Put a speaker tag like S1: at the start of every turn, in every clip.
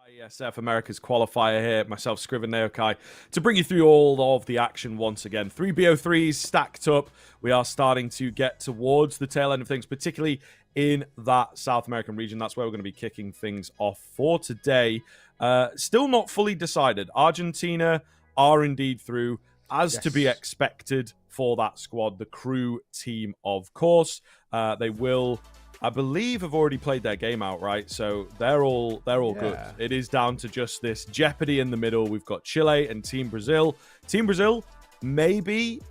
S1: Iesf America's qualifier here, myself, Scriven Naokai, to bring you through all of the action once again. 3 BO3s stacked up. We are starting to get towards the tail end of things, particularly in that South American region. That's where we're going to be kicking things off for today. Still not fully decided. Argentina are indeed through, as to be expected for that squad. The crew team, of course. They will, I believe, have already played their game out, right? So they're all good. It is down to just this jeopardy in the middle. We've got Chile and Team Brazil. Team Brazil maybe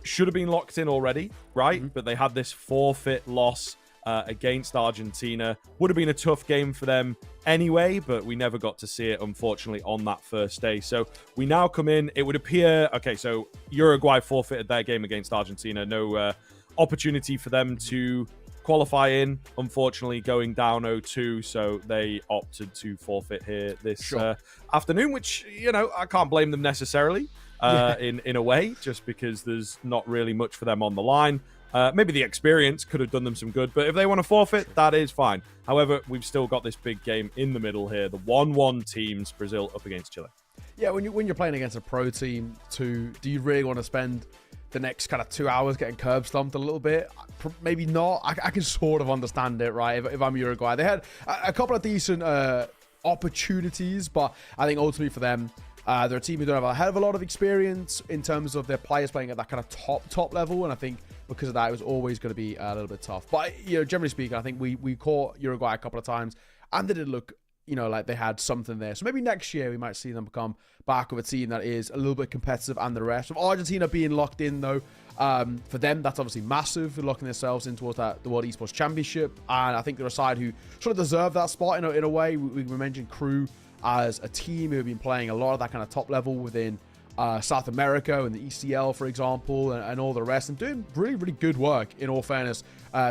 S1: should have been locked in already, right? But they had this forfeit loss against Argentina. Would have been a tough game for them anyway, but we never got to see it, unfortunately, on that first day. So we now come in. It would appear, okay, so Uruguay forfeited their game against Argentina. No opportunity for them to qualify in, unfortunately, going down 0-2, so they opted to forfeit here this afternoon, which, you know, I can't blame them necessarily in a way, just because there's not really much for them on the line. Maybe the experience could have done them some good, but if they want to forfeit, that is fine. However, we've still got this big game in the middle here, the 1-1 teams, Brazil up against Chile. Yeah,
S2: when you're playing against a pro team, do you really want to spend the next kind of 2 hours getting curb stomped a little bit? Maybe not. I can sort of understand it, right? If I'm Uruguay, they had a couple of decent opportunities, but I think ultimately for them, they're a team who don't have a hell of a lot of experience in terms of their players playing at that kind of top level, and I think because of that, it was always going to be a little bit tough. But, you know, generally speaking, I think we caught Uruguay a couple of times, and they did look, you know, like they had something there. So maybe next year we might see them come back with a team that is a little bit competitive and the rest. With Argentina being locked in, though, for them, that's obviously massive. They're locking themselves in towards the World Esports Championship. And I think they're a side who sort of deserve that spot in a way. We mentioned Crew as a team who have been playing a lot of that kind of top level within South America and the ECL, for example, and all the rest, and doing really, really good work, in all fairness,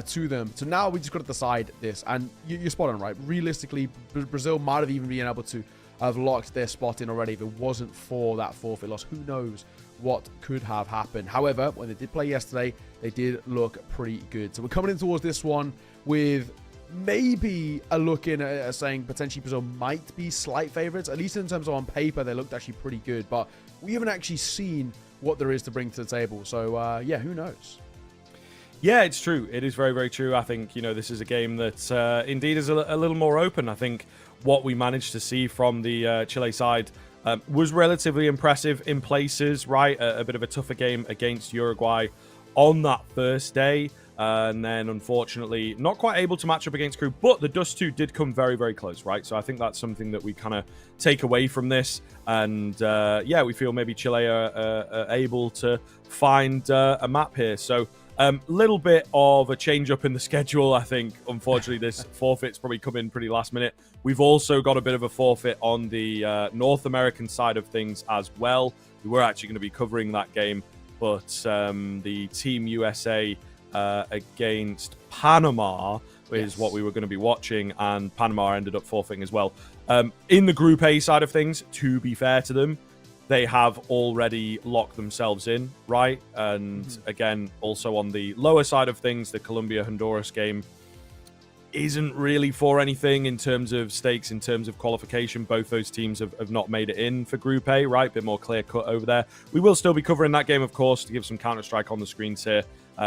S2: to them. So now we just got to decide this, and you're spot on, right? Realistically, Brazil might have even been able to have locked their spot in already if it wasn't for that forfeit loss. Who knows what could have happened? However, when they did play yesterday, they did look pretty good. So we're coming in towards this one with maybe a look in at saying potentially Brazil might be slight favorites. At least in terms of on paper, they looked actually pretty good, but we haven't actually seen what there is to bring to the table. So, yeah, who knows?
S1: Yeah, it's true. It is very, very true. I think, you know, this is a game that indeed is a little more open. I think what we managed to see from the Chile side was relatively impressive in places, right? A bit of a tougher game against Uruguay on that first day. And then, unfortunately, not quite able to match up against Crew, but the Dust 2 did come very, very close, right? So I think that's something that we kind of take away from this. And, yeah, we feel maybe Chile are able to find a map here. So little bit of a change up in the schedule, I think. Unfortunately, this forfeit's probably come in pretty last minute. We've also got a bit of a forfeit on the North American side of things as well. We were actually going to be covering that game, but the Team USA against Panama is what we were going to be watching, and Panama ended up forfeiting as well. In the Group A side of things, to be fair to them, they have already locked themselves in, right? And again, also on the lower side of things, the Colombia-Honduras game isn't really for anything in terms of stakes, in terms of qualification. Both those teams have not made it in for Group A, right? Bit more clear-cut over there. We will still be covering that game, of course, to give some Counter-Strike on the screens here.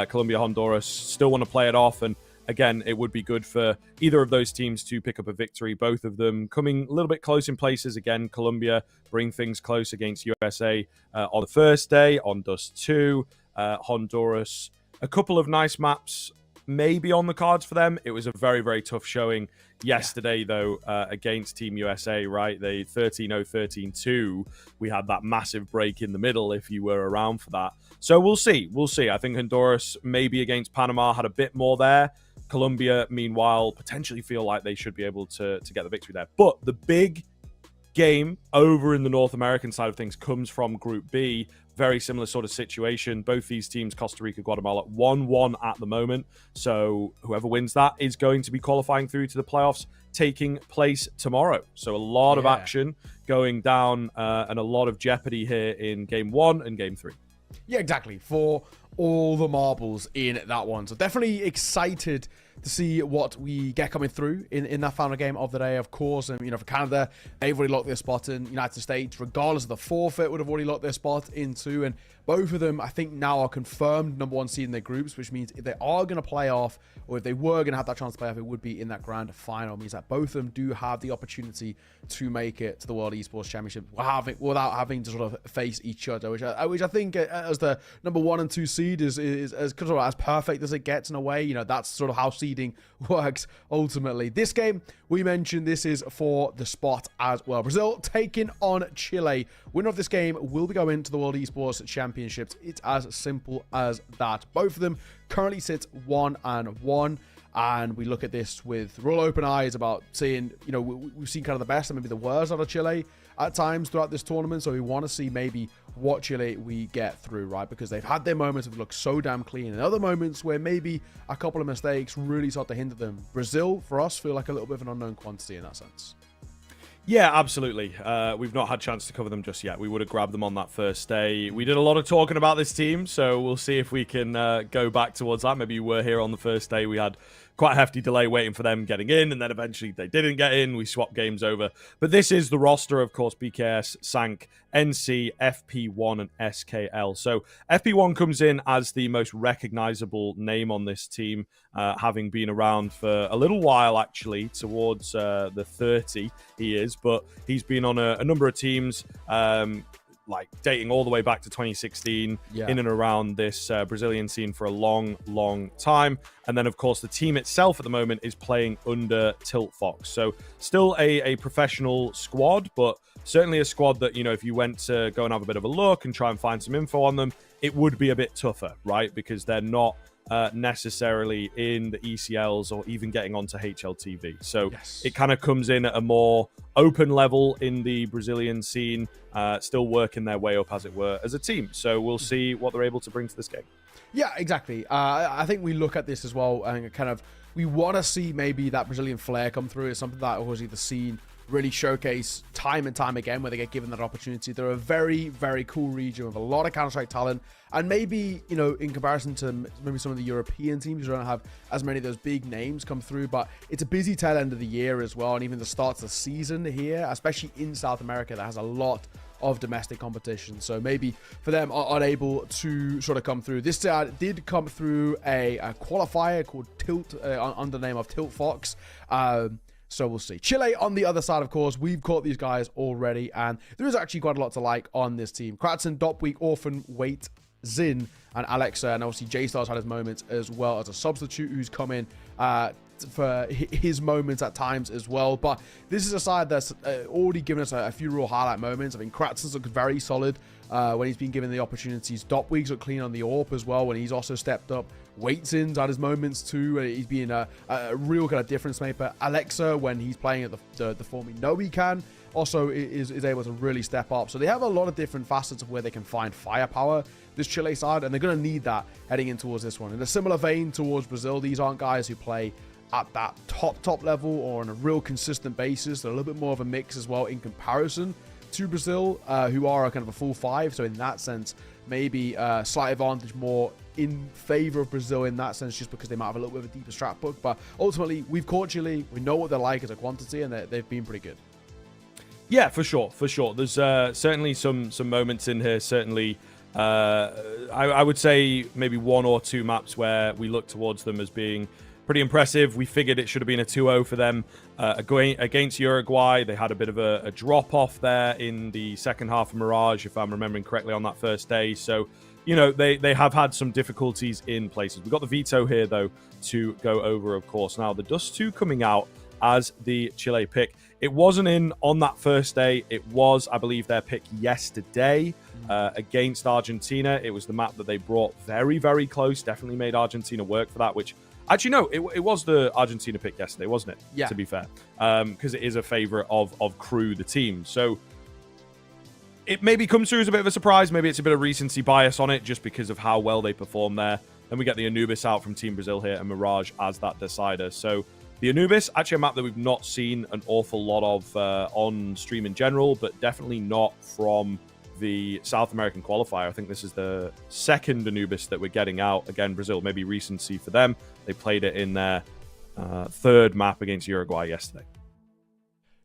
S1: Colombia, Honduras still want to play it off, and again, it would be good for either of those teams to pick up a victory. Both of them coming a little bit close in places. Again, Colombia bring things close against USA on the first day, on Dust 2. Honduras, a couple of nice maps maybe on the cards for them. It was a very, very tough showing yesterday, though, against Team USA, right? They 13-0, 13-2. We had that massive break in the middle, if you were around for that. So we'll see. We'll see. I think Honduras, maybe against Panama, had a bit more there. Colombia, meanwhile, potentially feel like they should be able to get the victory there. But the big game over in the North American side of things comes from Group B. Very similar sort of situation. Both these teams, Costa Rica, Guatemala, 1-1 at the moment. So whoever wins that is going to be qualifying through to the playoffs, taking place tomorrow. So a lot of action going down and a lot of jeopardy here in Game 1 and Game 3.
S2: Yeah, exactly. For all the marbles in that one. So definitely excited to see what we get coming through in that final game of the day, of course. And, for Canada, they've already locked their spot in. United States, regardless of the forfeit, would have already locked their spot into. And both of them, I think, now are confirmed number one seed in their groups, which means if they are going to play off, or if they were going to have that chance to play off, it would be in that grand final. It means that both of them do have the opportunity to make it to the World Esports Championship without having to sort of face each other, which I think as the number 1 and 2 seed is as perfect as it gets in a way. That's sort of how seeding works ultimately. This game, we mentioned, this is for the spot as well. Brazil taking on Chile. Winner of this game will be going to the World Esports Championships. It's as simple as that. Both of them currently sit 1-1. And we look at this with real open eyes about seeing, we've seen kind of the best and maybe the worst out of Chile at times throughout this tournament. So we want to see maybe what Chile we get through, right? Because they've had their moments of look so damn clean, and other moments where maybe a couple of mistakes really start to hinder them. Brazil, for us, feel like a little bit of an unknown quantity in that sense.
S1: Yeah, absolutely. We've not had a chance to cover them just yet. We would have grabbed them on that first day. We did a lot of talking about this team, so we'll see if we can go back towards that. Maybe you were here on the first day. We had quite a hefty delay waiting for them getting in, and then eventually they didn't get in. We swapped games over. But this is the roster, of course: BKS, Sank, NC, FP1, and SKL. So FP1 comes in as the most recognizable name on this team, having been around for a little while, actually, towards the 30 he is. But he's been on a number of teams, like dating all the way back to 2016, in and around this Brazilian scene for a long time. And then, of course, the team itself at the moment is playing under Tilt Fox. So still a professional squad, but certainly a squad that, if you went to go and have a bit of a look and try and find some info on them, it would be a bit tougher, right? Because they're not necessarily in the ECLs or even getting onto HLTV. So it kind of comes in at a more open level in the Brazilian scene, still working their way up, as it were, as a team. So we'll see what they're able to bring to this game.
S2: Yeah, exactly. I think we look at this as well and kind of, we want to see maybe that Brazilian flair come through. It's something that obviously the scene really showcase time and time again where they get given that opportunity. They're a very, very cool region with a lot of Counter-Strike talent, and maybe, in comparison to maybe some of the European teams who don't have as many of those big names come through, but it's a busy tail end of the year as well, and even the start of the season here, especially in South America, that has a lot of domestic competition. So maybe for them unable to sort of come through. This did come through a qualifier called Tilt, under the name of Tilt Fox. So we'll see. Chile on the other side, of course, we've caught these guys already, and there is actually quite a lot to like on this team. Kratzen, Dopweek, Orphan, Wait, Zin, and Alexa, and obviously J-Star's had his moments as well as a substitute who's come in for his moments at times as well. But this is a side that's already given us a few real highlight moments. I mean, Kratzen's looked very solid when he's been given the opportunities. Dopweek's looked clean on the AWP as well when he's also stepped up. Waitsin's had his moments too. He's been a real kind of difference maker. Alexa, when he's playing at the form we know he can, also is able to really step up. So they have a lot of different facets of where they can find firepower, this Chile side, and they're going to need that heading in towards this one. In a similar vein towards Brazil, these aren't guys who play at that top level or on a real consistent basis. They're a little bit more of a mix as well in comparison to Brazil, who are a kind of a full 5. So in that sense, maybe slight advantage more in favor of Brazil in that sense, just because they might have a little bit of a deeper strat book. But ultimately, we've caught Chile. We know what they're like as a quantity, and they've been pretty good.
S1: Yeah, for sure. There's certainly some moments in here. Certainly, I would say maybe 1 or 2 maps where we look towards them as being pretty impressive. We figured it should have been a 2-0 for them against Uruguay. They had a bit of a drop-off there in the second half of Mirage, if I'm remembering correctly, on that first day. So, they have had some difficulties in places. We've got the veto here, though, to go over, of course. Now, the Dust 2 coming out as the Chile pick. It wasn't in on that first day. It was, I believe, their pick yesterday against Argentina. It was the map that they brought very, very close. Definitely made Argentina work for that, which... Actually, no, it was the Argentina pick yesterday, wasn't it?
S2: Yeah.
S1: To be fair. Because it is a favorite of Crew, the team. So it maybe comes through as a bit of a surprise. Maybe it's a bit of recency bias on it just because of how well they perform there. Then we get the Anubis out from Team Brazil here and Mirage as that decider. So the Anubis, actually a map that we've not seen an awful lot of on stream in general, but definitely not from the South American qualifier. I think this is the second Anubis that we're getting out. Again, Brazil, maybe recency for them. They played it in their third map against Uruguay yesterday.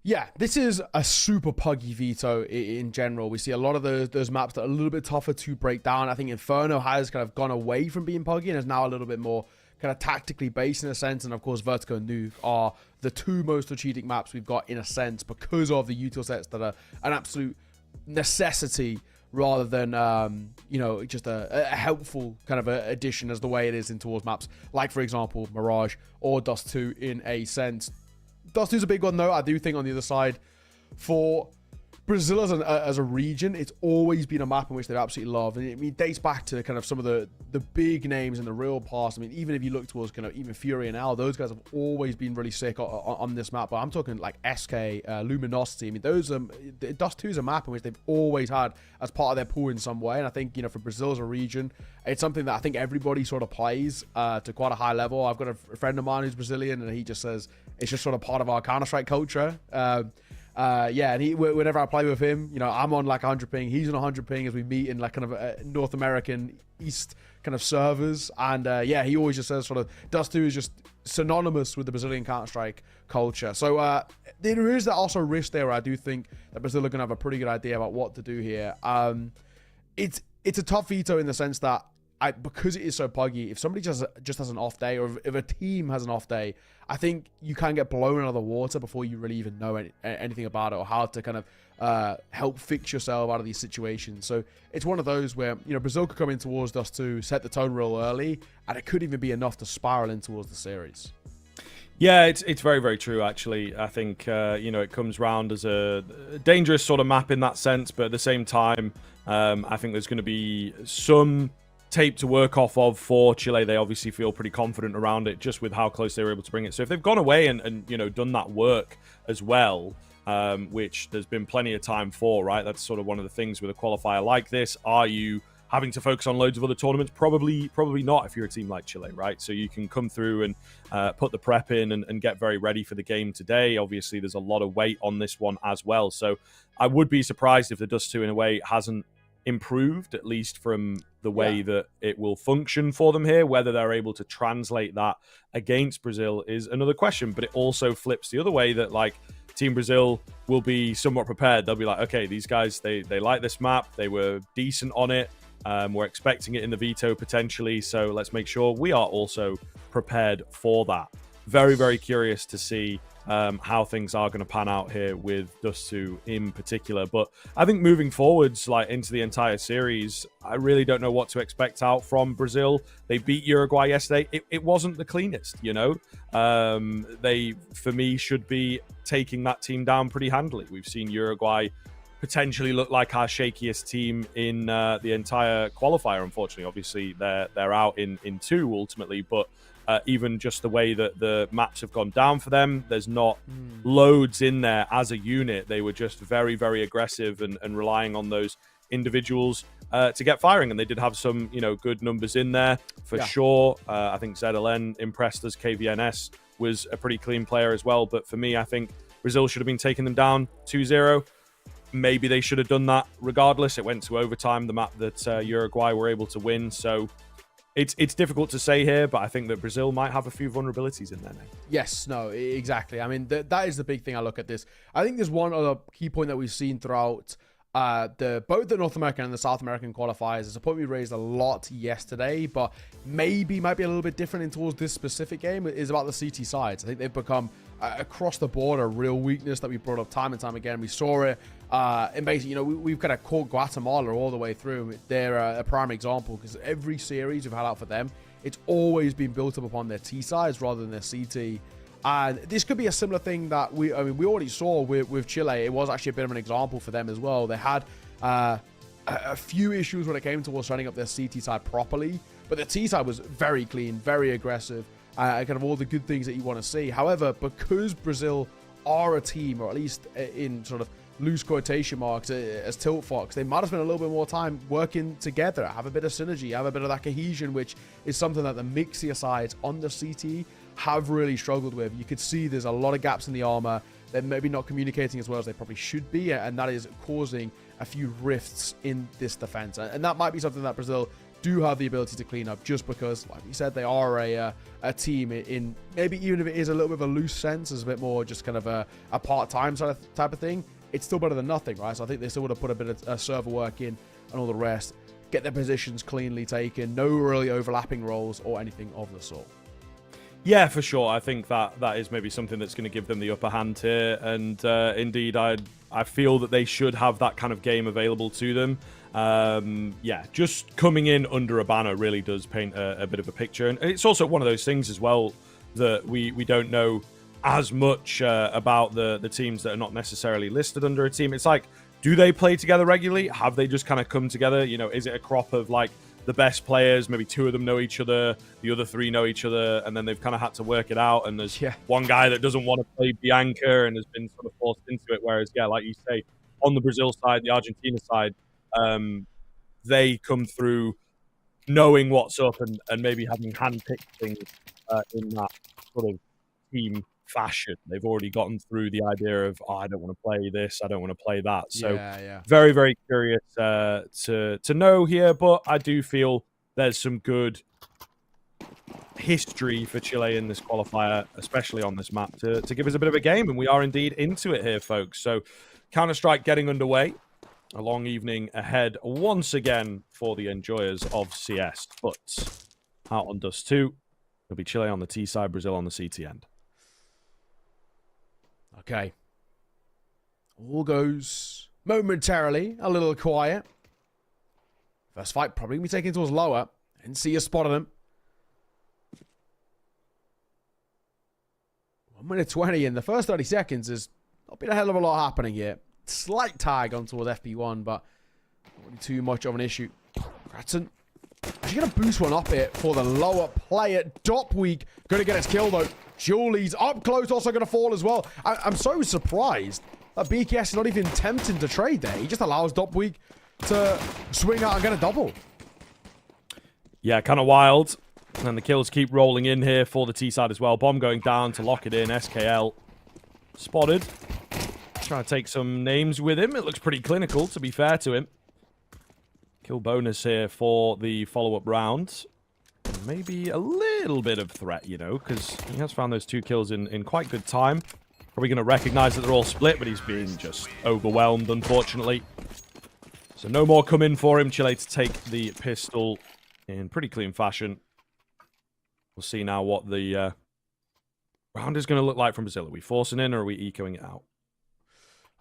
S2: Yeah, this is a super puggy veto in general. We see a lot of those maps that are a little bit tougher to break down. I think Inferno has kind of gone away from being puggy and is now a little bit more kind of tactically based in a sense. And of course, Vertigo and Nuke are the two most strategic maps we've got in a sense because of the util sets that are an absolute necessity rather than, just a helpful kind of addition as the way it is in towards maps. Like, for example, Mirage or Dust 2 in a sense. Dust 2 is a big one, though. I do think on the other side, for Brazil as a region, it's always been a map in which they absolutely love. And it dates back to kind of some of the big names in the real past. I mean, even if you look towards kind of even Fury and Al, those guys have always been really sick on this map. But I'm talking like SK, Luminosity. I mean, Dust 2 is a map in which they've always had as part of their pool in some way. And I think, for Brazil as a region, it's something that I think everybody sort of plays to quite a high level. I've got a friend of mine who's Brazilian, and he just says it's just sort of part of our Counter-Strike culture. And whenever I play with him, I'm on like 100 ping, he's on 100 ping as we meet in like kind of North American East kind of servers. And he always just says sort of Dust 2 is just synonymous with the Brazilian Counter-Strike culture. So there is that also risk there where I do think that Brazil are going to have a pretty good idea about what to do here. It's a tough veto in the sense that because it is so puggy, if somebody just has an off day, or if a team has an off day, I think you can get blown out of the water before you really even know anything about it or how to kind of help fix yourself out of these situations. So it's one of those where, Brazil could come in towards us to set the tone real early, and it could even be enough to spiral in towards the series.
S1: Yeah, it's very, very true, actually. I think, it comes round as a dangerous sort of map in that sense, but at the same time, I think there's going to be some tape to work off of for Chile. They obviously feel pretty confident around it just with how close they were able to bring it. So if they've gone away and done that work as well, which there's been plenty of time for, right? That's sort of one of the things with a qualifier like this. Are you having to focus on loads of other tournaments? Probably not if you're a team like Chile, right? So you can come through and put the prep in and get very ready for the game today. Obviously, there's a lot of weight on this one as well. So I would be surprised if the Dust 2 in a way hasn't improved, at least from the way that it will function for them here. Whether they're able to translate that against Brazil is another question, but it also flips the other way that like Team Brazil will be somewhat prepared. They'll be like, okay, these guys, they like this map, they were decent on it, we're expecting it in the veto potentially, so let's make sure we are also prepared for that. Very, very curious to see how things are going to pan out here with Dust 2 in particular. But I think moving forwards, like into the entire series, I really don't know what to expect out from Brazil. They beat Uruguay yesterday. It wasn't the cleanest, They, for me, should be taking that team down pretty handily. We've seen Uruguay potentially look like our shakiest team in the entire qualifier, unfortunately. Obviously, they're out in 2 ultimately, but even just the way that the maps have gone down for them, there's not loads in there as a unit. They were just very, very aggressive and relying on those individuals to get firing. And they did have some, good numbers in there for sure. I think ZLN impressed us. KVNS was a pretty clean player as well. But for me, I think Brazil should have been taking them down 2-0. Maybe they should have done that regardless. It went to overtime, the map that Uruguay were able to win. So it's difficult to say here, but I think that Brazil might have a few vulnerabilities in there now.
S2: Yes, no, exactly. I mean, that is the big thing I look at this. I think there's one other key point that we've seen throughout both the North American and the South American qualifiers. It's a point we raised a lot yesterday, but might be a little bit different in towards this specific game, is about the CT sides. I think they've become across the board a real weakness that we brought up time and time again. We saw it and basically, we've kind of caught Guatemala all the way through. They're a prime example because every series we've had out for them, it's always been built up upon their T sides rather than their CT. And this could be a similar thing that we already saw with Chile. It was actually a bit of an example for them as well. They had a few issues when it came towards setting up their CT side properly, but the T side was very clean, very aggressive, kind of all the good things that you want to see. However, because Brazil are a team, or at least in sort of loose quotation marks as Tilt Fox, they might have spent a little bit more time working together, have a bit of synergy, have a bit of that cohesion, which is something that the mixier sides on the CT have really struggled with. You could see there's a lot of gaps in the armor. They're maybe not communicating as well as they probably should be, and that is causing a few rifts in this defense. And that might be something that Brazil do have the ability to clean up, just because, like you said, they are a team in maybe, even if it is a little bit of a loose sense, is a bit more just kind of a part-time sort of type of thing, it's still better than nothing, right? So I think they still would have put a bit of server work in and all the rest, get their positions cleanly taken, no really overlapping roles or anything of the sort.
S1: Yeah, for sure. I think that is maybe something that's going to give them the upper hand here. And indeed, I feel that they should have that kind of game available to them. Yeah, just coming in under a banner really does paint a bit of a picture. And it's also one of those things as well that we don't know as much about the teams that are not necessarily listed under a team. It's like, do they play together regularly? Have they just kind of come together? You know, is it a crop of like the best players, maybe 2 of them know each other, the other 3 know each other, and then they've kind of had to work it out, and there's one guy that doesn't want to play Bianca and has been sort of forced into it, whereas, yeah, like you say, on the Brazil side, the Argentina side, they come through knowing what's up and maybe having handpicked things in that sort of team fashion. They've already gotten through the idea of, I don't want to play this, I don't want to play that. So very, very curious to know here, but I do feel there's some good history for Chile in this qualifier, especially on this map, to give us a bit of a game, and we are indeed into it here, folks. So Counter-Strike getting underway. A long evening ahead once again for the enjoyers of CS, but out on Dust 2, it'll be Chile on the T side, Brazil on the CT end.
S2: Okay. All goes momentarily a little quiet. First fight probably going to be taken towards lower. And see a spot on him. 1 minute 20 in the first 30 seconds. There's not been a hell of a lot happening here. Slight tag on towards FP1, but not really too much of an issue. Gratton actually going to boost one up here for the lower player. Dopweek going to get its kill though. Julie's up close, also going to fall as well. I'm so surprised that BKS is not even tempting to trade there. He just allows Dopweek to swing out and get a double.
S1: Yeah, kind of wild. And the kills keep rolling in here for the T side as well. Bomb going down to lock it in. SKL spotted. Trying to take some names with him. It looks pretty clinical, to be fair to him. Kill bonus here for the follow-up round. Maybe a little bit of threat, you know, because he has found those 2 kills in quite good time. Probably going to recognize that they're all split, but he's being just overwhelmed, unfortunately. So no more come in for him. Chile to take the pistol in pretty clean fashion. We'll see now what the round is going to look like from Brazil. Are we forcing in or are we ecoing it out?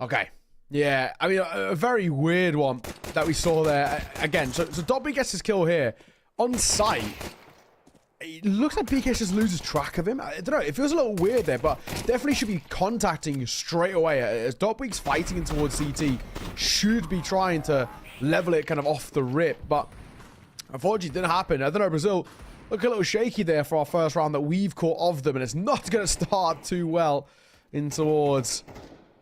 S2: Okay. Yeah, I mean, a very weird one that we saw there. Again, so Dobby gets his kill here. On sight, it looks like BK just loses track of him. I don't know, it feels a little weird there, but definitely should be contacting straight away. As Dobby's fighting in towards CT, should be trying to level it kind of off the rip, but unfortunately it didn't happen. I don't know, Brazil look a little shaky there for our first round that we've caught of them, and it's not going to start too well in towards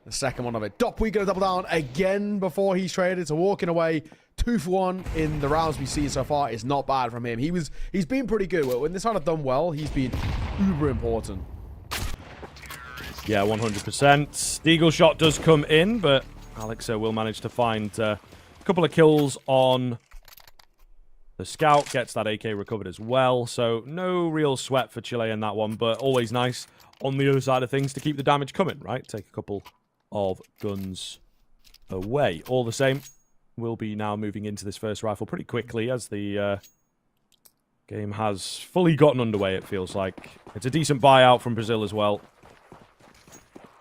S2: the second one of it. Dopweek going to double down again before he's traded, so walking away. 2 for 1 in the rounds we've seen so far is not bad from him. He's been pretty good. When this side have done well, he's been uber important.
S1: Yeah, 100%. Deagle shot does come in, but Alexa will manage to find a couple of kills on the scout. Gets that AK recovered as well. So no real sweat for Chile in that one, but always nice on the other side of things to keep the damage coming, right? Take a couple of guns away. All the same, we'll be now moving into this first rifle pretty quickly as the game has fully gotten underway, it feels like. It's a decent buyout from Brazil as well.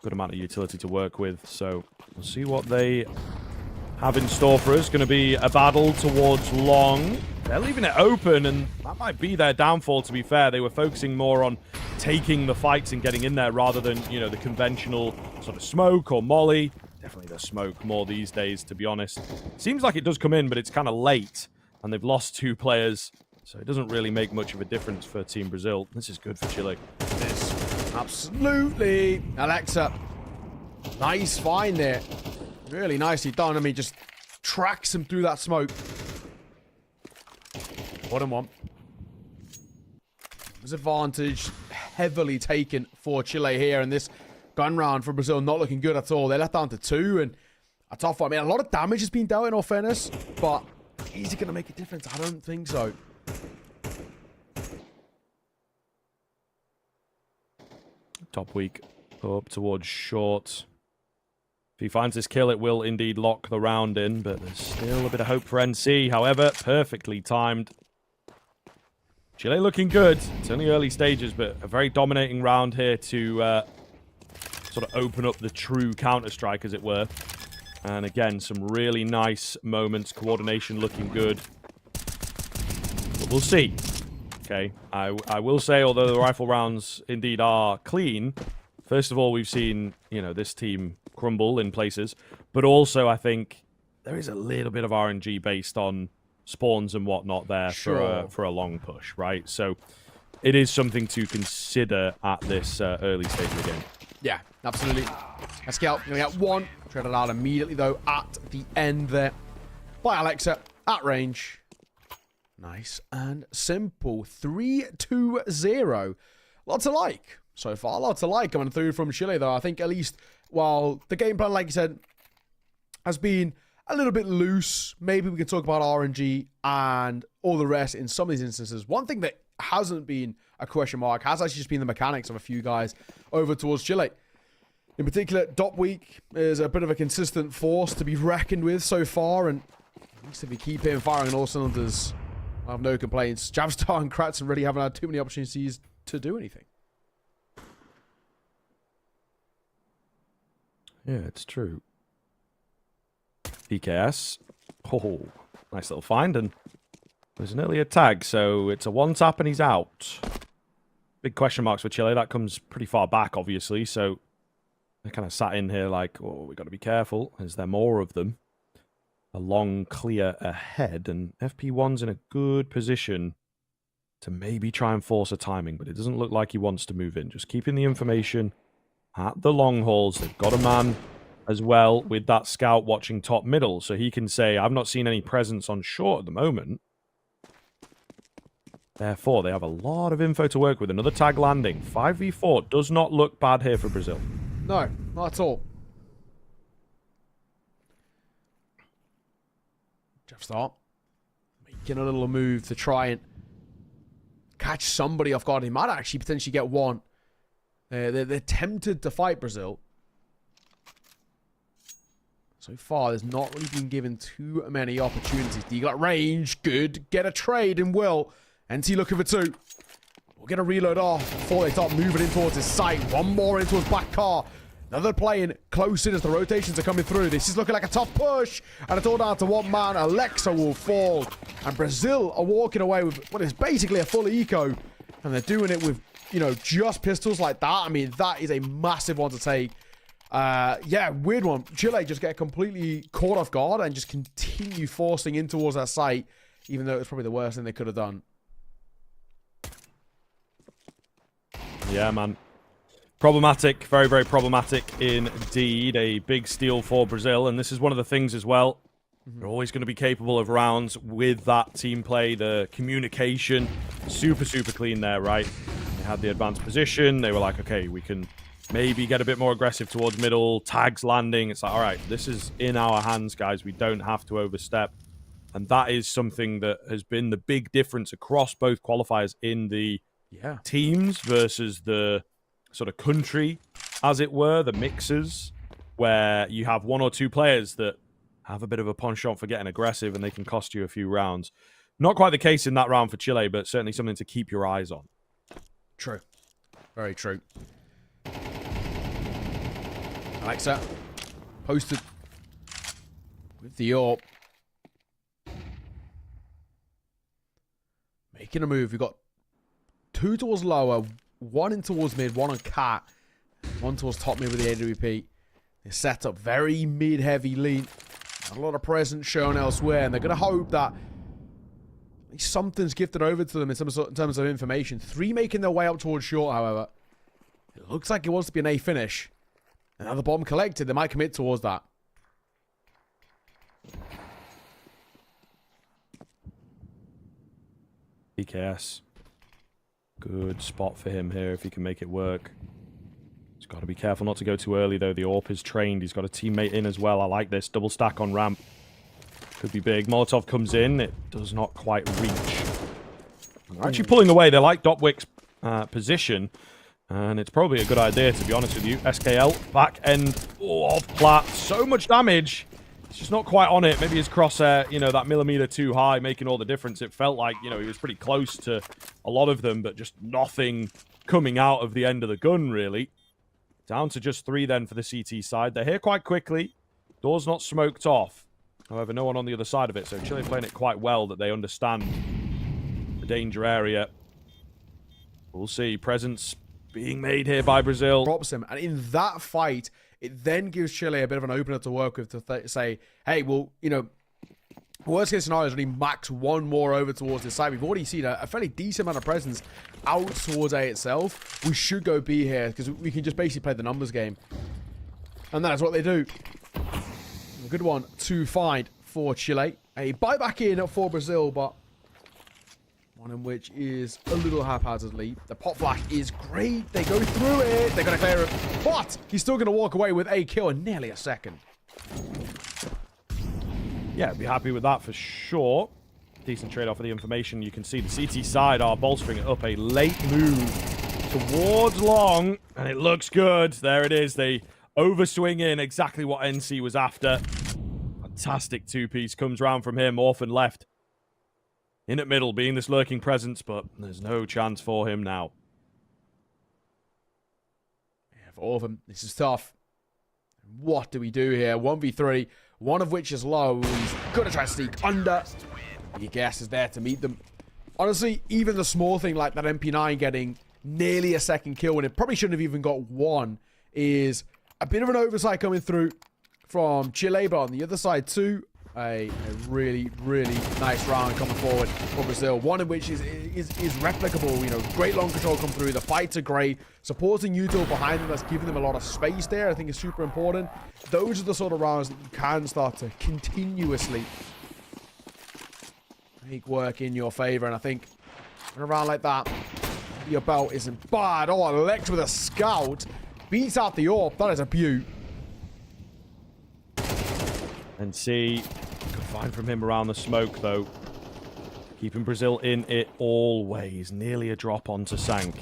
S1: Good amount of utility to work with, so we'll see what they have in store for us. Going to be a battle towards long. They're leaving it open, and that might be their downfall, to be fair. They were focusing more on taking the fights and getting in there rather than, you know, the conventional sort of smoke or molly. Definitely the smoke more these days, to be honest. Seems like it does come in, but it's kind of late, and they've lost 2 players, so it doesn't really make much of a difference for Team Brazil. This is good for Chile.
S2: This, absolutely. Alexa, nice find there. Really nicely done. I mean, just tracks him through that smoke. Bottom one. Disadvantage heavily taken for Chile here, and this gun round for Brazil not looking good at all. They're let down to 2, and a tough one. I mean, a lot of damage has been dealt in all fairness, but is it going to make a difference? I don't think so.
S1: Top weak up towards short. If he finds this kill, it will indeed lock the round in, but there's still a bit of hope for NC. However, perfectly timed. Chile looking good. It's only early stages, but a very dominating round here to sort of open up the true Counter-Strike, as it were. And again, some really nice moments. Coordination looking good. But we'll see. Okay, I will say, although the rifle rounds indeed are clean, first of all, we've seen, you know, this team crumble in places. But also, I think there is a little bit of RNG based on spawns and whatnot there for a long push, right? So it is something to consider at this early stage of the game.
S2: Yeah, absolutely. A scout going to get one. Treaded out immediately, though, at the end there by Alexa at range. Nice and simple. 3-2-0. Lots to like so far. Lots to like coming through from Chile, though. I think at least while the game plan, like you said, has been a little bit loose, maybe we can talk about RNG and all the rest in some of these instances. One thing that hasn't been a question mark has actually just been the mechanics of a few guys over towards Chile. In particular, Dop Week is a bit of a consistent force to be reckoned with so far, and at least if you keep him firing on all cylinders, I have no complaints. Javstar and Kratzen really haven't had too many opportunities to do anything.
S1: Yeah, it's true. EKS. Oh, nice little find, and there's an earlier tag, so it's a one-tap and he's out. Big question marks for Chile. That comes pretty far back, obviously, so they kind of sat in here like, oh, we got to be careful. Is there more of them? A long clear ahead, and FP1's in a good position to maybe try and force a timing, but it doesn't look like he wants to move in. Just keeping the information at the long hauls. They've got a man as well with that scout watching top middle, so he can say, I've not seen any presence on short at the moment. Therefore, they have a lot of info to work with. Another tag landing. 5v4 does not look bad here for Brazil.
S2: No, not at all. Jeff Start making a little move to try and catch somebody off guard. He might actually potentially get one. They're tempted to fight Brazil. So far, there's not really been given too many opportunities. You got range, good. Get a trade and will. NT looking for two. We'll get a reload off before they start moving in towards his site. One more into his back car. Another playing close in as the rotations are coming through. This is looking like a tough push. And it's all down to one man. Alexa will fall. And Brazil are walking away with what is basically a full eco. And they're doing it with, you know, just pistols like that. I mean, that is a massive one to take. Yeah, weird one. Chile just get completely caught off guard and just continue forcing in towards that site. Even though it's probably the worst thing they could have done.
S1: Yeah, man. Problematic. Very, very problematic indeed. A big steal for Brazil. And this is one of the things as well. They're always going to be capable of rounds with that team play. The communication, super, super clean there, right? They had the advanced position. They were like, okay, we can maybe get a bit more aggressive towards middle. Tags landing. It's like, all right, this is in our hands, guys. We don't have to overstep. And that is something that has been the big difference across both qualifiers in the teams versus the sort of country, as it were, the mixers, where you have one or two players that have a bit of a penchant for getting aggressive and they can cost you a few rounds. Not quite the case in that round for Chile, but certainly something to keep your eyes on.
S2: True. Very true. Alexa posted with the AWP. Making a move. We've got two towards lower, one in towards mid, one on cat, one towards top mid with the AWP. They're set up very mid-heavy lean. Not a lot of presence shown elsewhere, and they're going to hope that something's gifted over to them in terms of information. Three making their way up towards short, however. It looks like it wants to be an A finish. And now the bomb collected, they might commit towards that.
S1: EKS. Good spot for him here if he can make it work. He's Got to be careful not to go too early, though. The AWP is trained. He's got a teammate in as well. I like this. Double stack on ramp. Could be big. Molotov comes in. It does not quite reach. They're actually pulling away. They like Dopwick's position. And it's probably a good idea, to be honest with you. SKL, back end of Plat. So much damage. It's just not quite on it. Maybe his crosshair, you know, that millimeter too high, making all the difference. It felt like, you know, he was pretty close to a lot of them, but just nothing coming out of the end of the gun, really. Down to just 3 then for the CT side. They're here quite quickly. Door's not smoked off. However, no one on the other side of it. So Chile playing it quite well that they understand the danger area. We'll see. Presence being made here by Brazil.
S2: Drops him. And in that fight, it then gives Chile a bit of an opener to work with to say, hey, well, you know, worst case scenario is only max 1 more over towards this side. We've already seen a fairly decent amount of presence out towards A itself. We should go B here because we can just basically play the numbers game. And that's what they do. A good one to find for Chile. A buyback in for Brazil, but one in which is a little haphazardly. The pop flash is great. They go through it. They're going to clear it. But he's still going to walk away with a kill in nearly a second.
S1: Yeah, be happy with that for sure. Decent trade-off of the information. You can see the CT side are bolstering it up. A late move towards long, and it looks good. There it is. They overswing in exactly what NC was after. Fantastic two-piece comes round from him. Orphan left in at middle, being this lurking presence, but there's no chance for him now.
S2: Yeah, for Orphan, this is tough. What do we do here? 1v3, one of which is low. He's going to try to sneak under. Your guess is there to meet them. Honestly, even the small thing like that MP9 getting nearly a second kill when it probably shouldn't have even got one is a bit of an oversight coming through from Chile, but on the other side too, a really, really nice round coming forward for Brazil. One in which is replicable. You know, great long control come through. The fights are great. Supporting Util behind them, that's giving them a lot of space there. I think is super important. Those are the sort of rounds that you can start to continuously make work in your favor. And I think in a round like that, your belt isn't bad. Oh, Elect with a scout beats out the AWP. That is a beaut.
S1: And see, good find from him around the smoke, though. Keeping Brazil in it always. Nearly a drop onto Sank.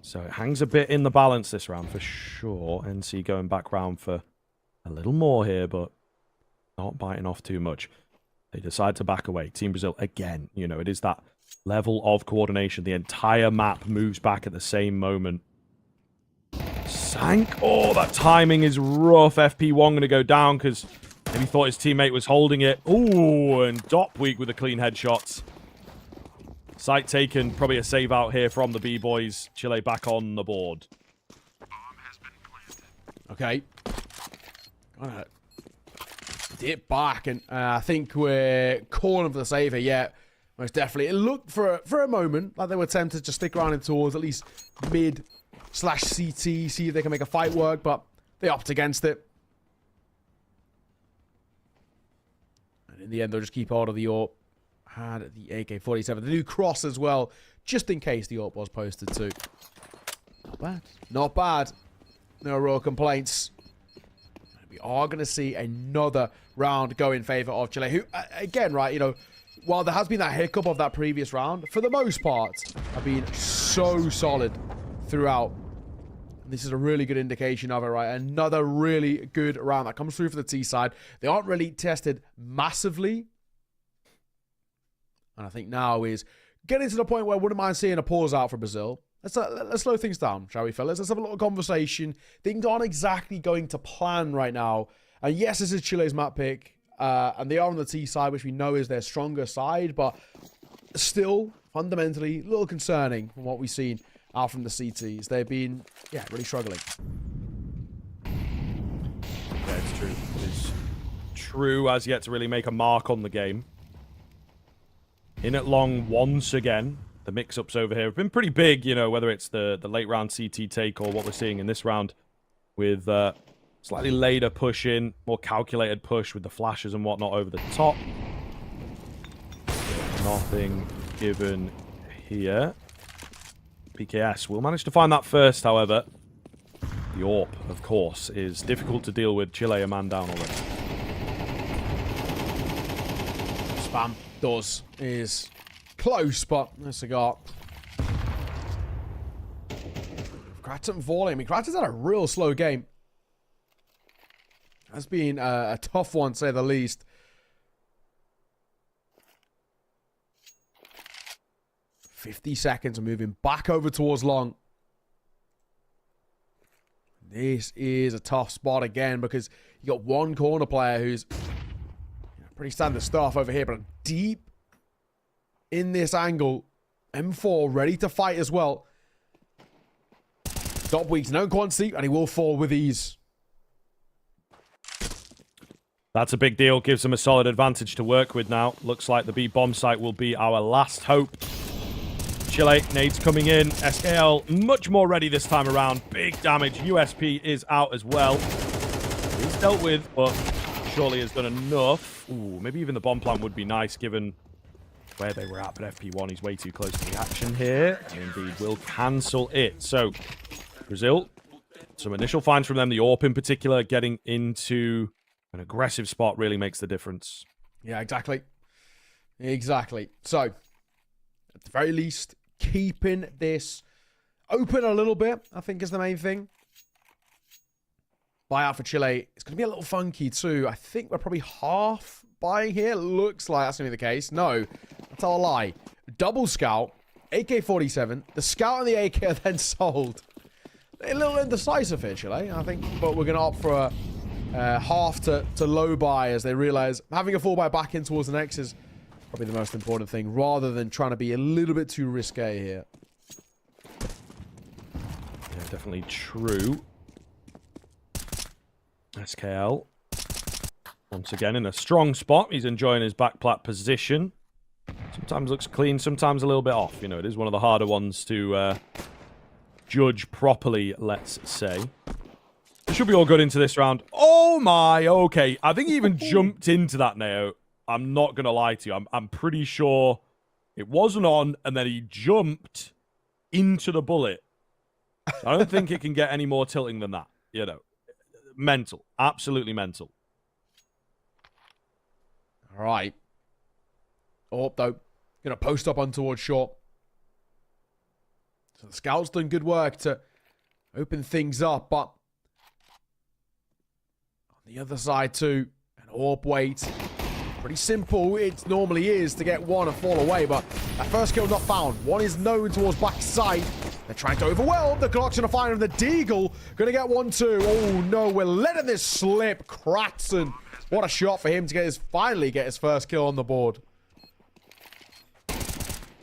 S1: So it hangs a bit in the balance this round for sure. NC going back round for a little more here, but not biting off too much. They decide to back away. Team Brazil, again, you know, it is that level of coordination. The entire map moves back at the same moment. Sank. Oh, that timing is rough. FP1 going to go down because maybe thought his teammate was holding it. Oh, and Dopweek with a clean headshot. Site taken. Probably a save out here from the B-boys. Chile back on the board.
S2: Okay. Gonna dip back, and I think we're calling for the save here. Yeah, most definitely. It looked for a moment like they were tempted to stick around in towards at least mid/CT, see if they can make a fight work, but they opt against it. And in the end, they'll just keep hold of the AWP. Had the AK-47, the new cross as well, just in case the AWP was posted too. Not bad. Not bad. No real complaints. We are going to see another round go in favor of Chile, who, again, right, you know, while there has been that hiccup of that previous round, for the most part, have been so solid throughout. This is a really good indication of it, right? Another really good round that comes through for the T side. They aren't really tested massively. And I think now is getting to the point where I wouldn't mind seeing a pause out for Brazil. Let's slow things down, shall we, fellas? Let's have a little conversation. Things aren't exactly going to plan right now. And yes, this is Chile's map pick. And they are on the T side, which we know is their stronger side. But still, fundamentally, a little concerning from what we've seen out from the CTs. They've been, yeah, really struggling.
S1: Yeah, it's true. It is true as yet to really make a mark on the game. In at long once again. The mix-ups over here have been pretty big, you know, whether it's the late round CT take or what we're seeing in this round with slightly later push in, more calculated push with the flashes and whatnot over the top. Nothing given here. PKS will manage to find that first, however. The AWP, of course, is difficult to deal with. Chile a man down already.
S2: Spam does is close, but a cigar. Kratzen falling. I mean, Kratzen's had a real slow game. That's been a tough one, to say the least. $50 moving back over towards long. This is a tough spot again because you got one corner player who's pretty standard stuff over here, but deep in this angle. M4 ready to fight as well. Top weeks, no quantity, and he will fall with ease.
S1: That's a big deal. Gives them a solid advantage to work with now. Looks like the B bomb site will be our last hope. Chile, nades coming in. SKL much more ready this time around. Big damage. USP is out as well. He's dealt with, but surely has done enough. Ooh, maybe even the bomb plant would be nice given where they were at, but FP1 is way too close to the action here. And indeed will cancel it. So, Brazil, some initial finds from them. The AWP in particular, getting into an aggressive spot really makes the difference.
S2: Yeah, exactly. Exactly. So, at the very least, keeping this open a little bit, I think, is the main thing. Buyout for Chile. It's going to be a little funky, too. I think we're probably half buying here. Looks like that's going to be the case. No, that's a lie. Double scout, AK-47. The scout and the AK are then sold. A little indecisive here, Chile, I think. But we're going to opt for a half to low buy as they realize having a full buy back in towards the next is probably the most important thing, rather than trying to be a little bit too risque here.
S1: Yeah, definitely true. SKL. Once again in a strong spot. He's enjoying his backplat position. Sometimes looks clean, sometimes a little bit off. You know, it is one of the harder ones to judge properly, let's say. It should be all good into this round. Oh my, okay. I think he even jumped into that, Neo. I'm not going to lie to you. I'm pretty sure it wasn't on, and then he jumped into the bullet. I don't think it can get any more tilting than that. You know, mental. Absolutely mental.
S2: All right. Oh, though. Going to post up on towards short. So the scout's done good work to open things up, but on the other side too, an AWP wait. Pretty simple, it normally is, to get one and fall away, but that first kill not found. One is known towards backside. They're trying to overwhelm. The Glock's going to find him. The Deagle going to get 1-2. Oh, no, we're letting this slip. Kratzen. What a shot for him to finally get his first kill on the board.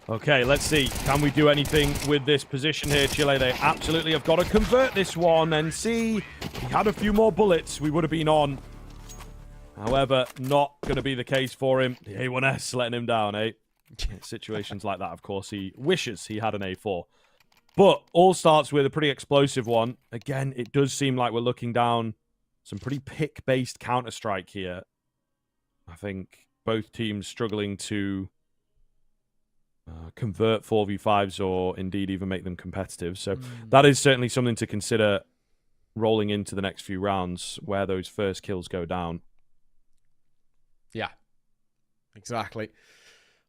S1: Okay, let's see. Can we do anything with this position here, Chile? They absolutely have got to convert this one and see. He had a few more bullets. We would have been on. However, not going to be the case for him. The A1S letting him down, eh? Situations like that, of course, he wishes he had an A4. But all starts with a pretty explosive one. Again, it does seem like we're looking down some pretty pick-based Counter-Strike here. I think both teams struggling to convert 4v5s or indeed even make them competitive. So that is certainly something to consider rolling into the next few rounds where those first kills go down.
S2: Yeah, exactly.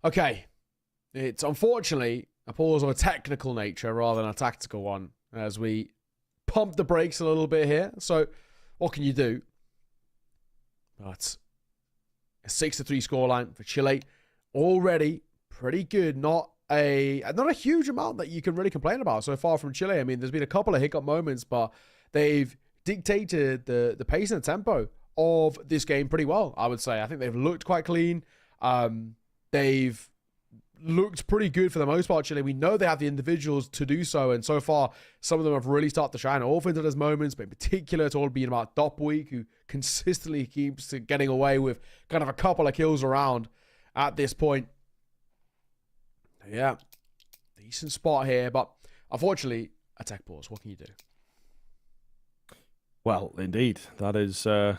S2: Okay. It's unfortunately a pause of a technical nature rather than a tactical one as we pump the brakes a little bit here. So what can you do? But a 6-3 scoreline for Chile. Already pretty good. Not a huge amount that you can really complain about so far from Chile. I mean, there's been a couple of hiccup moments, but they've dictated the pace and the tempo of this game pretty well, I would say. I think they've looked quite clean. They've looked pretty good for the most part, Chile. We know they have the individuals to do so, and so far, some of them have really started to shine. Often there's moments, but in particular, it's all been about Dop Week, who consistently keeps getting away with kind of a couple of kills around at this point. Yeah, decent spot here, but unfortunately, a tech pause. What can you do?
S1: Well, indeed, that is the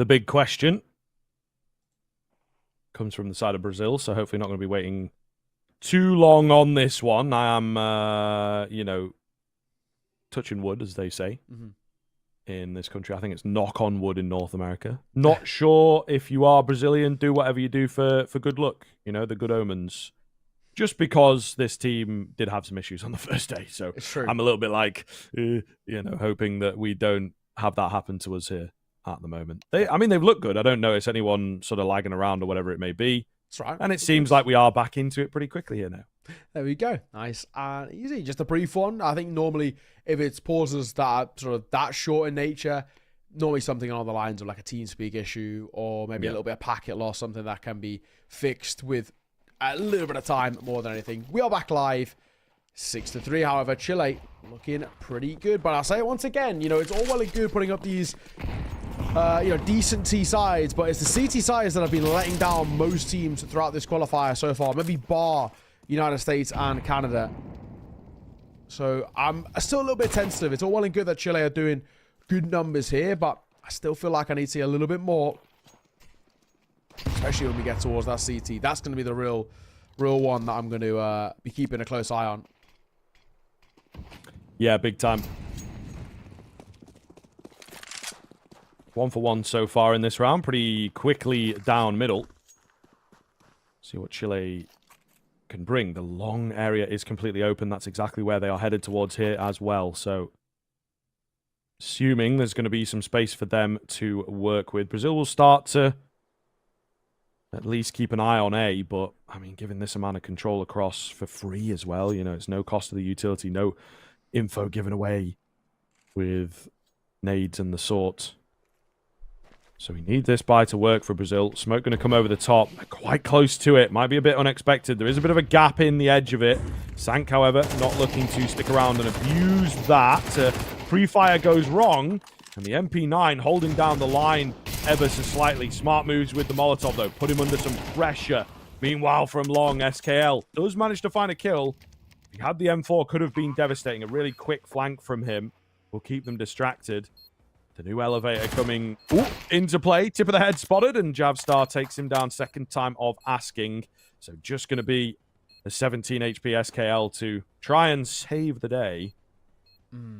S1: big question. Comes from the side of Brazil, so hopefully not going to be waiting too long on this one. I am, touching wood, as they say in this country. I think it's knock on wood in North America. Not sure if you are Brazilian, do whatever you do for good luck, you know, the good omens. Just because this team did have some issues on the first day. So I'm a little bit like, you know, hoping that we don't have that happen to us here at the moment. I mean, they've looked good. I don't notice anyone sort of lagging around or whatever it may be.
S2: That's right.
S1: And it seems like we are back into it pretty quickly here now.
S2: There we go. Nice and easy. Just a brief one. I think normally if it's pauses that are sort of that short in nature, normally something along the lines of like a TeamSpeak issue or maybe a little bit of packet loss, something that can be fixed with a little bit of time more than anything. We are back live. 6-3, however, Chile looking pretty good. But I'll say it once again, you know, it's all well and good putting up these you know, decent T sides, but it's the CT sides that have been letting down most teams throughout this qualifier so far. Maybe bar United States and Canada. So I'm still a little bit tentative. It's all well and good that Chile are doing good numbers here, but I still feel like I need to see a little bit more, especially when we get towards that CT. That's going to be the real one that I'm going to be keeping a close eye on.
S1: Yeah, big time. 1 for 1 so far in this round. Pretty quickly down middle. See what Chile can bring. The long area is completely open. That's exactly where they are headed towards here as well. So, assuming there's going to be some space for them to work with. Brazil will start to at least keep an eye on A, but, I mean, given this amount of control across for free as well, you know, it's no cost to the utility, no info given away with nades and the sort. So we need this buy to work for Brazil. Smoke going to come over the top. Quite close to it. Might be a bit unexpected. There is a bit of a gap in the edge of it. Sank, however, not looking to stick around and abuse that. Pre-fire goes wrong. And the MP9 holding down the line ever so slightly. Smart moves with the Molotov, though. Put him under some pressure. Meanwhile, from long, SKL does manage to find a kill. If he had the M4, could have been devastating. A really quick flank from him will keep them distracted. The new elevator coming into play. Tip of the head spotted, and Javstar takes him down second time of asking. So just going to be a 17 HP SKL to try and save the day.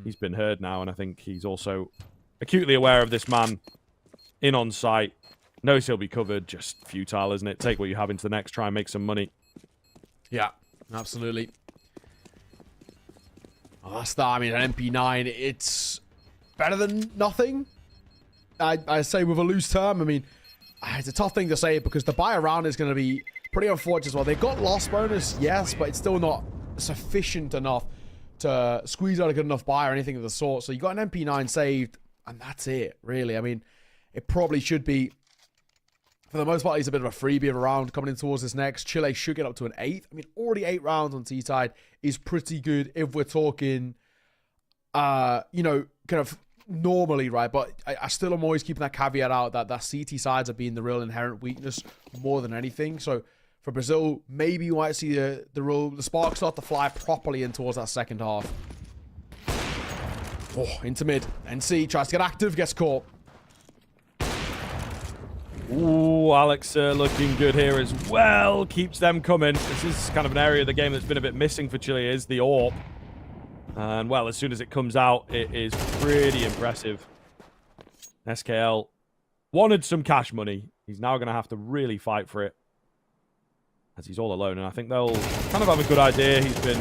S1: He's been heard now, and I think he's also acutely aware of this man in on site. Knows he'll be covered. Just futile, isn't it? Take what you have into the next. Try and make some money.
S2: Yeah, absolutely. Oh, that's that. I mean, an MP9, it's better than nothing. I say with a loose term. I mean, it's a tough thing to say because the buy around is going to be pretty unfortunate as well. They've got loss bonus, yes, but it's still not sufficient enough to squeeze out a good enough buy or anything of the sort. So you got an MP9 saved, and that's it, really. I mean, it probably should be, for the most part, he's a bit of a freebie of a round coming in towards this next. Chile should get up to an 8th. I mean, already 8 rounds on T-side is pretty good if we're talking, you know, kind of normally, right? But I still am always keeping that caveat out that CT sides are being the real inherent weakness more than anything. So for Brazil, maybe you might see the spark start to fly properly in towards that second half. Oh, into mid. NC tries to get active, gets caught.
S1: Ooh, Alex looking good here as well. Keeps them coming. This is kind of an area of the game that's been a bit missing for Chile, is the AWP. And, well, as soon as it comes out, it is pretty impressive. SKL wanted some cash money. He's now going to have to really fight for it, as he's all alone. And I think they'll kind of have a good idea. He's been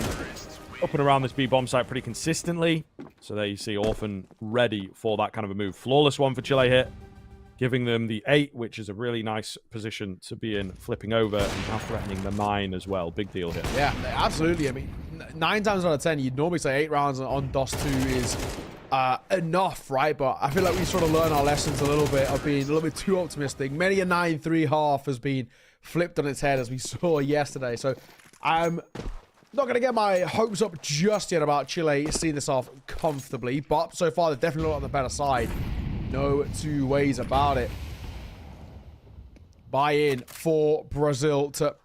S1: up and around this B-bomb site pretty consistently. So there you see Orphan ready for that kind of a move. Flawless one for Chile here, giving them the 8, which is a really nice position to be in, flipping over and now threatening the 9 as well. Big deal here.
S2: Yeah, absolutely. I mean, 9 times out of 10, you'd normally say 8 rounds on DOS2 is enough, right? But I feel like we sort of learn our lessons a little bit of being a little bit too optimistic. Many a 9-3 half has been flipped on its head, as we saw yesterday. So I'm not going to get my hopes up just yet about Chile seeing this off comfortably. But so far, they're definitely not on the better side. No two ways about it. Buy in for Brazil to,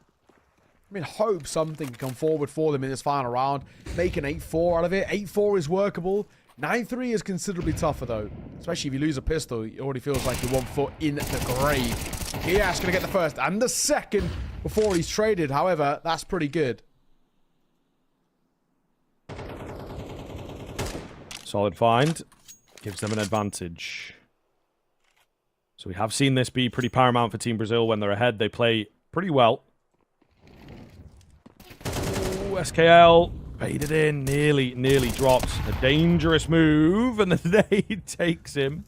S2: hope something can come forward for them in this final round. Make an 8-4 out of it. 8-4 is workable. 9-3 is considerably tougher, though. Especially if you lose a pistol, it already feels like you're 1 foot in the grave. Iesf going to get the first and the second before he's traded. However, that's pretty good.
S1: Solid find. Gives them an advantage. So we have seen this be pretty paramount for Team Brazil. When they're ahead, they play pretty well. Ooh, SKL baited in. Nearly drops. A dangerous move, and the nade takes him.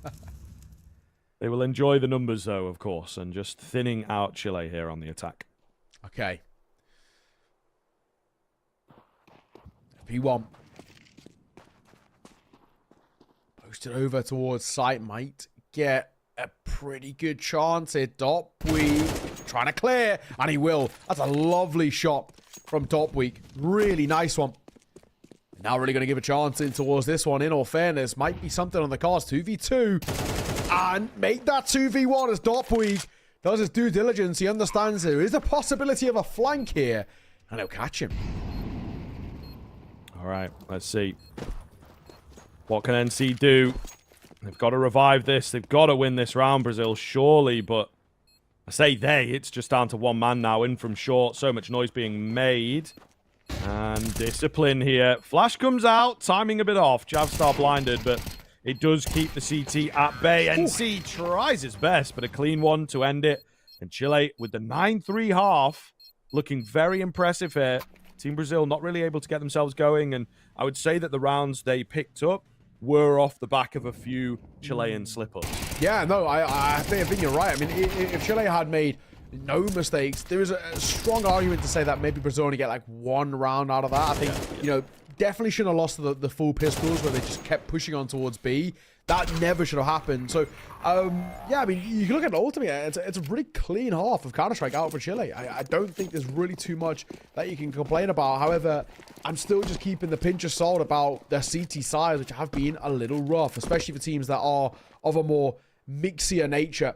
S1: They will enjoy the numbers, though, of course, and just thinning out Chile here on the attack.
S2: Okay. P1. Posted over towards site. Might get a pretty good chance here. Dopweek trying to clear, and he will. That's a lovely shot from Dopweek. Really nice one. Now really going to give a chance in towards this one. In all fairness, might be something on the cards. 2v2. And make that 2v1 as Dopweek does his due diligence. He understands there is a possibility of a flank here. And he'll catch him.
S1: All right, let's see. What can NC do? They've got to revive this. They've got to win this round, Brazil, surely. But I say it's just down to one man now in from short. So much noise being made. And discipline here. Flash comes out. Timing a bit off. Javstar blinded, but it does keep the CT at bay. NC tries its best, but a clean one to end it. And Chile with the 9-3 half, looking very impressive here. Team Brazil not really able to get themselves going. And I would say that the rounds they picked up were off the back of a few Chilean slip-ups.
S2: Yeah, no, I think you're right. I mean, if Chile had made no mistakes, there is a strong argument to say that maybe Brazil only get like one round out of that. I think, you know, definitely shouldn't have lost the full pistols where they just kept pushing on towards B. That never should have happened. So, yeah, I mean, you can look at it ultimately. It's a really clean half of Counter-Strike out for Chile. I don't think there's really too much that you can complain about. However, I'm still just keeping the pinch of salt about their CT sides, which have been a little rough, especially for teams that are of a more mixier nature.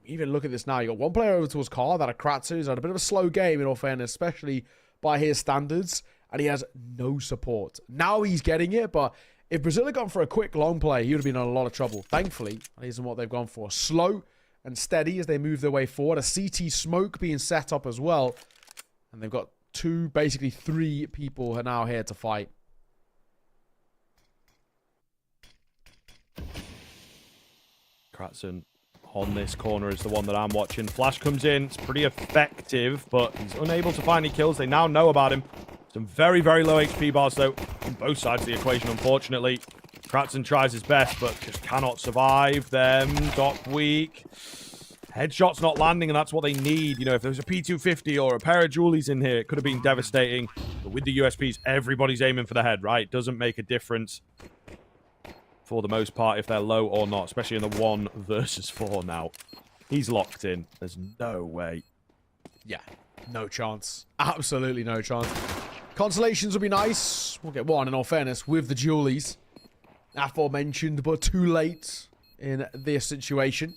S2: Even look at this now. You got one player over towards Carr, that Kratzu. He's had a bit of a slow game, in all fairness, especially by his standards. And he has no support. Now he's getting it, but if Brazil had gone for a quick long play, he would have been in a lot of trouble. Thankfully, that isn't what they've gone for. Slow and steady as they move their way forward. A CT smoke being set up as well. And they've got basically three people are now here to fight.
S1: Kratson on this corner is the one that I'm watching. Flash comes in. It's pretty effective, but he's unable to find any kills. They now know about him. Some very, very low HP bars, though, on both sides of the equation, unfortunately. Kratson tries his best, but just cannot survive them. Doc weak. Headshot's not landing, and that's what they need. You know, if there was a P250 or a pair of Julies in here, it could have been devastating. But with the USPs, everybody's aiming for the head, right? It doesn't make a difference for the most part if they're low or not, especially in the 1 versus 4 now. He's locked in. There's no way.
S2: Yeah, no chance. Absolutely no chance. Consolations would be nice. We'll get one, in all fairness, with the Julies. Aforementioned, but too late in this situation.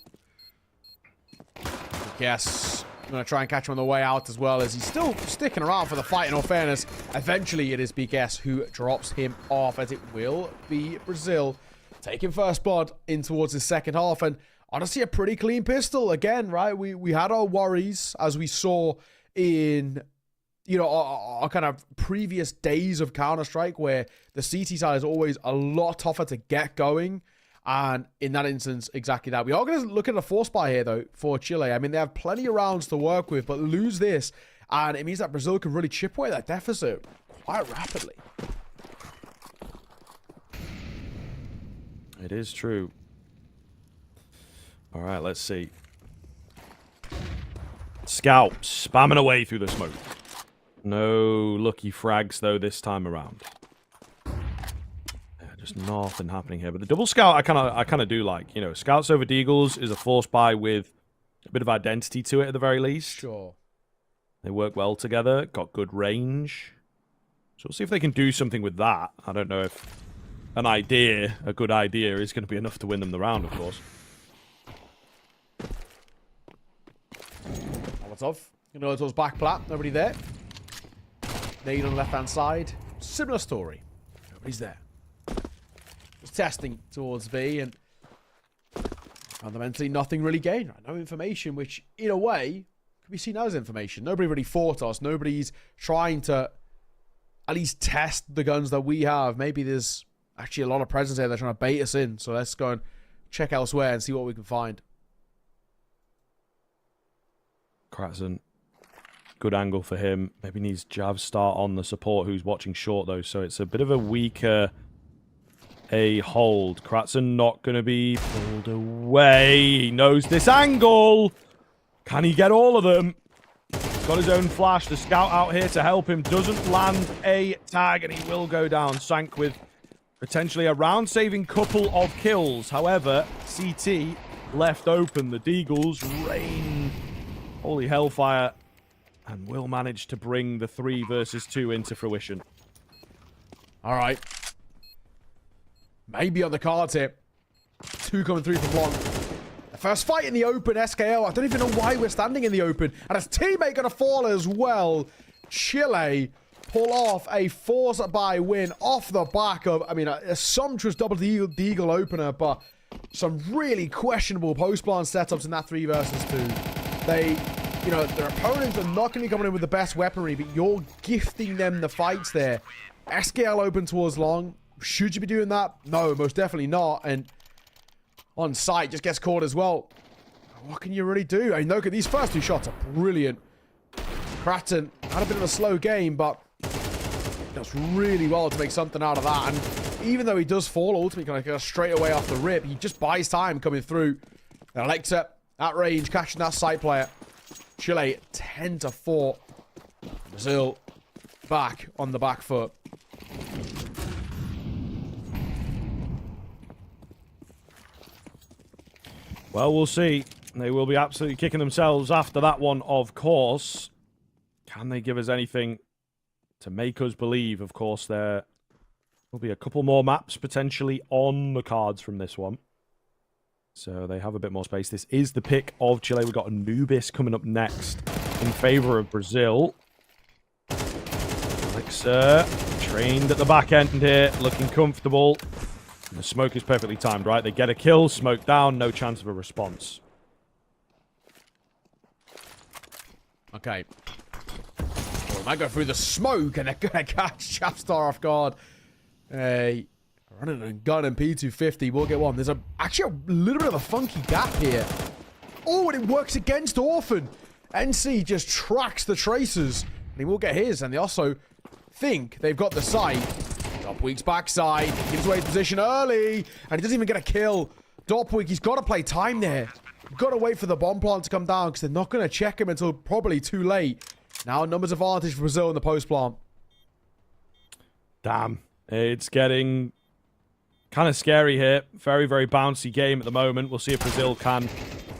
S2: Yes, I'm going to try and catch him on the way out as well, as he's still sticking around for the fight, in all fairness. Eventually, it is BKS who drops him off, as it will be Brazil taking first blood in towards the second half. And honestly, a pretty clean pistol. Again, right, we had our worries, as we saw in, you know, our kind of previous days of Counter-Strike, where the CT side is always a lot tougher to get going. And in that instance, exactly that. We are going to look at a force buy here, though, for Chile. I mean, they have plenty of rounds to work with, but lose this, and it means that Brazil can really chip away that deficit quite rapidly.
S1: It is true. All right, let's see. Scout spamming away through the smoke. No lucky frags, though, this time around. Just nothing happening here. But the double scout, I kind of do like. You know, scouts over deagles is a force buy with a bit of identity to it at the very least.
S2: Sure.
S1: They work well together. Got good range. So we'll see if they can do something with that. I don't know if a good idea, is going to be enough to win them the round, of course.
S2: Molotov. You know, towards back plat. Nobody there. Nade on the left-hand side. Similar story. Nobody's there. Just testing towards B, and fundamentally nothing really gained. Right? No information, which in a way could be seen as information. Nobody really fought us. Nobody's trying to at least test the guns that we have. Maybe there's actually a lot of presence here. They're trying to bait us in. So let's go and check elsewhere and see what we can find.
S1: Kratzen. Good angle for him. Maybe needs Jav start on the support who's watching short, though. So it's a bit of a weaker hold. Kratzen not going to be pulled away. He knows this angle. Can he get all of them? Got his own flash. The scout out here to help him. Doesn't land a tag, and he will go down. Sank with potentially a round-saving couple of kills. However, CT left open. The Deagles rain holy hellfire and will manage to bring the 3 versus 2 into fruition.
S2: All right. Maybe on the cards here. 2 coming through from Blanc. The first fight in the open, SKL. I don't even know why we're standing in the open. And his teammate going to fall as well. Chile pull off a force-by win off the back of, I mean, a sumptuous double Deagle opener, but some really questionable post-plant setups in that 3 versus 2. They, you know, their opponents are not going to be coming in with the best weaponry, but you're gifting them the fights there. SKL open towards long. Should you be doing that? No, most definitely not. And on site, just gets caught as well. What can you really do? I mean, look at these first 2 shots are brilliant. Kratzen had a bit of a slow game, but does really well to make something out of that. And even though he does fall, ultimately kind of goes straight away off the rip, he just buys time coming through. And Alexa at range, catching that side player. Chile 10-4. Brazil back on the back foot.
S1: Well, we'll see. They will be absolutely kicking themselves after that one, of course. Can they give us anything to make us believe? Of course, there will be a couple more maps potentially on the cards from this one. So they have a bit more space. This is the pick of Chile. We've got Anubis coming up next in favor of Brazil. Elixir trained at the back end here, looking comfortable. And the smoke is perfectly timed, right? They get a kill, smoke down, no chance of a response.
S2: Okay. Well, might go through the smoke and they're going to catch Chapstar off guard. Running a gun and P250 will get one. There's actually a little bit of a funky gap here. Oh, and it works against Orphan. NC just tracks the tracers. And he will get his. And they also think they've got the sight. Dopweek's backside. Gives away his position early. And he doesn't even get a kill. Dopweek, he's got to play time there. Got to wait for the bomb plant to come down because they're not going to check him until probably too late. Now numbers advantage for Brazil in the post plant.
S1: Damn. It's getting kind of scary here. Very, very bouncy game at the moment. We'll see if Brazil can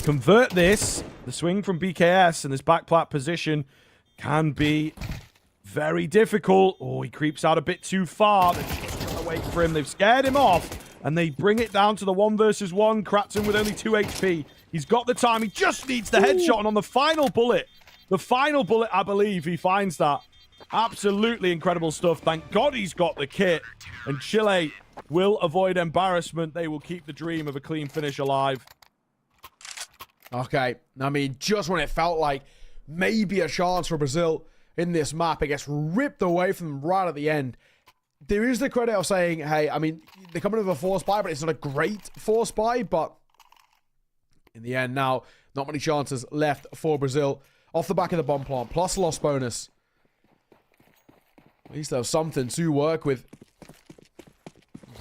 S1: convert this. The swing from BKS and this back plat position can be very difficult. Oh, he creeps out a bit too far. They're just trying to wait for him. They've scared him off. And they bring it down to the 1 versus 1. Kratzen with only 2 HP. He's got the time. He just needs the headshot. And on the final bullet, I believe he finds that. Absolutely incredible stuff. Thank God he's got the kit. And Chile will avoid embarrassment. They will keep the dream of a clean finish alive.
S2: Okay. I mean, just when it felt like maybe a chance for Brazil in this map, it gets ripped away from them right at the end. There is the credit of saying, hey, I mean, they're coming with a force buy, but it's not a great force buy. But in the end now, not many chances left for Brazil. Off the back of the bomb plant, plus loss bonus. At least they have something to work with.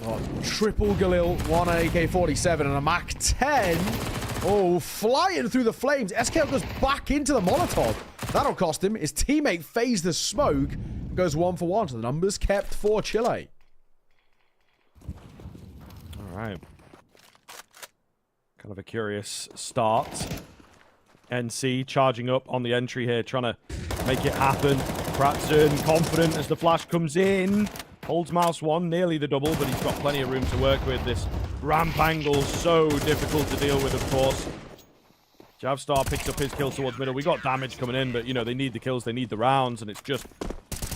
S2: Oh, triple Galil, 1 AK-47 and a MAC-10. Oh, flying through the flames. SKL goes back into the Molotov. That'll cost him. His teammate phased the smoke. Goes 1 for 1. So the numbers kept for Chile.
S1: All right. Kind of a curious start. NC charging up on the entry here, trying to make it happen. Kratzen confident as the flash comes in. Holds mouse 1, nearly the double, but he's got plenty of room to work with. This ramp angle, so difficult to deal with, of course. Javstar picks up his kill towards middle. We got damage coming in, but, you know, they need the kills, they need the rounds, and it's just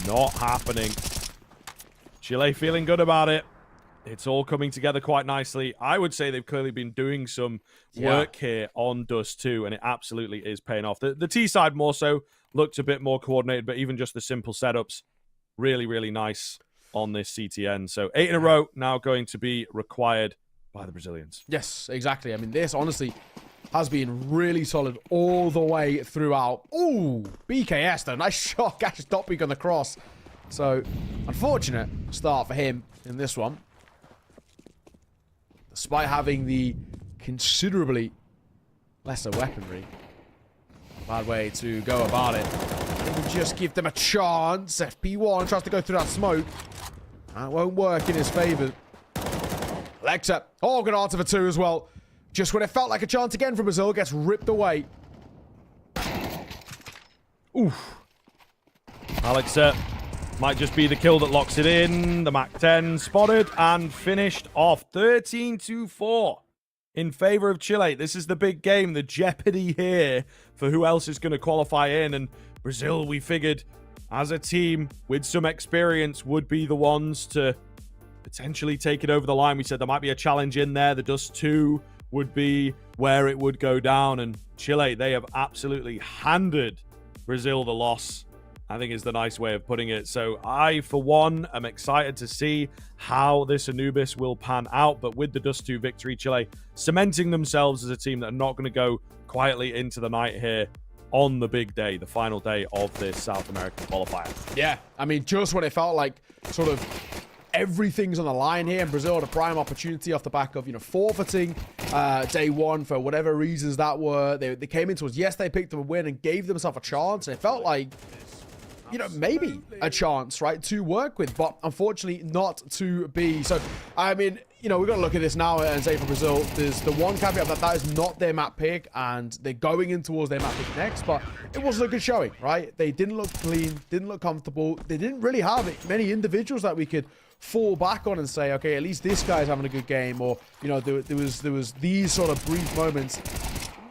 S1: not happening. Chile feeling good about it. It's all coming together quite nicely. I would say they've clearly been doing some work here on Dust 2, and it absolutely is paying off. The T side more so looked a bit more coordinated, but even just the simple setups really, really nice on this CTN. So 8 in a row now going to be required by the Brazilians.
S2: Yes, exactly. I mean, this honestly has been really solid all the way throughout. Ooh, BKS though. Nice shot. Catches Dotbeak on the cross. So, unfortunate start for him in this one. Despite having the considerably lesser weaponry. Bad way to go about it. We'll just give them a chance. FP1 tries to go through that smoke. That won't work in his favor. Lexa. Oh, good answer for 2 as well. Just when it felt like a chance again for Brazil, gets ripped away.
S1: Oof. Alexa might just be the kill that locks it in. The MAC-10 spotted and finished off 13-4 in favor of Chile. This is the big game, the jeopardy here for who else is going to qualify in. And Brazil, we figured, as a team with some experience, would be the ones to potentially take it over the line. We said there might be a challenge in there. The Dust 2 would be where it would go down. And Chile, they have absolutely handed Brazil the loss, I think is the nice way of putting it. So I, for one, am excited to see how this Anubis will pan out. But with the Dust 2 victory, Chile cementing themselves as a team that are not going to go quietly into the night here on the big day, the final day of this South American qualifier.
S2: Yeah, I mean, just when it felt like sort of everything's on the line here, and Brazil had a prime opportunity off the back of, forfeiting day one for whatever reasons that were. They came into us. Yes, they picked up a win and gave themselves a chance, and it felt like, maybe a chance, right, to work with, but unfortunately not to be. So, I mean, we've got to look at this now and say for Brazil, there's the one caveat that is not their map pick, and they're going in towards their map pick next, but it wasn't a good showing, right? They didn't look clean, didn't look comfortable. They didn't really have many individuals that we could fall back on and say, okay, at least this guy's having a good game, or, there was these sort of brief moments.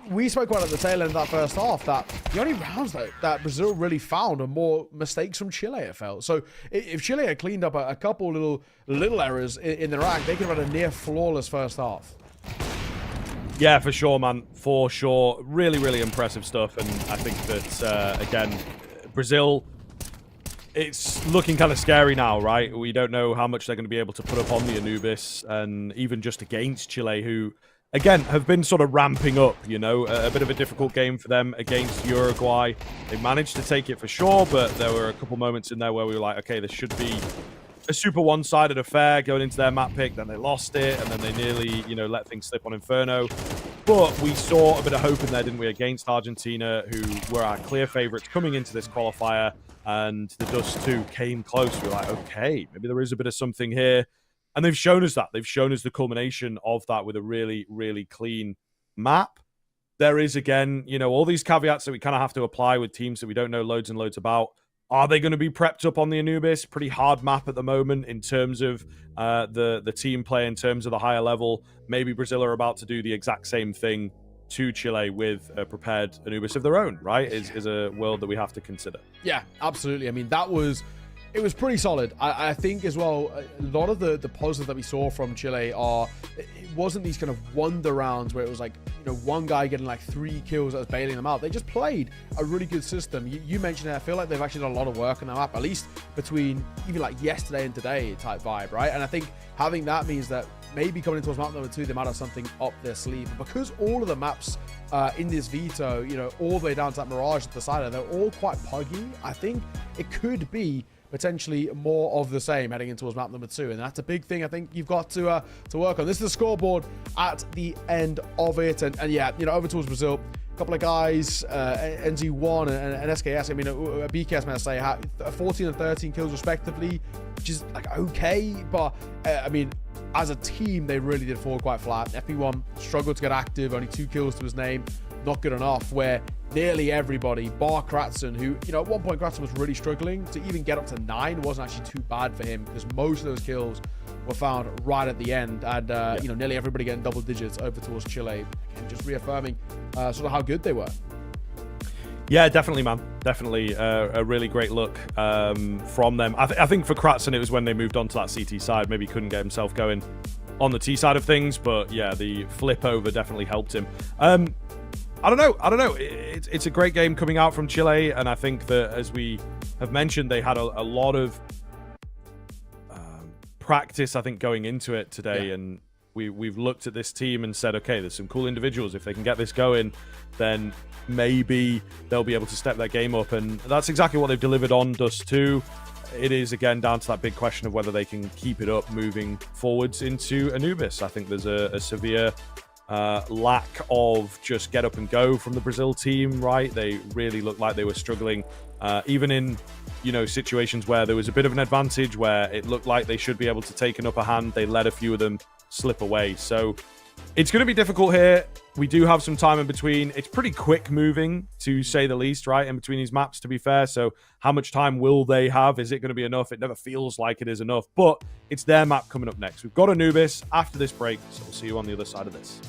S2: We spoke about at the tail end of that first half that the only rounds that Brazil really found are more mistakes from Chile, it felt. So if Chile had cleaned up a couple little errors in their act, they could have had a near flawless first half.
S1: Yeah, for sure, man. For sure. Really, really impressive stuff. And I think that, again, Brazil, it's looking kind of scary now, right? We don't know how much they're going to be able to put up on the Anubis, and even just against Chile, who, again, have been sort of ramping up, a bit of a difficult game for them against Uruguay. They managed to take it for sure, but there were a couple moments in there where we were like, okay, this should be a super one-sided affair going into their map pick. Then they lost it, and then they nearly, let things slip on Inferno. But we saw a bit of hope in there, didn't we, against Argentina, who were our clear favorites coming into this qualifier, and the Dust 2 came close. We were like, okay, maybe there is a bit of something here. And they've shown us that. They've shown us the culmination of that with a really, really clean map. There is, again, all these caveats that we kind of have to apply with teams that we don't know loads and loads about. Are they going to be prepped up on the Anubis? Pretty hard map at the moment in terms of the team play, in terms of the higher level. Maybe Brazil are about to do the exact same thing to Chile with a prepared Anubis of their own, right? Is a world that we have to consider.
S2: Yeah, absolutely. I mean, it was pretty solid. I think as well, a lot of the positives that we saw from Chile it wasn't these kind of wonder rounds where it was like, one guy getting like 3 kills that was bailing them out. They just played a really good system. You mentioned it. I feel like they've actually done a lot of work on the map, at least between even like yesterday and today type vibe, right? And I think having that means that maybe coming into map number 2, they might have something up their sleeve. But because all of the maps in this veto, all the way down to that Mirage decider, they're all quite puggy. I think it could be potentially more of the same heading in towards map number 2, and that's a big thing I think you've got to work on. This is the scoreboard at the end of it, and yeah, over towards Brazil, a couple of guys, NZ1 and SKS, I mean, BKS, may I say, 14 and 13 kills respectively, which is like okay, but I mean, as a team, they really did fall quite flat. FP1 struggled to get active, only 2 kills to his name, not good enough, where nearly everybody, bar Kratzen, who, at one point Kratzen was really struggling to even get up to 9, wasn't actually too bad for him, because most of those kills were found right at the end, and, nearly everybody getting double digits over towards Chile, and just reaffirming sort of how good they were.
S1: Yeah, definitely, man. Definitely a really great look from them. I think for Kratzen, it was when they moved on to that CT side. Maybe he couldn't get himself going on the T side of things, but yeah, the flip over definitely helped him. I don't know. It's a great game coming out from Chile, and I think that, as we have mentioned, they had a lot of practice, I think, going into it today, and we've looked at this team and said, okay, there's some cool individuals. If they can get this going, then maybe they'll be able to step their game up, and that's exactly what they've delivered on Dust 2. It is, again, down to that big question of whether they can keep it up moving forwards into Anubis. I think there's a severe lack of just get up and go from the Brazil team, right? They really looked like they were struggling, even in, situations where there was a bit of an advantage, where it looked like they should be able to take an upper hand. They let a few of them slip away. So it's going to be difficult here. We do have some time in between. It's pretty quick moving, to say the least, right, in between these maps, to be fair. So how much time will they have? Is it going to be enough? It never feels like it is enough, but it's their map coming up next. We've got Anubis after this break, so we'll see you on the other side of this.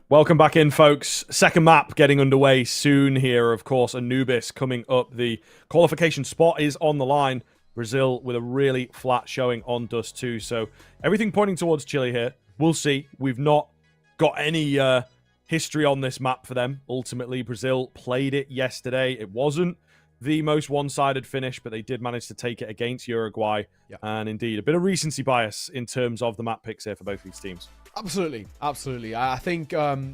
S1: Welcome back in, folks. Second map getting underway soon here. Of course, Anubis coming up. The qualification spot is on the line. Brazil with a really flat showing on Dust 2. So everything pointing towards Chile here. We'll see. We've not got any history on this map for them. Ultimately, Brazil played it yesterday. It wasn't the most one-sided finish, but they did manage to take it against Uruguay.
S2: Yeah.
S1: And indeed, a bit of recency bias in terms of the map picks here for both these teams.
S2: Absolutely, absolutely. I think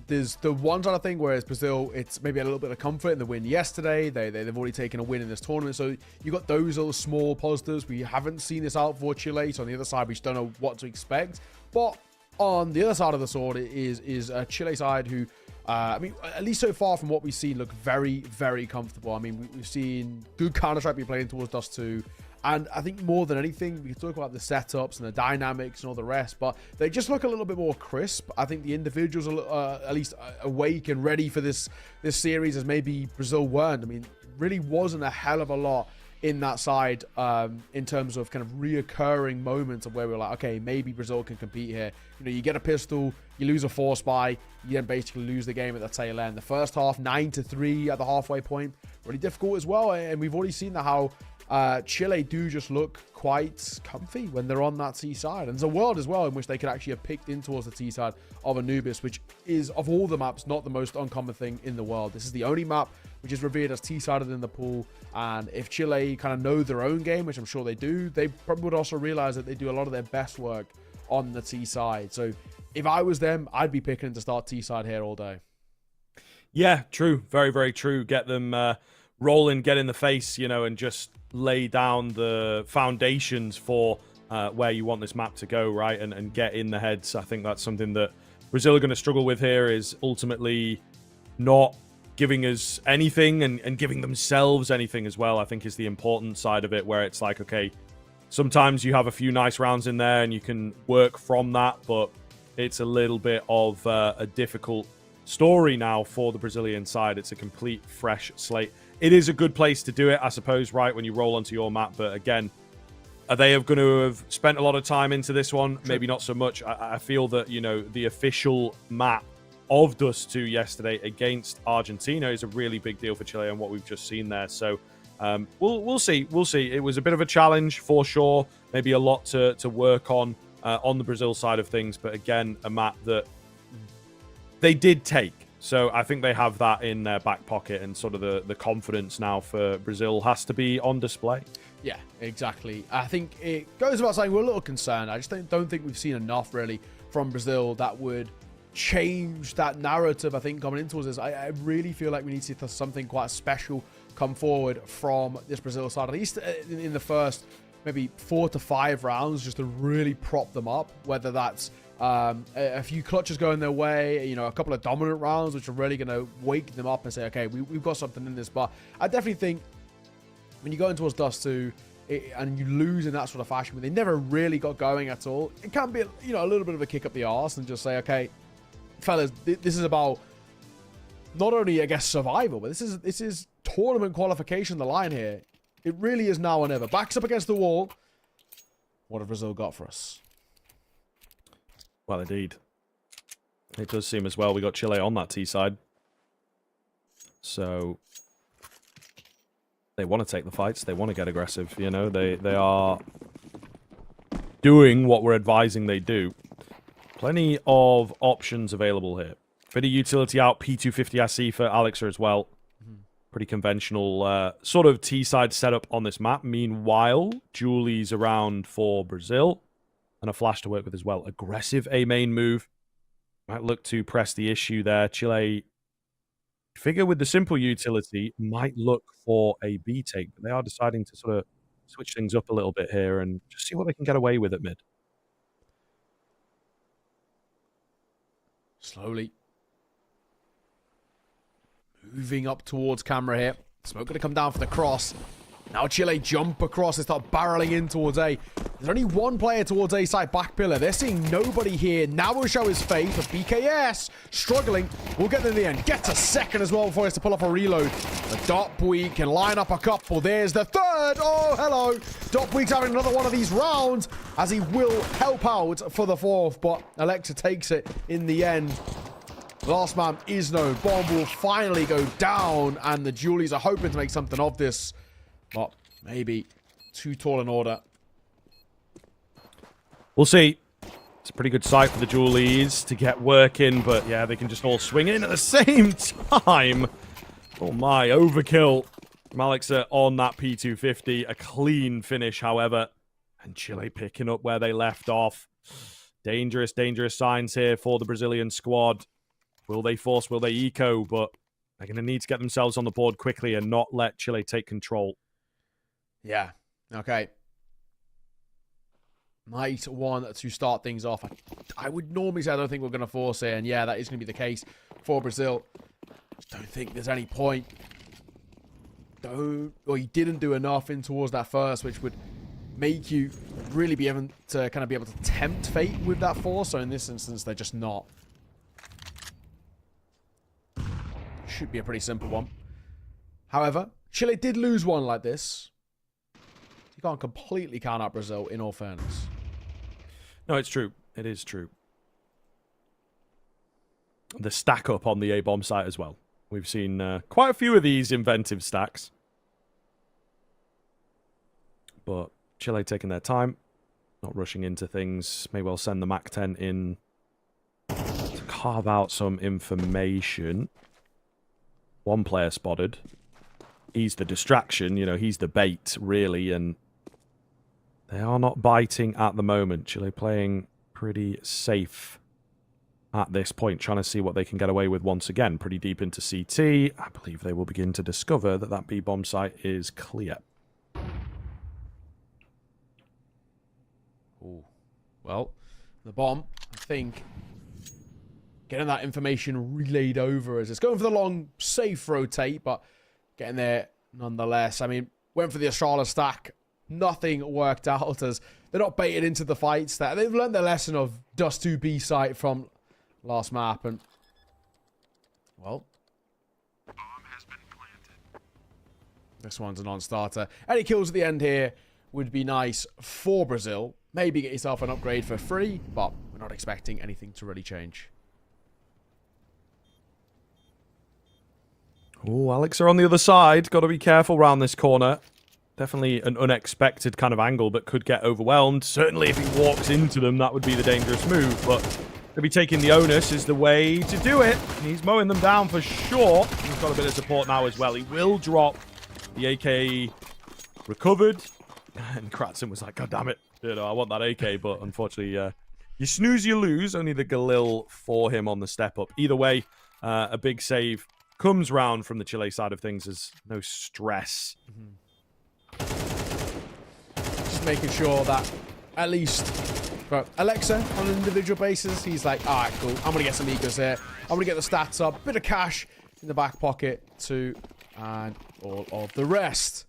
S2: there's the one sort of thing, whereas Brazil, it's maybe a little bit of comfort in the win yesterday. They've already taken a win in this tournament, so you got those little small positives. We haven't seen this out for Chile, so on the other side, we just don't know what to expect. But on the other side of the sword is a Chile side who, I mean, at least so far from what we've seen, look very, very comfortable. I mean, we've seen good Counter-Strike be playing towards Dust 2. And I think more than anything, we can talk about the setups and the dynamics and all the rest, but they just look a little bit more crisp. I think the individuals are at least awake and ready for this series as maybe Brazil weren't. I mean, it really wasn't a hell of a lot in that side in terms of kind of reoccurring moments of where we're like, okay, maybe Brazil can compete here. You know, you get a pistol, you lose a force buy, you then basically lose the game at the tail end. The first half, 9-3 at the halfway point, really difficult as well. And we've already seen how Chile do just look quite comfy when they're on that T side. And there's a world as well in which they could actually have picked in towards the T side of Anubis, which is, of all the maps, not the most uncommon thing in the world. This is the only map which is revered as T-sided in the pool. And if Chile kind of know their own game, which I'm sure they do, they probably would also realize that they do a lot of their best work on the T side. So if I was them, I'd be picking to start T side here all day.
S1: Yeah, true. Very, very true. Get them rolling, get in the face, you know, and just lay down the foundations for where you want this map to go, right? And get in the heads. I think that's something that Brazil are going to struggle with here, is ultimately not giving us anything and giving themselves anything as well, I think is the important side of it, where it's like, okay, sometimes you have a few nice rounds in there and you can work from that, but it's a little bit of a difficult story now for the Brazilian side. It's a complete fresh slate. It is a good place to do it, I suppose, right, when you roll onto your map. But again, are they going to have spent a lot of time into this one? Sure. Maybe not so much. I feel that, you know, the official map of Dust 2 yesterday against Argentina is a really big deal for Chile and what we've just seen there. So we'll see. We'll see. It was a bit of a challenge for sure. Maybe a lot to work on the Brazil side of things. But again, a map that they did take. So I think they have that in their back pocket, and sort of the confidence now for Brazil has to be on display.
S2: Yeah, exactly. I think it goes without saying we're a little concerned. I just don't think we've seen enough really from Brazil that would change that narrative. I think coming into this, I really feel like we need to see something quite special come forward from this Brazil side, at least in the first maybe 4 to 5 rounds, just to really prop them up, whether that's a few clutches going their way, you know, a couple of dominant rounds, which are really going to wake them up and say, okay, we've got something in this. But I definitely think when you go in towards Dust 2 and you lose in that sort of fashion, where they never really got going at all, it can be, you know, a little bit of a kick up the arse and just say, okay, fellas, this is about not only, I guess, survival, but this is tournament qualification, the line here. It really is now or never. Backs up against the wall. What have Brazil got for us?
S1: Well, indeed. It does seem as well we got Chile on that T side. So they want to take the fights. They want to get aggressive. You know, they are doing what we're advising they do. Plenty of options available here. Bit of utility out, P250 SC for Alexa as well. Pretty conventional sort of T-side setup on this map. Meanwhile, Julie's around for Brazil. And a flash to work with as well. Aggressive A main move. Might look to press the issue there. Chile, figure with the simple utility, might look for a B take. But they are deciding to sort of switch things up a little bit here and just see what they can get away with at mid.
S2: Slowly moving up towards camera here. Smoke going to come down for the cross. Now Chile jump across and start barreling in towards A. There's only one player towards A side, back pillar. They're seeing nobody here. Now will show his face, but BKS struggling. We'll get there in the end. Gets a second as well before he has to pull off a reload. The Dopweek can line up a couple. There's the third. Oh, hello. Dopweek's having another one of these rounds as he will help out for the fourth, but Alexa takes it in the end. Last man is known. Bomb will finally go down, and the Julies are hoping to make something of this. But maybe too tall an order.
S1: We'll see. It's a pretty good sight for the Julies to get working, but yeah, they can just all swing in at the same time. Oh my, overkill. Alexa on that P250. A clean finish, however. And Chile picking up where they left off. Dangerous, dangerous signs here for the Brazilian squad. Will they force? Will they eco? But they're going to need to get themselves on the board quickly and not let Chile take control.
S2: Yeah. Okay. Nice one to start things off. I would normally say I don't think we're going to force it. And yeah, that is going to be the case for Brazil. Just don't think there's any point. He didn't do enough in towards that first, which would make you really be able to tempt fate with that force. So in this instance, they're just not. Should be a pretty simple one. However, Chile did lose one like this. You can't completely count out Brazil, in all fairness.
S1: No, it's true. It is true. The stack up on the A-bomb site as well. We've seen quite a few of these inventive stacks. But Chile taking their time. Not rushing into things. May well send the MAC-10 in to carve out some information. One player spotted. He's the distraction, you know, he's the bait, really, and they are not biting at the moment. Chile playing pretty safe at this point, trying to see what they can get away with once again. Pretty deep into CT. I believe they will begin to discover that that B-bomb site is clear.
S2: Ooh. Well, the bomb, I think, getting that information relayed over as it's going for the long, safe rotate, but getting there nonetheless. I mean, went for the Astrala stack. Nothing worked out as they're not baited into the fights. That they've learned their lesson of Dust 2B site from last map. And, well, bomb has been planted. This one's a non-starter. Any kills at the end here would be nice for Brazil. Maybe get yourself an upgrade for free, but we're not expecting anything to really change.
S1: Oh, Alex are on the other side. Got to be careful round this corner. Definitely an unexpected kind of angle that could get overwhelmed. Certainly if he walks into them, that would be the dangerous move. But maybe taking the onus is the way to do it. He's mowing them down for sure. He's got a bit of support now as well. He will drop the AK recovered. And Kratzen was like, God damn it. You know, I want that AK, but unfortunately, you snooze, you lose. Only the Galil for him on the step up. Either way, a big save comes round from the Chile side of things. There's no stress.
S2: Just making sure that at least for Alexa on an individual basis, he's like, all right, cool. I'm going to get some ecos here. I'm going to get the stats up. Bit of cash in the back pocket too. And all of the rest.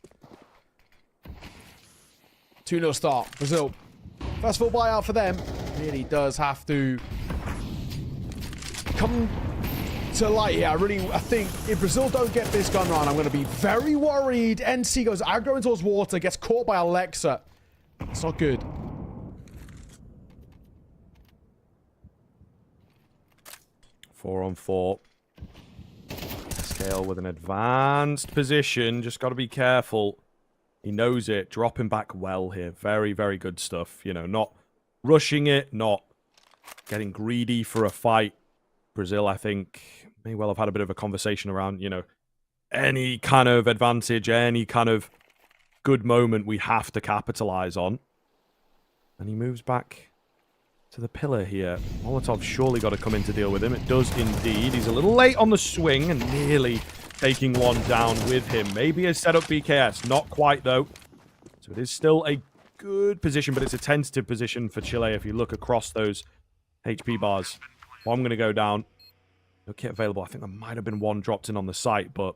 S2: 2-0 start. Brazil. First full buyout for them. Really does have to come to light here. I think if Brazil don't get this gun round, I'm going to be very worried. NC goes aggro towards water, gets caught by Alexa. It's not good.
S1: Four on four. Scale with an advanced position. Just got to be careful. He knows it. Dropping back well here. Very, very good stuff. You know, not rushing it, not getting greedy for a fight. Brazil, I think, may well have had a bit of a conversation around, you know, any kind of advantage, any kind of good moment we have to capitalize on. And he moves back to the pillar here. Molotov's surely got to come in to deal with him. It does indeed. He's a little late on the swing and nearly taking one down with him. Maybe a setup BKS. Not quite, though. So it is still a good position, but it's a tentative position for Chile if you look across those HP bars. Well, I'm going to go down. No kit available. I think there might have been one dropped in on the site, but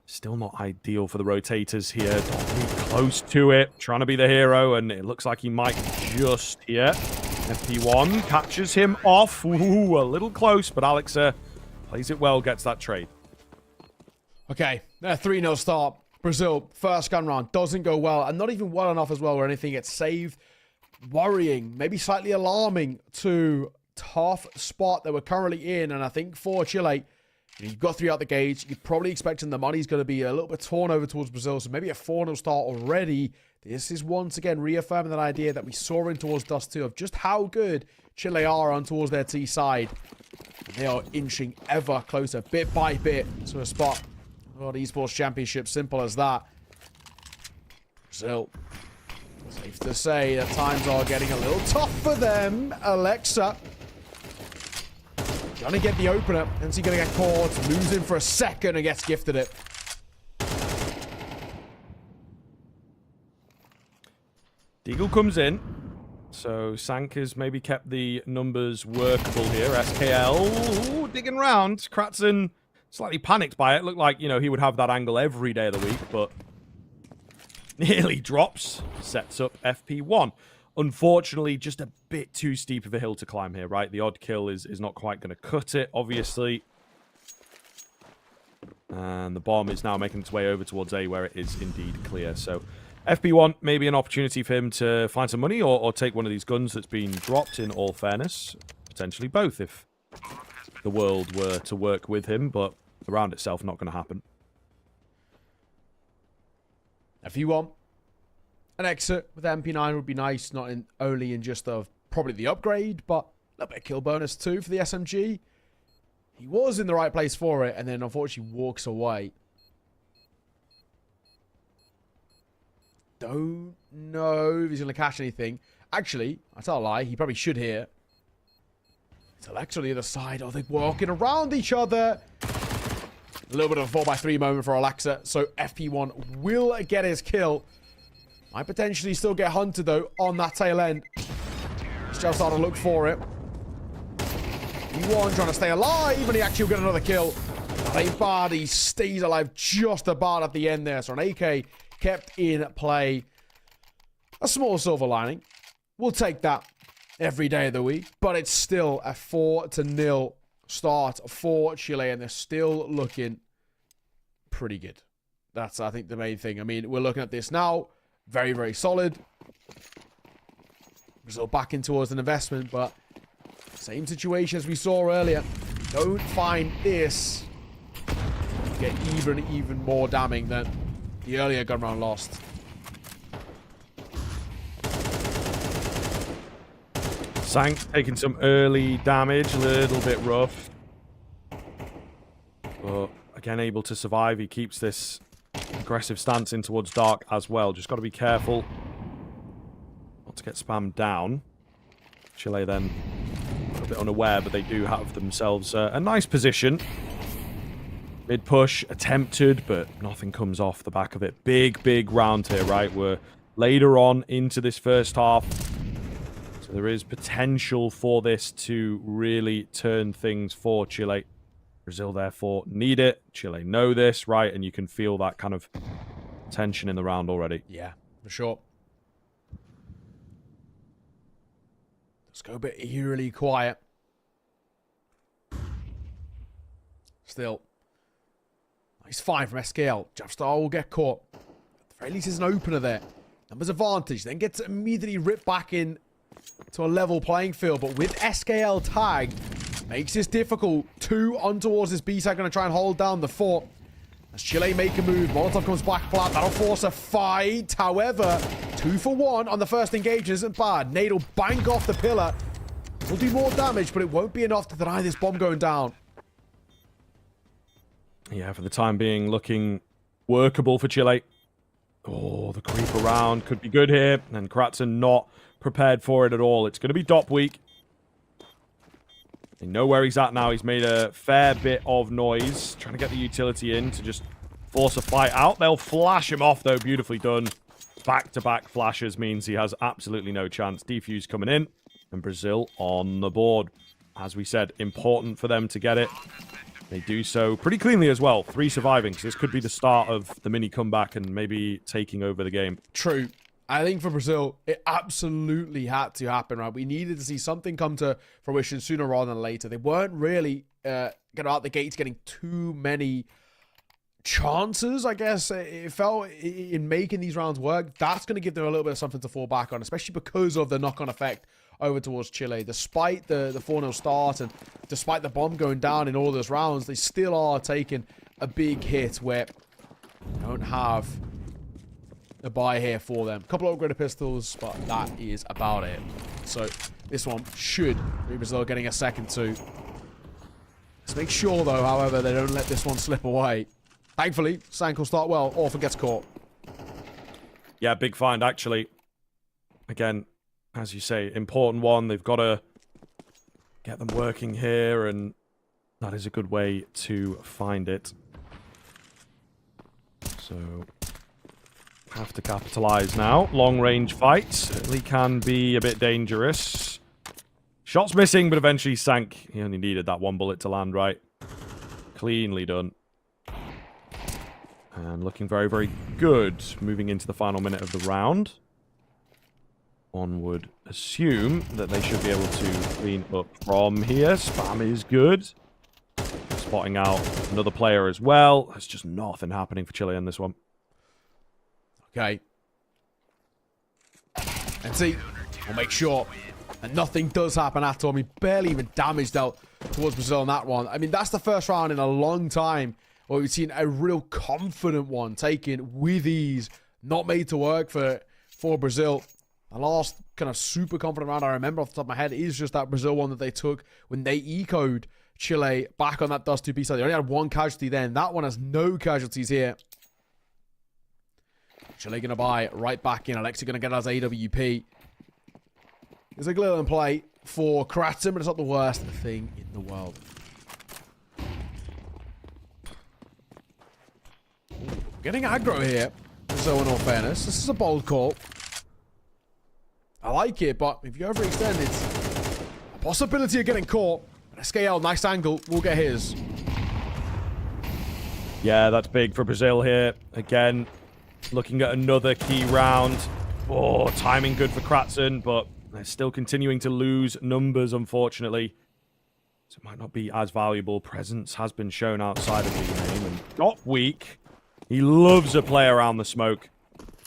S1: still not ideal for the rotators here. Don't be close to it. Trying to be the hero, and it looks like he might just here. FP1 catches him off. Ooh, a little close, but Alex plays it well, gets that trade.
S2: Okay, 3-0 start. Brazil, first gun round, doesn't go well, and not even well enough as well where anything gets saved. Worrying, maybe slightly alarming to tough spot that we're currently in. And I think for Chile, you've got 3 out the gates. You're probably expecting the money's going to be a little bit torn over towards Brazil. So maybe a 4-0 start already. This is once again reaffirming that idea that we saw in towards Dust 2 of just how good Chile are on towards their T side. They are inching ever closer, bit by bit, to a spot. Oh, the Esports Championship, simple as that. Brazil, safe to say that times are getting a little tough for them. Alexa trying to get the opener, and he's going to get caught, moves in for a second and gets gifted it.
S1: Deagle comes in. So Sank has maybe kept the numbers workable here. SKL ooh, digging around. Kratzen slightly panicked by it. Looked like, you know, he would have that angle every day of the week, but nearly drops. Sets up FP1. Unfortunately, just a bit too steep of a hill to climb here, right? The odd kill is not quite going to cut it, obviously. And the bomb is now making its way over towards A, where it is indeed clear. So FP1, maybe an opportunity for him to find some money or take one of these guns that's been dropped, in all fairness. Potentially both if the world were to work with him, but the round itself not going to happen.
S2: FP1. An exit with MP9 would be nice, not only in just probably the upgrade, but a little bit of kill bonus too for the SMG. He was in the right place for it, and then unfortunately walks away. Don't know if he's going to catch anything. Actually, I tell a lie, he probably should here. It's Alexa on the other side. Oh, they're walking around each other. A little bit of a 4x3 moment for Alexa, so FP1 will get his kill. Might potentially still get hunted, though, on that tail end. He's just starting to look for it. P1 trying to stay alive, and he actually will get another kill. That ain't bad. He stays alive just about at the end there. So an AK kept in play. A small silver lining. We'll take that every day of the week. But it's still a 4-0 start for Chile, and they're still looking pretty good. That's, I think, the main thing. I mean, we're looking at this now. Very, very solid. Brazil back in towards an investment, but same situation as we saw earlier. Don't find this get even more damning than the earlier gun round lost.
S1: Sank taking some early damage, a little bit rough. But again, able to survive. He keeps this aggressive stance in towards dark as well. Just got to be careful not to get spammed down. Chile then a bit unaware, but they do have themselves a nice position. Mid push attempted, but nothing comes off the back of it. Big round here, right? We're later on into this first half. So there is potential for this to really turn things for Chile. Brazil, therefore, need it. Chile know this, right? And you can feel that kind of tension in the round already.
S2: Yeah, for sure. Let's go a bit eerily quiet. Still. Nice find from SKL. Javstar will get caught. At the very least, there's an opener there. Numbers advantage. Then gets immediately ripped back in to a level playing field. But with SKL tagged, makes this difficult. 2 on towards this B side, going to try and hold down the fort. As Chile make a move, Molotov comes back flat. That'll force a fight. However, 2 for 1 on the first engagement isn't bad. Nade will bank off the pillar. Will do more damage, but it won't be enough to deny this bomb going down.
S1: Yeah, for the time being, looking workable for Chile. Oh, the creep around could be good here. And Kratzen not prepared for it at all. It's going to be DOP week. They know where he's at now. He's made a fair bit of noise. Trying to get the utility in to just force a fight out. They'll flash him off, though. Beautifully done. Back-to-back flashes means he has absolutely no chance. Defuse coming in. And Brazil on the board. As we said, important for them to get it. They do so pretty cleanly as well. 3 surviving. So this could be the start of the mini comeback and maybe taking over the game.
S2: True. I think for Brazil, it absolutely had to happen, right? We needed to see something come to fruition sooner rather than later. They weren't really get out the gates getting too many chances, I guess. It felt in making these rounds work. That's going to give them a little bit of something to fall back on, especially because of the knock-on effect over towards Chile. Despite the 4-0 start and despite the bomb going down in all those rounds, they still are taking a big hit where they don't have a buy here for them. A couple of upgraded pistols, but that is about it. So this one should be Brazil getting a second too. Let's make sure, though, however, they don't let this one slip away. Thankfully, Sank will start well. Orphan gets caught.
S1: Yeah, big find, actually. Again, as you say, important one. They've got to get them working here, and that is a good way to find it. So, have to capitalize now. Long-range fight certainly can be a bit dangerous. Shots missing, but eventually sank. He only needed that one bullet to land right. Cleanly done. And looking very, very good. Moving into the final minute of the round. One would assume that they should be able to clean up from here. Spam is good. Spotting out another player as well. There's just nothing happening for Chile in this one.
S2: Okay. And see, we'll make sure and nothing does happen at all. I mean, barely even damage dealt towards Brazil on that one. I mean, that's the first round in a long time where we've seen a real confident one taken with ease, not made to work for Brazil. The last kind of super confident round I remember off the top of my head is just that Brazil one that they took when they ecoed Chile back on that Dust 2B side. They only had one casualty then. That one has no casualties here. Chile going to buy right back in. Alexi going to get us AWP. There's a glitter in play for Kratzen, but it's not the worst thing in the world. Getting aggro here. So in all fairness, this is a bold call. I like it, but if you overextend, it's a possibility of getting caught. SKL, nice angle, will get his.
S1: Yeah, that's big for Brazil here. Again, looking at another key round. Oh, timing good for Kratzen, but they're still continuing to lose numbers, unfortunately. So it might not be as valuable. Presence has been shown outside of the game. And got weak. He loves a play around the smoke.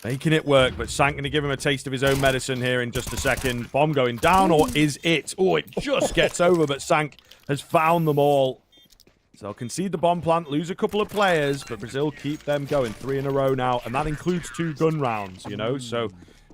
S1: Making it work, but Sank going to give him a taste of his own medicine here in just a second. Bomb going down, or is it? Oh, it just gets over, but Sank has found them all. So they'll concede the bomb plant, lose a couple of players, but Brazil keep them going 3 in a row now, and that includes 2 gun rounds, you know? So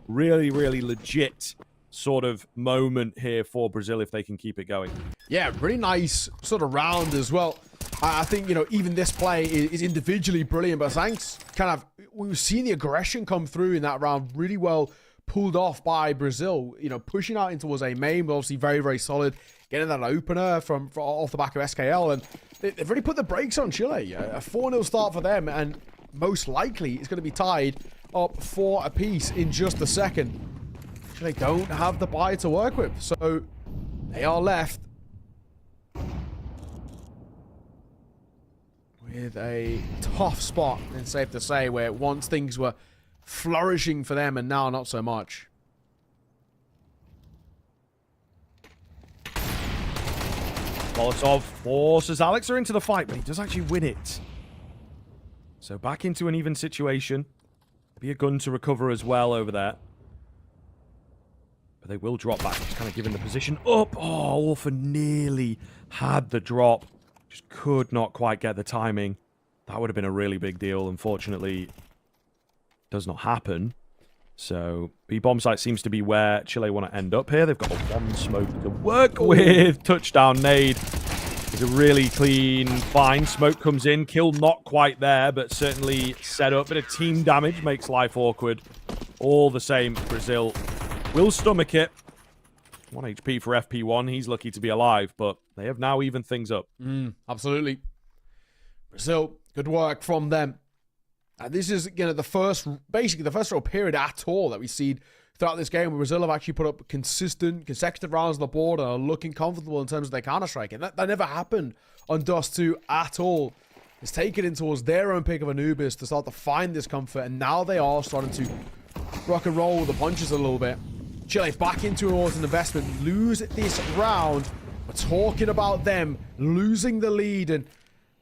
S1: really, really legit sort of moment here for Brazil if they can keep it going.
S2: Yeah, really nice sort of round as well. I think, you know, even this play is individually brilliant, but thanks kind of, we've seen the aggression come through in that round really well pulled off by Brazil, you know, pushing out into towards a main, but obviously very, very solid, getting that opener from off the back of SKL, and they've really put the brakes on Chile. A 4-0 start for them, and most likely it's going to be tied up 4 apiece in just a second. Chile don't have the buy to work with, so they are left with a tough spot, and safe to say, where once things were flourishing for them and now not so much.
S1: Molotov forces Alexa into the fight, but he does actually win it. So back into an even situation. Be a gun to recover as well over there. But they will drop back. Just kind of giving the position up. Oh, Orphan nearly had the drop. Just could not quite get the timing. That would have been a really big deal. Unfortunately, does not happen. So B-bomb site seems to be where Chile want to end up here. They've got a 1 smoke to work with. Touchdown nade. It's a really clean find. Smoke comes in. Kill not quite there, but certainly set up. Bit of team damage makes life awkward. All the same, Brazil will stomach it. 1 HP for FP1. He's lucky to be alive, but they have now evened things up.
S2: Absolutely. Brazil, good work from them. This is, you know, basically the first real period at all that we've seen throughout this game where Brazil have actually put up consistent, consecutive rounds on the board and are looking comfortable in terms of their counter-striking. That never happened on Dust 2 at all. It's taken in towards their own pick of Anubis to start to find this comfort, and now they are starting to rock and roll with the punches a little bit. Chile back into an investment, lose this round. We're talking about them losing the lead and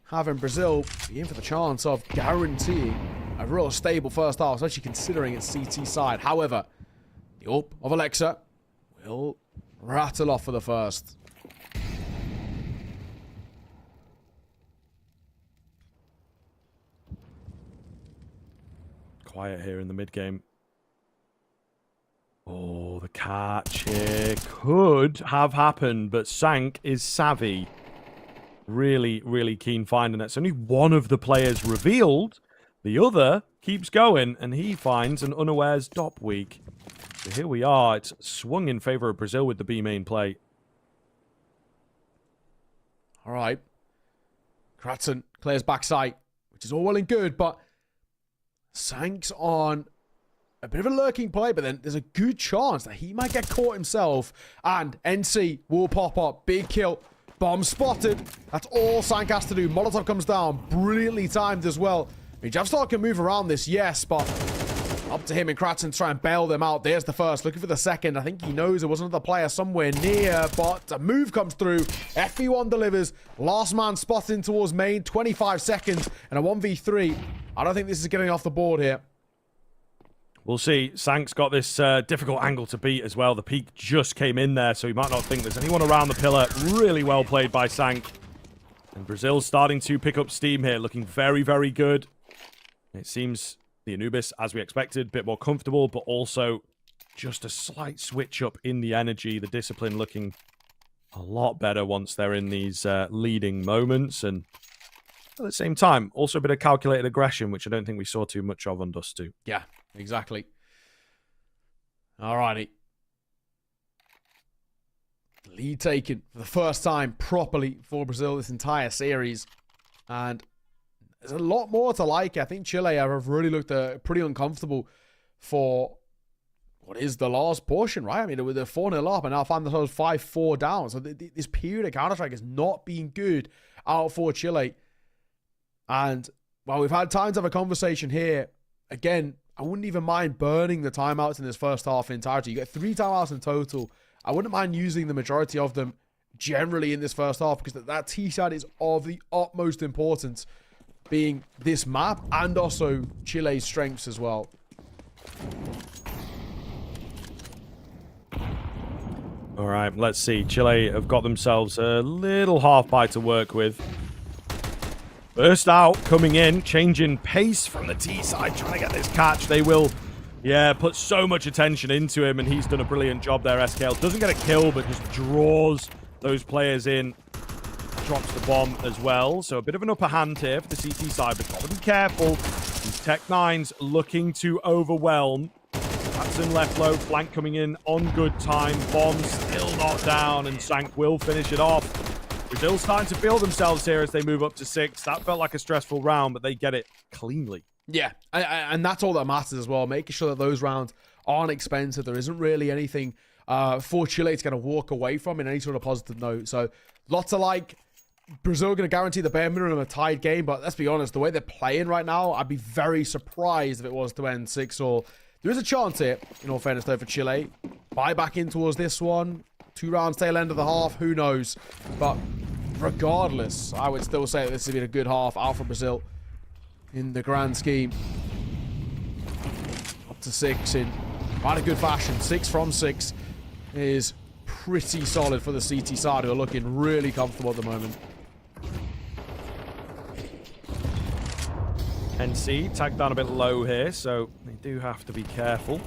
S2: having Brazil be in for the chance of guaranteeing a real stable first half, especially considering it's CT side. However, the AWP of Alexa will rattle off for the first.
S1: Quiet here in the mid game. Oh, the catch here could have happened, but Sank is savvy. Really, really keen finding it. It's only one of the players revealed. The other keeps going, and he finds an unawares Dop weak. So here we are. It's swung in favor of Brazil with the B main play.
S2: All right. Kratzen clears backside, which is all well and good, but Sank's on a bit of a lurking play, but then there's a good chance that he might get caught himself, and NC will pop up. Big kill. Bomb spotted. That's all Sank has to do. Molotov comes down. Brilliantly timed as well. I mean, Javstar can move around this, yes, but up to him and Kratzen to try and bail them out. There's the first. Looking for the second. I think he knows there was another player somewhere near, but a move comes through. FB1 delivers. Last man spotting towards main. 25 seconds and a 1v3. I don't think this is getting off the board here.
S1: We'll see. Sank's got this difficult angle to beat as well. The peak just came in there, so he might not think there's anyone around the pillar. Really well played by Sank. And Brazil's starting to pick up steam here, looking very, very good. It seems the Anubis, as we expected, a bit more comfortable, but also just a slight switch up in the energy. The discipline looking a lot better once they're in these leading moments. And at the same time, also a bit of calculated aggression, which I don't think we saw too much of on Dust 2.
S2: Yeah. Exactly. Alrighty. Lead taken for the first time properly for Brazil this entire series. And there's a lot more to like. I think Chile have really looked pretty uncomfortable for what is the last portion, right? I mean, they're 4-0 up and now find themselves 5-4 down. So this period of Counter-Strike has not been good out for Chile. And, well, we've had time to have a conversation here. Again, I wouldn't even mind burning the timeouts in this first half in entirety. You get 3 timeouts in total. I wouldn't mind using the majority of them generally in this first half because that T side is of the utmost importance, being this map and also Chile's strengths as well.
S1: All right, let's see. Chile have got themselves a little half bite to work with. Burst out, coming in, changing pace from the T side, trying to get this catch. They will, yeah, put so much attention into him, and he's done a brilliant job there, SKL. Doesn't get a kill, but just draws those players in. Drops the bomb as well. So a bit of an upper hand here for the CT side, but got to be careful. These Tech 9s looking to overwhelm. Hudson left low, flank coming in on good time. Bomb still not down, and Sank will finish it off. Brazil starting to feel themselves here as they move up to 6. That felt like a stressful round, but they get it cleanly.
S2: Yeah, and that's all that matters as well. Making sure that those rounds aren't expensive. There isn't really anything for Chile to kind of walk away from in any sort of positive note. So, lots of like, Brazil going to guarantee the bare minimum of a tied game, but let's be honest, the way they're playing right now, I'd be very surprised if it was to end 6-all. There is a chance here, in all fairness though, for Chile. Buy back in towards this one. 2 rounds, tail end of the half, who knows? But regardless, I would still say that this has been a good half out for Brazil in the grand scheme. Up to 6 in quite a good fashion. 6 from 6 is pretty solid for the CT side, who are looking really comfortable at the moment.
S1: NC tagged down a bit low here, so they do have to be careful.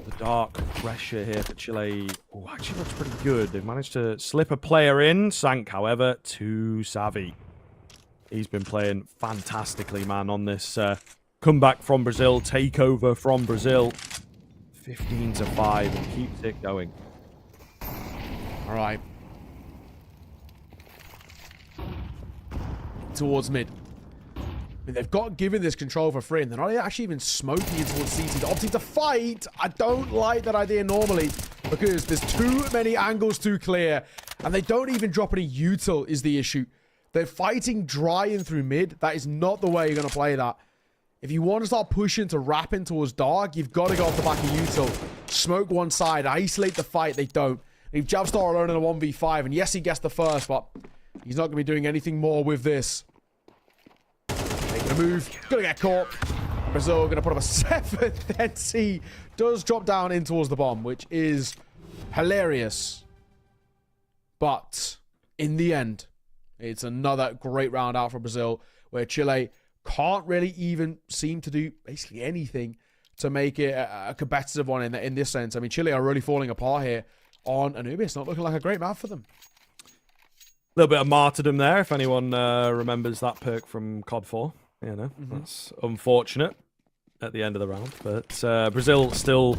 S1: The dark pressure here for Chile. Oh, actually looks pretty good. They've managed to slip a player in. Sank, however, too savvy. He's been playing fantastically, man, on this comeback from Brazil, takeover from Brazil. 15-5 and keeps it going.
S2: All right. Towards mid. I mean, they've got given this control for free, and they're not actually even smoking it towards CT. They're opting to fight. I don't like that idea normally, because there's too many angles to clear, and they don't even drop any util is the issue. They're fighting dry in through mid. That is not the way you're going to play that. If you want to start pushing to wrapping towards dark, you've got to go off the back of util. Smoke one side, isolate the fight. They don't. Leave Javstar alone in a 1v5, and yes, he gets the first, but he's not going to be doing anything more with this. Making a move. Going to get caught. Brazil going to put up a 7th. NC does drop down in towards the bomb, which is hilarious. But in the end, it's another great round out for Brazil, where Chile can't really even seem to do basically anything to make it a competitive one in this sense. I mean, Chile are really falling apart here on Anubis. Not looking like a great map for them.
S1: A little bit of martyrdom there, if anyone remembers that perk from COD 4. You know, that's unfortunate at the end of the round. But Brazil still,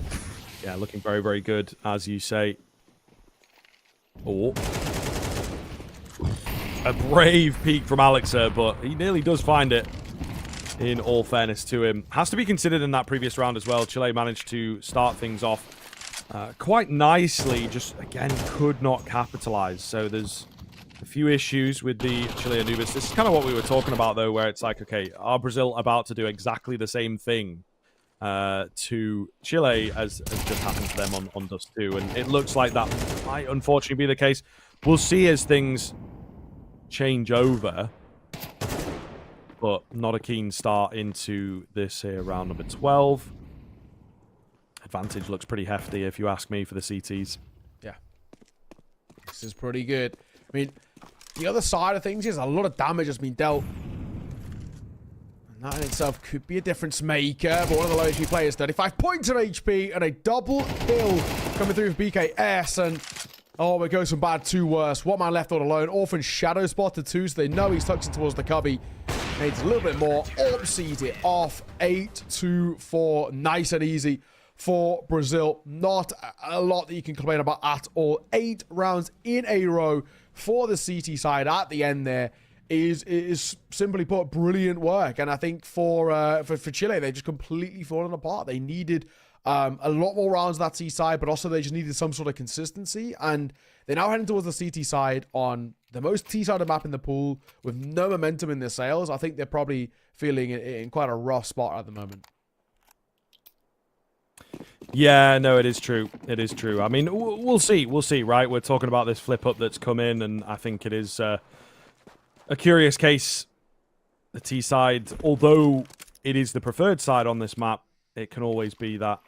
S1: yeah, looking very, very good, as you say. Oh. A brave peek from Alexa, but he nearly does find it, in all fairness to him. Has to be considered in that previous round as well. Chile managed to start things off quite nicely, just, again, could not capitalize. So there's a few issues with the Chile Anubis. This is kind of what we were talking about, though, where it's like, okay, are Brazil about to do exactly the same thing to Chile as just happened to them on Dust 2? And it looks like that might unfortunately be the case. We'll see as things change over, but not a keen start into this here round number 12. Advantage looks pretty hefty, if you ask me, for the CTs.
S2: Yeah. This is pretty good. I mean, the other side of things is a lot of damage has been dealt. And that in itself could be a difference maker. But one of the low HP players, 35 points of HP and a double kill coming through with BKS. And oh, it goes from bad to worse. One man left all alone. Orphan shadow spotted too, so they know he's tucking towards the cubby. Needs a little bit more. Sees it off. 8-2-4. Nice and easy for Brazil. Not a lot that you can complain about at all. 8 rounds in a row for the CT side at the end there is simply put brilliant work. And I think for Chile, they just completely fallen apart. They needed a lot more rounds on that C side, but also they just needed some sort of consistency. And they're now heading towards the CT side on the most T-sided map in the pool with no momentum in their sales. I think they're probably feeling in quite a rough spot at the moment.
S1: Yeah, no, it is true. It is true. I mean, we'll see. We'll see, right? We're talking about this flip-up that's come in, and I think it is a curious case. The T side, although it is the preferred side on this map, it can always be that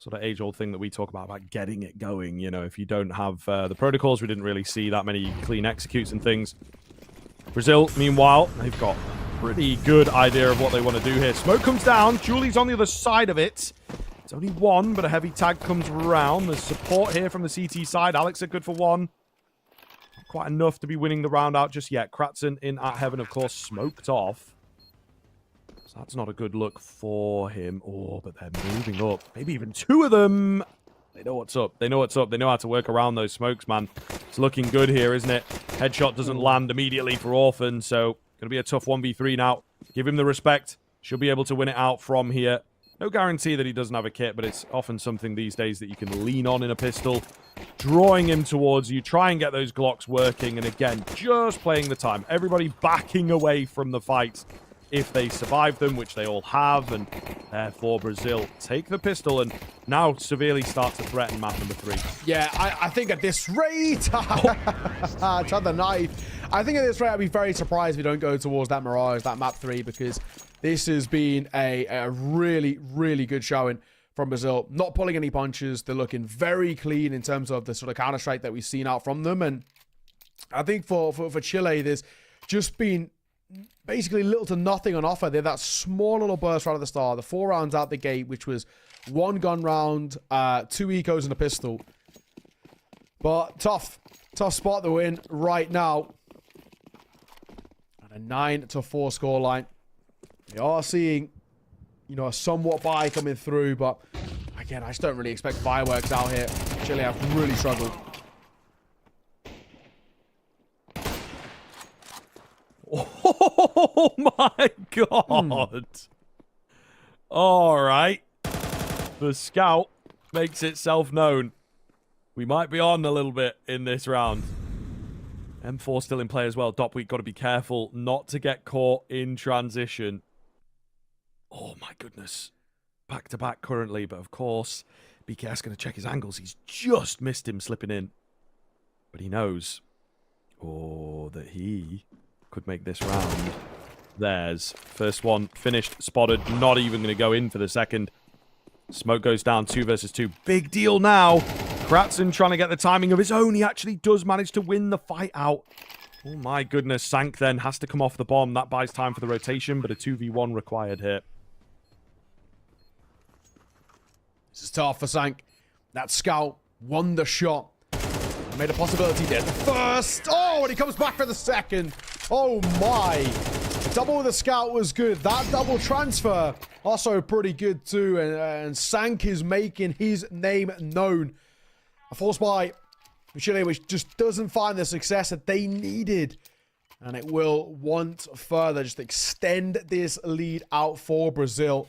S1: sort of age-old thing that we talk about getting it going. You know, if you don't have the protocols, we didn't really see that many clean executes and things. Brazil, meanwhile, they've got a pretty good idea of what they want to do here. Smoke comes down. Julie's on the other side of it. It's only one, but a heavy tag comes around. There's support here from the CT side. Alex are good for one. Not quite enough to be winning the round out just yet. Kratzen in at heaven, of course, smoked off. So that's not a good look for him. Oh, but they're moving up. Maybe even two of them. They know what's up. They know what's up. They know how to work around those smokes, man. It's looking good here, isn't it? Headshot doesn't land immediately for Orphan, so going to be a tough 1v3 now. Give him the respect. Should be able to win it out from here. No guarantee that he doesn't have a kit, but it's often something these days that you can lean on in a pistol. Drawing him towards you. Try and get those Glocks working. And again, just playing the time. Everybody backing away from the fight if they survive them, which they all have. And therefore, Brazil take the pistol and now severely start to threaten map number 3.
S2: Yeah, I think at this rate... Tried the knife. I think at this rate, I'd be very surprised if we don't go towards that Mirage, that map 3, because this has been a really, really good showing from Brazil. Not pulling any punches. They're looking very clean in terms of the sort of counter-strike that we've seen out from them. And I think for Chile, there's just been basically little to nothing on offer. They're that small little burst right at the start. The 4 rounds out the gate, which was 1 gun round, 2 ecos and a pistol. But tough spot to win right now. And a 9-4 scoreline. We are seeing, you know, a somewhat buy coming through, but again, I just don't really expect fireworks out here. Chile have really struggled.
S1: Oh my god. All right. The scout makes itself known. We might be on a little bit in this round. M4 still in play as well. Dopweek got to be careful not to get caught in transition. Oh my goodness. Back to back currently, but of course, BKS going to check his angles. He's just missed him slipping in. But he knows. Oh, that he could make this round. There's first one finished, spotted, not even going to go in for the second. Smoke goes down 2 versus 2. Big deal now. Kratzen trying to get the timing of his own. He actually does manage to win the fight out. Oh my goodness. Sank then has to come off the bomb. That buys time for the rotation, but a 2v1 required here.
S2: This is tough for Sank. That scout won the shot. Made a possibility there. The first. Oh, and he comes back for the second. Oh my. Double with the scout was good. That double transfer also pretty good too. And Sank is making his name known. A force buy for Chile, which just doesn't find the success that they needed. And it will want further just extend this lead out for Brazil.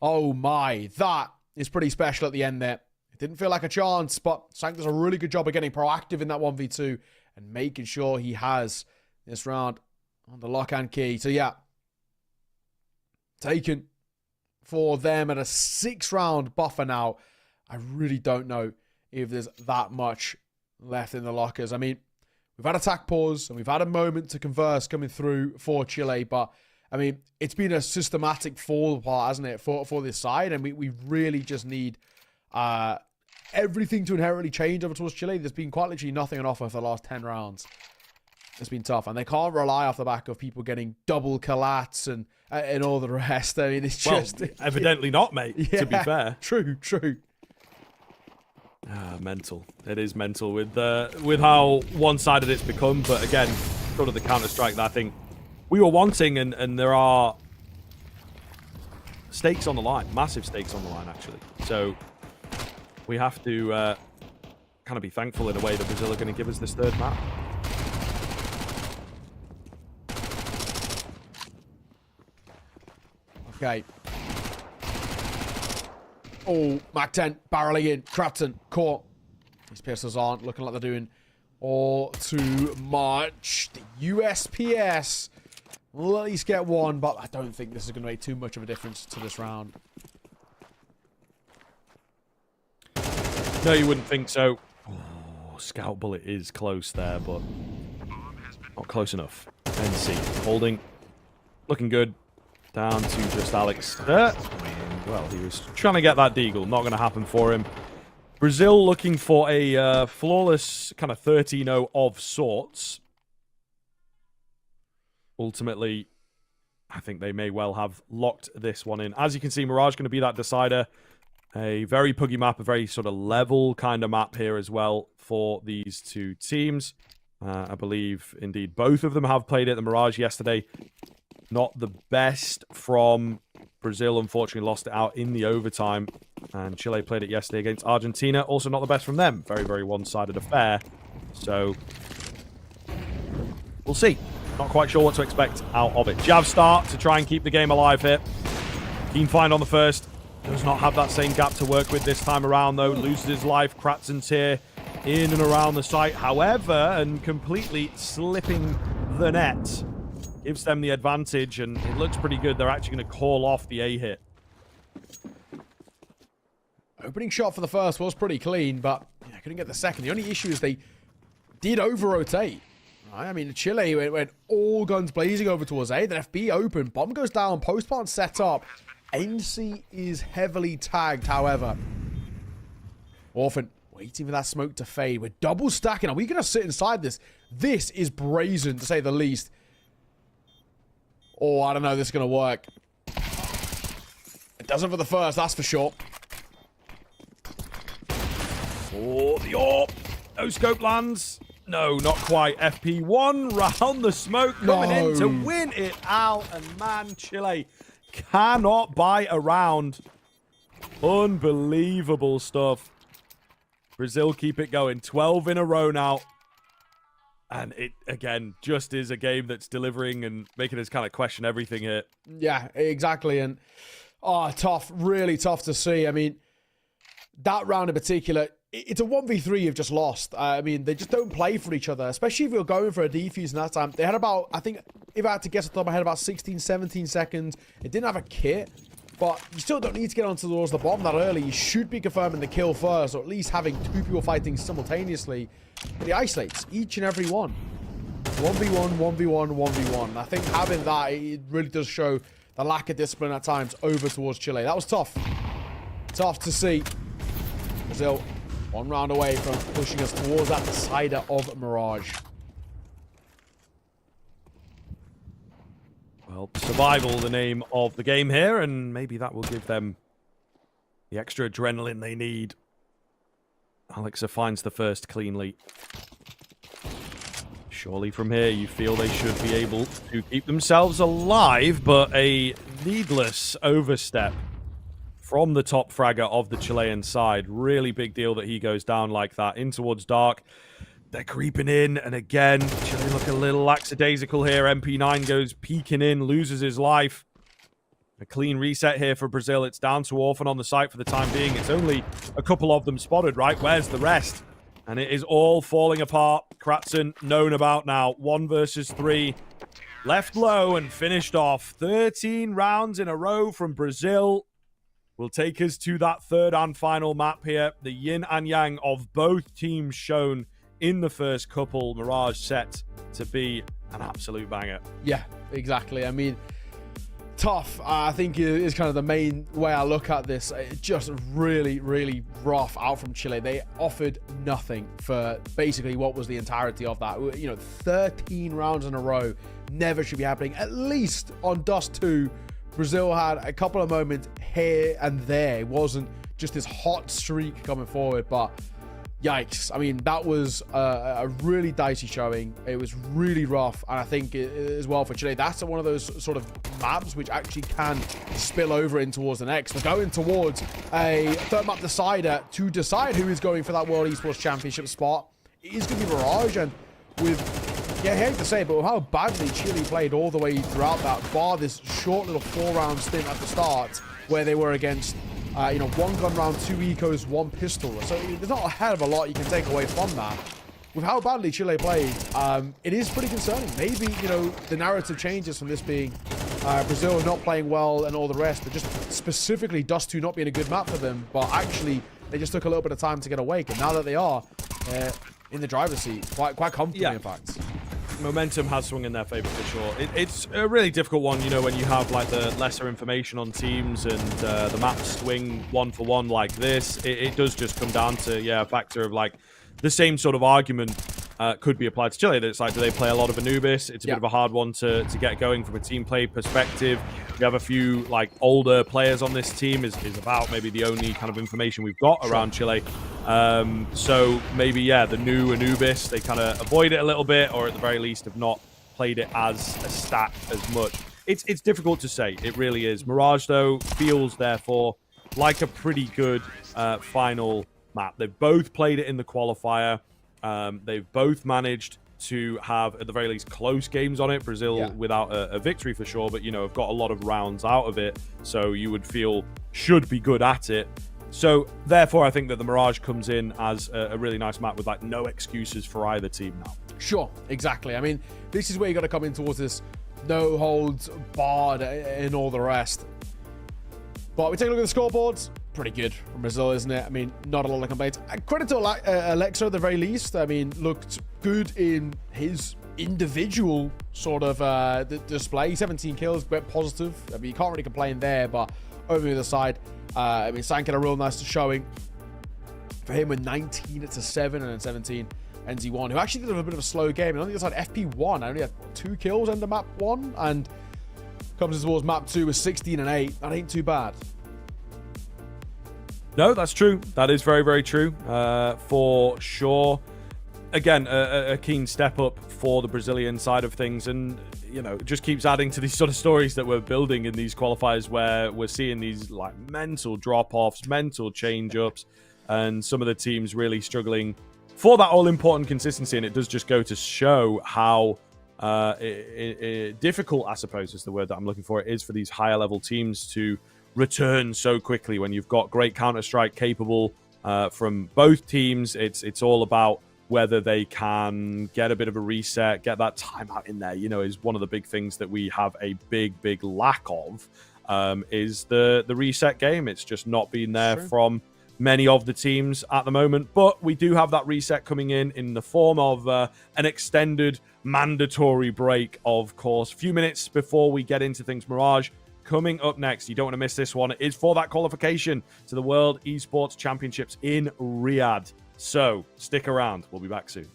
S2: Oh my. That is pretty special at the end there. It didn't feel like a chance, but Sank does a really good job of getting proactive in that 1v2 and making sure he has this round on the lock and key. So yeah, taken for them at a 6-round buffer now. I really don't know if there's that much left in the lockers. I mean, we've had attack pause and we've had a moment to converse coming through for Chile, but I mean, it's been a systematic fall apart, hasn't it, for this side, and we really just need everything to inherently change over towards Chile. There's been quite literally nothing on offer for the last 10 rounds. It's been tough, and they can't rely off the back of people getting double collats and all the rest. I mean, it's just...
S1: evidently not, mate,
S2: yeah,
S1: to be fair.
S2: True.
S1: Mental. It is mental with how one-sided it's become, but again, sort of the Counter-Strike that I think we were wanting, and there are stakes on the line, massive stakes on the line, actually. So we have to kind of be thankful in a way that Brazil are going to give us this third map.
S2: Okay. Oh, Mac 10 barreling in. Kratzen caught. These pistols aren't looking like they're doing all too much. The USPS will at least get one, but I don't think this is going to make too much of a difference to this round.
S1: No, you wouldn't think so. Oh, Scout Bullet is close there, but not close enough. NC holding. Looking good. Down to just Alex. Well, he was trying to get that deagle. Not going to happen for him. Brazil looking for a flawless kind of 13-0 of sorts. Ultimately, I think they may well have locked this one in. As you can see, Mirage going to be that decider. A very puggy map, a very sort of level kind of map here as well for these two teams. I believe, indeed, both of them have played it. The Mirage yesterday, not the best from Brazil, unfortunately lost it out in the overtime. And Chile played it yesterday against Argentina. Also not the best from them. Very, very one-sided affair. So, we'll see. Not quite sure what to expect out of it. Jav start to try and keep the game alive here. Keen find on the first. Does not have that same gap to work with this time around, though. Loses his life. Kratzen's here in and around the site. However, and completely slipping the net. Gives them the advantage, and it looks pretty good. They're actually going to call off the A hit.
S2: Opening shot for the first was pretty clean, but yeah, couldn't get the second. The only issue is they did over-rotate. Right? I mean, Chile went all guns blazing over towards A. Then FB open. Bomb goes down. Post-plant set up. NC is heavily tagged, however. Orphan waiting for that smoke to fade. We're double stacking. Are we going to sit inside this? This is brazen, to say the least. Oh, I don't know if this is going to work. It doesn't for the first, that's for sure.
S1: For the AWP. No scope lands. No, not quite. FP1 round the smoke coming in to win it out. And man, Chile cannot buy a round. Unbelievable stuff. Brazil keep it going. 12 in a row now. And it, again, just is a game that's delivering and making us kind of question everything here.
S2: Yeah, exactly. And, oh, tough. Really tough to see. I mean, that round in particular, it's a 1v3 you've just lost. I mean, they just don't play for each other, especially if you're going for a defuse in that time. They had about, I think, if I had to guess off the top of my head, about 16, 17 seconds. It didn't have a kit, but you still don't need to get onto towards the bomb that early. You should be confirming the kill first, or at least having two people fighting simultaneously. But he isolates each and every one. 1v1, 1v1, 1v1. I think having that, it really does show the lack of discipline at times over towards Chile. That was tough. Tough to see. Brazil 1 round away from pushing us towards that decider of Mirage.
S1: Well, survival, the name of the game here, and maybe that will give them the extra adrenaline they need. Alexa finds the first cleanly. Surely from here you feel they should be able to keep themselves alive, but a needless overstep from the top fragger of the Chilean side. Really big deal that he goes down like that. In towards Dark. They're creeping in, and again, Chile look a little lackadaisical here. MP9 goes peeking in, loses his life. A clean reset here for Brazil. It's down to Orphan on the site for the time being. It's only a couple of them spotted, right? Where's the rest? And it is all falling apart. Kratzen known about now. 1 versus 3. Left low and finished off. 13 rounds in a row from Brazil will take us to that third and final map here. The yin and yang of both teams shown in the first couple. Mirage set to be an absolute banger.
S2: Yeah, exactly. I mean, tough, I think, is kind of the main way I look at this. Just really, really rough out from Chile. They offered nothing for basically what was the entirety of that. 13 rounds in a row never should be happening. At least on Dust 2, Brazil had a couple of moments here and there. It wasn't just this hot streak coming forward, but yikes. I mean, that was a really dicey showing. It was really rough. And I think as well for Chile, that's one of those sort of maps which actually can spill over in towards the next. We're going towards a third map decider to decide who is going for that World Esports Championship spot. It is going to be Mirage. And with, I hate to say it, but with how badly Chile played all the way throughout that, bar this short little 4-round stint at the start where they were against 1 gun round, 2 ecos, 1 pistol. So there's not a hell of a lot you can take away from that. With how badly Chile played, it is pretty concerning. Maybe, the narrative changes from this being Brazil not playing well and all the rest, but just specifically Dust 2 not being a good map for them, but actually they just took a little bit of time to get awake. And now that they are in the driver's seat, quite comfortably, in fact.
S1: Momentum has swung in their favor for sure. It's a really difficult one, when you have like the lesser information on teams and the maps swing 1 for 1 like this. It does just come down to a factor of like the same sort of argument could be applied to Chile. That it's like, do they play a lot of Anubis? It's a bit of a hard one to get going from a team play perspective. We have a few like older players on this team is about maybe the only kind of information we've got around Chile. So maybe, the new Anubis, they kind of avoid it a little bit, or at the very least have not played it as a stat as much. It's difficult to say. It really is. Mirage, though, feels, therefore, like a pretty good final map. They've both played it in the qualifier. They've both managed to have, at the very least, close games on it. Brazil without a victory for sure, but, have got a lot of rounds out of it. So you would feel should be good at it. So, therefore, I think that the Mirage comes in as a really nice map with, like, no excuses for either team now.
S2: Sure, exactly. I mean, this is where you got to come in towards this no holds barred and all the rest. But we take a look at the scoreboards. Pretty good from Brazil, isn't it? I mean, not a lot of complaints. Credit to Alexa at the very least. I mean, looked good in his individual sort of display. 17 kills, went positive. I mean, you can't really complain there, but over the other side, I mean, Sank had a real nice showing for him with 19 to 7 and then 17 NZ1, who actually did a bit of a slow game. And on the other side, FP1 only had 2 kills under map 1 and comes towards map 2 with 16 and 8. That ain't too bad.
S1: No, that's true. That is very, very true, for sure. Again, a keen step up for the Brazilian side of things, and it just keeps adding to these sort of stories that we're building in these qualifiers, where we're seeing these like mental drop-offs, mental change-ups, and some of the teams really struggling for that all-important consistency. And it does just go to show how difficult, I suppose is the word that I'm looking for, it is for these higher-level teams to return so quickly when you've got great Counter-Strike capable from both teams. It's all about whether they can get a bit of a reset, get that timeout in there, is one of the big things that we have a big lack of, is the reset game. It's just not been there from many of the teams at the moment, but we do have that reset coming in the form of an extended mandatory break, of course. A few minutes before we get into things, Mirage coming up next. You don't want to miss this one. It's for that qualification to the World Esports Championships in Riyadh. So stick around. We'll be back soon.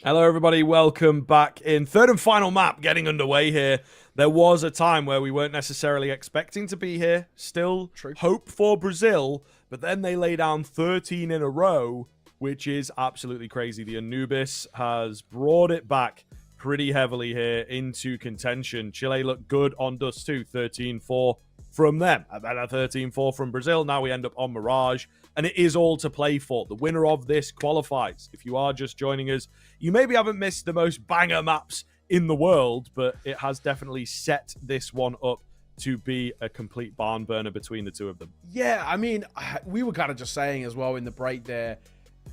S1: Hello, everybody. Welcome back in. Third and final map getting underway here. There was a time where we weren't necessarily expecting to be here. Still hope for Brazil, but then they lay down 13 in a row, which is absolutely crazy. The Anubis has brought it back pretty heavily here into contention. Chile looked good on Dust 2, 13-4 from them. And then a 13-4 from Brazil. Now we end up on Mirage, and it is all to play for. The winner of this qualifies. If you are just joining us, you maybe haven't missed the most banger maps in the world, but it has definitely set this one up to be a complete barn burner between the two of them.
S2: Yeah, I mean, we were kind of just saying as well in the break there,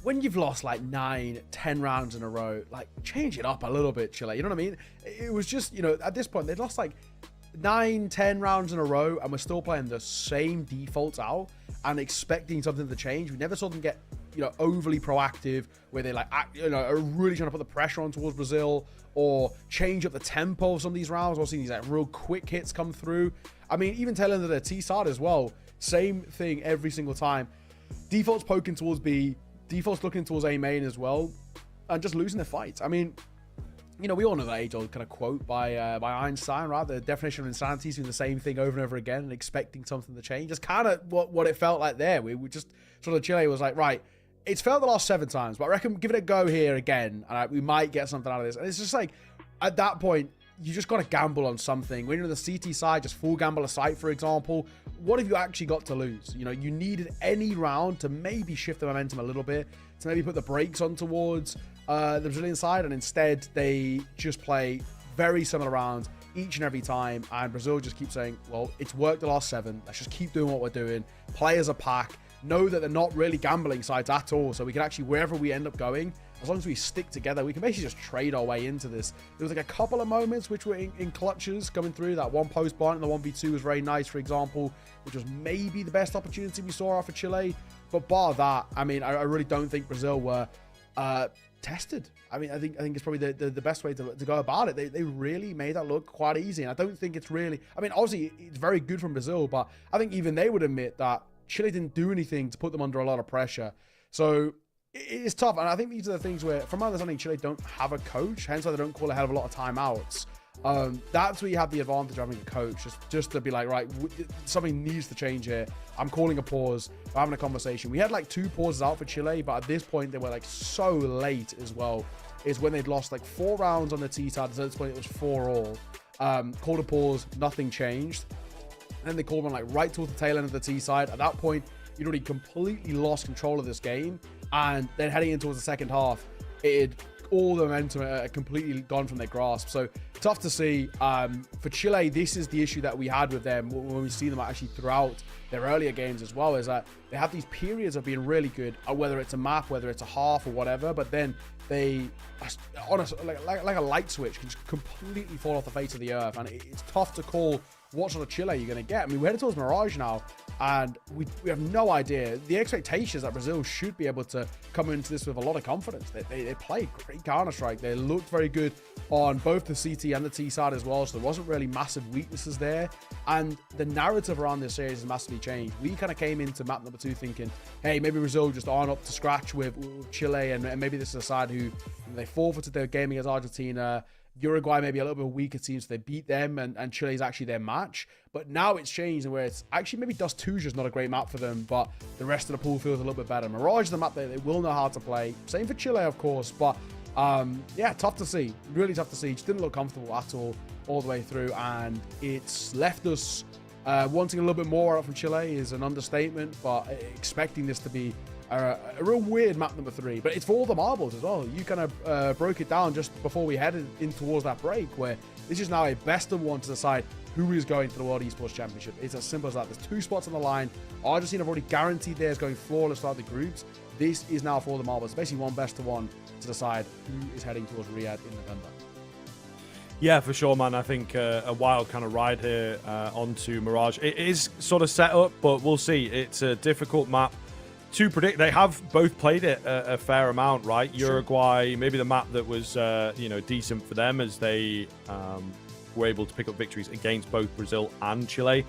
S2: when you've lost like 9-10 rounds in a row, like change it up a little bit, Chile. You know what I mean? It was just, you know, at this point, they'd lost like 9-10 rounds in a row, and we're still playing the same defaults out and expecting something to change. We never saw them get, you know, overly proactive where they like, you know, are really trying to put the pressure on towards Brazil or change up the tempo of some of these rounds. We're seeing these like real quick hits come through. I mean, even telling the T side as well, same thing every single time. Defaults poking towards B, defaults looking towards A main as well, and just losing their fights. I mean, you know, we all know that age-old kind of quote by Einstein, right? The definition of insanity is doing the same thing over and over again and expecting something to change. That's kind of what it felt like there. We just sort of Chile was like, right, it's failed the last 7 times, but I reckon give it a go here again, and we might get something out of this. And it's just like, at that point, you just got to gamble on something. When you're on the CT side, just full gamble a site, for example. What have you actually got to lose? You know, you needed any round to maybe shift the momentum a little bit, to maybe put the brakes on towards the Brazilian side, and instead they just play very similar rounds each and every time, and Brazil just keeps saying, well, it's worked the last 7, let's just keep doing what we're doing, play as a pack, know that they're not really gambling sides at all, so we can actually, wherever we end up going, as long as we stick together, we can basically just trade our way into this. There was like a couple of moments which were in clutches coming through. That one post bunt and the 1v2 was very nice, for example, which was maybe the best opportunity we saw off of Chile. But bar that, I mean, I really don't think Brazil were tested. I mean, I think it's probably the best way to go about it. They really made that look quite easy, and I don't think it's really, I mean, obviously it's very good from Brazil, but I think even they would admit that Chile didn't do anything to put them under a lot of pressure. So it's tough, and I think these are the things where, from my understanding, Chile don't have a coach, hence why they don't call a hell of a lot of timeouts. That's where you have the advantage of having a coach, just to be like, right, something needs to change here. I'm calling a pause. I'm having a conversation. We had like 2 pauses out for Chile, but at this point they were like so late as well. Is when they'd lost like 4 rounds on the T side. So at this point it was 4 all. Called a pause, nothing changed. And then they called one like right towards the tail end of the T side. At that point, you'd already completely lost control of this game, and then heading in towards the second half, all the momentum completely gone from their grasp. So tough to see. For Chile, this is the issue that we had with them when we see them actually throughout their earlier games as well, is that they have these periods of being really good, whether it's a map, whether it's a half or whatever, but then they, honestly, like a light switch, can just completely fall off the face of the earth, and it's tough to call what sort of Chile you're going to get. I mean, we're headed towards Mirage now, and we have no idea. The expectation is that Brazil should be able to come into this with a lot of confidence. They played great Counter-Strike. They looked very good on both the CT and the T side as well, so there wasn't really massive weaknesses there. And the narrative around this series has massively changed. We kind of came into map number 2 thinking, hey, maybe Brazil just aren't up to scratch with Chile, and maybe this is a side who, they forfeited their game against Argentina. Uruguay maybe a little bit weaker teams, so they beat them, and Chile is actually their match. But now it's changed, and where it's actually maybe Dust 2 is just not a great map for them, but the rest of the pool feels a little bit better. Mirage is the map that they will know how to play. Same for Chile, of course, but yeah, tough to see. Really tough to see. Just didn't look comfortable at all the way through, and it's left us wanting a little bit more out from Chile is an understatement, but expecting this to be a real weird map number 3, but it's for all the marbles as well. You kind of broke it down just before we headed in towards that break, where this is now a best of 1 to decide who is going to the World Esports Championship. It's as simple as that. There's 2 spots on the line. Argentina have already guaranteed theirs going flawless throughout the groups. This is now for all the marbles. It's basically one best of 1 to decide who is heading towards Riyadh in November.
S1: Yeah, for sure, man. I think a wild kind of ride here onto Mirage. It is sort of set up, but we'll see. It's a difficult map to predict. They have both played it a fair amount, right? Sure. Uruguay, maybe the map that was decent for them, as they were able to pick up victories against both Brazil and Chile.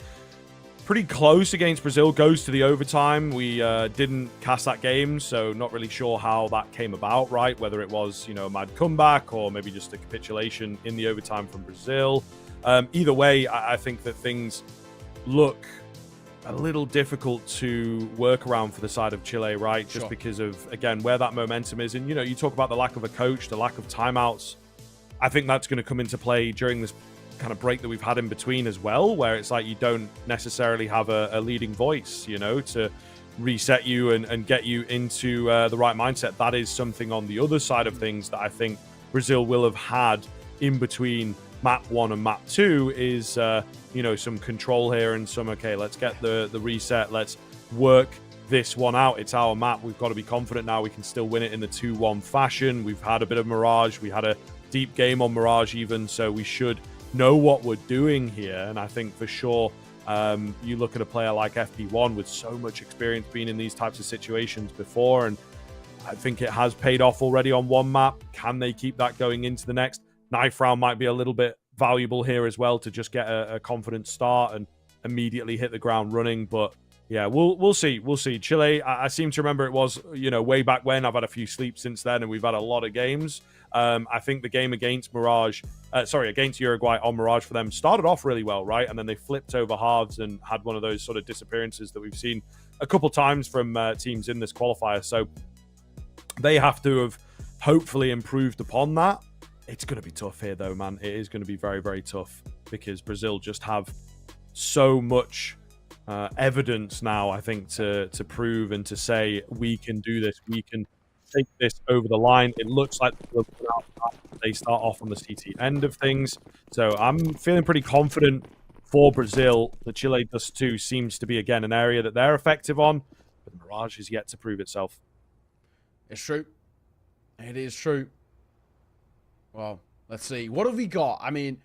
S1: pretty close against Brazil, goes to the overtime. We didn't cast that game, so not really sure how that came about, right? Whether it was, you know, a mad comeback or maybe just a capitulation in the overtime from Brazil. Either way, I think that things look a little difficult to work around for the side of Chile, right? Just because of, again, where that momentum is. And, you know, you talk about the lack of a coach, the lack of timeouts. I think that's going to come into play during this kind of break that we've had in between as well, where it's like you don't necessarily have a leading voice, you know, to reset you and get you into the right mindset. That is something on the other side of things that I think Brazil will have had in between map 1 and map 2 is, you know, some control here and some, okay, let's get the reset. Let's work this one out. It's our map. We've got to be confident now we can still win it in the 2-1 fashion. We've had a bit of Mirage. We had a deep game on Mirage even, so we should know what we're doing here. And I think for sure, you look at a player like FP1 with so much experience being in these types of situations before, and I think it has paid off already on one map. Can they keep that going into the next? Knife round might be a little bit valuable here as well to just get a confident start and immediately hit the ground running. But yeah, we'll see. We'll see. Chile, I seem to remember it was, you know, way back when. I've had a few sleeps since then, and we've had a lot of games. I think the game against against Uruguay on Mirage for them started off really well, right? And then they flipped over halves and had one of those sort of disappearances that we've seen a couple times from teams in this qualifier. So they have to have hopefully improved upon that. It's going to be tough here, though, man. It is going to be very, very tough because Brazil just have so much evidence now, I think, to prove and to say we can do this. We can take this over the line. It looks like they start off on the CT end of things. So I'm feeling pretty confident for Brazil. The Chile Dust 2 seems to be, again, an area that they're effective on. But Mirage is yet to prove itself.
S2: It's true. It is true. Well, let's see. What have we got? I mean,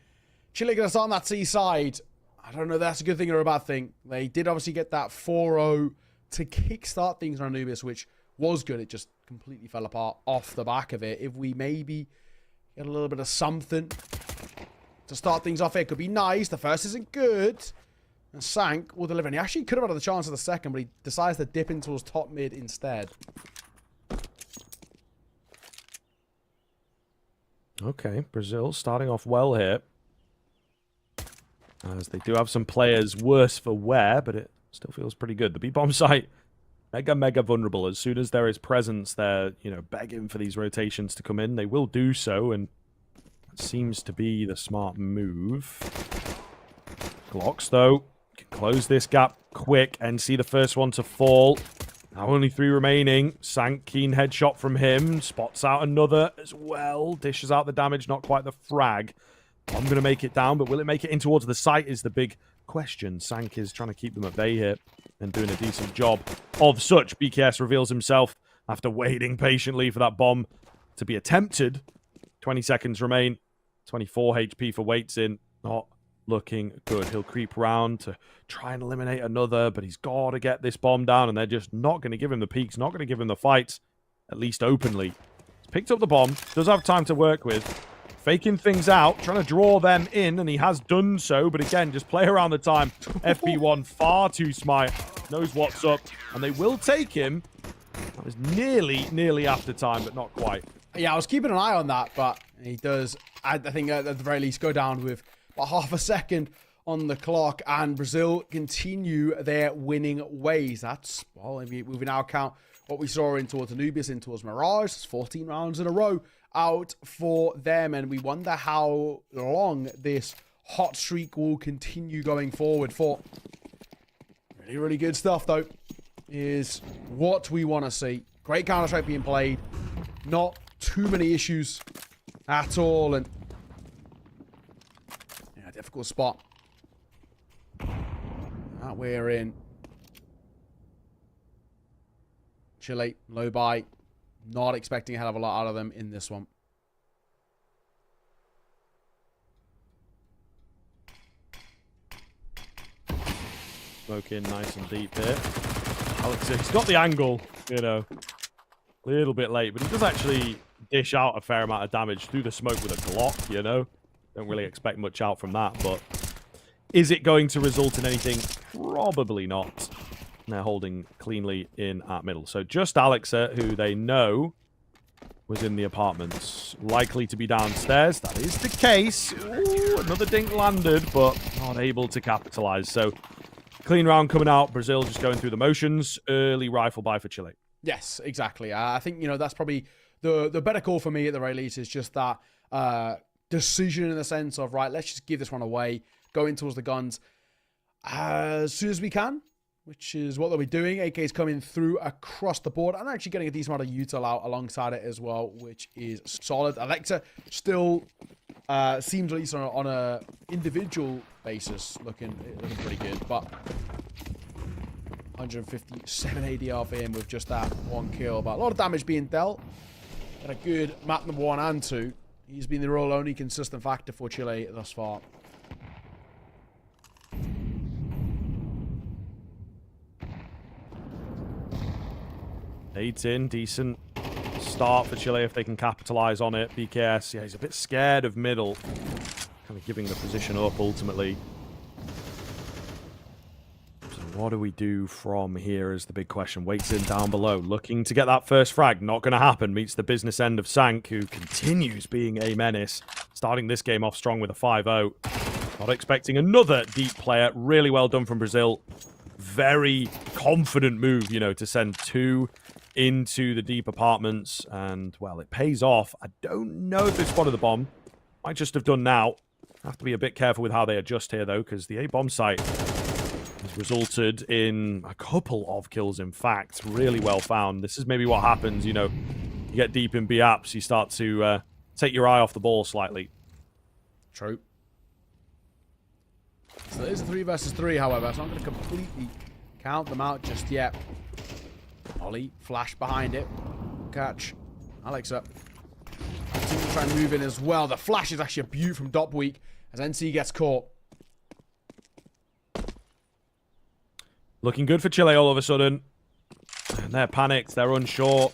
S2: Chile going to start on that C side. I don't know if that's a good thing or a bad thing. They did obviously get that 4-0 to kickstart things on Anubis, which was good. It just completely fell apart off the back of it. If we maybe get a little bit of something to start things off, it could be nice. The first isn't good. And Sank will deliver. And he actually could have had the chance of the second, but he decides to dip into his top mid instead.
S1: Okay, Brazil starting off well here. As they do have some players worse for wear, but it still feels pretty good. The B-bomb site, mega vulnerable. As soon as there is presence, they're, you know, begging for these rotations to come in. They will do so, and it seems to be the smart move. Glocks, though, can close this gap quick and see the first one to fall. Now only 3 remaining. Sank, keen headshot from him. Spots out another as well. Dishes out the damage, not quite the frag. I'm going to make it down, but will it make it in towards the site is the big question. Sank is trying to keep them at bay here and doing a decent job of such. BKS reveals himself after waiting patiently for that bomb to be attempted. 20 seconds remain. 24 HP for Waits in. Not looking good. He'll creep round to try and eliminate another, but he's got to get this bomb down, and they're just not going to give him the peaks, not going to give him the fights, at least openly. He's picked up the bomb, does have time to work with, faking things out, trying to draw them in, and he has done so, but again, just play around the time. FP1 far too smart, knows what's up, and they will take him. That was nearly after time, but not quite.
S2: Yeah, I was keeping an eye on that, but he does, I think at the very least, go down with about half a second on the clock, and Brazil continue their winning ways. That's, well, if we now count what we saw in towards Anubis, in towards Mirage, it's 14 rounds in a row out for them, and we wonder how long this hot streak will continue going forward for. Really good stuff, though, is what we want to see. Great Counter-Strike being played. Not too many issues at all, and yeah, difficult spot that we're in. Chile, low buy. Not expecting a hell of a lot out of them in this one.
S1: Smoke in nice and deep here. Alex, he's got the angle, you know, a little bit late, but he does actually dish out a fair amount of damage through the smoke with a Glock, you know. Don't really expect much out from that, but Is it going to result in anything? Probably not. And they're holding cleanly in at middle. So just Alexa, who they know was in the apartments. Likely to be downstairs. That is the case. Ooh, another dink landed, but not able to capitalize. So clean round coming out. Brazil just going through the motions. Early rifle buy for Chile.
S2: Yes, exactly. I think, that's probably the better call for me at the very least, is just that decision in the sense of, right, let's just give this one away, go in towards the guns as soon as we can, which is what they'll be doing. AK is coming through across the board and actually getting a decent amount of util out alongside it as well, which is solid. Alexa still seems, at least on a individual basis, looking pretty good, but 157 ADR for him with just that one kill, but a lot of damage being dealt. And a good map number 1 and 2. He's been the real only consistent factor for Chile thus far.
S1: Aids in, decent start for Chile if they can capitalize on it. BKS, yeah, he's a bit scared of middle. Kind of giving the position up ultimately. So what do we do from here is the big question. Waits in down below, looking to get that first frag. Not going to happen. Meets the business end of Sank, who continues being a menace. Starting this game off strong with a 5-0. Not expecting another deep player. Really well done from Brazil. Very confident move, to send 2 into the deep apartments, and, well, it pays off. I don't know if they spotted the bomb. Might just have done now. Have to be a bit careful with how they adjust here, though, because the A-bomb site has resulted in a couple of kills, in fact. Really well found. This is maybe what happens, you get deep in B-apps, you start to take your eye off the ball slightly.
S2: True. So there's a 3 versus 3, however, so I'm not going to completely count them out just yet. Ollie, flash behind it. Catch. Alexa. Team to try and move in as well. The flash is actually a beaut from Dopweek as NC gets caught.
S1: Looking good for Chile all of a sudden. And they're panicked. They're unsure.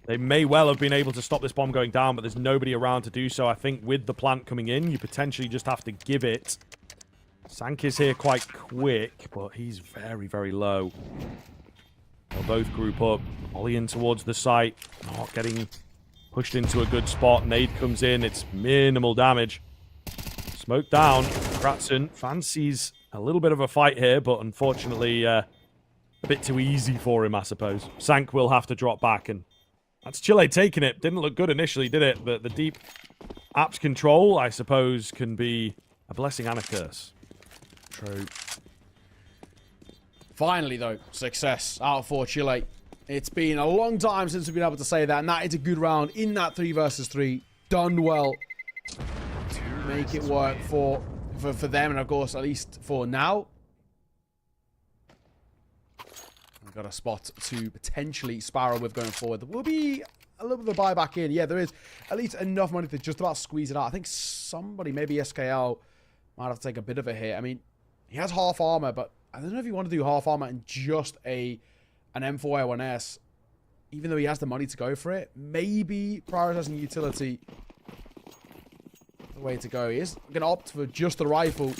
S1: They may well have been able to stop this bomb going down, but there's nobody around to do so. I think with the plant coming in, you potentially just have to give it. Sank is here quite quick, but he's very, very low. They'll both group up. Ollie in towards the site. Not getting pushed into a good spot. Nade comes in. It's minimal damage. Smoke down. Kratzen fancies a little bit of a fight here, but unfortunately a bit too easy for him, I suppose. Sank will have to drop back, and that's Chile taking it. Didn't look good initially, did it? But the deep apps control, I suppose, can be a blessing and a curse.
S2: True. Finally, though, success out for Chile. It's been a long time since we've been able to say that, and that is a good round in that 3 versus 3. Done well to make it work for them, and of course, at least for now. We've got a spot to potentially sparrow with going forward. There will be a little bit of a buyback in. Yeah, there is at least enough money to just about squeeze it out. I think somebody, maybe SKL, might have to take a bit of a hit. I mean, he has half armor, but I don't know if you want to do half armor and just an M4A1S, even though he has the money to go for it. Maybe prioritizing utility the way to go. He is going to opt for just the rifle.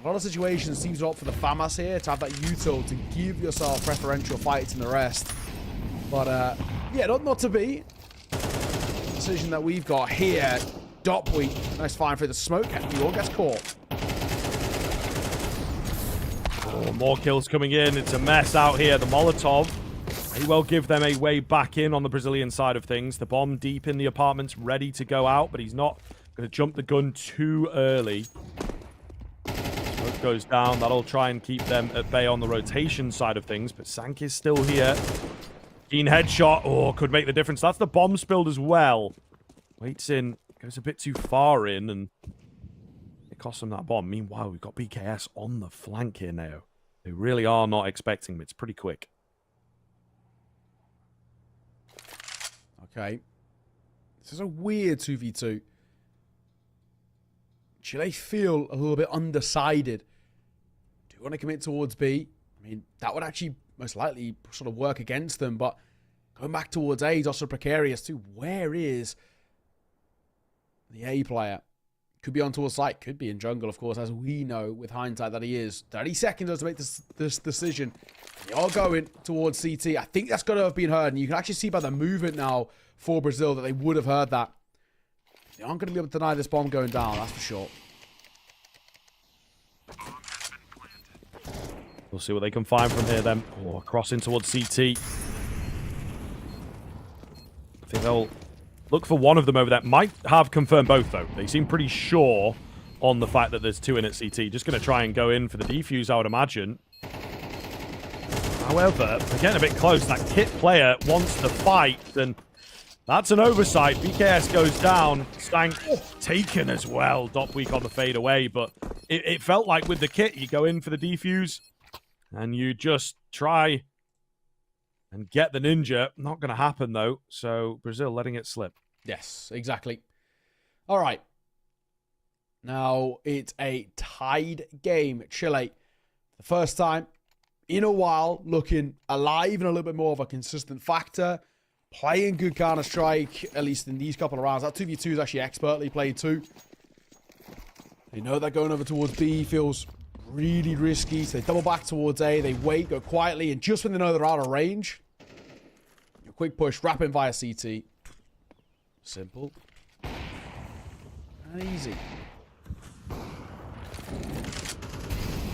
S2: A lot of situations seems to opt for the FAMAS here to have that util to give yourself preferential fights and the rest. But yeah, not to be. The decision that we've got here. Dopweek, nice find through the smoke. He all gets caught.
S1: Oh, more kills coming in. It's a mess out here. The Molotov may well give them a way back in on the Brazilian side of things. The bomb deep in the apartments, ready to go out, but he's not going to jump the gun too early. Smoke goes down. That'll try and keep them at bay on the rotation side of things, but Sank is still here. Keen headshot. Oh, could make the difference. That's the bomb spilled as well. Waits in. Goes a bit too far in, and it costs them that bomb. Meanwhile, we've got BKS on the flank here now. They really are not expecting him. It's pretty quick.
S2: Okay. This is a weird 2v2. Chile feel a little bit undecided. Do you want to commit towards B? I mean, that would actually most likely sort of work against them, but going back towards A is also precarious too. Where is the A player? Could be on towards site. Could be in jungle, of course, as we know with hindsight that he is. 30 seconds to make this decision. They are going towards CT. I think that's got to have been heard. And you can actually see by the movement now for Brazil that they would have heard that. They aren't going to be able to deny this bomb going down, that's for sure.
S1: We'll see what they can find from here then. Oh, crossing towards CT. I think they'll look for one of them over there. Might have confirmed both, though. They seem pretty sure on the fact that there's two in at CT. Just going to try and go in for the defuse, I would imagine. However, they're getting a bit close. That Kit player wants to fight, and that's an oversight. BKS goes down. Stank taken as well. Dopweek on the fade away, but it felt like with the Kit, you go in for the defuse, and you just try and get the ninja. Not going to happen, though. So Brazil letting it slip.
S2: Yes, exactly. All right. Now it's a tied game. Chile, the first time in a while, looking alive and a little bit more of a consistent factor. Playing good Counter-Strike, at least in these couple of rounds. That 2v2 is actually expertly played too. They know that going over towards B feels really risky, so they double back towards A. They wait, go quietly, and just when they know they're out of range, a quick push, wrap in via CT. Simple. And easy.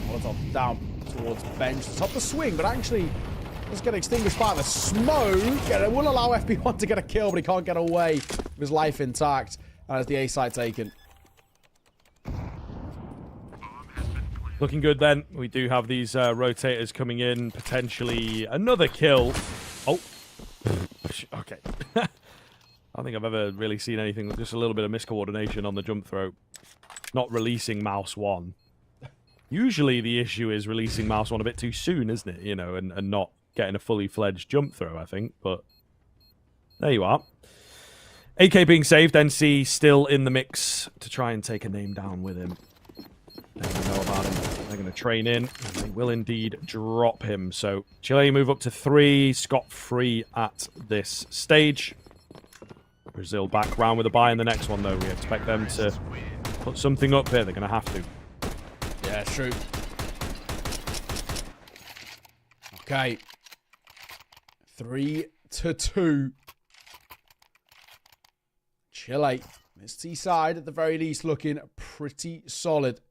S2: Molotov down towards bench. It's up the swing, but actually let's get extinguished by the smoke. And it will allow FB1 to get a kill, but he can't get away with his life intact. And as the A site taken.
S1: Looking good then. We do have these rotators coming in. Potentially another kill. Oh. Okay. I don't think I've ever really seen anything. Just a little bit of miscoordination on the jump throw. Not releasing mouse 1. Usually the issue is releasing mouse 1 a bit too soon, isn't it? You know, and not getting a fully fledged jump throw, I think. But there you are. AK being saved. NC still in the mix to try and take a name down with him. They know about him. They're going to train in, and they will indeed drop him. So Chile move up to 3, scot-free at this stage. Brazil back round with a buy in the next one, though. We expect them to put something up here. They're going to have to.
S2: Yeah, true. Okay. 3-2. Chile, this T side at the very least looking pretty solid.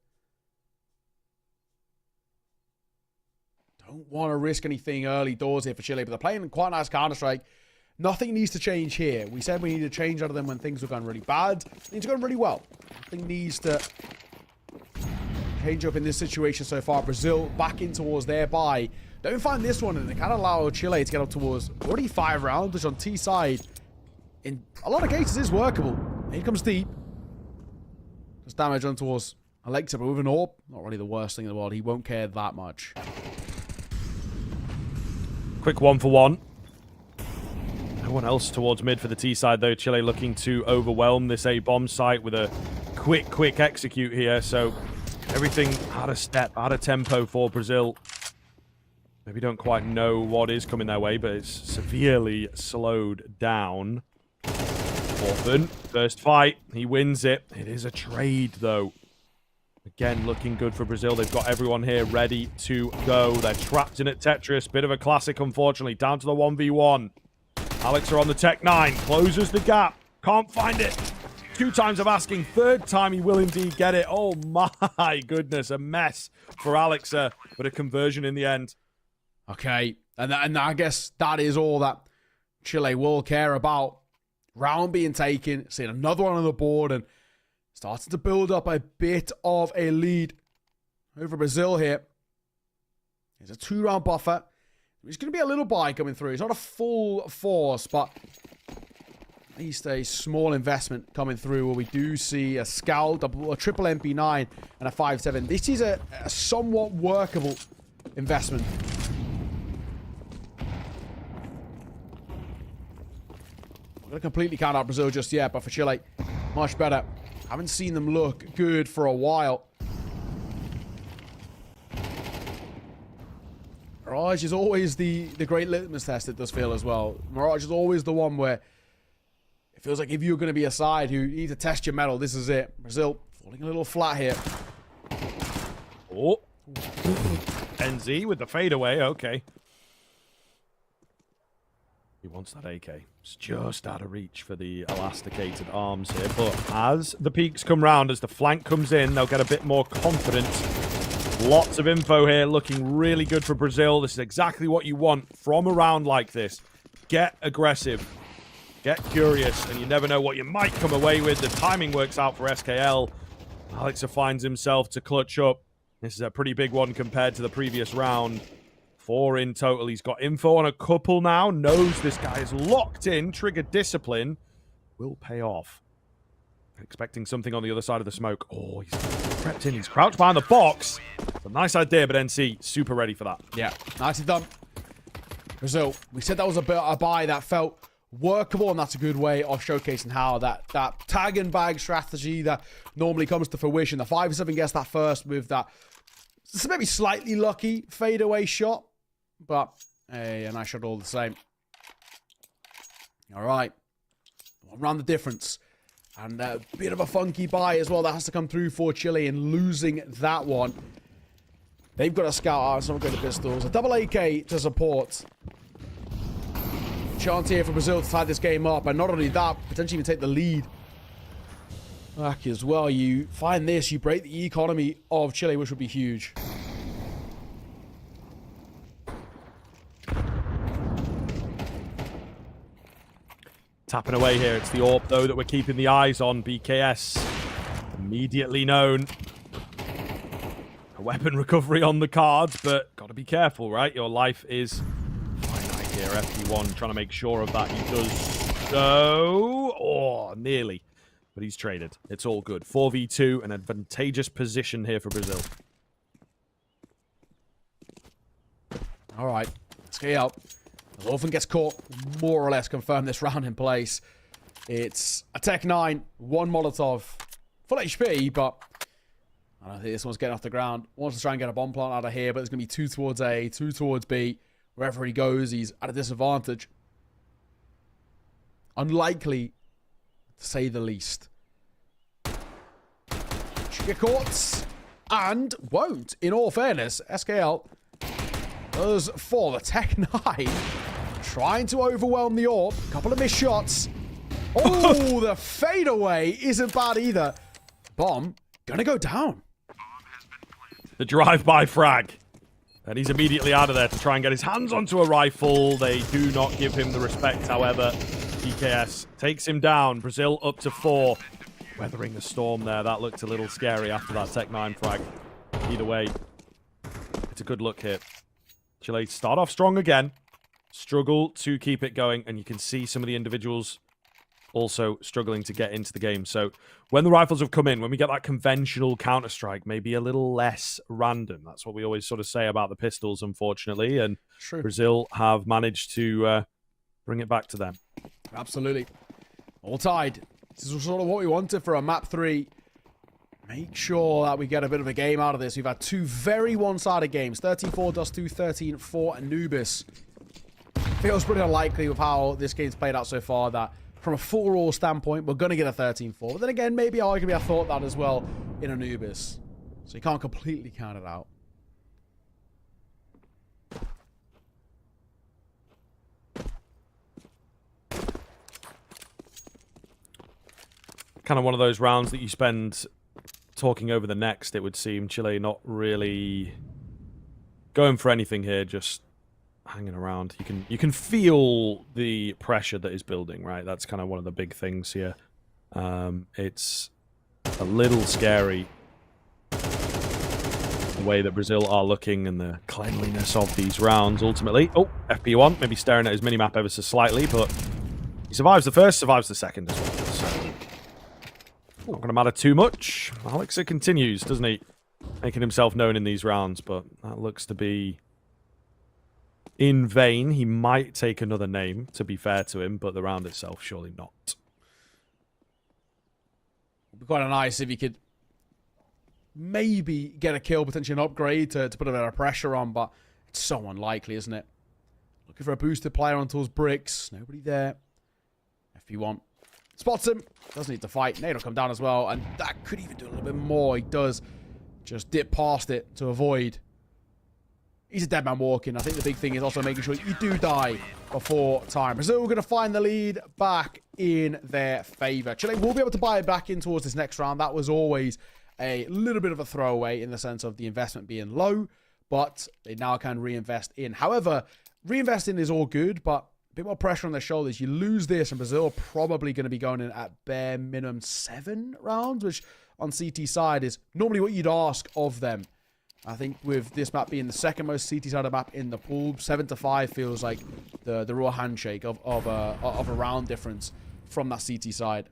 S2: Don't want to risk anything early doors here for Chile, but they're playing quite a nice Counter-Strike. Nothing needs to change here. We said we need to change out of them when things were going really bad. Things are going really well. Nothing needs to change up in this situation so far. Brazil back in towards their buy. Don't find this one, and they kind of allow Chile to get up towards already 5 rounds, which on T side, in a lot of cases, is workable. Here comes deep. Just damage on towards Alexa, but with an AWP, not really the worst thing in the world. He won't care that much.
S1: Quick 1-for-1. No one else towards mid for the T side, though. Chile looking to overwhelm this A-bomb site with a quick execute here. So everything out of step, out of tempo for Brazil. Maybe don't quite know what is coming their way, but it's severely slowed down. Orphan, first fight. He wins it. It is a trade, though. Again, looking good for Brazil. They've got everyone here ready to go. They're trapped in at Tetris. Bit of a classic, unfortunately. Down to the 1v1. Alex are on the Tech 9. Closes the gap. Can't find it. 2 times of asking. 3rd time he will indeed get it. Oh my goodness. A mess for Alex, but a conversion in the end.
S2: Okay. And I guess that is all that Chile will care about. Round being taken. Seeing another one on the board and starting to build up a bit of a lead over Brazil here. There's a 2-round buffer. There's going to be a little buy coming through. It's not a full force, but at least a small investment coming through where we do see a Scout, a triple MP9, and a 5.7. This is a somewhat workable investment. I'm going to completely count out Brazil just yet, but for Chile, much better. Haven't seen them look good for a while. Mirage is always the great litmus test, it does feel as well. Mirage is always the one where it feels like if you're going to be a side who need to test your mettle, this is it. Brazil, falling a little flat here.
S1: Oh. NZ with the fadeaway. Okay. He wants that AK. It's just out of reach for the elasticated arms here. But as the peaks come round, as the flank comes in, they'll get a bit more confidence. Lots of info here, looking really good for Brazil. This is exactly what you want from a round like this. Get aggressive. Get curious, and you never know what you might come away with. The timing works out for SKL. Alexa finds himself to clutch up. This is a pretty big one compared to the previous round. 4 in total. He's got info on a couple now. Knows this guy is locked in. Trigger discipline will pay off. Expecting something on the other side of the smoke. Oh, he's crept in. He's crouched behind the box. It's a nice idea, but NC super ready for that.
S2: Yeah, nicely done. Brazil, we said that was a buy that felt workable, and that's a good way of showcasing how that tag and bag strategy that normally comes to fruition. The 5-7 gets that first with that maybe slightly lucky fadeaway shot, but hey, a nice shot all the same. All right, around the difference. And a bit of a funky buy as well that has to come through for Chile in losing that one. They've got a scout out, so I'm going to pistols. A double AK to support. Chance here for Brazil to tie this game up. And not only that, potentially even take the lead back as well. You find this, you break the economy of Chile, which would be huge.
S1: Tapping away here. It's the AWP, though, that we're keeping the eyes on. BKS. Immediately known. A weapon recovery on the cards, but got to be careful, right? Your life is finite here. FP1 trying to make sure of that. He does so. Oh, nearly. But he's traded. It's all good. 4v2, an advantageous position here for Brazil.
S2: All right. Let's get out. Orphan gets caught, more or less confirmed this round in place. It's a Tech 9, 1 Molotov. Full HP, but I don't think this one's getting off the ground. Wants to try and get a bomb plant out of here, but there's going to be 2 towards A, 2 towards B. Wherever he goes, he's at a disadvantage. Unlikely, to say the least. Should get caught, and won't. In all fairness, SKL does for the Tech 9. Trying to overwhelm the AWP. Couple of missed shots. Oh, the fadeaway isn't bad either. Bomb gonna go down.
S1: The drive-by frag. And he's immediately out of there to try and get his hands onto a rifle. They do not give him the respect, however. BKS takes him down. Brazil up to 4. Weathering the storm there. That looked a little scary after that Tech 9 frag. Either way, it's a good look here. Chile start off strong again. Struggle to keep it going, and you can see some of the individuals also struggling to get into the game. So when the rifles have come in, when we get that conventional Counter-Strike, maybe a little less random. That's what we always sort of say about the pistols, unfortunately. And
S2: True.
S1: Brazil have managed to bring it back to them.
S2: Absolutely. All tied. This is sort of what we wanted for a map 3. Make sure that we get a bit of a game out of this. We've had 2 very one-sided games. 13-4 Dust 2, 13-4 Anubis. Feels pretty unlikely with how this game's played out so far that from a full raw standpoint, we're going to get a 13-4. But then again, maybe arguably I thought that as well in Anubis. So you can't completely count it out.
S1: Kind of one of those rounds that you spend talking over the next, it would seem. Chile not really going for anything here, just hanging around. You can feel the pressure that is building, right? That's kind of one of the big things here. It's a little scary the way that Brazil are looking and the cleanliness of these rounds ultimately. Oh, FP1 maybe staring at his minimap ever so slightly, but he survives the first, survives the second as well. So not going to matter too much. Alexa continues, doesn't he? Making himself known in these rounds, but that looks to be in vain. He might take another name, to be fair to him, but the round itself, surely not.
S2: It'd be quite nice if you could maybe get a kill, potentially an upgrade to put a bit of pressure on, but it's so unlikely, isn't it? Looking for a boosted player onto his bricks. Nobody there. FP1 Spots him. Doesn't need to fight. Nade will come down as well. And that could even do a little bit more. He does just dip past it to avoid. He's a dead man walking. I think the big thing is also making sure you do die before time. Brazil going to find the lead back in their favor. Chile will be able to buy it back in towards this next round. That was always a little bit of a throwaway in the sense of the investment being low, but they now can reinvest in. However, reinvesting is all good, but a bit more pressure on their shoulders. You lose this, and Brazil are probably going to be going in at bare minimum 7 rounds, which on CT side is normally what you'd ask of them. I think with this map being the second most CT-sided map in the pool, 7-5 feels like the raw handshake of a round difference from that CT side.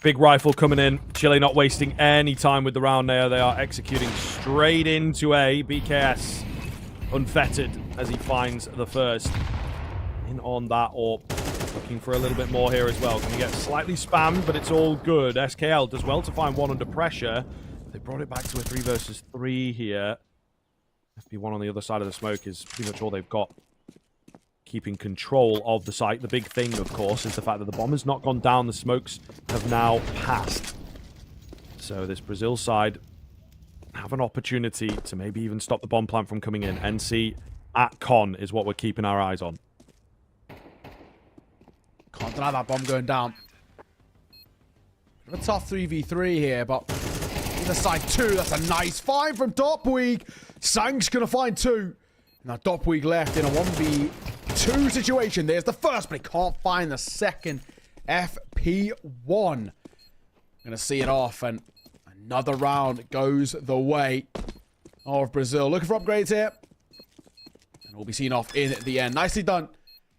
S1: Big rifle coming in. Chile not wasting any time with the round there. They are executing straight into A. BKS unfettered as he finds the first. In on that AWP. Looking for a little bit more here as well. Can he get slightly spammed, but it's all good. SKL does well to find one under pressure. They brought it back to a 3 versus 3 here. FP1 on the other side of the smoke is pretty much all they've got. Keeping control of the site. The big thing, of course, is the fact that the bomb has not gone down. The smokes have now passed. So this Brazil side have an opportunity to maybe even stop the bomb plant from coming in. NC at Con is what we're keeping our eyes on.
S2: Can't deny that bomb going down. A tough 3v3 here, but either side 2. That's a nice find from Dopweek. Sang's going to find 2. Now Dopweek left in a 1v2 situation. There's the first, but he can't find the second. FP1. Going to see it off, and another round goes the way of Brazil. Looking for upgrades here. And we'll be seen off in the end. Nicely done.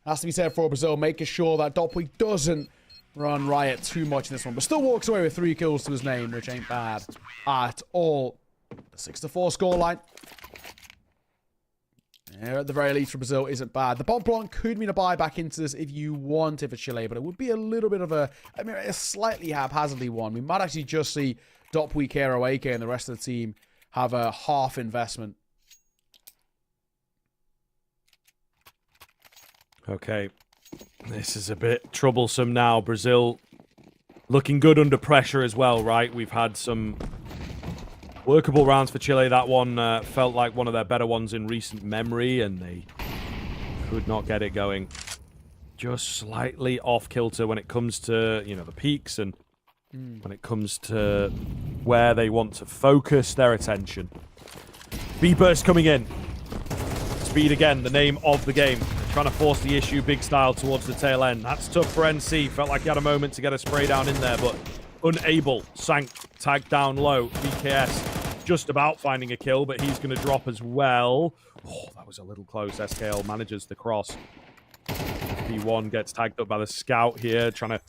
S2: Has to be said for Brazil, making sure that Dopweek doesn't run riot too much in this one, but still walks away with 3 kills to his name, which ain't bad at all. The 6-4 scoreline. Here at the very least for Brazil isn't bad. The bomb plant could mean a buy back into this if you want it for Chile, but it would be a little bit of a slightly haphazardly one. We might actually just see Dopweek, Awake, and the rest of the team have a half investment.
S1: Okay, this is a bit troublesome now. Brazil looking good under pressure as well, right? We've had some workable rounds for Chile. That one felt like one of their better ones in recent memory, and they could not get it going. Just slightly off kilter when it comes to, you know, the peaks and when it comes to where they want to focus their attention. B-Burst coming in. Speed again, the name of the game. Trying to force the issue big style towards the tail end. That's tough for NC. Felt like he had a moment to get a spray down in there, but unable. Sank, tagged down low. BKS just about finding a kill, but he's going to drop as well. Oh, that was a little close. SKL manages the cross. P1 gets tagged up by the scout here, trying to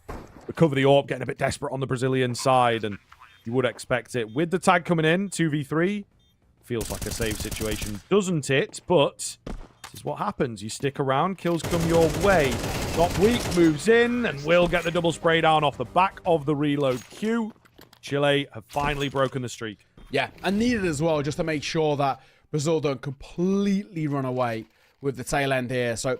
S1: recover the AWP, getting a bit desperate on the Brazilian side, and you would expect it. With the tag coming in, 2v3, feels like a save situation, doesn't it? But this is what happens. You stick around, kills come your way. Dopweek moves in and will get the double spray down off the back of the reload queue. Chile have finally broken the streak.
S2: Yeah, and needed as well, just to make sure that Brazil don't completely run away with the tail end here. So,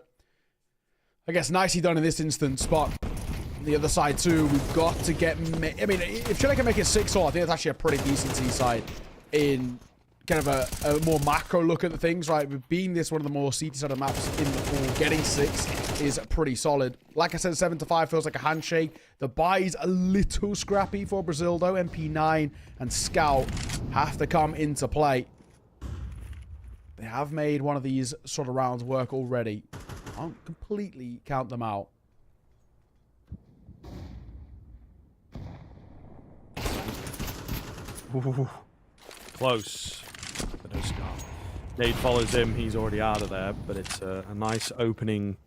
S2: I guess nicely done in this instance, but on the other side too, we've got to get... I mean, if Chile can make it 6-4, I think it's actually a pretty decent T-side in kind of a more macro look at the things, right? Being this one of the more CT-sided maps in the pool, getting 6 is pretty solid. Like I said, 7-5 feels like a handshake. The buy's a little scrappy for Brazil, though. MP9 and Scout have to come into play. They have made one of these sort of rounds work already. I don't completely count them out.
S1: Ooh, close. But no scar. Nade follows him. He's already out of there, but it's a nice opening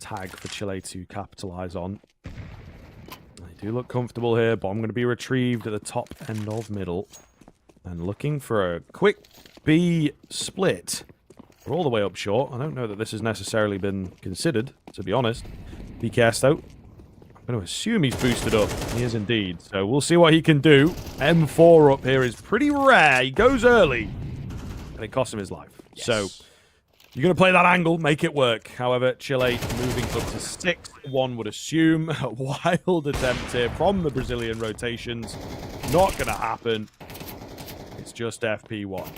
S1: tag for Chile to capitalize on. They do look comfortable here. Bomb going to be retrieved at the top end of middle. And looking for a quick B split. We're all the way up short. I don't know that this has necessarily been considered, to be honest. BKS, though. I'm going to assume he's boosted up. He is indeed. So we'll see what he can do. M4 up here is pretty rare. He goes early. And it costs him his life. Yes. So You're going to play that angle, make it work. However, Chile moving up to 6, one would assume. A wild attempt here from the Brazilian rotations. Not going to happen. It's just FP1.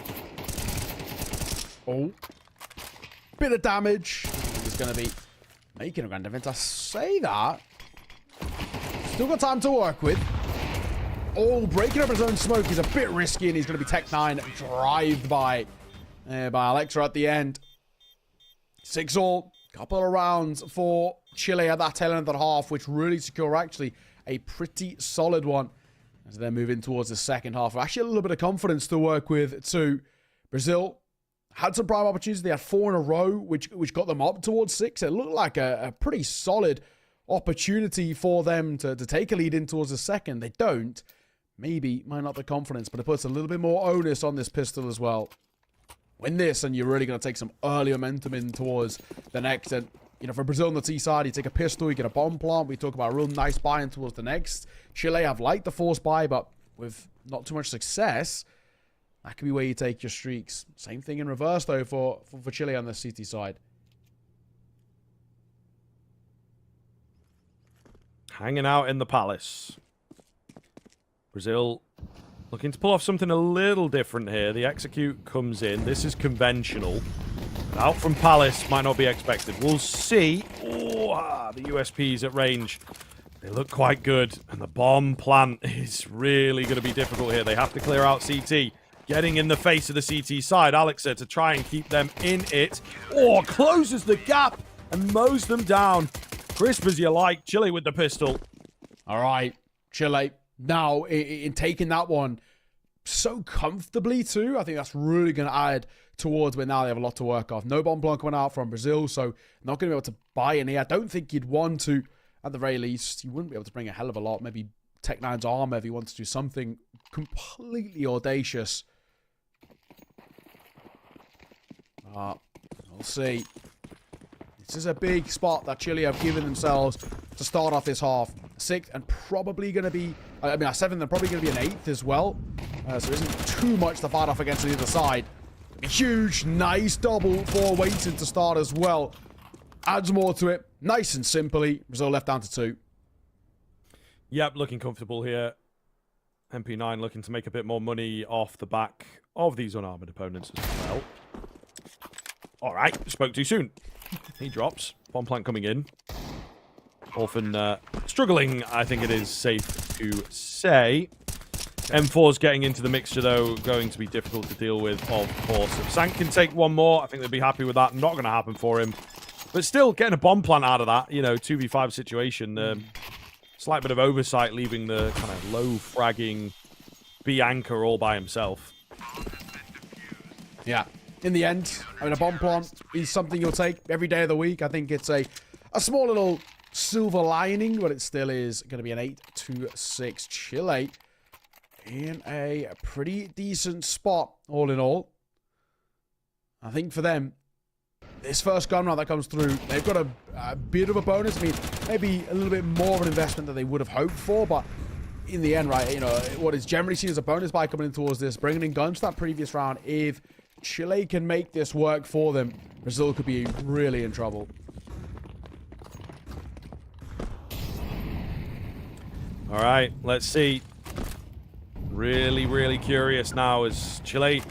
S2: Oh. Bit of damage. He's going to be making a grand defense. I say that. Still got time to work with. Oh, breaking up his own smoke is a bit risky, and he's going to be Tech 9 drive by Alexa at the end. 6-all. Couple of rounds for Chile at that tail end of the half, which really secure actually a pretty solid one as they're moving towards the second half. Actually, a little bit of confidence to work with too. Brazil had some prime opportunities. They had 4 in a row, which got them up towards 6. It looked like a pretty solid opportunity for them to take a lead in towards the second. They don't. Maybe might not the confidence, but it puts a little bit more onus on this pistol as well. Win this, and you're really going to take some early momentum in towards the next. And, you know, for Brazil on the T side, you take a pistol, you get a bomb plant. We talk about a real nice buy-in towards the next. Chile have liked the force buy, but with not too much success, that could be where you take your streaks. Same thing in reverse, though, for Chile on the CT side.
S1: Hanging out in the palace. Brazil looking to pull off something a little different here. The execute comes in. This is conventional. Out from Palace might not be expected. We'll see. Oh, the USPs at range. They look quite good. And the bomb plant is really going to be difficult here. They have to clear out CT. Getting in the face of the CT side. Alexa to try and keep them in it. Oh, closes the gap and mows them down. Crisp as you like. Chile with the pistol.
S2: All right, Chile. Now, in taking that one so comfortably, too, I think that's really going to add towards where now they have a lot to work off. No bomb blanc coming out from Brazil, so not going to be able to buy any. I don't think you'd want to, at the very least, you wouldn't be able to bring a hell of a lot. Maybe Tech 9's armor if you want to do something completely audacious. We'll see. This is a big spot that Chile have given themselves to start off this half. 6th and probably going to be, a 7th and probably going to be an 8th as well. So there isn't too much to fight off against the other side. Huge, nice double for Waiting to start as well. Adds more to it. Nice and simply. Brazil left down to 2.
S1: Yep, looking comfortable here. MP9 looking to make a bit more money off the back of these unarmored opponents as well. All right, spoke too soon. He drops. Bomb plant coming in. Orphan struggling, I think it is safe to say. M4's getting into the mixture, though, going to be difficult to deal with, of course. If Sank can take one more, I think they'd be happy with that. Not going to happen for him. But still, getting a bomb plant out of that, you know, 2v5 situation. Slight bit of oversight, leaving the kind of low-fragging B-Anchor all by himself.
S2: Yeah. In the end, I mean, a bomb plant is something you'll take every day of the week. I think it's a small little silver lining, but it still is going to be an 8-6 Chile in a pretty decent spot, all in all. I think for them, this first gun round that comes through, they've got a bit of a bonus. I mean, maybe a little bit more of an investment than they would have hoped for, but in the end, right, you know, what is generally seen as a bonus by coming in towards this, bringing in guns to that previous round. If Chile can make this work for them, Brazil could be really in trouble.
S1: All right, let's see. Really, really curious now as Chile,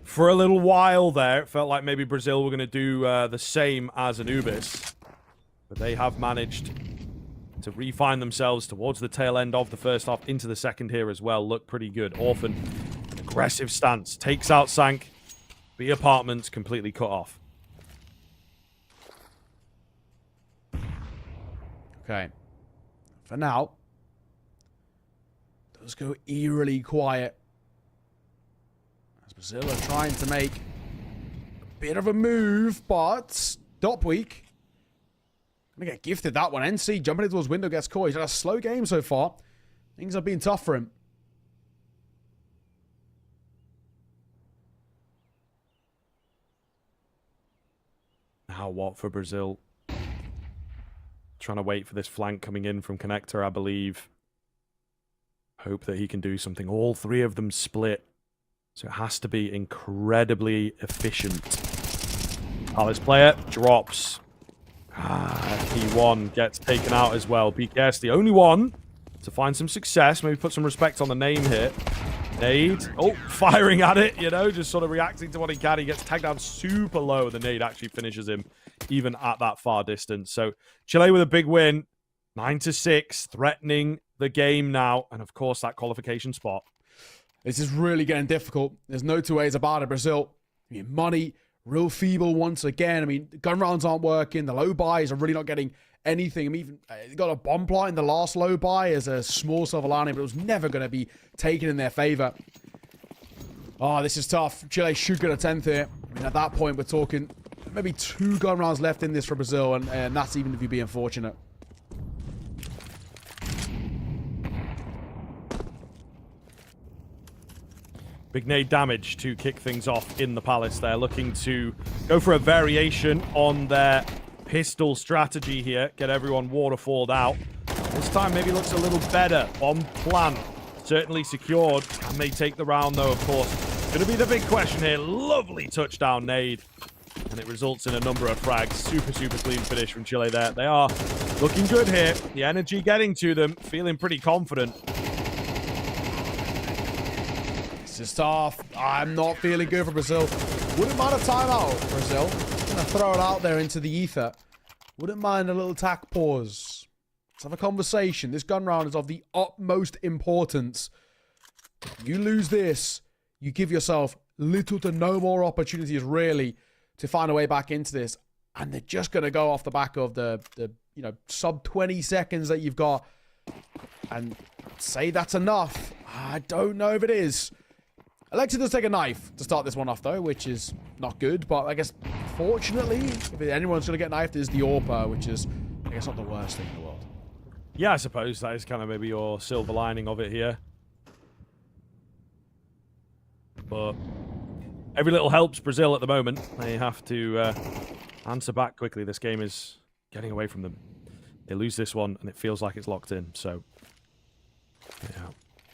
S1: for a little while there, it felt like maybe Brazil were going to do the same as Anubis. But they have managed to refine themselves towards the tail end of the first half into the second here as well. Look pretty good. Orphan, aggressive stance, takes out Sank. B apartments completely cut off.
S2: Okay. For now, does go eerily quiet. As Brazil are trying to make a bit of a move, but stop weak. Gonna get gifted that one. NC jumping into his window gets caught. He's had a slow game so far. Things have been tough for him.
S1: Now what for Brazil? Trying to wait for this flank coming in from Connector, I believe. Hope that he can do something. All three of them split. So it has to be incredibly efficient. Palace player drops. P1 gets taken out as well. BKS, the only one to find some success. Maybe put some respect on the name here. Nade. Oh, firing at it, you know, just sort of reacting to what he can. He gets tagged down super low. The nade actually finishes him even at that far distance. So Chile with a big win. 9-6, threatening the game now. And of course, that qualification spot.
S2: This is really getting difficult. There's no two ways about it, Brazil. I mean, money, real feeble once again. I mean, gun rounds aren't working. The low buys are really not getting anything. I mean, even got a bomb plot in the last low buy as a small silver lining, but it was never going to be taken in their favor. Oh, this is tough. Chile should get a 10th here. I mean, at that point, we're talking maybe 2 gun rounds left in this for Brazil, and that's even if you're being fortunate.
S1: Big nade damage to kick things off in the Palace. They're looking to go for a variation on their pistol strategy here. Get everyone waterfalled out. This time maybe looks a little better. Bomb plant certainly secured. Can they take the round though, of course? Going to be the big question here. Lovely touchdown nade. And it results in a number of frags. Super, super clean finish from Chile there. They are looking good here. The energy getting to them. Feeling pretty confident.
S2: This is tough. I'm not feeling good for Brazil. Wouldn't mind a timeout, Brazil. I'm going to throw it out there into the ether. Wouldn't mind a little tack pause. Let's have a conversation. This gun round is of the utmost importance. You lose this, you give yourself little to no more opportunities, really, to find a way back into this. And they're just going to go off the back of the sub 20 seconds that you've got. And say that's enough. I don't know if it is. Alexa does take a knife to start this one off, though, which is not good. But I guess, fortunately, if anyone's going to get knifed, is the AWPer, which is, I guess, not the worst thing in the world.
S1: Yeah, I suppose that is kind of maybe your silver lining of it here. But every little helps Brazil at the moment. They have to answer back quickly. This game is getting away from them. They lose this one, and it feels like it's locked in. So, yeah,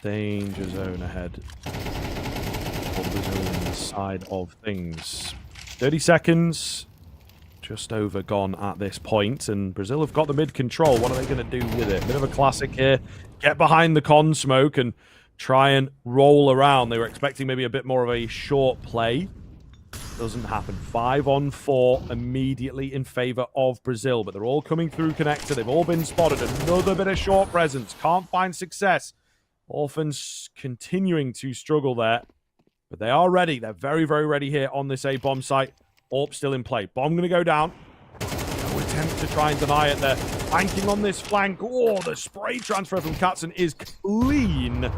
S1: danger zone ahead. On Brazilian side of things. 30 seconds. Just over gone at this point, and Brazil have got the mid control. What are they going to do with it? Bit of a classic here. Get behind the con smoke and try and roll around. They were expecting maybe a bit more of a short play. Doesn't happen. 5-on-4 immediately in favor of Brazil, but they're all coming through connector. They've all been spotted. Another bit of short presence. Can't find success. Orphans continuing to struggle there. But they are ready. They're very, very ready here on this A-bomb site. AWP still in play. Bomb going to go down. No attempt to try and deny it there. Banking on this flank. Oh, the spray transfer from Katzen is clean. The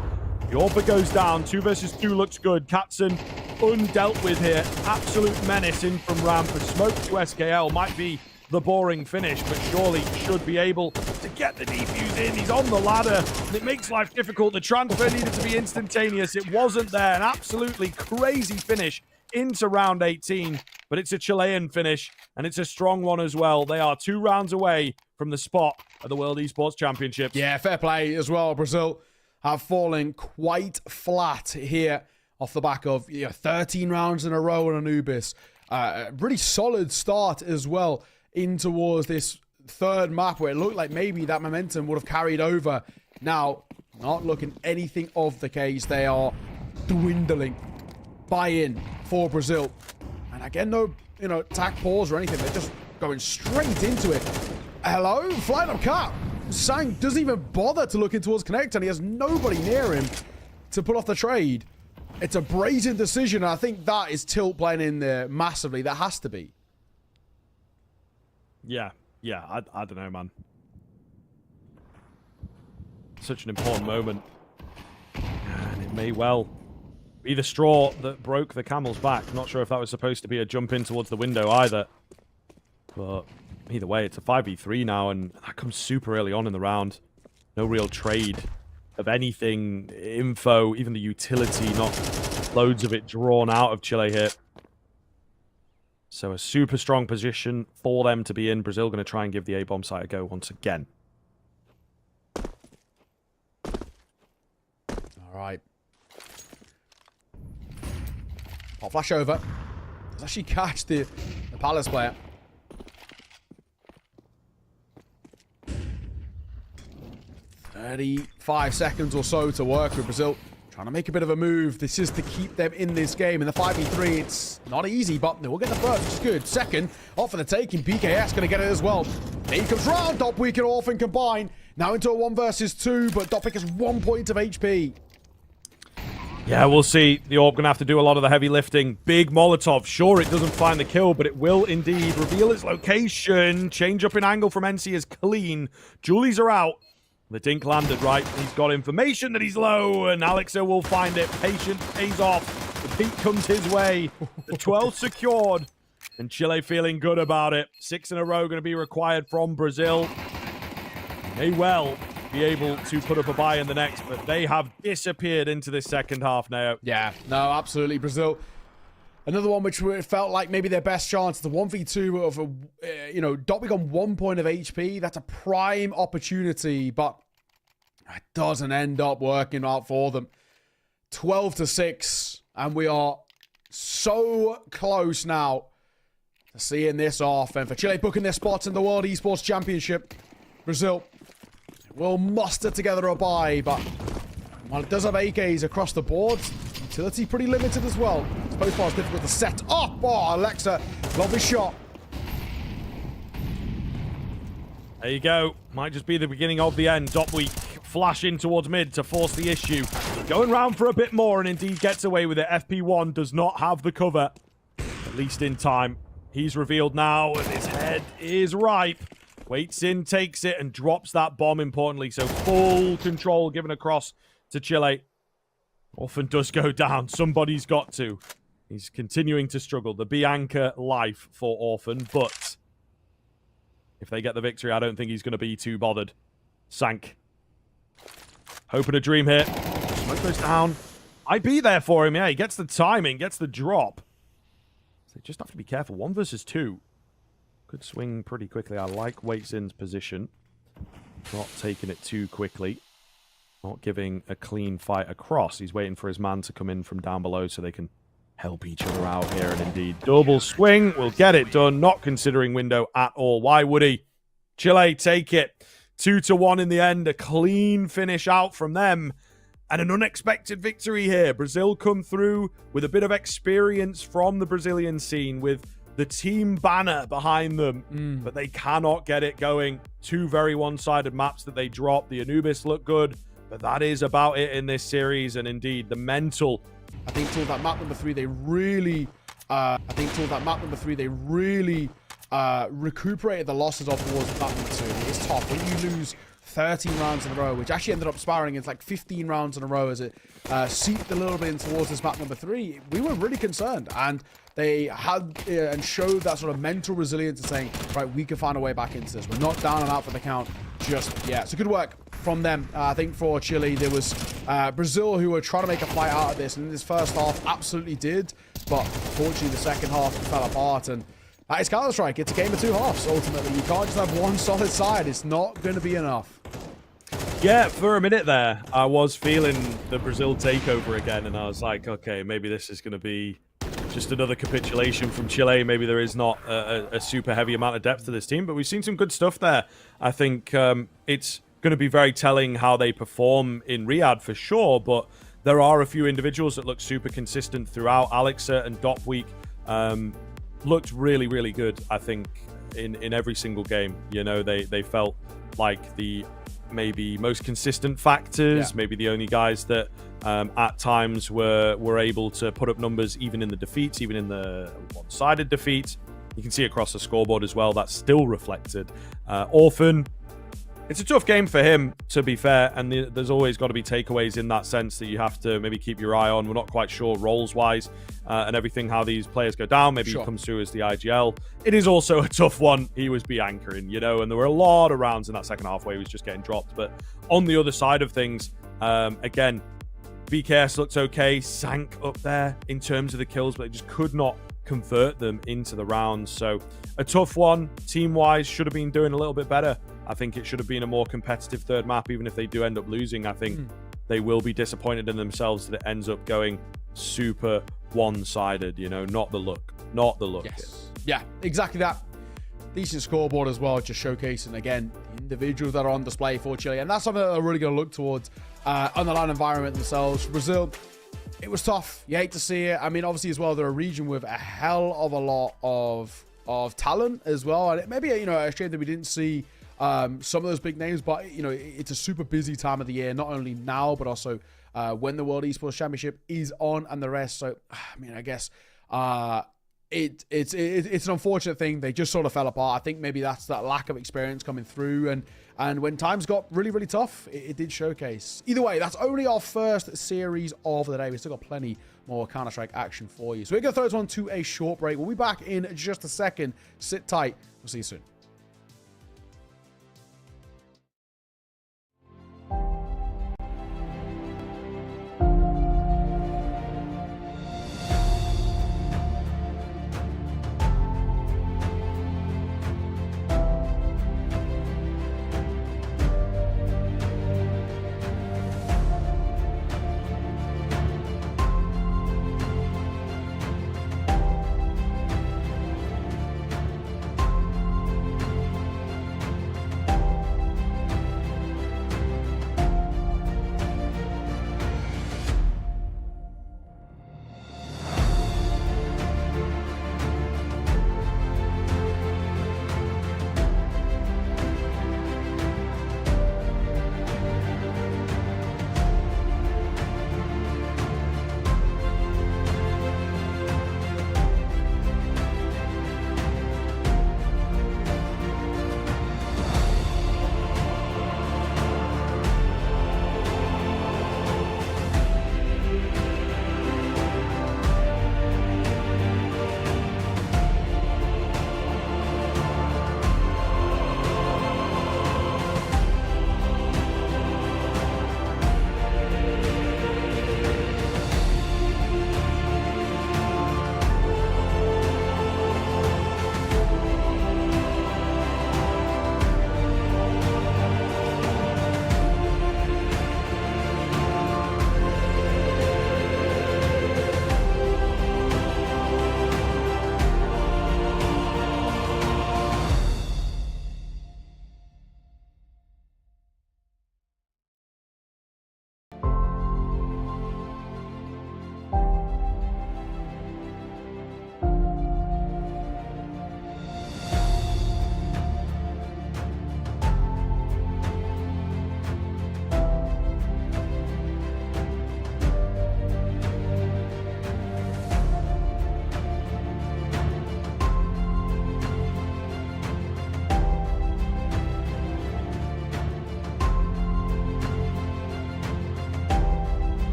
S1: AWPer goes down. 2 versus 2 looks good. Katzen undealt with here. Absolute menace in from ramp. A smoke to SKL might be the boring finish, but surely should be able to get the defuse in. He's on the ladder, and it makes life difficult. The transfer needed to be instantaneous. It wasn't there. An absolutely crazy finish into round 18, but it's a Chilean finish, and it's a strong one as well. They are 2 rounds away from the spot at the World Esports Championships.
S2: Yeah, fair play as well. Brazil have fallen quite flat here off the back of 13 rounds in a row on Anubis. A really solid start as well in towards this third map where it looked like maybe that momentum would have carried over. Now, not looking anything of the case. They are dwindling. Buy-in for Brazil. And again, no, attack pause or anything. They're just going straight into it. Hello? Flight of Cap. Sang doesn't even bother to look in towards connect, and he has nobody near him to pull off the trade. It's a brazen decision, and I think that is Tilt playing in there massively. That has to be.
S1: Yeah, I don't know, man. Such an important moment. And it may well be the straw that broke the camel's back. Not sure if that was supposed to be a jump in towards the window either. But either way, it's a 5v3 now, and that comes super early on in the round. No real trade of anything, info, even the utility, not loads of it drawn out of Chile here. So a super strong position for them to be in. Brazil going to try and give the A-bomb site a go once again.
S2: All right. I'll flash over. Does actually catch the Palace player. "35 seconds or so to work with Brazil. Trying to make a bit of a move. This is to keep them in this game. In the 5v3, it's not easy, but they will get the first, which is good. Second, off for the taking. PKS going to get it as well. He comes round. Dopweek and Orphan combine. Now into a 1 versus 2, but Dopweek has 1 point of HP.
S1: Yeah, we'll see. The Orb going to have to do a lot of the heavy lifting. Big Molotov. Sure, it doesn't find the kill, but it will indeed reveal its location. Change up in angle from NC is clean. Julies are out. The dink landed, right? He's got information that he's low, and Alexa will find it. Patience pays off. The pink comes his way. The 12 secured, and Chile feeling good about it. 6 in a row going to be required from Brazil. May well be able to put up a buy in the next, but they have disappeared into this second half now.
S2: Yeah, no, absolutely. Brazil, another one which felt like maybe their best chance. The 1v2 of, Dopweek on 1 point of HP. That's a prime opportunity, but it doesn't end up working out for them. 12-6, and we are so close now to seeing this off. And for Chile booking their spots in the World Esports Championship, Brazil will muster together a buy, but while it does have AKs across the board, utility pretty limited as well. It's both far difficult to set up. Oh, Alexa, lovely shot.
S1: There you go. Might just be the beginning of the end. Dopweek flash in towards mid to force the issue. Going round for a bit more and indeed gets away with it. FP1 does not have the cover, at least in time. He's revealed now and his head is ripe. Waits in, takes it, and drops that bomb, importantly. So full control given across to Chile. Orphan does go down. Somebody's got to. He's continuing to struggle. The Bianca life for Orphan, but if they get the victory, I don't think he's going to be too bothered. Sank. Hoping a dream here. Smoke goes down. I'd be there for him, yeah. He gets the timing, gets the drop. So just have to be careful. 1 versus 2. Could swing pretty quickly. I like Waitsin's position. Not taking it too quickly. Not giving a clean fight across. He's waiting for his man to come in from down below so they can help each other out here. And indeed, double swing will get it done. Not considering window at all. Why would he? Chile take it. 2-1 in the end. A clean finish out from them. And an unexpected victory here. Brazil come through with a bit of experience from the Brazilian scene with the team banner behind them, but they cannot get it going. 2 very one-sided maps that they drop. The Anubis look good, but that is about it in this series. And indeed, the mental.
S2: I think till that map number 3, they really, recuperated the losses off towards map number 2. It's tough when you lose 13 rounds in a row, which actually ended up sparring into like 15 rounds in a row as it seeped a little bit in towards this map number 3. We were really concerned, and they had and showed that sort of mental resilience and saying, right, we can find a way back into this. We're not down and out for the count just yet. So good work from them. I think for Chile, there was Brazil who were trying to make a fight out of this, and in this first half absolutely did, but unfortunately the second half fell apart. And that is Counter-Strike. It's a game of 2 halves, ultimately. You can't just have one solid side. It's not going to be enough.
S1: Yeah, for a minute there, I was feeling the Brazil takeover again, and I was like, okay, maybe this is going to be just another capitulation from Chile. Maybe there is not a super heavy amount of depth to this team, but we've seen some good stuff there. I think it's going to be very telling how they perform in Riyadh for sure, but there are a few individuals that look super consistent throughout. Alexa and Dopweek looked really, really good, I think, in every single game. You know, they felt like the maybe most consistent factors, maybe the only guys that at times were able to put up numbers even in the defeats, even in the one-sided defeats. You can see across the scoreboard as well, that's still reflected. Orphan, it's a tough game for him, to be fair, and there's always got to be takeaways in that sense that you have to maybe keep your eye on. We're not quite sure roles-wise and everything, how these players go down. Maybe he comes through as the IGL. It is also a tough one. He was B-anchoring, you know, and there were a lot of rounds in that second half where he was just getting dropped. But on the other side of things, again, VKS looks okay, sank up there in terms of the kills, but they just could not convert them into the rounds. So a tough one, team-wise, should have been doing a little bit better. I think it should have been a more competitive third map, even if they do end up losing. I think they will be disappointed in themselves that it ends up going super one-sided, you know, not the look. not the luck.
S2: Yes. Yeah, exactly that. Decent scoreboard as well, just showcasing, again, the individuals that are on display for Chile. And that's something that they're really going to look towards on the line environment themselves. For Brazil, it was tough. You hate to see it. I mean, obviously, as well, they're a region with a hell of a lot of talent as well. And maybe, a shame that we didn't see some of those big names. But, it's a super busy time of the year, not only now, but also when the World Esports Championship is on and the rest. So, I mean, I guess... It's an unfortunate thing. They just sort of fell apart. I think maybe that's that lack of experience coming through, and when times got really, really tough, it did showcase. Either way, that's only our first series of the day. We still got plenty more Counter-Strike action for you. So we're going to throw this one to a short break. We'll be back in just a second. Sit tight. We'll see you soon.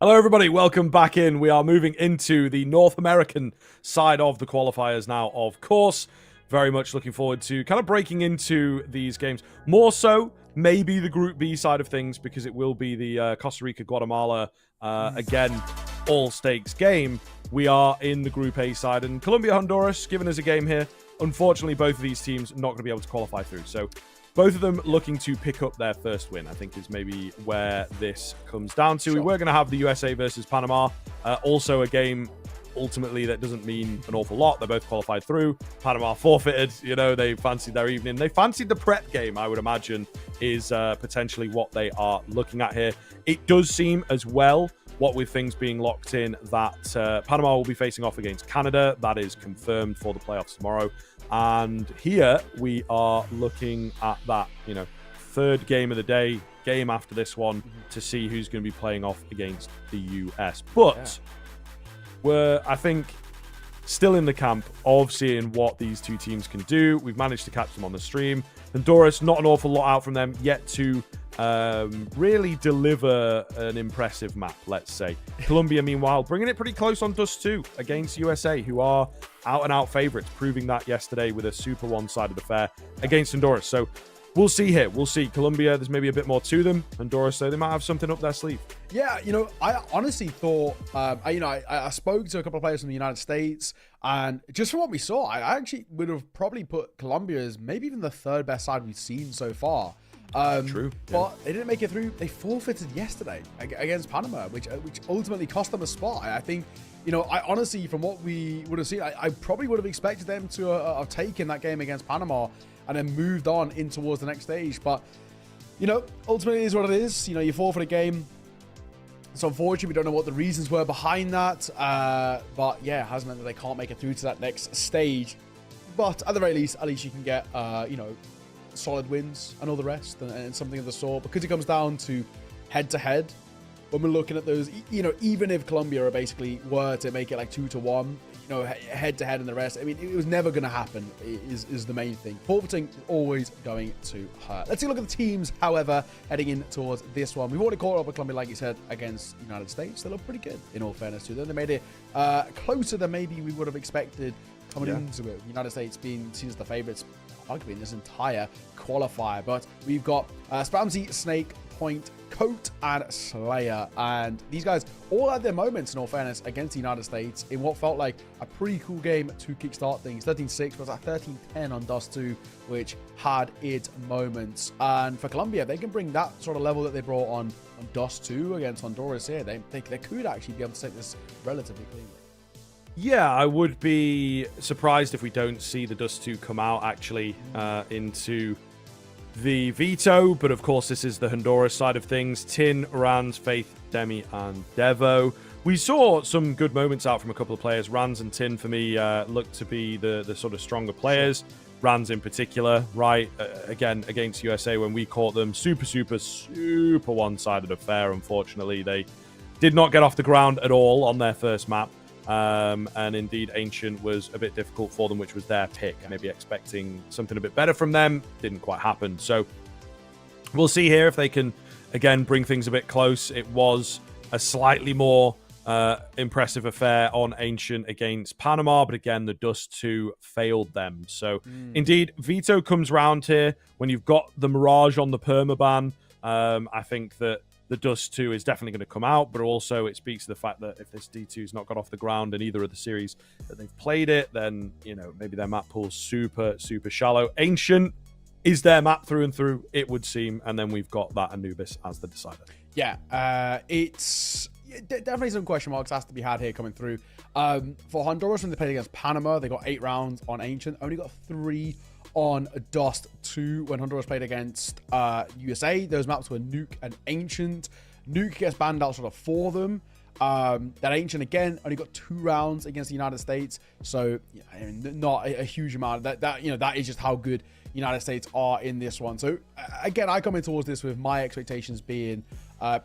S1: Hello, everybody. Welcome back in. We are moving into the North American side of the qualifiers now, of course. very much looking forward to kind of breaking into these games. More so, maybe the Group B side of things, because it will be the Costa Rica, Guatemala, again, all-stakes game. We are in the Group A side, and Colombia, Honduras, giving us a game here. Unfortunately, both of these teams not going to be able to qualify through. So both of them looking to pick up their first win, I think, is maybe where this comes down to. Sure. We were going to have the USA versus Panama. Also a game, ultimately, that doesn't mean an awful lot. They're both qualified through. Panama forfeited. You know, they fancied their evening. They fancied the prep game, I would imagine, is potentially what they are looking at here. It does seem as well, what with things being locked in, that Panama will be facing off against Canada. That is confirmed for the playoffs tomorrow. And here we are looking at that, you know, third game of the day, game after this one, to see who's going to be playing off against the US. But we're, I think, still in the camp of seeing what these two teams can do. We've managed to catch them on the stream. Honduras, not an awful lot out from them yet to really deliver an impressive map, let's say. Colombia, meanwhile, bringing it pretty close on Dust 2 against USA, who are out-and-out favorites, proving that yesterday with a super one-sided affair against Honduras. So we'll see here. We'll see. Colombia, there's maybe a bit more to them. Honduras, so they might have something up their sleeve.
S2: Yeah, you know, I honestly thought, I spoke to a couple of players from the United States, and just from what we saw, I actually would have probably put Colombia as maybe even the third best side we've seen so far.
S1: True.
S2: But they didn't make it through. They forfeited yesterday against Panama, which ultimately cost them a spot. I think, you know, I honestly, from what we would have seen, I probably would have expected them to have taken that game against Panama and then moved on in towards the next stage. But, you know, ultimately it is what it is. You know, you forfeit a game. So unfortunately, we don't know what the reasons were behind that. But yeah, it has meant that they can't make it through to that next stage. But at the very least, you can get, you know, solid wins and all the rest, and something of the sort, because it comes down to head-to-head. When we're looking at those, you know, even if Colombia were to make it like 2-1, you know, head-to-head and the rest, I mean, it was never going to happen, is the main thing. Forfeiting always going to hurt. Let's take a look at the teams, however, heading in towards this one. We've already caught up with Colombia, like you said, against the United States. They look pretty good, in all fairness to them. They made it closer than maybe we would have expected coming into it. United States being seen as the favorites, arguably in this entire qualifier. But we've got Spamsy, Snake, Point, Coat, and Slayer. And these guys all had their moments, in all fairness, against the United States in what felt like a pretty cool game to kickstart things. 13-6 was at 13-10 on Dust 2, which had its moments. And for Colombia, they can bring that sort of level that they brought on Dust 2 against Honduras here. They could actually be able to take this relatively cleanly.
S1: Yeah, I would be surprised if we don't see the Dust 2 come out actually into the veto. But of course, this is the Honduras side of things. Tin, Ranz, Faith, Demi, and Devo. We saw some good moments out from a couple of players. Ranz and Tin, for me, look to be the sort of stronger players. Ranz in particular, right? Again, against USA when we caught them. Super one-sided affair, unfortunately. They did not get off the ground at all on their first map. And indeed, Ancient was a bit difficult for them, which was their pick. Maybe expecting something a bit better from them. Didn't quite happen. So we'll see here if they can, again, bring things a bit close. It was a slightly more impressive affair on Ancient against Panama. But again, the Dust 2 failed them. So indeed, veto comes round here. When you've got the Mirage on the permaban, I think that the Dust 2 is definitely going to come out, but also it speaks to the fact that if this D2's not got off the ground in either of the series that they've played it, then, you know, maybe their map pool's super shallow. Ancient is their map through and through, it would seem, and then we've got that Anubis as the decider.
S2: Yeah, it's definitely some question marks has to be had here coming through. For Honduras, when they played against Panama, they got 8 rounds on Ancient, only got 3 on Dust 2. When Honduras played against USA, those maps were Nuke and Ancient. Nuke gets banned out sort of for them. That Ancient, again, only got 2 rounds against the United States. So, I mean, not a huge amount. That you know, that is just how good United States are in this one. So, again, I come in towards this with my expectations being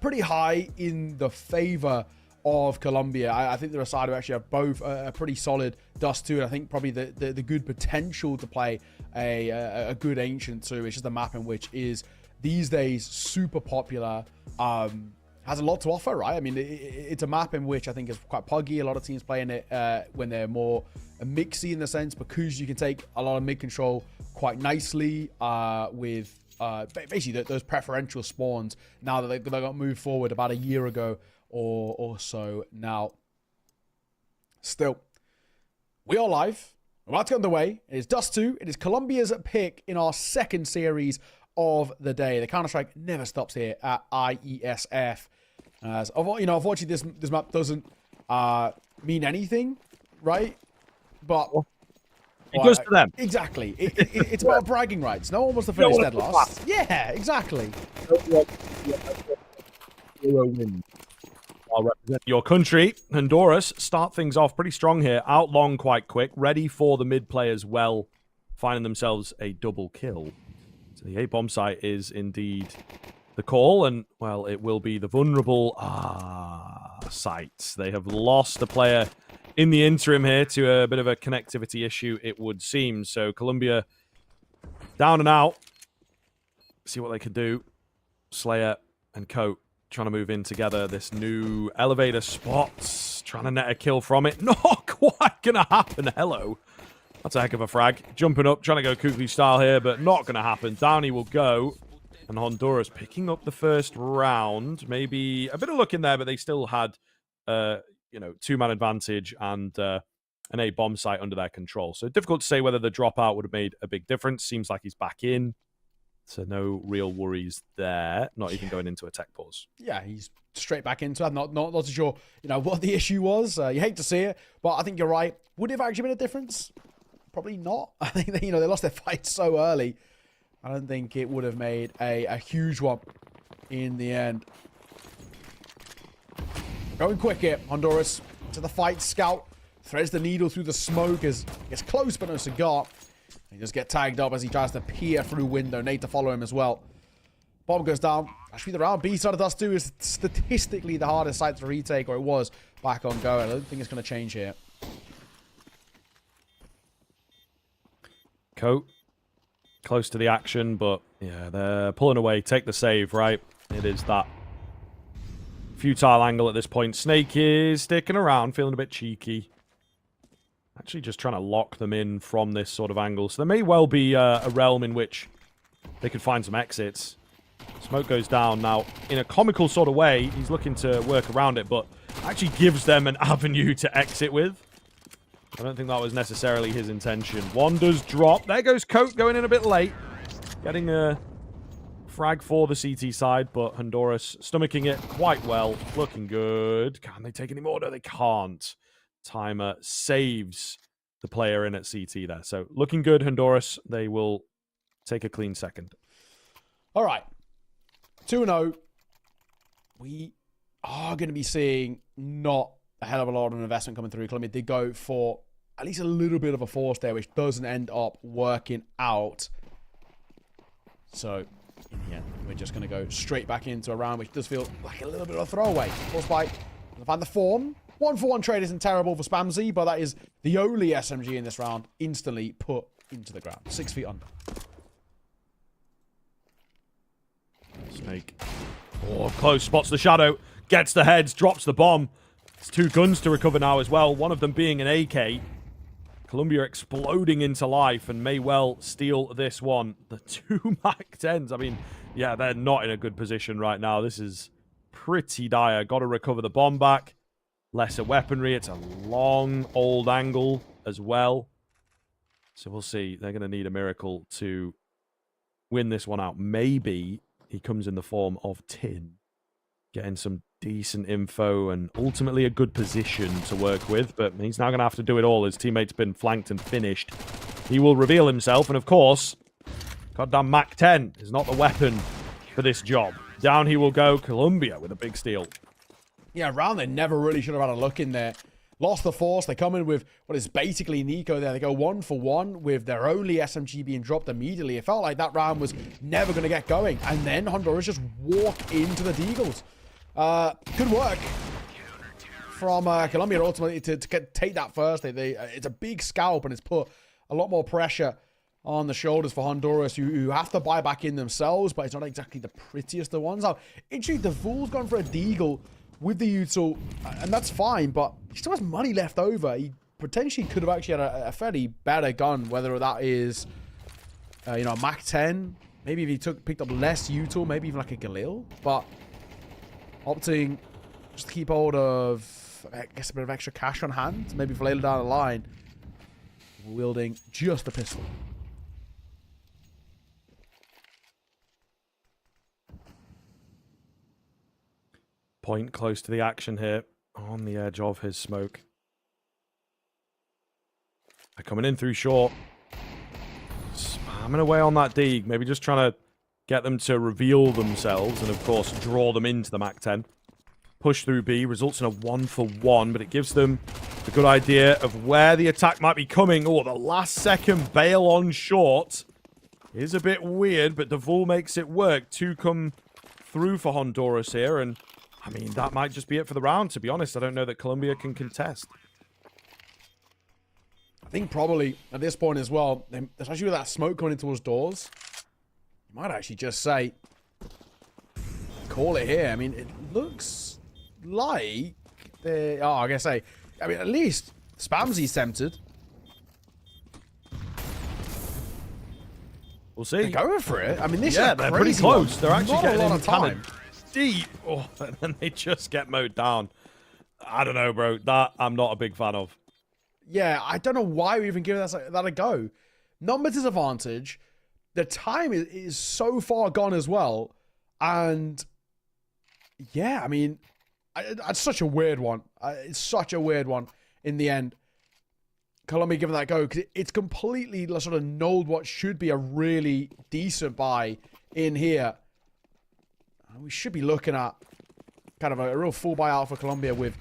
S2: pretty high in the favor of Colombia. I think they're a side who actually have both a pretty solid Dust 2, and I think probably the good potential to play a good Ancient 2. It's just a map in which is these days super popular. has a lot to offer, right? I mean, it's a map in which I think is quite puggy. A lot of teams playing it when they're more mixy in the sense, because you can take a lot of mid control quite nicely with basically those preferential spawns now that they got moved forward about a year ago or so now. Still, we are live. We're about to get underway. It is Dust 2. It is Colombia's pick in our second series of the day. The Counter-Strike never stops here at Iesf. As unfortunately, this map doesn't mean anything, right? But
S1: it goes to them.
S2: Exactly. It's about bragging rights. No one wants to finish dead last. Yeah, exactly.
S1: I'll represent your country. Honduras start things off pretty strong here. Out long quite quick. Ready for the mid play as well. Finding themselves a double kill. So the A bomb site is indeed the call. And, well, it will be the vulnerable site. They have lost a player in the interim here to a bit of a connectivity issue, it would seem. So Colombia down and out. See what they can do. Slayer and Coat trying to move in together. This new elevator spot. Trying to net a kill from it. Not quite going to happen. Hello. That's a heck of a frag. Jumping up, trying to go Kukli style here, but not going to happen. Down he will go. And Honduras picking up the first round. Maybe a bit of luck in there, but they still had, two-man advantage and an A bomb site under their control. So difficult to say whether the dropout would have made a big difference. Seems like he's back in. So no real worries there. Not even going into a tech pause. Yeah, he's straight back into it. Not too sure, what the issue was. You hate to see it, but I think you're right. Would it have actually made a difference? Probably not. I think they lost their fight so early. I don't think it would have made a huge one in the end. Going quick here, Honduras to the fight. Scout threads the needle through the smoke as he gets close but no cigar. He just get tagged up as he tries to peer through window. Nate to follow him as well. Bomb goes down. Actually, the round B side of Dust 2 is statistically the hardest site to retake, or it was back on go. I don't think it's going to change here. Coat close to the action, but yeah, they're pulling away. Take the save, right? It is that futile angle at this point. Snake is sticking around, feeling a bit cheeky. Actually just trying to lock them in from this sort of angle. So there may well be a realm in which they could find some exits. Smoke goes down. Now, in a comical sort of way, he's looking to work around it, but actually gives them an avenue to exit with. I don't think that was necessarily his intention. One does drop. There goes Coat going in a bit late. Getting a frag for the CT side, but Honduras stomaching it quite well. Looking good. Can they take any more? No, they can't. Timer saves the player in at CT there. So looking good, Honduras. They will take a clean second.
S2: All right. 2-0. We are going to be seeing not a hell of a lot of investment coming through. Colombia did go for at least a little bit of a force there, which doesn't end up working out. So in the end, we're just going to go straight back into a round, which does feel like a little bit of a throwaway. Force bite. Gonna find the form. 1-for-1 trade isn't terrible for Spamsy, but that is the only SMG in this round instantly put into the ground. 6 feet under.
S1: Snake. Oh, close. Spots the shadow. Gets the heads. Drops the bomb. It's 2 guns to recover now as well. One of them being an AK. Colombia exploding into life and may well steal this one. The 2 MAC-10s. I mean, yeah, they're not in a good position right now. This is pretty dire. Got to recover the bomb back. Lesser weaponry. It's a long, old angle as well. So we'll see. They're going to need a miracle to win this one out. Maybe he comes in the form of Tin. Getting some decent info and ultimately a good position to work with. But he's now going to have to do it all. His teammate's been flanked and finished. He will reveal himself. And of course, goddamn MAC-10 is not the weapon for this job. Down he will go. Colombia with a big steal.
S2: Yeah, round they never really should have had a look in there. Lost the force. They come in with what is basically Nico there. They go 1-for-1 with their only SMG being dropped immediately. It felt like that round was never going to get going. And then Honduras just walk into the Deagles. Good work from Colombia ultimately to take that first. It's a big scalp and it's put a lot more pressure on the shoulders for Honduras, who have to buy back in themselves, but it's not exactly the prettiest of ones. Now, interestingly, the Fool's gone for a deagle with the util, and that's fine, but he still has money left over. He potentially could have actually had a fairly better gun, whether that is, you know, a Mach 10. Maybe if he picked up less util, maybe even like a Galil, but opting just to keep hold of, I guess, a bit of extra cash on hand, maybe for later down the line, wielding just a pistol.
S1: Point close to the action here, on the edge of his smoke. They're coming in through short. Spamming away on that dig, maybe just trying to get them to reveal themselves and, of course, draw them into the Mach 10. Push through B, results in a 1-for-1, but it gives them a good idea of where the attack might be coming. Oh, the last second bail on short is a bit weird, but Devul makes it work. 2 come through for Honduras here, and I mean, that might just be it for the round, to be honest. I don't know that Colombia can contest.
S2: I think probably at this point as well, especially with that smoke coming in towards doors, you might actually just say, call it here. I mean, it looks like they... Oh, I guess I mean, at least Spamsy's tempted.
S1: We'll see.
S2: They're going for it. I mean, this
S1: yeah,
S2: is
S1: they're pretty close. They're actually
S2: not
S1: getting
S2: a lot
S1: in
S2: of time.
S1: Deep. Oh, and then they just get mowed down. I don't know, bro. That I'm not a big fan of.
S2: Yeah, I don't know why we even give that a go. Number disadvantage. The time is so far gone as well. And yeah, I mean, it's such a weird one. It's such a weird one in the end. Colombia giving that a go because it's completely sort of nulled what should be a really decent buy in here. We should be looking at kind of a real full buyout for Colombia with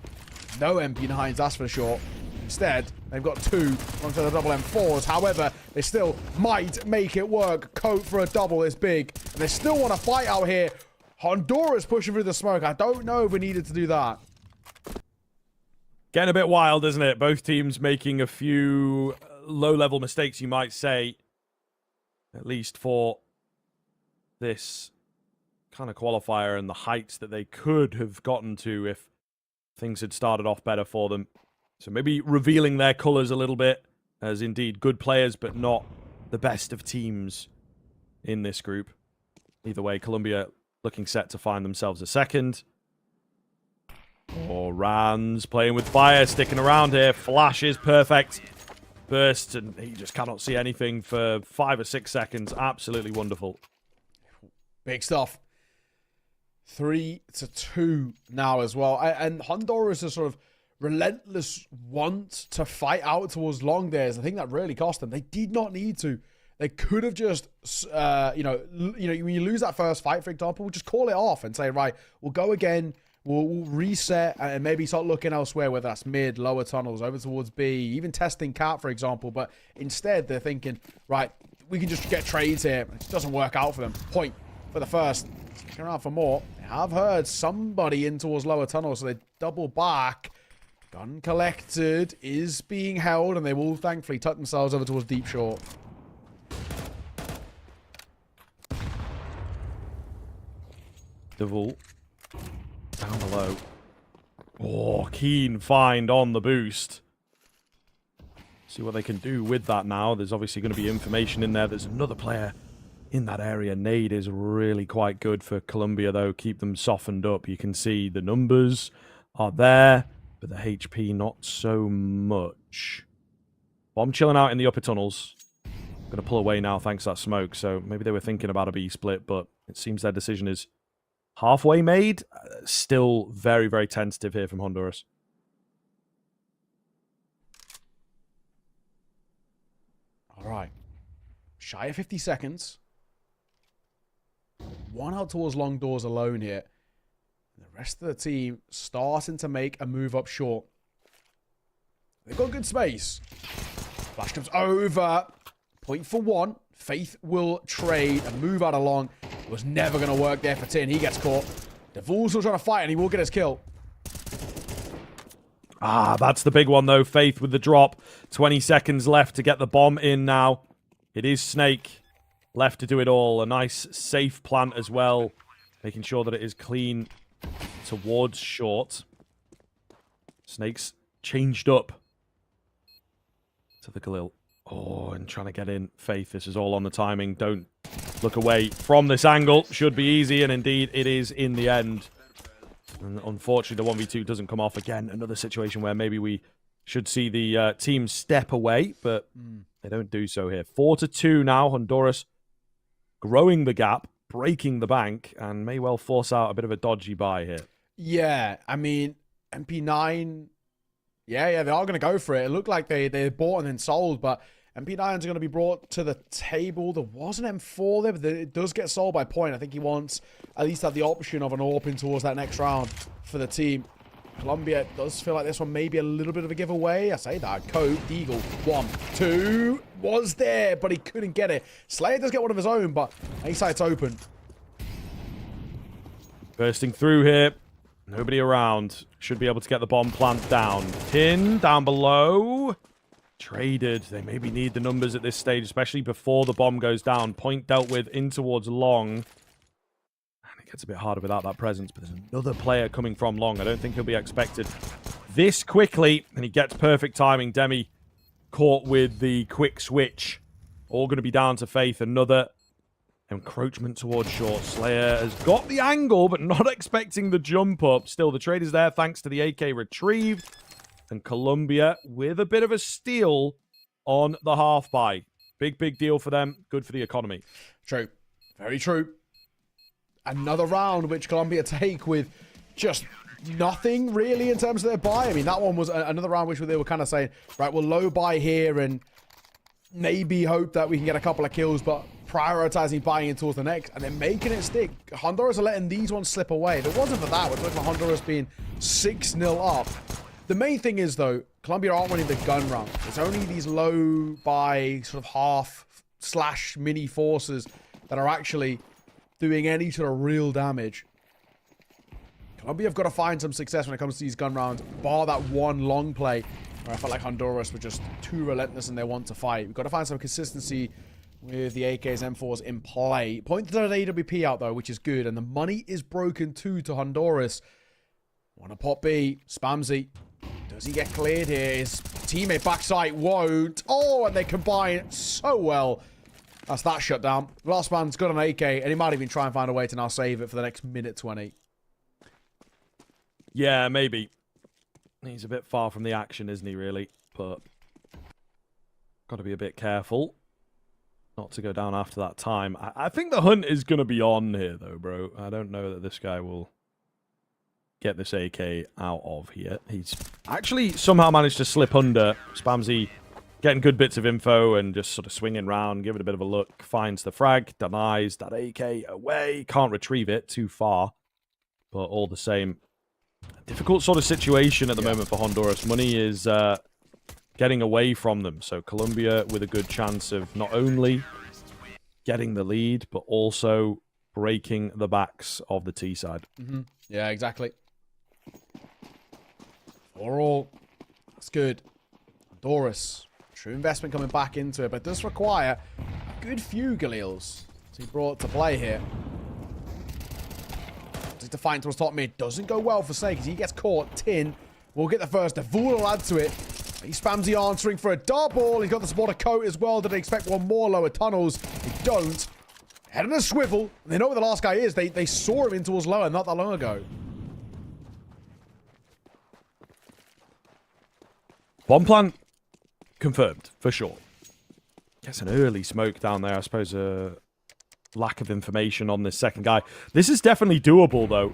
S2: no MP9s, that's for sure. Instead, they've got 2 alongside the double M4s. However, they still might make it work. Coat for a double is big. And they still want to fight out here. Honduras pushing through the smoke. I don't know if we needed to do that.
S1: Getting a bit wild, isn't it? Both teams making a few low-level mistakes, you might say. At least for this kind of qualifier and the heights that they could have gotten to if things had started off better for them. So maybe revealing their colours a little bit as indeed good players, but not the best of teams in this group. Either way, Colombia looking set to find themselves a second. Or Rands playing with fire, sticking around here. Flashes, perfect. Burst, and he just cannot see anything for 5 or 6 seconds. Absolutely wonderful.
S2: Big stuff. 3-2 now as well. And Honduras is sort of relentless want to fight out towards long days. I think that really cost them. They did not need to. They could have just, you know, when you lose that first fight, for example, we'll just call it off and say, right, we'll go again. We'll reset and maybe start looking elsewhere, whether that's mid, lower tunnels, over towards B, even testing Cat, for example. But instead, they're thinking, right, we can just get trades here. It doesn't work out for them. Point for the first. Sticking around for more. They have heard somebody in towards lower tunnels, so they double back. Gun collected is being held, and they will thankfully tuck themselves over towards deep short.
S1: Devul down below. Oh, keen find on the boost. See what they can do with that now. There's obviously going to be information in there. There's another player in that area. Nade is really quite good for Colombia, though. Keep them softened up. You can see the numbers are there, but the HP not so much. Bomb chilling out in the upper tunnels. Going to pull away now thanks to that smoke. So maybe they were thinking about a B split, but it seems their decision is halfway made. Still very, very tentative here from Honduras.
S2: All right. Shy of 50 seconds. One out towards long doors alone here. And the rest of the team starting to make a move up short. They've got good space. Flash comes over. Point for 1. Faith will trade and move out along. It was never going to work there for Tin. He gets caught. Devul's still trying to fight and he will get his kill.
S1: Ah, that's the big one though. Faith with the drop. 20 seconds left to get the bomb in now. It is Snake left to do it all. A nice, safe plant as well. Making sure that it is clean towards short. Snake's changed up to the Galil. Oh, and trying to get in. Faith, this is all on the timing. Don't look away from this angle. Should be easy, and indeed it is in the end. And unfortunately, the 1v2 doesn't come off again. Another situation where maybe we should see the team step away, but they don't do so here. 4-2 now. Honduras growing the gap, breaking the bank, and may well force out a bit of a dodgy buy here.
S2: Yeah, I mean, MP9... Yeah, they are going to go for it. It looked like they bought and then sold, but MP9s are going to be brought to the table. There was an M4 there, but it does get sold by Point. I think he wants at least have the option of an AWP in towards that next round for the team. Colombia does feel like this one may be a little bit of a giveaway. I say that. Code, Deagle, 1, 2, was there, but he couldn't get it. Slayer does get one of his own, but A site's open.
S1: Bursting through here. Nobody around. Should be able to get the bomb plant down. Tin down below. Traded. They maybe need the numbers at this stage, especially before the bomb goes down. Point dealt with in towards long. And it gets a bit harder without that presence, but there's another player coming from long. I don't think he'll be expected this quickly. And he gets perfect timing. Demi caught with the quick switch. All going to be down to Faith. Another encroachment towards short. Slayer has got the angle, but not expecting the jump up. Still, the trade is there thanks to the AK retrieved. And Colombia with a bit of a steal on the half buy. Big, big deal for them. Good for the economy.
S2: True. Very true. Another round which Colombia take with just nothing really in terms of their buy. I mean, that one was another round which they were kind of saying, right, we'll low buy here and maybe hope that we can get a couple of kills, but prioritizing buying it towards the next and then making it stick. Honduras are letting these ones slip away. If it wasn't for that, we're talking about Honduras being 6-0 up. The main thing is, though, Colombia aren't winning the gun round. It's only these low buy sort of half/mini forces that are actually doing any sort of real damage. Colombia have got to find some success when it comes to these gun rounds, bar that one long play where I felt like Honduras were just too relentless and they want to fight. We've got to find some consistency with the AKs, M4s in play. Pointed an AWP out, though, which is good. And the money is broken, too, to Honduras. Want to pop B. Spamsy. Does he get cleared here? His teammate backside won't. Oh, and they combine so well. That's that shutdown. Last man's got an AK, and he might even try and find a way to now save it for the next minute 20.
S1: Yeah, maybe. He's a bit far from the action, isn't he, really? But got to be a bit careful not to go down after that time. I think the hunt is going to be on here, though, bro. I don't know that this guy will get this AK out of here. He's actually somehow managed to slip under. Spamsy getting good bits of info and just sort of swinging around, give it a bit of a look. Finds the frag, denies that AK away. Can't retrieve it, too far. But all the same, difficult sort of situation at the moment for Honduras. Money is getting away from them. So Colombia with a good chance of not only getting the lead, but also breaking the backs of the T side.
S2: Yeah, exactly. For all, that's good. Honduras, true investment coming back into it, but it does require a good few Galils to be brought to play here. To fight towards top mid. Doesn't go well for Snake as he gets caught. Tin will get the first. The Fool will add to it. He spams the answering for a double. He's got the supporter coat as well. Did they expect one more lower tunnels? They don't. Head on a swivel. And they know where the last guy is. They saw him in towards lower not that long ago.
S1: Bomb plant confirmed, for sure. Gets an early smoke down there. I suppose lack of information on this second guy. This is definitely doable, though.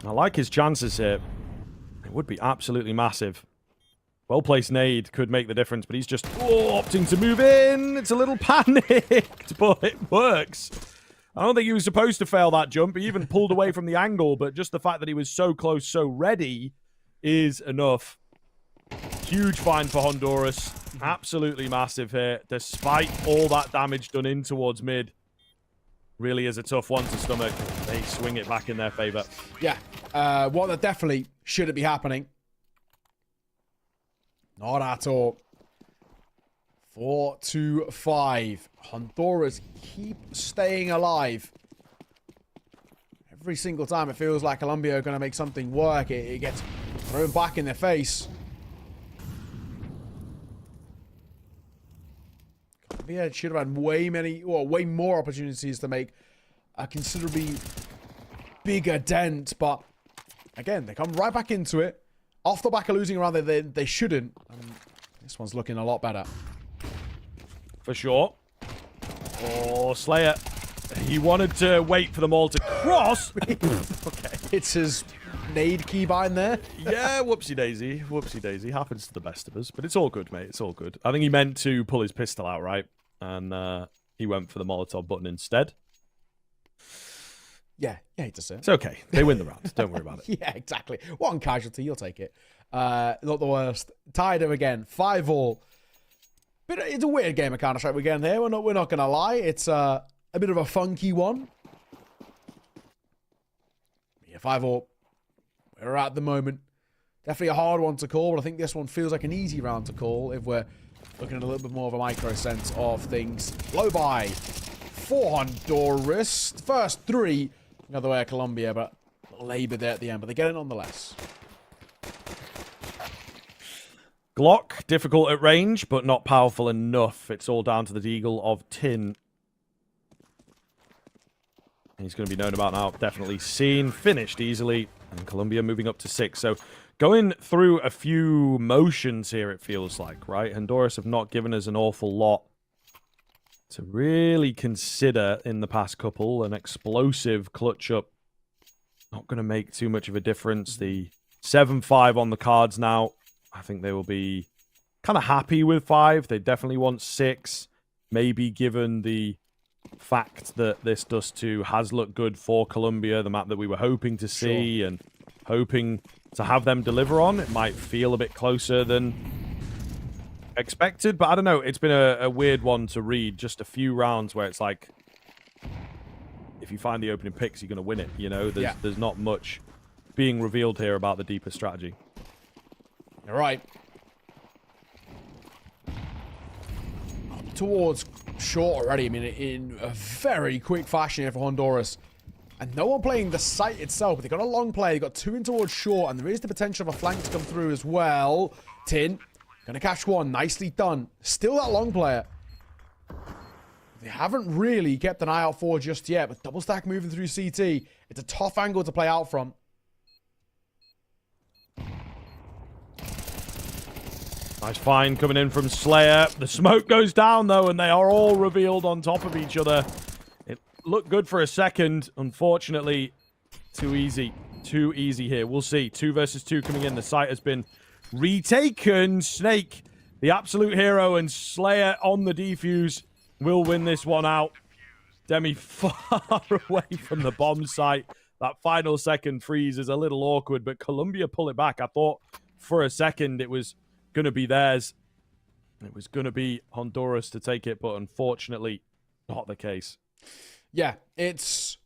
S1: I like his chances here. It would be absolutely massive. Well-placed nade could make the difference, but he's just opting to move in. It's a little panicked, but it works. I don't think he was supposed to fail that jump. He even pulled away from the angle, but just the fact that he was so close, so ready is enough. Huge find for Honduras. Absolutely massive here, despite all that damage done in towards mid. Really is a tough one to stomach. They swing it back in their favor.
S2: Yeah. What that definitely shouldn't be happening. Not at all. 4-5. Honduras keep staying alive. Every single time it feels like Colombia are going to make something work, it gets thrown back in their face. Colombia should have had way more opportunities to make a considerably bigger dent, but again, they come right back into it. Off the back of losing around they shouldn't. This one's looking a lot better.
S1: For sure. Oh, Slayer. He wanted to wait for them all to cross. Okay.
S2: It's his nade keybind there.
S1: Yeah, whoopsie daisy. Whoopsie daisy. Happens to the best of us. But it's all good, mate. It's all good. I think he meant to pull his pistol out, right? And he went for the Molotov button instead.
S2: Yeah, you hate to say it.
S1: It's okay. They win the round. Don't worry about it.
S2: Yeah, exactly. One casualty, you'll take it. Not the worst. Tied him again. 5-all. But it's a weird game of Counter-Strike we're getting here. We're not going to lie. It's a bit of a funky one. Yeah, 5-all. We're at the moment. Definitely a hard one to call, but I think this one feels like an easy round to call if we're looking at a little bit more of a micro sense of things. Low buy for Honduras. The first 3, the other way of Colombia, but labor there at the end, but they get it nonetheless.
S1: Glock, difficult at range, but not powerful enough. It's all down to the Deagle of Tin. He's going to be known about now. Definitely seen. Finished easily. And Colombia moving up to 6. So going through a few motions here, it feels like, right? Honduras have not given us an awful lot to really consider in the past couple. An explosive clutch up. Not going to make too much of a difference. The 7-5 on the cards now. I think they will be kind of happy with 5. They definitely want 6. Maybe given the fact that this Dust 2 has looked good for Colombia, the map that we were hoping to see and hoping to have them deliver on, it might feel a bit closer than expected. But I don't know. It's been a weird one to read. Just a few rounds where it's like, if you find the opening picks, you're going to win it. You know, there's not much being revealed here about the deeper strategy.
S2: All right. Up towards short already. I mean, in a very quick fashion here for Honduras. And no one playing the site itself, but they got a long play. They got 2 in towards short, and there is the potential of a flank to come through as well. Tin, gonna catch one. Nicely done. Still that long player. They haven't really kept an eye out for just yet, but double stack moving through CT. It's a tough angle to play out from.
S1: Nice find coming in from Slayer. The smoke goes down, though, and they are all revealed on top of each other. It looked good for a second. Unfortunately, too easy. Too easy here. We'll see. 2 versus 2 coming in. The site has been retaken. Snake, the absolute hero, and Slayer on the defuse will win this one out. Demi far away from the bomb site. That final second freeze is a little awkward, but Colombia pull it back. I thought for a second it was going to be theirs. It was going to be Honduras to take it, but unfortunately, not the case.
S2: Yeah, it's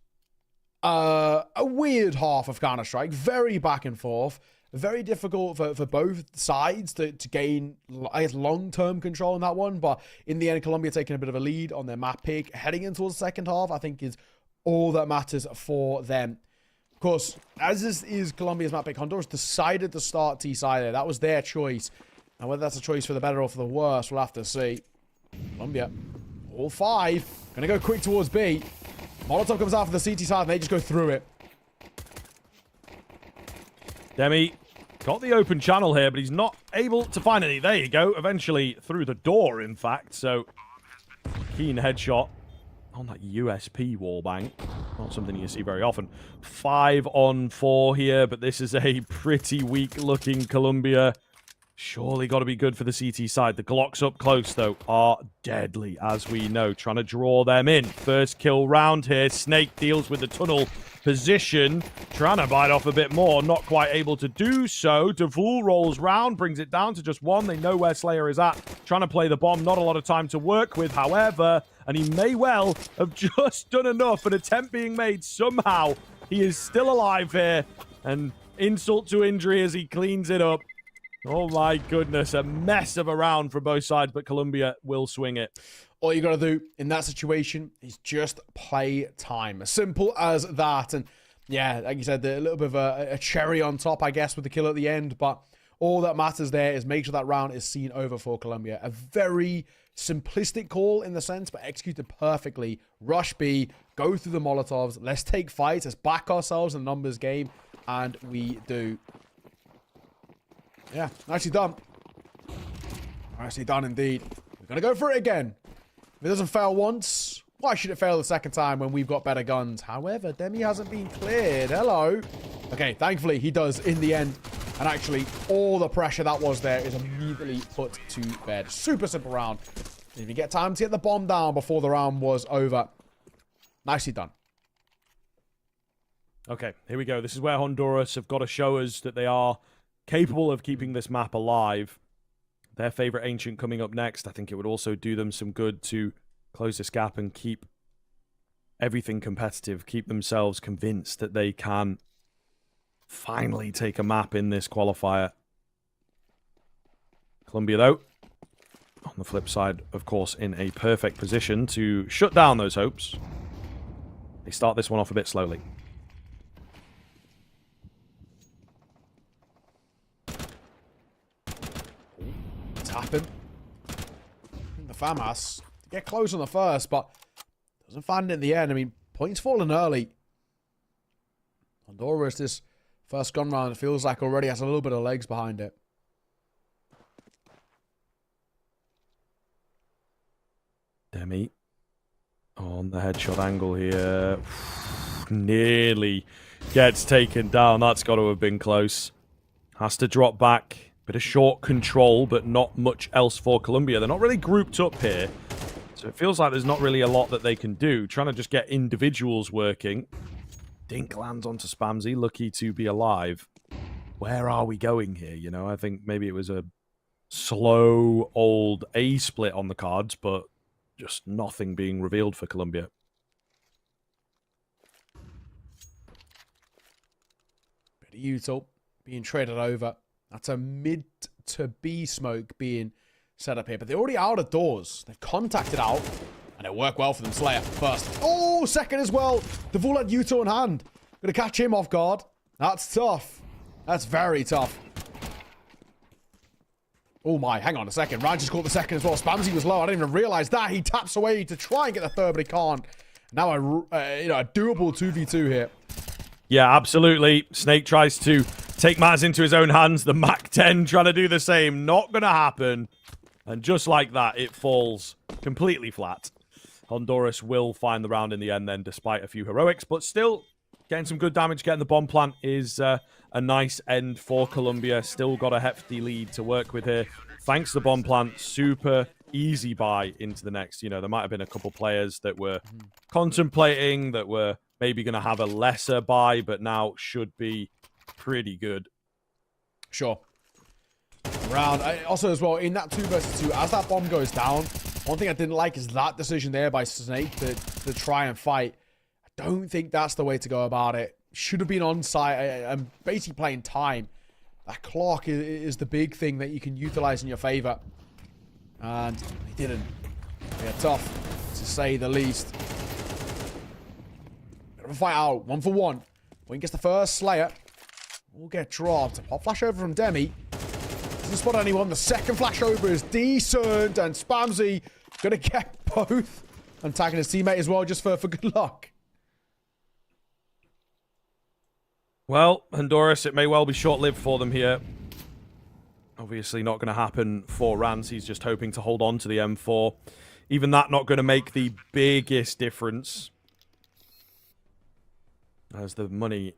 S2: a weird half of Counter-Strike. Very back and forth. Very difficult for both sides to gain, I guess, long-term control in that one. But in the end, Colombia taking a bit of a lead on their map pick. Heading into the second half, I think, is all that matters for them. Of course, as this is Colombia's map pick, Honduras decided to start T-side there. That was their choice. And whether that's a choice for the better or for the worse, we'll have to see. Colombia, all 5. Gonna go quick towards B. Molotov comes out for the CT side, and they just go through it.
S1: Demi got the open channel here, but he's not able to find any. There you go. Eventually through the door, in fact. So, keen headshot on that USP wallbang. Not something you see very often. 5 on 4 here, but this is a pretty weak-looking Colombia. Surely got to be good for the CT side. The Glocks up close, though, are deadly, as we know. Trying to draw them in. First kill round here. Snake deals with the tunnel position. Trying to bite off a bit more. Not quite able to do so. Devul rolls round, brings it down to just 1. They know where Slayer is at. Trying to play the bomb. Not a lot of time to work with, however. And he may well have just done enough. An attempt being made somehow. He is still alive here. And insult to injury as he cleans it up. Oh my goodness, a mess of a round from both sides, but Colombia will swing it.
S2: All you got to do in that situation is just play time. As simple as that. And yeah, like you said, a little bit of a cherry on top, I guess, with the kill at the end. But all that matters there is make sure that round is seen over for Colombia. A very simplistic call in the sense, but executed perfectly. Rush B, go through the Molotovs. Let's take fights. Let's back ourselves in the numbers game. And we do. Yeah, nicely done. Nicely done indeed. We're going to go for it again. If it doesn't fail once, why should it fail the second time when we've got better guns? However, Demi hasn't been cleared. Hello. Okay, thankfully he does in the end. And actually, all the pressure that was there is immediately put to bed. Super simple round. If you get time to get the bomb down before the round was over. Nicely done.
S1: Okay, here we go. This is where Honduras have got to show us that they are capable of keeping this map alive. Their favorite ancient coming up next. I think it would also do them some good to close this gap and keep everything competitive, keep themselves convinced that they can finally take a map in this qualifier. Colombia, though, on the flip side, of course, in a perfect position to shut down those hopes. They start this one off a bit slowly.
S2: Happen. The FAMAS get close on the first, but doesn't find it in the end. I mean, points falling early. Honduras, this first gun round, feels like already has a little bit of legs behind it.
S1: Demi on the headshot angle here. Nearly gets taken down. That's got to have been close. Has to drop back. Bit of short control, but not much else for Colombia. They're not really grouped up here. So it feels like there's not really a lot that they can do. Trying to just get individuals working. Dink lands onto Spamsy, lucky to be alive. Where are we going here? You know, I think maybe it was a slow, old A split on the cards, but just nothing being revealed for Colombia.
S2: Bit of Util being traded over. That's a mid to B smoke being set up here. But they're already out of doors. They've contacted out. And it worked well for them. Slayer first. Oh, second as well. The Vul had Yuto in hand. Gonna catch him off guard. That's tough. That's very tough. Oh my, hang on a second. Ryan just caught the second as well. Spamsy was low. I didn't even realize that. He taps away to try and get the third, but he can't. Now a doable 2v2 here.
S1: Yeah, absolutely. Snake tries to take matters into his own hands. The Mac 10 trying to do the same. Not going to happen. And just like that, it falls completely flat. Honduras will find the round in the end then, despite a few heroics. But still, getting some good damage. Getting the bomb plant is a nice end for Colombia. Still got a hefty lead to work with here. Thanks to the bomb plant, super easy buy into the next. You know, there might have been a couple players that were contemplating, that were maybe going to have a lesser buy, but now should be pretty good.
S2: Sure. Round. Also, as well, in that 2 versus 2, as that bomb goes down, one thing I didn't like is that decision there by Snake to try and fight. I don't think that's the way to go about it. Should have been on site and basically playing time. That clock is the big thing that you can utilize in your favor. And he didn't. Yeah, tough, to say the least. Bit of a fight out. 1 for 1. When he gets the first Slayer, will get dropped. Pop flash over from Demi. Doesn't spot anyone. The second flash over is decent. And Spamsy gonna get both. And tagging his teammate as well, just for good luck.
S1: Well, Honduras, it may well be short-lived for them here. Obviously not going to happen for Rance. He's just hoping to hold on to the M4. Even that not going to make the biggest difference, as the money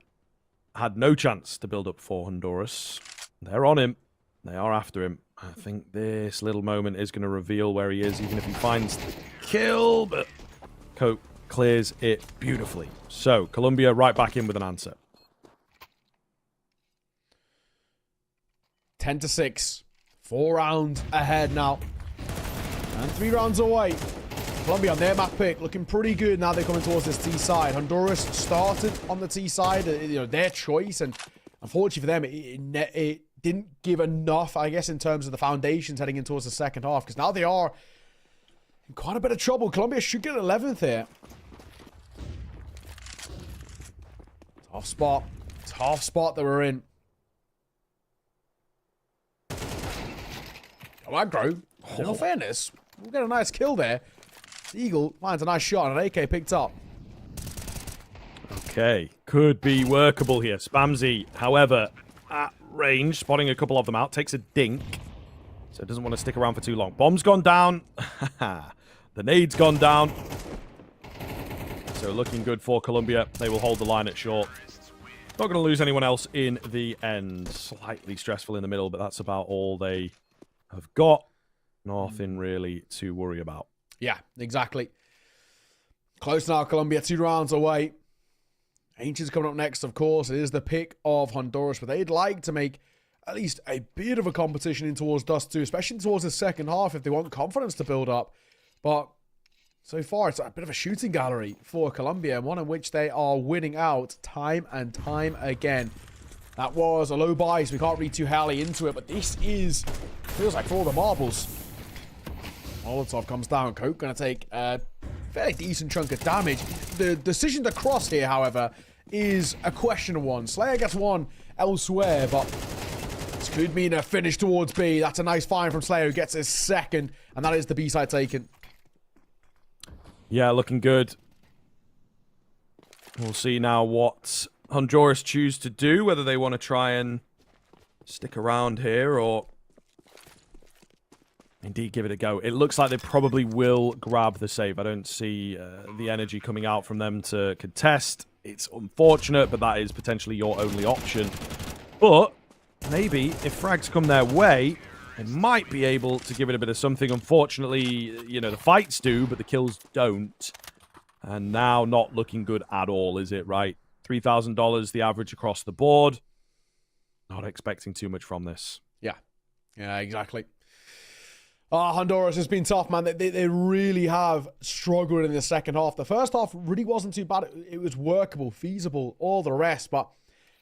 S1: had no chance to build up for Honduras. They're on him. They are after him. I think this little moment is going to reveal where he is, even if he finds the kill. But Cope clears it beautifully. So, Colombia right back in with an answer.
S2: 10-6. 4 rounds ahead now. And 3 rounds away. Colombia on their map pick, looking pretty good now they're coming towards this T side. Honduras started on the T side, you know, their choice, and unfortunately for them, it didn't give enough, I guess, in terms of the foundations heading in towards the second half, because now they are in quite a bit of trouble. Colombia should get 11th here. Tough spot. Tough spot that we're in. Come on, Grow. In all fairness, we'll get a nice kill there. Eagle finds a nice shot and an AK picked up.
S1: Okay, could be workable here. Spamsy, however, at range, spotting a couple of them out, takes a dink. So doesn't want to stick around for too long. Bomb's gone down. The nade's gone down. So looking good for Colombia. They will hold the line at short. Not going to lose anyone else in the end. Slightly stressful in the middle, but that's about all they have got. Nothing really to worry about.
S2: Yeah, exactly. Close now, Colombia. 2 rounds away. Ancients coming up next, of course. It is the pick of Honduras, but they'd like to make at least a bit of a competition in towards Dust 2, especially towards the second half if they want confidence to build up. But so far, it's a bit of a shooting gallery for Colombia, one in which they are winning out time and time again. That was a low buy, so we can't read too highly into it, but this feels like for all the marbles. Molotov comes down. Coke going to take a fairly decent chunk of damage. The decision to cross here, however, is a questionable one. Slayer gets one elsewhere, but this could mean a finish towards B. That's a nice find from Slayer, who gets his second, and that is the B side taken.
S1: Yeah, looking good. We'll see now what Honduras choose to do, whether they want to try and stick around here or indeed give it a go. It looks like they probably will grab the save. I don't see the energy coming out from them to contest. It's unfortunate, but that is potentially your only option. But maybe if frags come their way, they might be able to give it a bit of something. Unfortunately, you know, the fights do, but the kills don't. And now not looking good at all, is it, right? $3,000, the average across the board. Not expecting too much from this.
S2: Yeah, exactly. Honduras has been tough, man. They really have struggled in the second half. The first half really wasn't too bad. It was workable, feasible, all the rest. But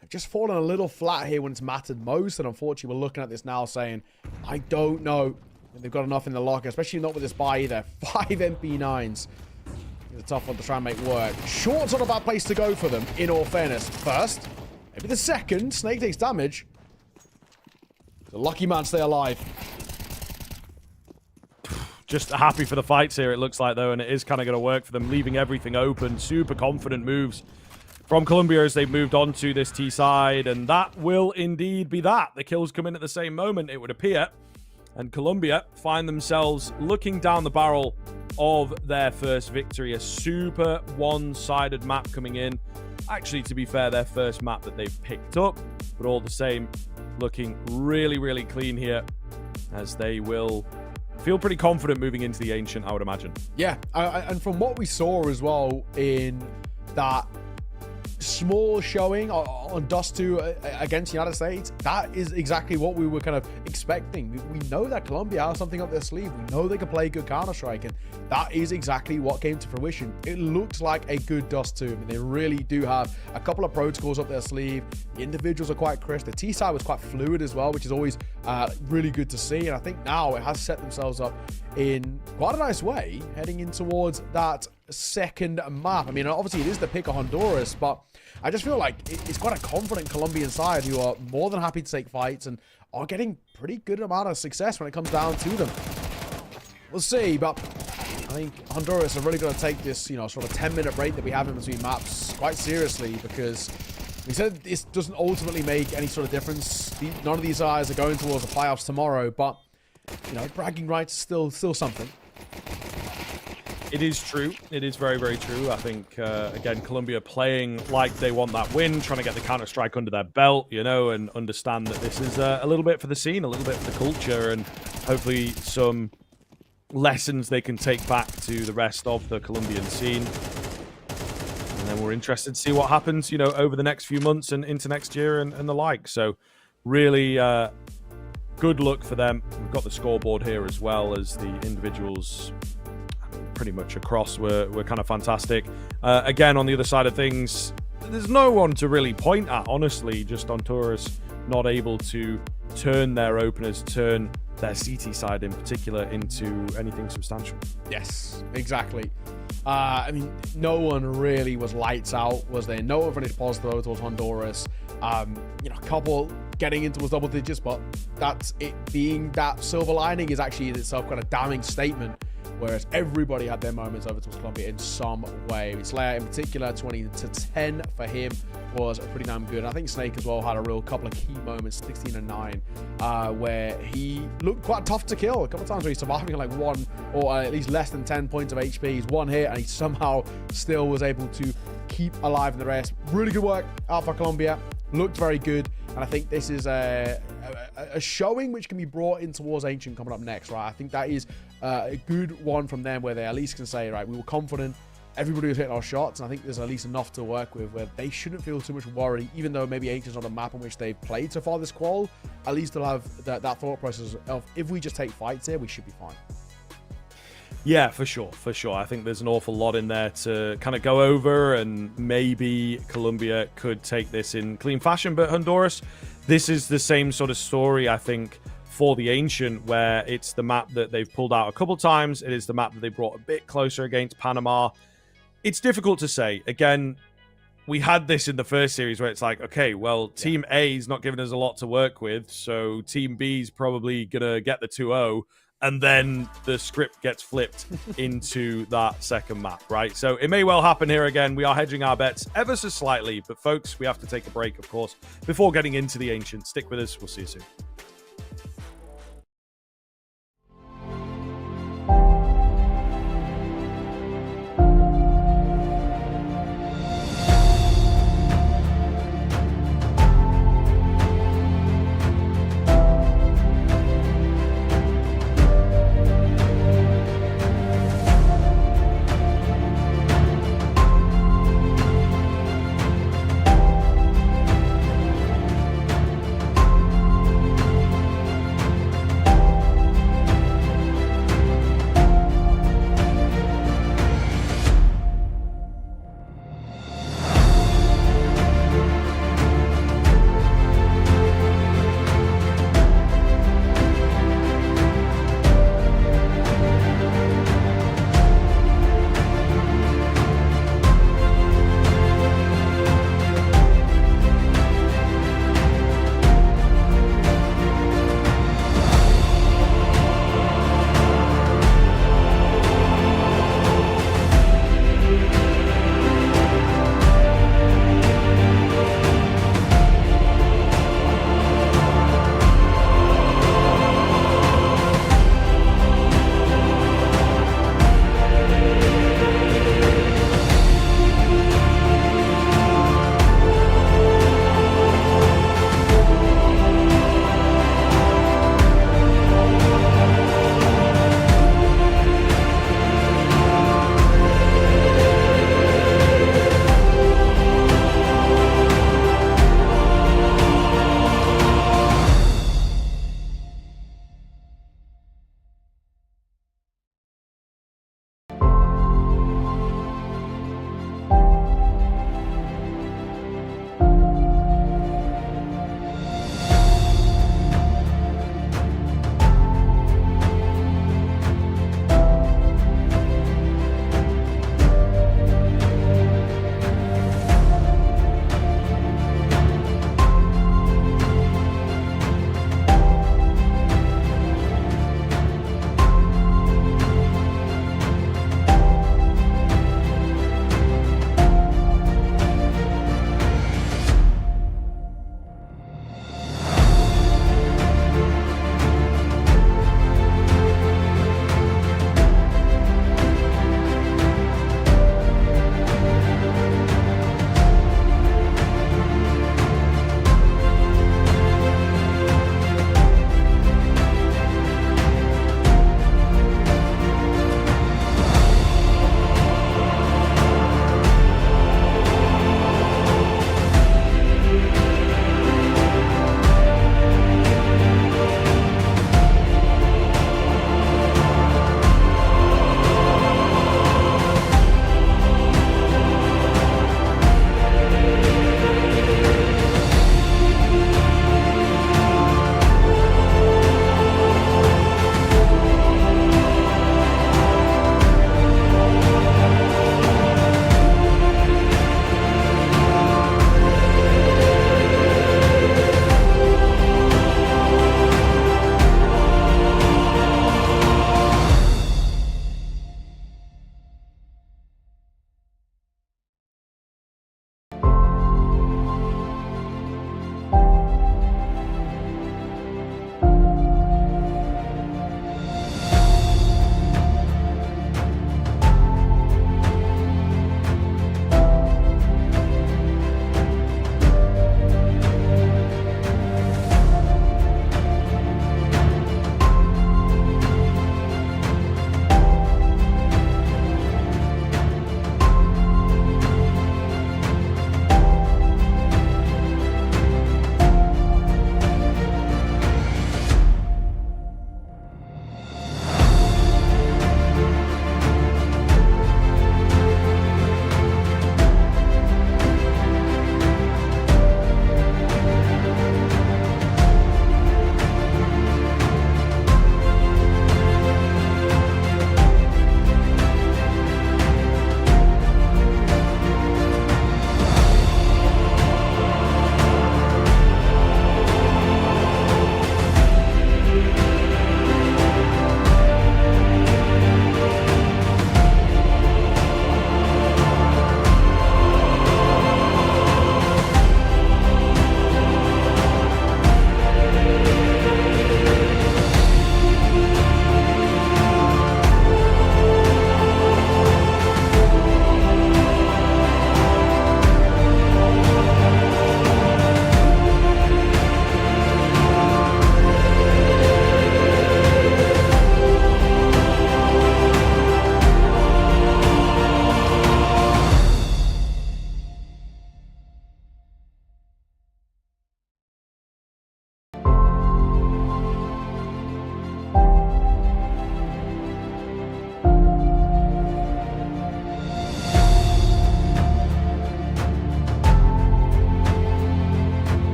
S2: they've just fallen a little flat here when it's mattered most. And unfortunately, we're looking at this now saying, I don't know if they've got enough in the locker, especially not with this buy either. 5 MP9s. It's a tough one to try and make work. Short's not a bad place to go for them, in all fairness. First, maybe the second. Snake takes damage. The lucky man stay alive.
S1: Just happy for the fights here, it looks like, though, and it is kind of going to work for them, leaving everything open. Super confident moves from Colombia as they've moved on to this T side, and that will indeed be that. The kills come in at the same moment, it would appear, and Colombia find themselves looking down the barrel of their first victory. A super one-sided map coming in. Actually, to be fair, their first map that they've picked up, but all the same, looking really, really clean here, as they will feel pretty confident moving into the Ancient, I would imagine.
S2: Yeah, and from what we saw as well in that small showing on Dust 2 against the United States, that is exactly what we were kind of expecting. We know that Colombia has something up their sleeve. We know they can play good Counter-Strike, and that is exactly what came to fruition. It looks like a good Dust 2. I mean, they really do have a couple of protocols up their sleeve. The individuals are quite crisp. The T side was quite fluid as well, which is always really good to see. And I think now it has set themselves up in quite a nice way heading in towards that second map. I mean, obviously it is the pick of Honduras, but I just feel like it's quite a confident Colombian side who are more than happy to take fights and are getting pretty good amount of success when it comes down to them. We'll see, but I think Honduras are really going to take this, you know, sort of 10-minute break that we have in between maps quite seriously, because we said this doesn't ultimately make any sort of difference. None of these guys are going towards the playoffs tomorrow, but, you know, bragging rights is still something.
S1: It is true. It is very, very true. I think, again, Colombia playing like they want that win, trying to get the Counter-Strike under their belt, you know, and understand that this is a little bit for the scene, a little bit for the culture, and hopefully some lessons they can take back to the rest of the Colombian scene. And then we're interested to see what happens, you know, over the next few months and into next year and the like. So really good luck for them. We've got the scoreboard here as well as the individuals pretty much across were kind of fantastic. Again, on the other side of things, there's no one to really point at, honestly. Just Honduras not able to turn their openers, turn their CT side in particular, into anything substantial.
S2: Yes, exactly. I mean, no one really was lights out, was there? No one finished positive towards Honduras. A couple getting into those double digits, but that's it. Being that silver lining is actually in itself kind of damning statement. Whereas everybody had their moments over towards Colombia in some way. Slayer in particular, 20-10 for him was pretty damn good. And I think Snake as well had a real couple of key moments, 16-9, where he looked quite tough to kill. A couple of times where he's surviving like 1 or at least less than 10 points of HP. He's 1 hit and he somehow still was able to keep alive in the rest. Really good work out for Colombia. Looked very good. And I think this is a showing which can be brought in towards Ancient coming up next, right? I think that is a good one from them where they at least can say, right, we were confident. Everybody was hitting our shots. And I think there's at least enough to work with where they shouldn't feel too much worry, even though maybe Ancient's not a map on which they've played so far this qual. At least they'll have that thought process of, if we just take fights here, we should be fine.
S1: Yeah, for sure. I think there's an awful lot in there to kind of go over, and maybe Colombia could take this in clean fashion. But Honduras, this is the same sort of story, I think, for the Ancient, where it's the map that they've pulled out a couple times. It is the map that they brought a bit closer against Panama. It's difficult to say. Again, we had this in the first series where it's like, okay, well, Team A is not giving us a lot to work with, so Team B is probably going to get the 2-0. And then the script gets flipped into that second map, right? So it may well happen here again. We are hedging our bets ever so slightly. But folks, we have to take a break, of course, before getting into the Ancient. Stick with us. We'll see you soon.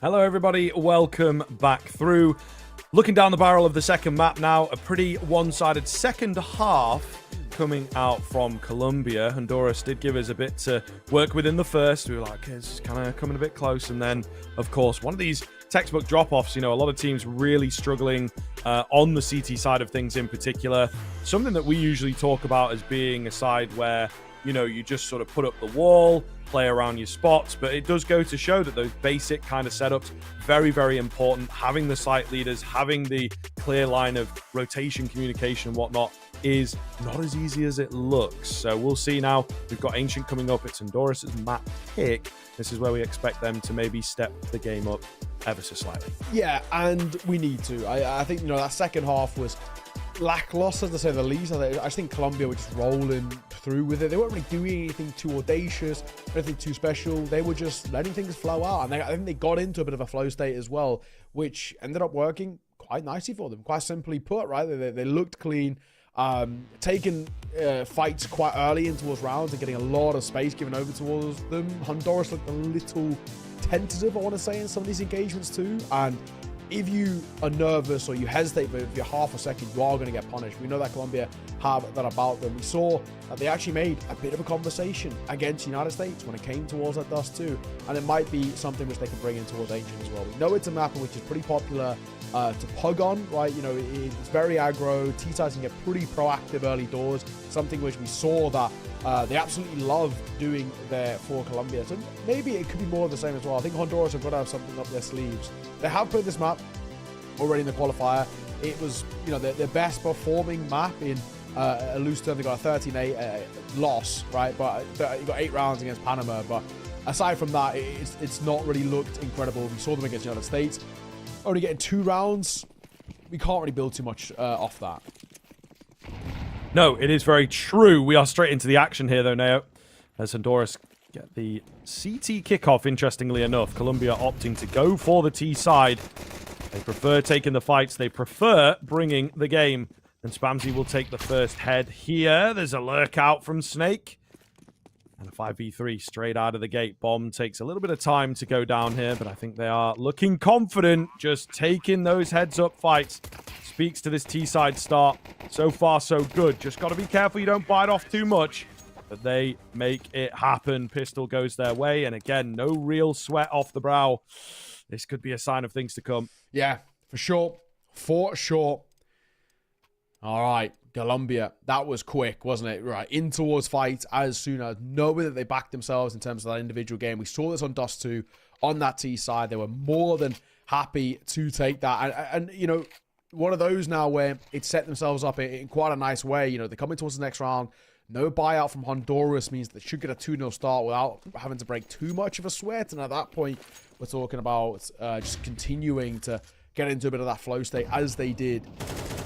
S1: Hello, everybody. Welcome back through. Looking down the barrel of the second map now, a pretty one-sided second half coming out from Colombia. Honduras did give us a bit to work with in the first. We were like, okay, this is kind of coming a bit close. And then, of course, one of these textbook drop-offs, you know, a lot of teams really struggling on the CT side of things in particular. Something that we usually talk about as being a side where, you know, you just sort of put up the wall, play around your spots, but it does go to show that those basic kind of setups, very, very important. Having the site leaders, having the clear line of rotation, communication and whatnot is not as easy as it looks. So we'll see now. We've got Ancient coming up. It's Honduras' map pick. This is where we expect them to maybe step the game up ever so slightly.
S2: Yeah, and we need to. I think, you know, that second half was lackluster, to say the least. I just think Colombia were just rolling through with it. They weren't really doing anything too audacious, anything too special. They were just letting things flow out. And I think they got into a bit of a flow state as well, which ended up working quite nicely for them. Quite simply put, right? They looked clean, taking fights quite early in towards rounds and getting a lot of space given over towards them. Honduras looked a little tentative, I want to say, in some of these engagements too. And if you are nervous or you hesitate for half a second, you are going to get punished. We know that Colombia have that about them. We saw that they actually made a bit of a conversation against the United States when it came towards that Dust 2. And it might be something which they can bring in towards Ancient as well. We know it's a map which is pretty popular to pug on, right? You know, it's very aggro. T-sides can get pretty proactive early doors, something which we saw that they absolutely love doing there for Colombia. So maybe it could be more of the same as well. I think Honduras have got to have something up their sleeves. They have played this map already in the qualifier. It was, you know, their best performing map in a loose term. They got a 13-8 loss, right? But you got 8 rounds against Panama. But aside from that, it's not really looked incredible. We saw them against the United States. Only getting 2 rounds. We can't really build too much off that.
S1: No, it is very true. We are straight into the action here, though, Neo. As Honduras get the CT kickoff, interestingly enough. Colombia opting to go for the T side. They prefer taking the fights. They prefer bringing the game. And Spamsy will take the first head here. There's a lurk out from Snake. And a 5v3 straight out of the gate. Bomb takes a little bit of time to go down here, but I think they are looking confident, just taking those heads-up fights. Speaks to this T-side start. So far, so good. Just got to be careful you don't bite off too much, but they make it happen. Pistol goes their way, and again, no real sweat off the brow. This could be a sign of things to come.
S2: Yeah, for sure. For sure. All right. Colombia, that was quick, wasn't it? Right, in towards fight as soon as knowing that they backed themselves in terms of that individual game. We saw this on Dust 2 on that T side. They were more than happy to take that. And you know, one of those now where it set themselves up in quite a nice way. You know, they're coming towards the next round. No buyout from Honduras means they should get a 2-0 start without having to break too much of a sweat. And at that point, we're talking about just continuing to get into a bit of that flow state as they did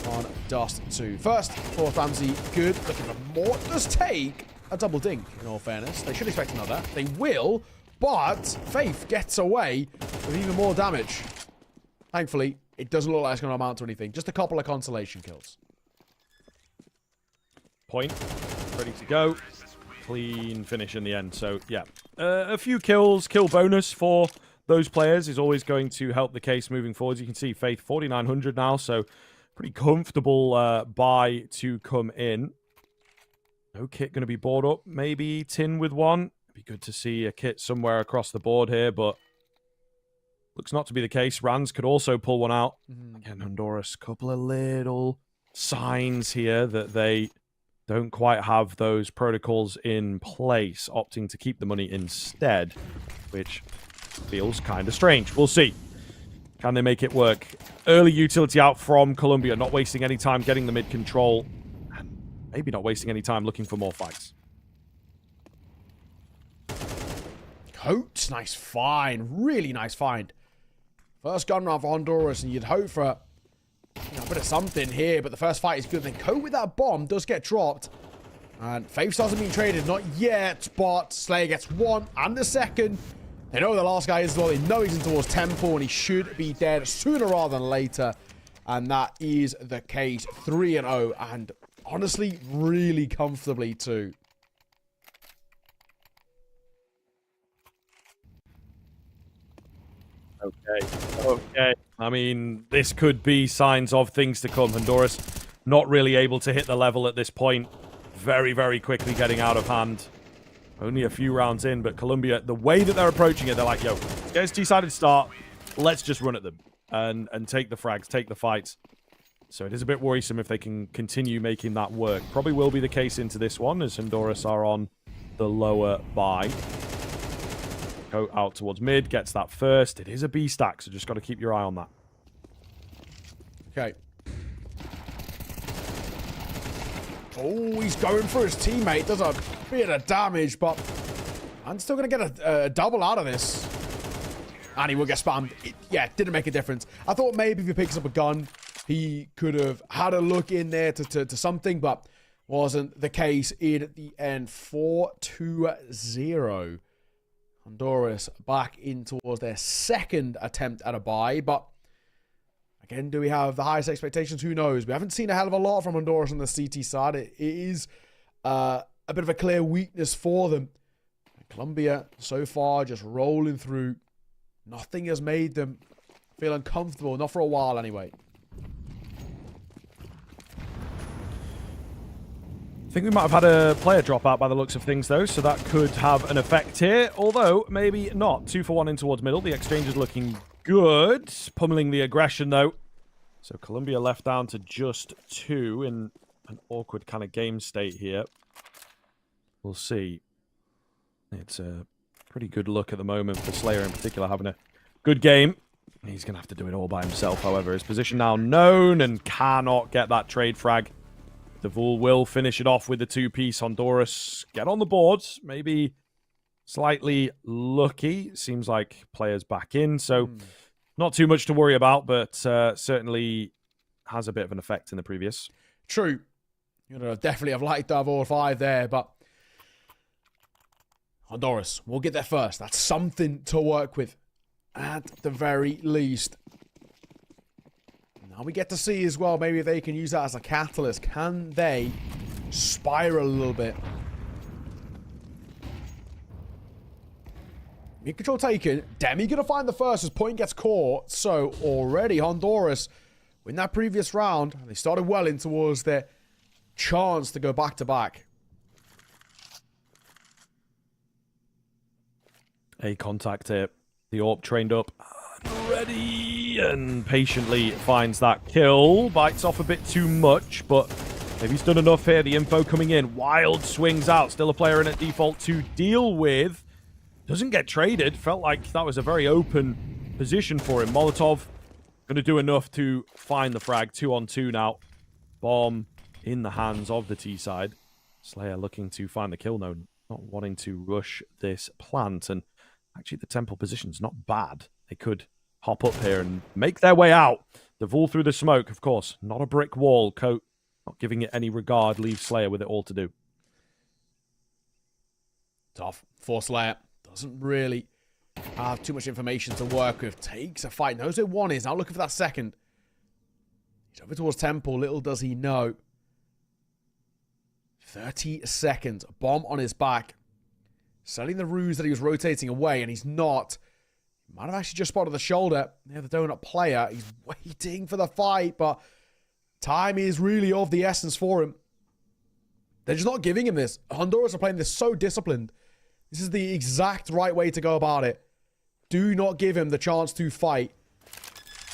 S2: on Dust 2. First, for Famzy, good. Looking for more. Does take a double dink, in all fairness. They should expect another. They will, but Faith gets away with even more damage. Thankfully, it doesn't look like it's going to amount to anything. Just a couple of consolation kills.
S1: Point. Ready to go. Clean finish in the end. So, yeah. A few kills. Kill bonus for those players is always going to help the case moving forward. You can see Faith 4,900 now, so pretty comfortable buy to come in. No kit going to be bought up. Maybe Tin with one. It'd be good to see a kit somewhere across the board here, but looks not to be the case. Rands could also pull one out. Again, Honduras, couple of little signs here that they don't quite have those protocols in place, opting to keep the money instead, which feels kind of strange. We'll see. Can they make it work? Early utility out from Colombia, not wasting any time getting the mid control, and maybe not wasting any time looking for more fights.
S2: Coates, nice find. Really nice find. First gun round for Honduras, and you'd hope for a bit of something here, but the first fight is good. Then Coat with that bomb does get dropped. And Faith hasn't been traded, not yet, but Slayer gets one and the second. They know the last guy is as well. They know he's in towards Temple, and he should be dead sooner rather than later. And that is the case. 3-0, and honestly, really comfortably too.
S1: Okay. I mean, this could be signs of things to come. Honduras not really able to hit the level at this point. Very, very quickly getting out of hand. Only a few rounds in, but Colombia, the way that they're approaching it, they're like, yo, let's get a two-sided start. Let's just run at them and take the frags, take the fights. So it is a bit worrisome if they can continue making that work. Probably will be the case into this one as Honduras are on the lower buy. Go out towards mid, gets that first. It is a B stack, so just got to keep your eye on that.
S2: Okay. Oh, he's going for his teammate. Does a bit of damage, but I'm still going to get a double out of this. And he will get spammed. Yeah, didn't make a difference. I thought maybe if he picks up a gun, he could have had a look in there to something, but wasn't the case in the end. 4-2-0. Honduras back in towards their second attempt at a bye, but again, do we have the highest expectations? Who knows? We haven't seen a hell of a lot from Honduras on the CT side. It is a bit of a clear weakness for them. Colombia, so far, just rolling through. Nothing has made them feel uncomfortable, not for a while anyway.
S1: I think we might have had a player drop out by the looks of things, though, so that could have an effect here. Although, maybe not. 2 for 1 in towards middle. The exchange is looking good. Pummeling the aggression, though. So Colombia left down to just 2 in an awkward kind of game state here. We'll see. It's a pretty good look at the moment for Slayer in particular, having a good game. He's going to have to do it all by himself, however. His position now known and cannot get that trade frag. Devul will finish it off with the 2-piece. Honduras get on the board. Maybe slightly lucky. Seems like players back in, so not too much to worry about, but certainly has a bit of an effect in the previous.
S2: True. You know, definitely have liked to have all 5 there, but Honduras will get there first. That's something to work with at the very least. Now we get to see as well, maybe if they can use that as a catalyst. Can they spiral a little bit? Mid control taken. Demi going to find the first as point gets caught. So already Honduras, in that previous round, they started well in towards their chance to go back-to-back.
S1: A contact here. The AWP trained up. Ready and patiently finds that kill. Bites off a bit too much, but maybe he's done enough here. The info coming in. Wild swings out. Still a player in at default to deal with. Doesn't get traded. Felt like that was a very open position for him. Molotov going to do enough to find the frag. 2-on-2 now. Bomb in the hands of the T side. Slayer looking to find the kill. No, not wanting to rush this plant. And actually the temple position's not bad. They could hop up here and make their way out. Devul through the smoke, of course. Not a brick wall. Coat not giving it any regard. Leaves Slayer with it all to do.
S2: Tough. For Slayer. Doesn't really have too much information to work with. Takes a fight. Knows where one is. Now looking for that second. He's over towards temple. Little does he know. 30 seconds. Bomb on his back. Selling the ruse that he was rotating away, and he's not. Might have actually just spotted the shoulder. Yeah, the donut player. He's waiting for the fight, but time is really of the essence for him. They're just not giving him this. Honduras are playing this so disciplined. This is the exact right way to go about it. Do not give him the chance to fight.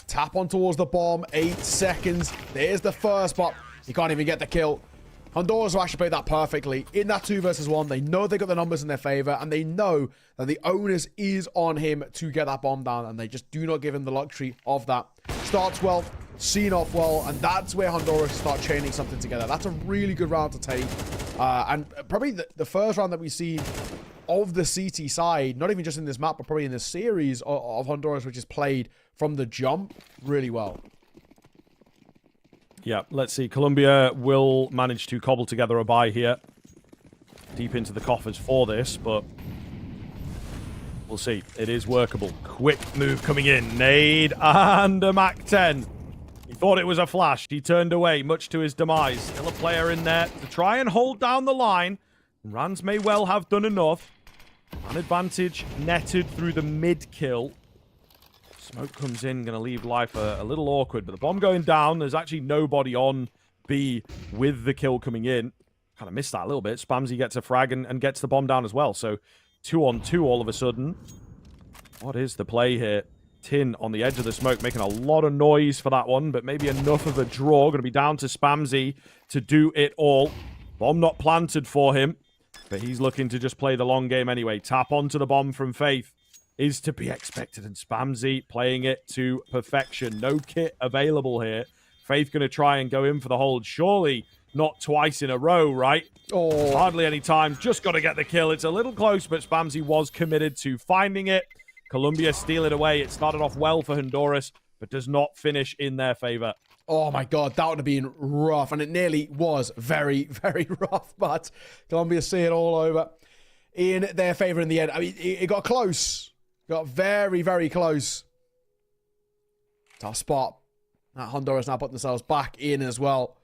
S2: Tap on towards the bomb. 8 seconds. There's the first, but he can't even get the kill. Honduras will actually play that perfectly. In that 2 versus 1, they know they got the numbers in their favor, and they know that the onus is on him to get that bomb down, and they just do not give him the luxury of that. Starts well, seen off well, and that's where Honduras start chaining something together. That's a really good round to take, and probably the first round that we've seen of the CT side, not even just in this map, but probably in this series of Honduras, which is played from the jump really well.
S1: Yeah, let's see. Colombia will manage to cobble together a buy here. Deep into the coffers for this, but we'll see. It is workable. Quick move coming in. Nade and a MAC-10. He thought it was a flash. He turned away, much to his demise. Still a player in there to try and hold down the line. Rans may well have done enough. An advantage netted through the mid kill. Smoke comes in, going to leave life a little awkward, but the bomb going down. There's actually nobody on B with the kill coming in. Kind of missed that a little bit. Spamsy gets a frag and gets the bomb down as well. So 2-on-2 all of a sudden. What is the play here? Tin on the edge of the smoke, making a lot of noise for that one, but maybe enough of a draw. Going to be down to Spamsy to do it all. Bomb not planted for him, but he's looking to just play the long game anyway. Tap onto the bomb from Faith is to be expected, and Spamsy playing it to perfection. No kit available here. Faith going to try and go in for the hold. Surely not twice in a row, right?
S2: Oh.
S1: Hardly any time. Just got to get the kill. It's a little close, but Spamsy was committed to finding it. Colombia steal it away. It started off well for Honduras, but does not finish in their favor.
S2: Oh my god, that would have been rough, and it nearly was very, very rough, but Colombia see it all over in their favor in the end. I mean, it got close. Got very, very close. Tough spot. That Honduras now put themselves back in as well.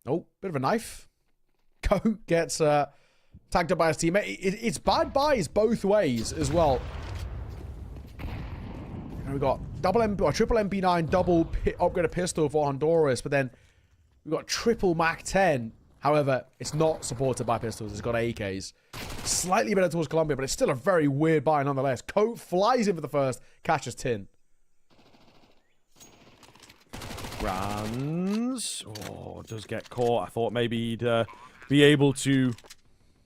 S2: Oh, bit of a knife. Go gets tagged up by his teammate. It's bad buys both ways as well. And we've got triple MP9, double upgraded pistol for Honduras, but then we've got triple Mac 10. However, it's not supported by pistols. It's got AKs. Slightly better towards Colombia, but it's still a very weird buy nonetheless. Coat flies in for the first, catches Tin.
S1: Runs. Oh, does get caught. I thought maybe he'd be able to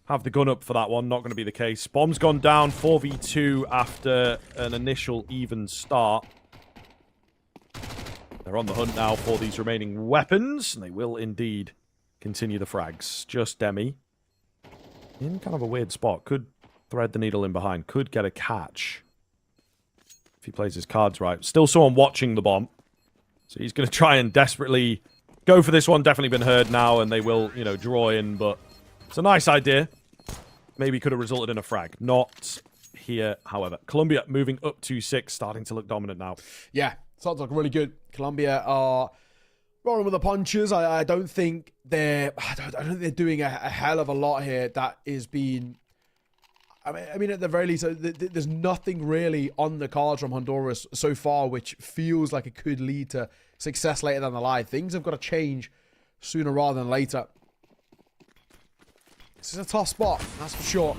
S1: have the gun up for that one. Not going to be the case. Bomb's gone down 4v2 after an initial even start. They're on the hunt now for these remaining weapons, and they will indeed continue the frags. Just Demi. In kind of a weird spot. Could thread the needle in behind. Could get a catch. If he plays his cards right. Still someone watching the bomb. So he's going to try and desperately go for this one. Definitely been heard now, and they will, you know, draw in. But it's a nice idea. Maybe could have resulted in a frag. Not here, however. Colombia moving up to 6, starting to look dominant now.
S2: Yeah, sounds like really good. Colombia are rolling with the punches. I don't think they're doing a hell of a lot here that is being. I mean, at the very least, there's nothing really on the cards from Honduras so far, which feels like it could lead to success later down the line. Things have got to change sooner rather than later. This is a tough spot, that's for sure.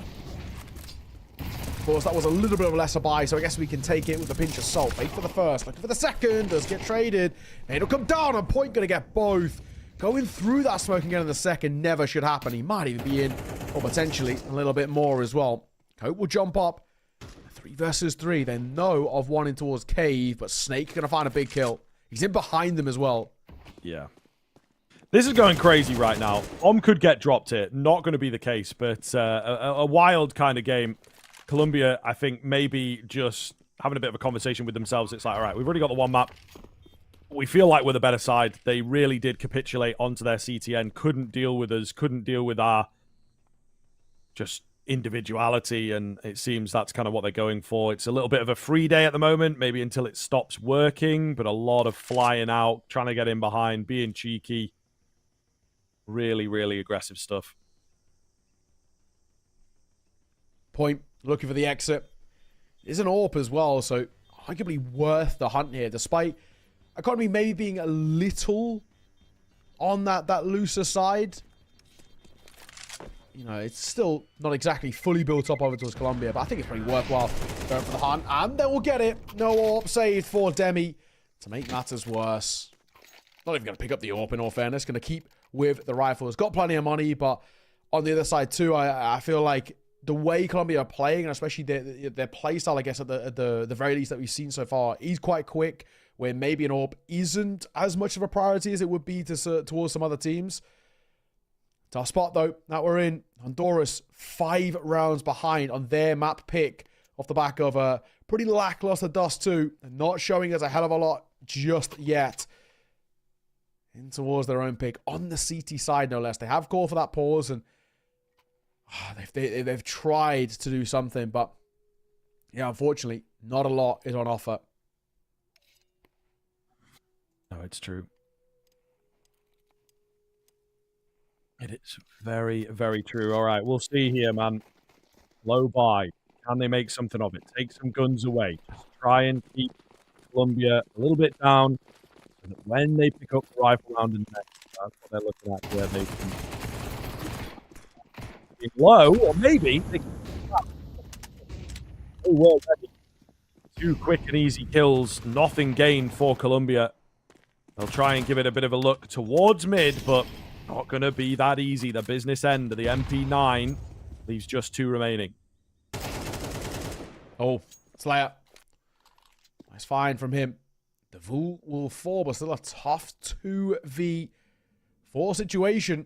S2: Of course, that was a little bit of a lesser buy, so I guess we can take it with a pinch of salt. Wait for the first, looking for the second, does get traded. And it'll come down on point, going to get both. Going through that smoke again in the second never should happen. He might even be in, or potentially a little bit more as well. Cope will jump up. 3 versus 3. They know of one in towards Cave, but Snake going to find a big kill. He's in behind them as well.
S1: Yeah. This is going crazy right now. Could get dropped here. Not going to be the case, but a wild kind of game. Colombia, I think, maybe just having a bit of a conversation with themselves. It's like, all right, we've already got the one map. We feel like we're the better side. They really did capitulate onto their CTN. Couldn't deal with us. Couldn't deal with our just individuality, and it seems that's kind of what they're going for. It's a little bit of a free day at the moment, maybe until it stops working, but a lot of flying out, trying to get in behind, being cheeky. Really, really aggressive stuff.
S2: Point, looking for the exit. There's an AWP as well, so arguably worth the hunt here, despite economy maybe being a little on that looser side. You know, it's still not exactly fully built up over towards Colombia, but I think it's pretty worthwhile going for the hunt. And they will get it. No AWP saved for Demi to make matters worse. Not even going to pick up the AWP in all fairness. Going to keep with the rifles. Got plenty of money, but on the other side too, I feel like the way Colombia are playing, and especially their play style, I guess, at the very least that we've seen so far, is quite quick, where maybe an AWP isn't as much of a priority as it would be towards some other teams. Tough spot, though, that we're in. Honduras, 5 rounds behind on their map pick off the back of a pretty lackluster Dust 2. Not showing us a hell of a lot just yet. In towards their own pick on the CT side, no less. They have called for that pause, and they've tried to do something, but yeah, unfortunately, not a lot is on offer.
S1: No, it's true. It is very, very true. All right, we'll see here, man. Low buy. Can they make something of it? Take some guns away. Just try and keep Colombia a little bit down so that when they pick up the rifle round and next, that's what they're looking at here. They can be low, or maybe they can. Oh, well, two quick and easy kills. Nothing gained for Colombia. They'll try and give it a bit of a look towards mid, but not going to be that easy. The business end of the MP9 leaves just 2 remaining.
S2: Oh, Slayer. Nice find from him. The Vul will fall, but still a tough 2v4 situation.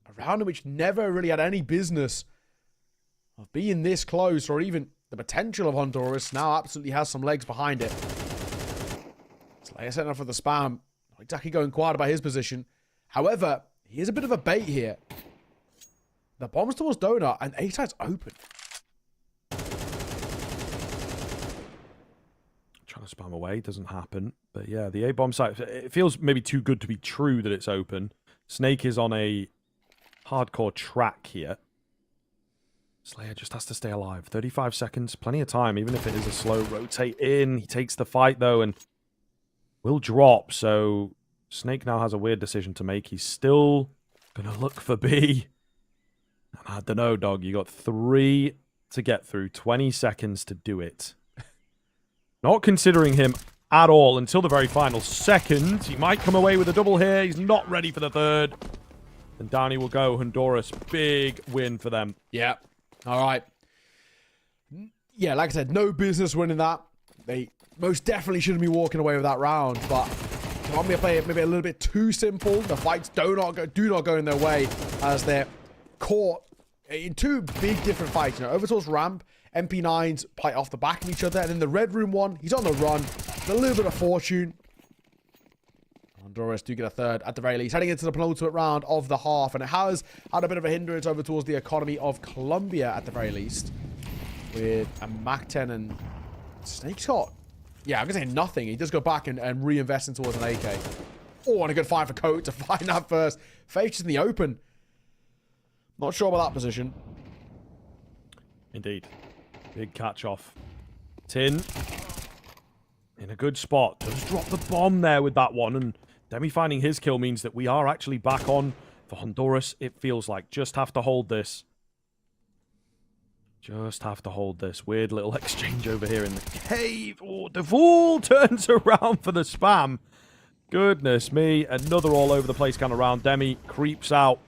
S2: A round in which never really had any business of being this close, or even the potential of Honduras now absolutely has some legs behind it. Slayer setting up for the spam. Not exactly going quiet about his position. However, he is a bit of a bait here. The bomb's towards Donut, and A-side's open.
S1: Trying to spam away, doesn't happen. But yeah, the A-bomb site, it feels maybe too good to be true that it's open. Snake is on a hardcore track here. Slayer just has to stay alive. 35 seconds, plenty of time, even if it is a slow rotate in. He takes the fight, though, and will drop. So Snake now has a weird decision to make. He's still going to look for B. And I don't know, dog. You got 3 to get through. 20 seconds to do it. Not considering him at all until the very final second. He might come away with a double here. He's not ready for the third. And down he will go. Honduras, big win for them.
S2: Yeah. All right. Yeah, like I said, no business winning that. They most definitely shouldn't be walking away with that round, but Colombia play it maybe a little bit too simple. The fights do not go in their way as they're caught in 2 big different fights. You know, over towards ramp, MP9s play off the back of each other, and then the red room one, he's on the run. A little bit of fortune. Honduras do get a third at the very least, heading into the penultimate round of the half, and it has had a bit of a hindrance over towards the economy of Colombia at the very least, with a Mac-10 and Snake shot. Yeah, I'm gonna say nothing. He does go back and reinvest in towards an AK. Oh, and a good find for Coat to find that first. Face in the open. Not sure about that position.
S1: Indeed. Big catch off. Tin. In a good spot. Just drop the bomb there with that one. And Demi finding his kill means that we are actually back on for Honduras. It feels like. Just have to hold this. Just have to hold this. Weird little exchange over here in the cave. Oh, Devul turns around for the spam. Goodness me. Another all over the place kind of round. Demi creeps out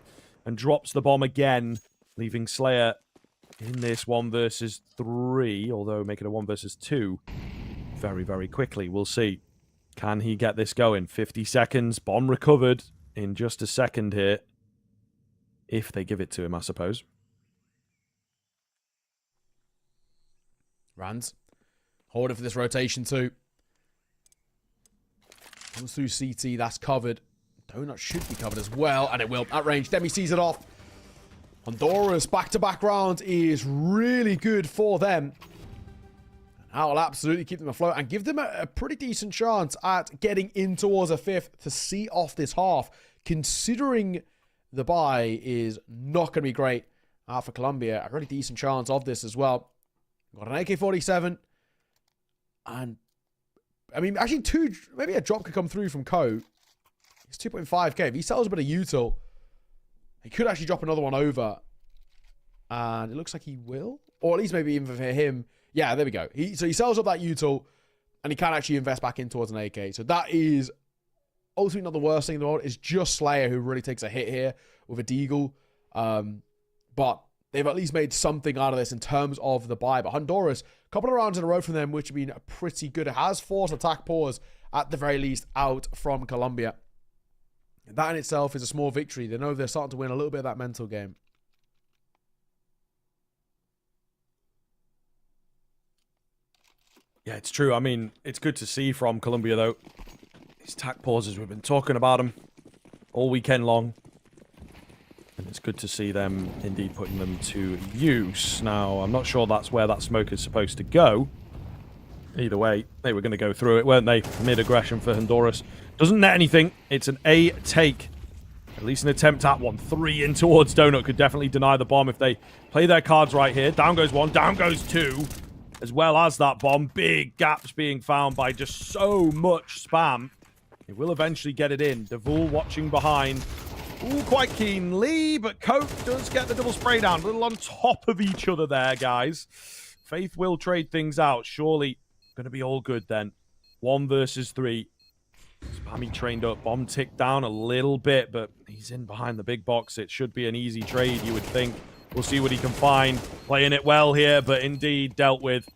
S1: and drops the bomb again, leaving Slayer in this 1 versus 3, although making a 1 versus 2 very, very quickly. We'll see. Can he get this going? 50 seconds. Bomb recovered in just a second here. If they give it to him, I suppose.
S2: Rands. Hold it for this rotation too. Comes through CT, that's covered. Donut should be covered as well, and it will. At range, Demi sees it off. Honduras back-to-back rounds is really good for them. That will absolutely keep them afloat and give them a pretty decent chance at getting in towards a 5th to see off this half, considering the bye is not going to be great for Colombia. A really decent chance of this as well. Got an AK-47. And, I mean, actually maybe a drop could come through from Co. It's 2.5k. If he sells a bit of util, he could actually drop another one over. And it looks like he will. Or at least maybe even for him. Yeah, there we go. So he sells up that util, and he can actually invest back in towards an AK. So that is ultimately not the worst thing in the world. It's just Slayer who really takes a hit here with a deagle. But they've at least made something out of this in terms of the buy. But Honduras, a couple of rounds in a row from them, which have been pretty good. It has forced attack pause, at the very least, out from Colombia. And that in itself is a small victory. They know they're starting to win a little bit of that mental game.
S1: Yeah, it's true. I mean, it's good to see from Colombia, though. These attack pauses, we've been talking about them all weekend long. And it's good to see them indeed putting them to use. Now, I'm not sure that's where that smoke is supposed to go. Either way, they were going to go through it, weren't they? Mid-aggression for Honduras. Doesn't net anything. It's an A take. At least an attempt at one. 3 in towards Donut. Could definitely deny the bomb if they play their cards right here. Down goes 1. Down goes 2. As well as that bomb. Big gaps being found by just so much spam. It will eventually get it in. Devul watching behind. Ooh, quite keenly. But Coke does get the double spray down. A little on top of each other there, guys. Faith will trade things out. Surely going to be all good then. 1 versus 3. Spammy trained up. Bomb ticked down a little bit, but he's in behind the big box. It should be an easy trade, you would think. We'll see what he can find. Playing it well here, but indeed dealt with.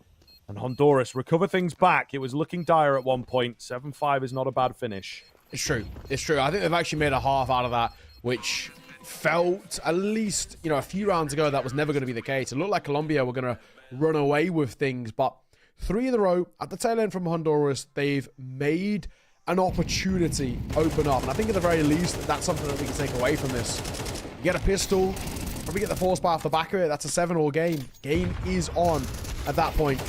S1: And Honduras recover things back. It was looking dire at one point. 7-5 is not a bad finish.
S2: It's true. It's true. I think they've actually made a half out of that, which felt, at least, a few rounds ago, that was never going to be the case. It looked like Colombia were going to run away with things, but 3 in a row at the tail end from Honduras, they've made an opportunity open up. And I think at the very least, that's something that we can take away from this. You get a pistol, probably get the force bar off the back of it. That's a 7-all game. Game is on at that point.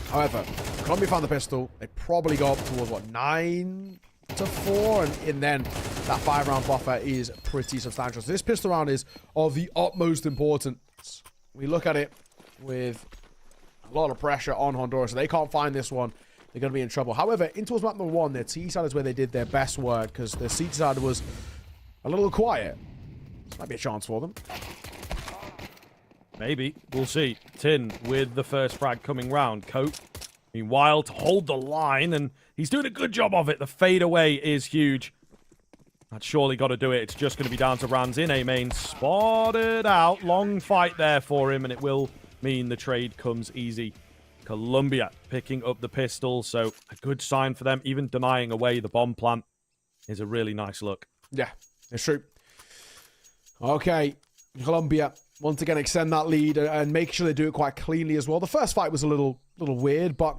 S2: However, Colombia found the pistol. They probably go up towards, 9-4? And then that 5-round buffer is pretty substantial. So this pistol round is of the utmost importance. We look at it with a lot of pressure on Honduras. So they can't find this one. They're going to be in trouble. However, in towards map number 1, their T side is where they did their best work, because their C side was a little quiet. This might be a chance for them.
S1: Maybe. We'll see. Tin with the first frag coming round. Coat, meanwhile, to hold the line, and he's doing a good job of it. The fade away is huge. That's surely got to do it. It's just going to be down to Ranz in A main. Spotted out. Long fight there for him, and it will mean the trade comes easy. Colombia picking up the pistol, so a good sign for them. Even denying away the bomb plant is a really nice look.
S2: Yeah, it's true. Okay, Colombia once again extend that lead and make sure they do it quite cleanly as well. The first fight was a little weird, but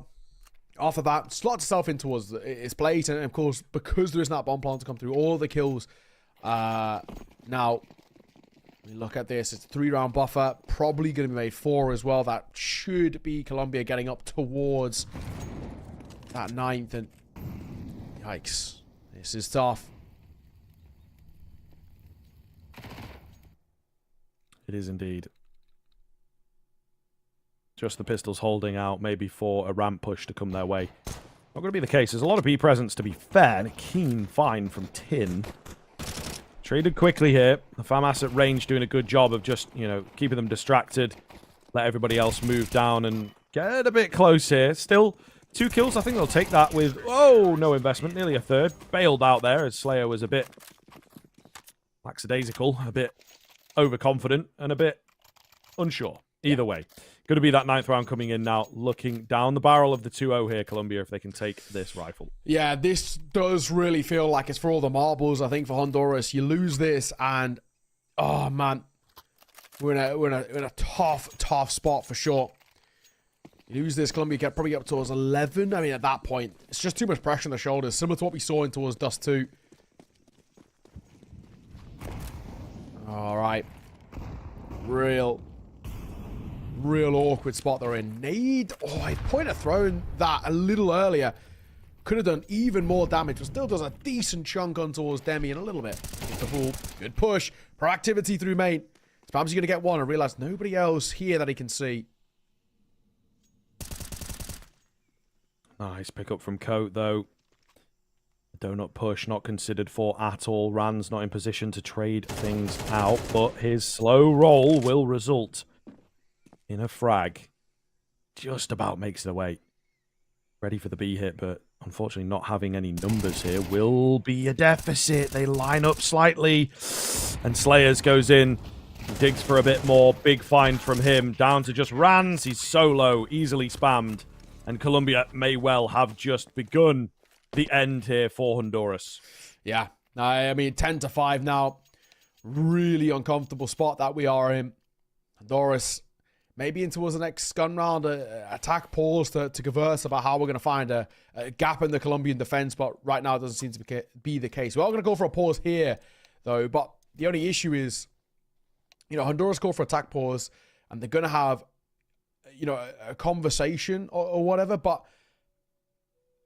S2: after that, slots itself in towards its plate, and of course, because there isn't that bomb plant to come through, all the kills. Now, we look at this, it's a 3-round buffer, probably going to be made 4 as well. That should be Colombia getting up towards that 9th, and yikes, this is tough.
S1: It is indeed. Just the pistols holding out, maybe for a ramp push to come their way. Not going to be the case. There's a lot of B presence, to be fair, and a keen find from Tin. Traded quickly here. The FAMAS at range doing a good job of just, keeping them distracted. Let everybody else move down and get a bit close here. Still 2 kills. I think they'll take that with, no investment. Nearly a third. Bailed out there as Slayer was a bit lackadaisical, a bit overconfident, and a bit unsure. Either way. Going to be that 9th round coming in now, looking down the barrel of the 2-0 here, Colombia, if they can take this rifle. Yeah,
S2: this does really feel like it's for all the marbles, I think, for Honduras. You lose this, and, oh, man, we're in a tough spot for sure. You lose this, Colombia get probably up towards 11. I mean, at that point, it's just too much pressure on the shoulders, similar to what we saw in towards Dust 2. All right. Real awkward spot they're in. Nade. Oh, I point at throwing that a little earlier. Could have done even more damage, but still does a decent chunk on towards Demi in a little bit. The fool. Good push. Proactivity through main. Spam's going to get one and realize nobody else here that he can see.
S1: Nice pick up from Coat, though. Donut push not considered for at all. Ranz not in position to trade things out, but his slow roll will result in a frag. Just about makes it away. Ready for the B hit, but unfortunately not having any numbers here will be a deficit. They line up slightly, and Slayers goes in. He digs for a bit more. Big find from him. Down to just Ranz. He's solo, easily spammed. And Colombia may well have just begun the end here for Honduras.
S2: Yeah. I mean, 10-5 now. Really uncomfortable spot that we are in. Honduras maybe in towards the next gun round, attack pause to converse about how we're going to find a gap in the Colombian defense, but right now it doesn't seem to be the case. We're all going to go for a pause here, though, but the only issue is, Honduras go for attack pause, and they're going to have, a conversation or whatever, but,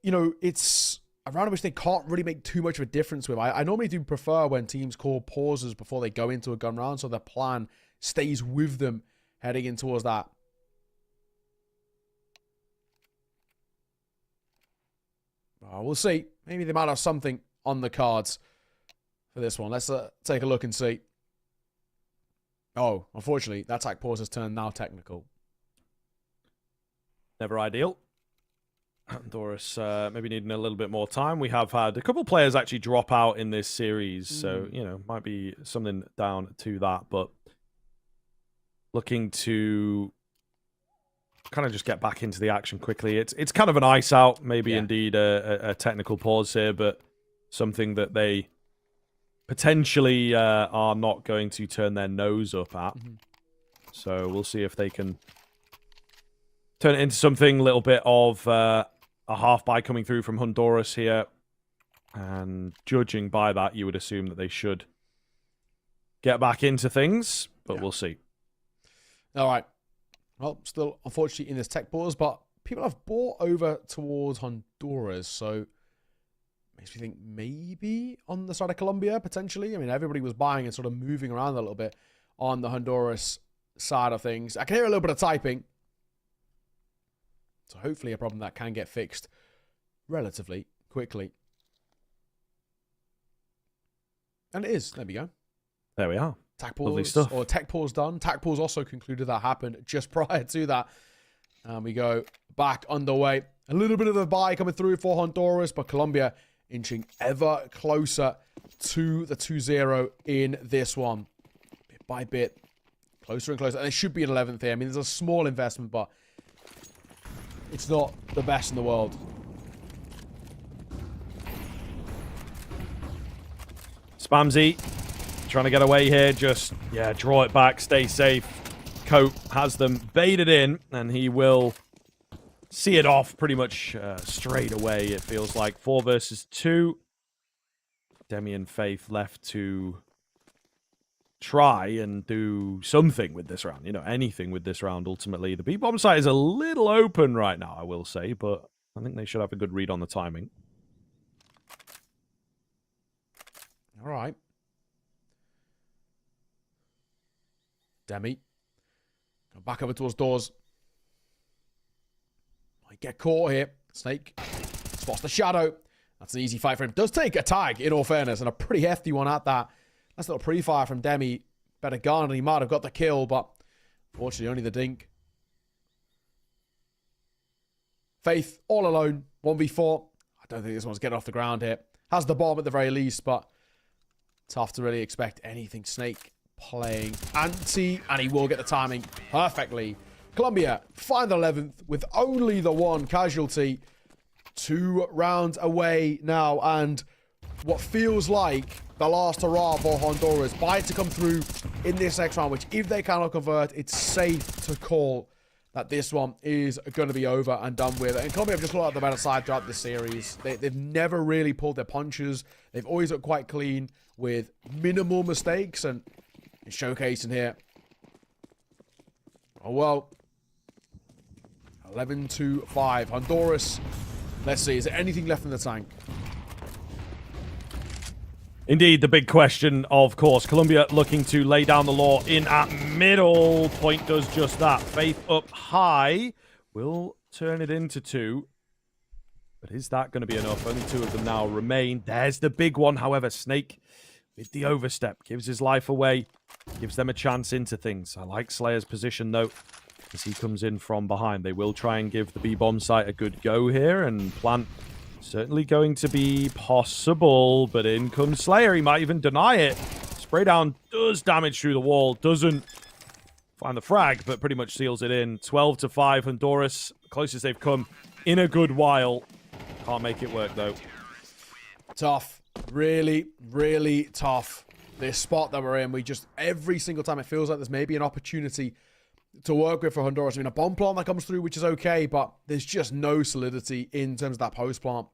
S2: it's a round in which they can't really make too much of a difference with. I normally do prefer when teams call pauses before they go into a gun round, so their plan stays with them heading in towards that. We'll see. Maybe they might have something on the cards for this one. Let's take a look and see. Oh, unfortunately, that attack pause has turned now technical.
S1: Never ideal. Honduras maybe needing a little bit more time. We have had a couple players actually drop out in this series, so, you know, might be something down to that, but looking to kind of just get back into the action quickly. It's kind of an ice out, maybe indeed a technical pause here, but something that they potentially are not going to turn their nose up at. So we'll see if they can turn it into something, a little bit of a half buy coming through from Honduras here. And judging by that, you would assume that they should get back into things, but we'll see.
S2: All right. Well, still, unfortunately, in this tech pause, but people have bought over towards Honduras, so makes me think maybe on the side of Colombia, potentially. I mean, everybody was buying and sort of moving around a little bit on the Honduras side of things. I can hear a little bit of typing. So hopefully a problem that can get fixed relatively quickly. And it is. There we go.
S1: There we are.
S2: Tac pause,
S1: lovely stuff.
S2: or tech pause done. Tac pause also concluded that happened just prior to that. And we go back underway. A little bit of a buy coming through for Honduras, but Colombia inching ever closer to the 2-0 in this one. Bit by bit. Closer and closer. And it should be an 11th here. I mean, there's a small investment, but it's not the best in the world.
S1: Spamsy trying to get away here. Just, draw it back. Stay safe. Cope has them baited in, and he will see it off pretty much straight away, it feels like. 4 versus 2. Demi and Faith left to try and do something with this round. You know, anything with this round, ultimately. The B-bomb site is a little open right now, I will say, but I think they should have a good read on the timing.
S2: All right. Demi. Go back over towards doors. Might get caught here. Snake spots the shadow. That's an easy fight for him. Does take a tag, in all fairness, and a pretty hefty one at that. That's a little pre-fire from Demi. Better gun, and he might have got the kill, but fortunately only the dink. Faith, all alone. 1v4. I don't think this one's getting off the ground here. Has the bomb at the very least, but tough to really expect anything. Snake playing anti, and he will get the timing perfectly. Colombia find the 11th with only the 1 casualty. 2 rounds away now, and what feels like the last hurrah for Honduras. Buy to come through in this next round, which if they cannot convert, it's safe to call that this one is going to be over and done with. And Colombia have just looked at the better side throughout this series. They've never really pulled their punches. They've always looked quite clean with minimal mistakes, and it's showcasing here. Oh, well. 11-5. Honduras. Let's see. Is there anything left in the tank?
S1: Indeed, the big question, of course. Colombia looking to lay down the law in at middle. Point does just that. Faith up high. Will turn it into 2. But is that going to be enough? Only 2 of them now remain. There's the big one, however. Snake with the overstep. Gives his life away. Gives them a chance into things. I like Slayer's position, though, as he comes in from behind. They will try and give the B-bomb site a good go here, and plant certainly going to be possible, but in comes Slayer. He might even deny it. Spray down does damage through the wall. Doesn't find the frag, but pretty much seals it in. 12-5, Honduras. Closest they've come in a good while. Can't make it work, though.
S2: Tough. Really, really tough. This spot that we're in, we just, every single time it feels like there's maybe an opportunity to work with for Honduras. I mean, a bomb plant that comes through, which is okay, but there's just no solidity in terms of that post plant.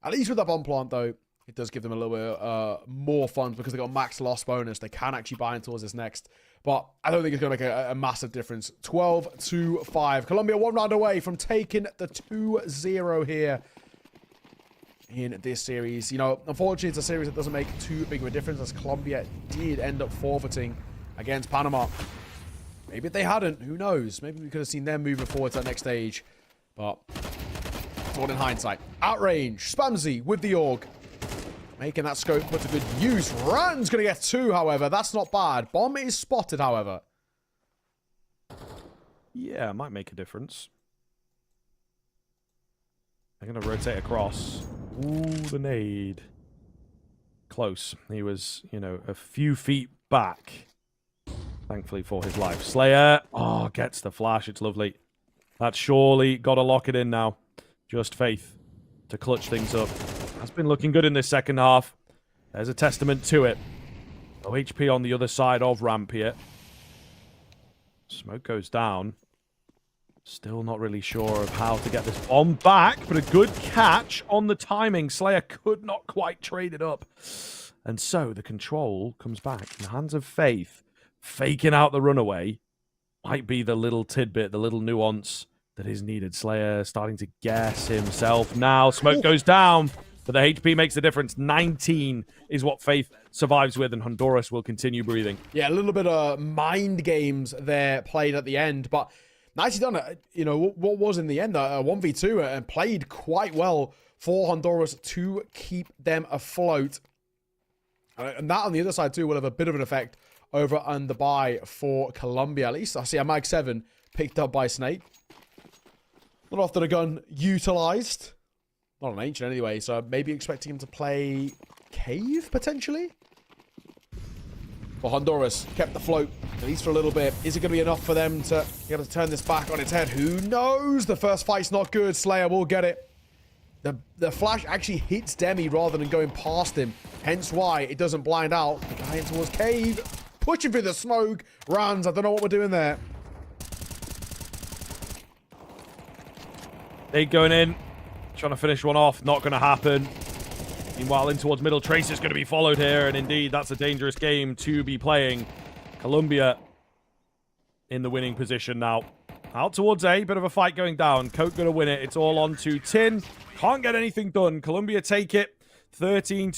S2: At least with that bomb plant, though, it does give them a little bit more fun because they got max loss bonus. They can actually buy in towards this next, but I don't think it's going to make a massive difference. 12-5. Colombia 1 round away from taking the 2-0 here. in this series. You know, unfortunately, it's a series that doesn't make too big of a difference, as Colombia did end up forfeiting against Panama. Maybe if they hadn't, who knows? Maybe we could have seen them moving forward to that next stage. But it's all in hindsight. Outrange, Spamsy with the AUG. Making that scope put to good use. Ran's going to get 2, however. That's not bad. Bomb is spotted, however.
S1: Yeah, might make a difference. I'm going to rotate across. Ooh, the nade. Close. He was, you know, a few feet back. Thankfully for his life. Slayer. Oh, gets the flash. It's lovely. That's surely got to lock it in now. Just Faith to clutch things up. Has been looking good in this second half. There's a testament to it. No HP on the other side of ramp here. Smoke goes down. Still not really sure of how to get this bomb back, but a good catch on the timing. Slayer could not quite trade it up. And so the control comes back in the hands of Faith. Faking out the runaway might be the little tidbit, the little nuance that is needed. Slayer starting to guess himself now. Smoke goes down, but the HP makes the difference. 19 is what Faith survives with, and Honduras will continue breathing.
S2: Yeah, a little bit of mind games there played at the end, but nicely done. You know, what was in the end a 1v2 and played quite well for Honduras to keep them afloat. And that on the other side too will have a bit of an effect over and the buy for Colombia. At least I see a Mag 7 picked up by Snake. Not often a gun utilized. Not an ancient anyway, so maybe expecting him to play Cave, potentially? But Honduras kept the float, at least for a little bit. Is it going to be enough for them to be able to turn this back on its head? Who knows? The first fight's not good. Slayer will get it. The flash actually hits Demi rather than going past him. Hence why it doesn't blind out. The guy in towards Cave. Pushing through the smoke. Runs. I don't know what we're doing there.
S1: They going in. Trying to finish one off. Not going to happen. Meanwhile, in towards middle. Trace is going to be followed here. And indeed, that's a dangerous game to be playing. Colombia in the winning position now. Out towards A. Bit of a fight going down. Coke going to win it. It's all on to Tin. Can't get anything done. Colombia take it. 13-6,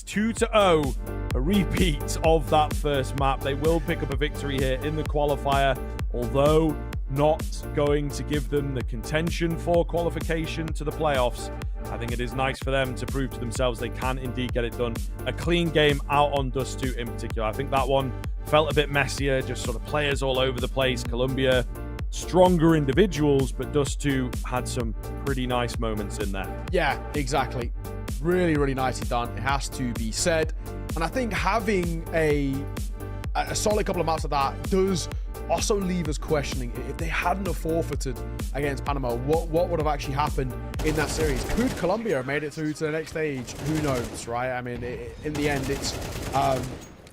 S1: 2-0. A repeat of that first map. They will pick up a victory here in the qualifier. Although not going to give them the contention for qualification to the playoffs. I think it is nice for them to prove to themselves they can indeed get it done. A clean game out on Dust2 in particular. I think that one felt a bit messier, just sort of players all over the place. Colombia, stronger individuals, but Dust2 had some pretty nice moments in there.
S2: Yeah, exactly. Really, really nicely done. It has to be said. And I think having a solid couple of maps of that does also leave us questioning, if they hadn't have forfeited against Panama, what would have actually happened in that series? Could Colombia have made it through to the next stage? Who knows, right? I mean, in the end,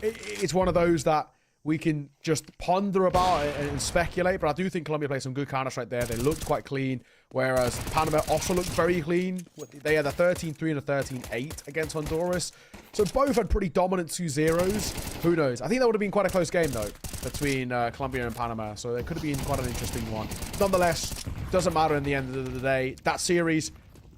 S2: it's one of those that we can just ponder about it and speculate, but I do think Colombia played some good Counter-Strike there. They looked quite clean, whereas Panama also looked very clean. They had a 13-3 and a 13-8 against Honduras. So both had pretty dominant 2-0s. Who knows? I think that would have been quite a close game, though, between Colombia and Panama. So it could have been quite an interesting one. Nonetheless, doesn't matter in the end of the day. That series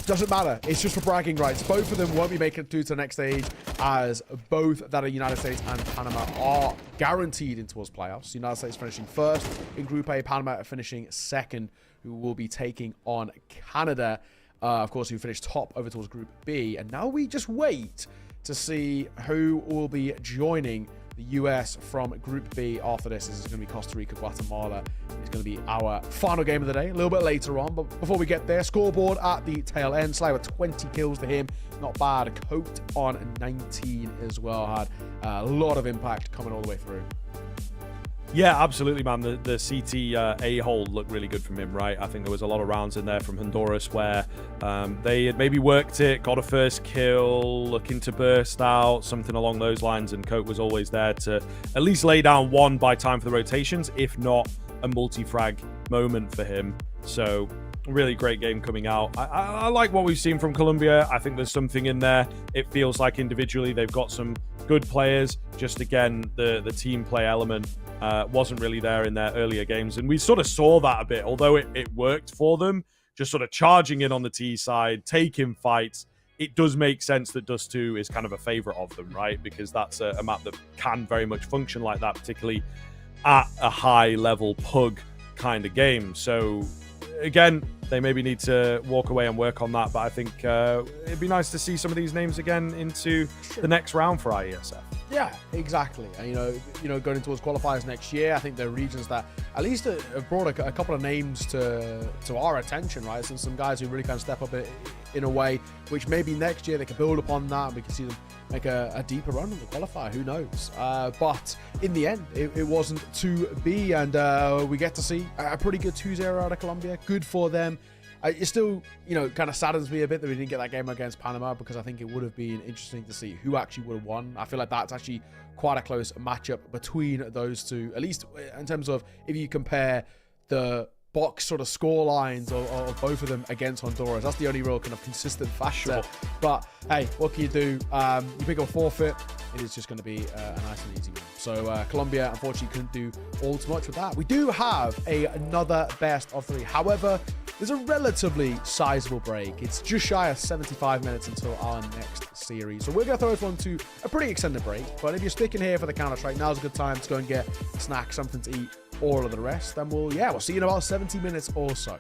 S2: doesn't matter. It's just for bragging rights. Both of them won't be making it through to the next stage, as both that are United States and Panama are guaranteed into those playoffs. United States finishing first in Group A, Panama finishing second, who will be taking on Canada, of course, who finished top over towards Group B. And now we just wait to see who will be joining the US from Group B after this. This is going to be Costa Rica, Guatemala. It's going to be our final game of the day, a little bit later on. But before we get there, scoreboard at the tail end. Slayer with 20 kills to him. Not bad. Coat on 19 as well. Had a lot of impact coming all the way through.
S1: Yeah, absolutely, man. The CT A-hold looked really good from him, right? I think there was a lot of rounds in there from Honduras where they had maybe worked it, got a first kill, looking to burst out, something along those lines, and Coke was always there to at least lay down one by time for the rotations, if not a multi-frag moment for him. So, really great game coming out. I like what we've seen from Colombia. I think there's something in there. It feels like individually they've got some good players. Just, again, the team play element wasn't really there in their earlier games. And we sort of saw that a bit, although it worked for them, just sort of charging in on the T side, taking fights. it does make sense that Dust 2 is kind of a favorite of them, right? Because that's a map that can very much function like that, particularly at a high level pug kind of game. So again, they maybe need to walk away and work on that, but I think it'd be nice to see some of these names again into the next round for IESF.
S2: Yeah, exactly. And, you know, going towards qualifiers next year, I think there are regions that at least have brought a couple of names to our attention, right? Some guys who really kind of step up in a way, which maybe next year they can build upon that, and we can see them make a deeper run in the qualifier. Who knows? But in the end, it wasn't to be, and we get to see a pretty good 2-0 out of Colombia. Good for them. It still, you know, kind of saddens me a bit that we didn't get that game against Panama, because I think it would have been interesting to see who actually would have won. I feel like that's actually quite a close matchup between those two, at least in terms of if you compare the box sort of score lines of both of them against Honduras. That's the only real kind of consistent factor. Sure. But hey, what can you do? You pick up a forfeit. It is just going to be a nice and easy one. So Colombia, unfortunately, couldn't do all too much with that. We do have another best of 3. However, there's a relatively sizable break. It's just shy of 75 minutes until our next series. So we're going to throw this one to a pretty extended break. But if you're sticking here for the Counter-Strike, now's a good time to go and get a snack, something to eat, all of the rest. And we'll see you in about 70 minutes or so.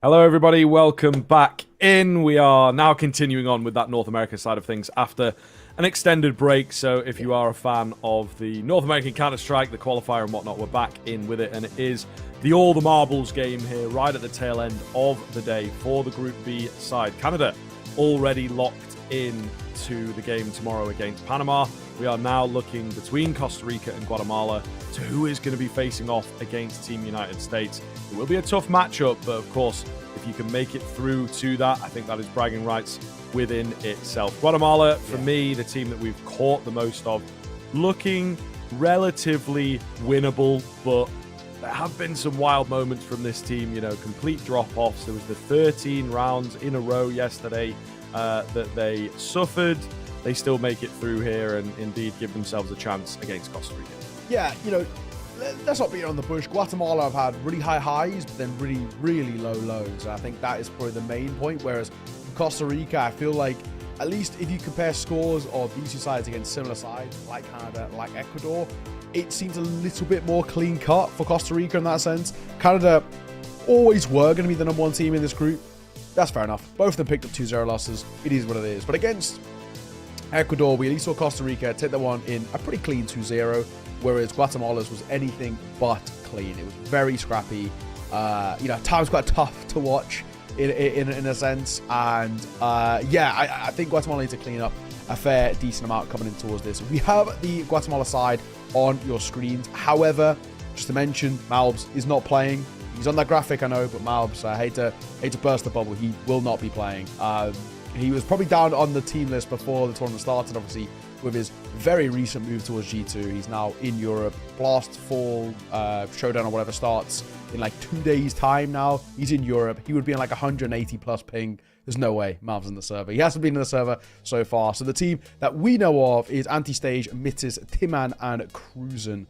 S1: Hello, everybody. Welcome back in. We are now continuing on with that North America side of things after an extended break. So if you are a fan of the North American Counter-Strike, the qualifier and whatnot, we're back in with it. And it is the All the Marbles game here, right at the tail end of the day for the Group B side. Canada already locked in to the game tomorrow against Panama. We are now looking between Costa Rica and Guatemala to who is going to be facing off against Team United States. It will be a tough matchup, but of course, if you can make it through to that, I think that is bragging rights within itself. Guatemala, for me, the team that we've caught the most of, looking relatively winnable, but there have been some wild moments from this team, complete drop-offs. There was the 13 rounds in a row yesterday that they suffered. They still make it through here and indeed give themselves a chance against Costa Rica.
S2: Yeah, let's not beat around the bush. Guatemala have had really high highs, but then really, really low lows. And I think that is probably the main point. Whereas Costa Rica, I feel like, at least if you compare scores of these two sides against similar sides, like Canada, like Ecuador, it seems a little bit more clean cut for Costa Rica in that sense. Canada always were going to be the number one team in this group. That's fair enough. Both of them picked up 2-0 losses. It is what it is. But against Ecuador, we at least saw Costa Rica take that one in a pretty clean 2-0, whereas Guatemala's was anything but clean. It was very scrappy. At times quite tough to watch in a sense. And I think Guatemala needs to clean up a fair, decent amount coming in towards this. We have the Guatemala side on your screens. However, just to mention, Malbs is not playing. He's on that graphic, I know, but Malbs, I hate to burst the bubble. He will not be playing. He was probably down on the team list before the tournament started, obviously, with his very recent move towards G2. He's now in Europe. Blast Fall Showdown or whatever starts in like 2 days' time now. He's in Europe. He would be in like 180 plus ping. There's no way Malbs in the server. He hasn't been in the server so far. So the team that we know of is Anti-Stage, Mitters, Timan, and Cruzen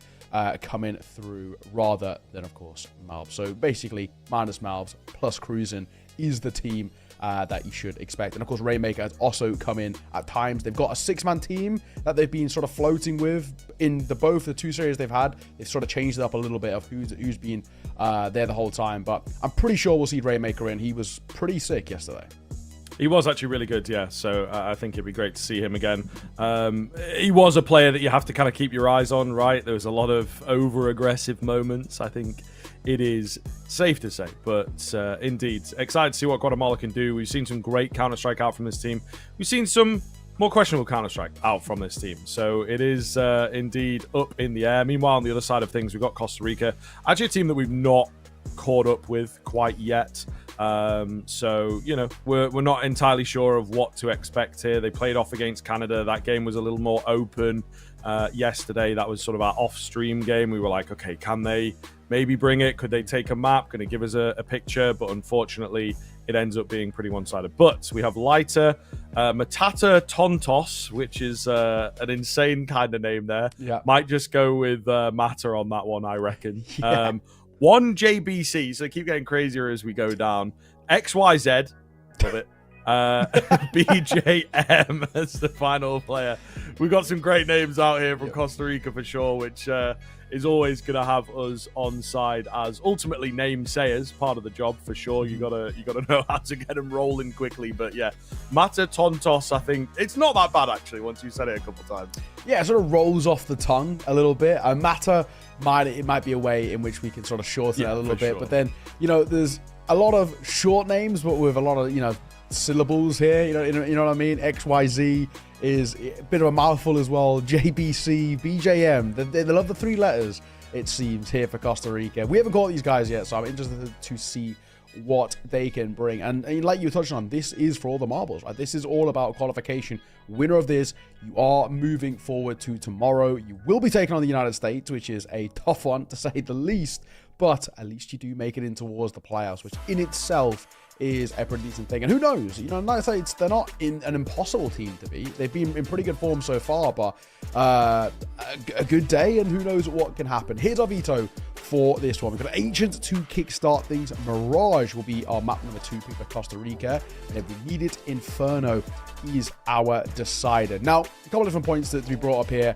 S2: coming through rather than, of course, Malbs. So basically, minus Malbs plus Cruzen is the team that you should expect. And of course, Rainmaker has also come in at times. They've got a 6-man team that they've been sort of floating with in both the two series they've had. They've sort of changed it up a little bit of who's been there the whole time. But I'm pretty sure we'll see Rainmaker in. He was pretty sick yesterday.
S1: He was actually really good, yeah. So I think it'd be great to see him again. He was a player that you have to kind of keep your eyes on, right? There was a lot of over-aggressive moments, I think it is safe to say. But indeed, excited to see what Guatemala can do. We've seen some great Counter-Strike out from this team. We've seen some more questionable Counter-Strike out from this team. So it is indeed up in the air. Meanwhile, on the other side of things, we've got Costa Rica. Actually a team that we've not caught up with quite yet. So, we're not entirely sure of what to expect here. They played off against Canada. That game was a little more open yesterday. That was sort of our off-stream game. We were like, okay, can they maybe bring it? Could they take a map? Can they give us a picture? But unfortunately, it ends up being pretty one-sided. But we have Lighter, Matata Tontos, which is an insane kind of name there.
S2: Yeah.
S1: Might just go with Mata on that one, I reckon.
S2: Yeah.
S1: One JBC, so keep getting crazier as we go down. XYZ, love it. BJM as the final player. We've got some great names out here from Costa Rica for sure, which is always going to have us on side as ultimately namesayers, part of the job for sure. You gotta know how to get them rolling quickly. But yeah, Mata Tontos, I think it's not that bad actually once you said it a couple times.
S2: Yeah, it sort of rolls off the tongue a little bit. Mata might be a way in which we can sort of shorten it a little bit. Sure. But then, there's a lot of short names, but with a lot of, syllables here. You know what I mean? XYZ is a bit of a mouthful as well. JBC, BJM. They love the 3 letters, it seems, here for Costa Rica. We haven't caught these guys yet, so I'm interested to see what they can bring. And like you touched on, this is for all the marbles, right? This is all about qualification. Winner of this, you are moving forward to tomorrow. You will be taking on the United States, which is a tough one to say the least, but at least you do make it in towards the playoffs, which in itself is a pretty decent thing. And who knows, United States, they're not in an impossible team to beat. They've been in pretty good form so far, but a good day, and who knows what can happen. Here's our veto for this one. We've got Ancient to kickstart things. Mirage will be our map number 2 pick for Costa Rica. And if we need it, Inferno is our decider. Now, a couple of different points that we brought up here.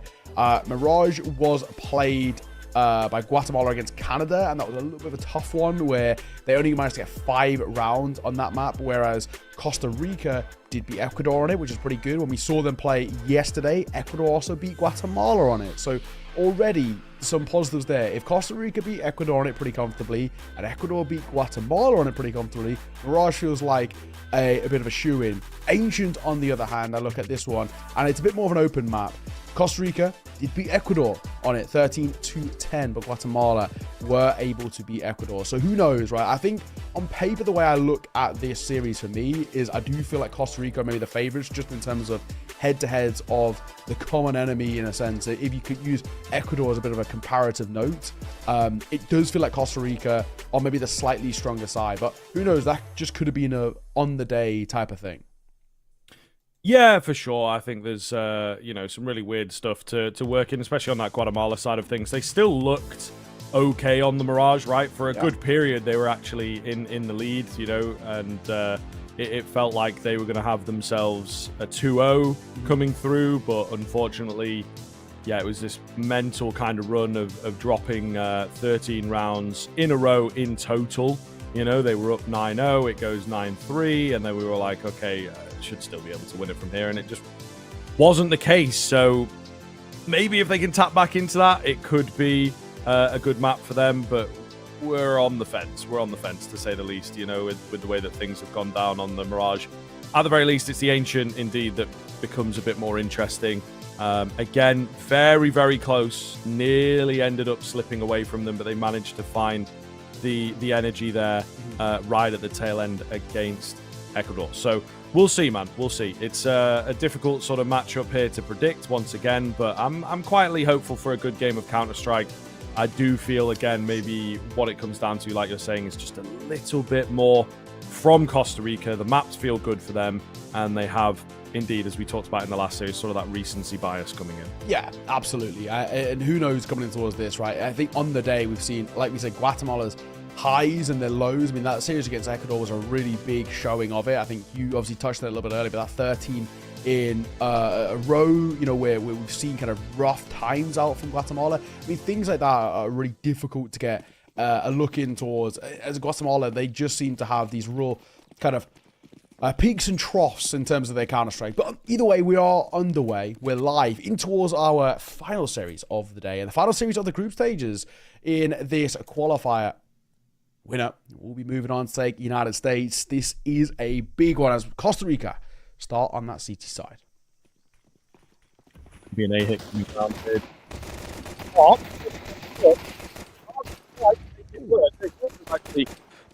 S2: Mirage was played by Guatemala against Canada, and that was a little bit of a tough one where they only managed to get 5 rounds on that map, whereas Costa Rica did beat Ecuador on it, which is pretty good. When we saw them play yesterday, Ecuador also beat Guatemala on it. So already some positives there. If Costa Rica beat Ecuador on it pretty comfortably, and Ecuador beat Guatemala on it pretty comfortably, Mirage feels like a bit of a shoe-in. Ancient, on the other hand, I look at this one, and it's a bit more of an open map. Costa Rica did beat Ecuador on it 13-10, but Guatemala were able to beat Ecuador. So who knows, right? I think on paper, the way I look at this series for me is I do feel like Costa Rica are maybe the favorites just in terms of head-to-heads of the common enemy, in a sense. If you could use Ecuador as a bit of a comparative note, it does feel like Costa Rica are maybe the slightly stronger side, but who knows? That just could have been a on-the-day type of thing.
S1: Yeah, for sure. I think there's, some really weird stuff to work in, especially on that Guatemala side of things. They still looked okay on the Mirage, right? For a good period, they were actually in the lead, and it felt like they were going to have themselves a 2-0 coming through, but unfortunately, it was this mental kind of run of dropping 13 rounds in a row in total. They were up 9-0, it goes 9-3, and then we were like, okay, should still be able to win it from here, and it just wasn't the case. So maybe if they can tap back into that, it could be a good map for them, but we're on the fence. We're on the fence, to say the least, with the way that things have gone down on the Mirage. At the very least, it's the Ancient, indeed, that becomes a bit more interesting. Again, very, very close. Nearly ended up slipping away from them, but they managed to find the energy there right at the tail end against Ecuador. So we'll see, man. We'll see. It's a difficult sort of matchup here to predict once again, but I'm quietly hopeful for a good game of Counter-Strike. I do feel, again, maybe what it comes down to, like you're saying, is just a little bit more from Costa Rica. The maps feel good for them, and they have, indeed, as we talked about in the last series, sort of that recency bias coming in.
S2: Yeah, absolutely. And who knows coming in towards this, right? I think on the day we've seen, like we said, Guatemala's highs and their lows. I mean, that series against Ecuador was a really big showing of it. I think you obviously touched on it a little bit earlier, but that 13 in a row, where we've seen kind of rough times out from Guatemala. I mean, things like that are really difficult to get a look in towards. As Guatemala, they just seem to have these real kind of peaks and troughs in terms of their Counter-Strike. But either way, we are underway. We're live in towards our final series of the day. And the final series of the group stages in this qualifier. Winner will be moving on to take United States. This is a big one as Costa Rica start on that CT side.
S1: Be an A-hit coming down mid.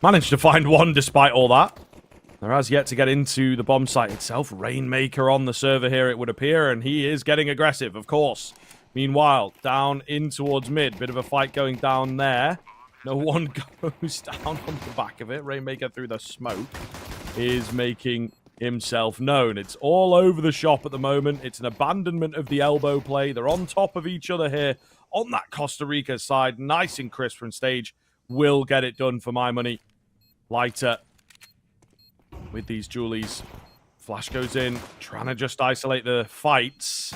S1: Managed to find one despite all that. There has yet to get into the bomb site itself. Rainmaker on the server here, it would appear, and he is getting aggressive, of course. Meanwhile, down in towards mid. Bit of a fight going down there. No one goes down on the back of it. Rainmaker through the smoke is making himself known. It's all over the shop at the moment. It's an abandonment of the elbow play. They're on top of each other here on that Costa Rica side. Nice and crisp from stage. Will get it done for my money. Lighter with these Julies. Flash goes in, trying to just isolate the fights.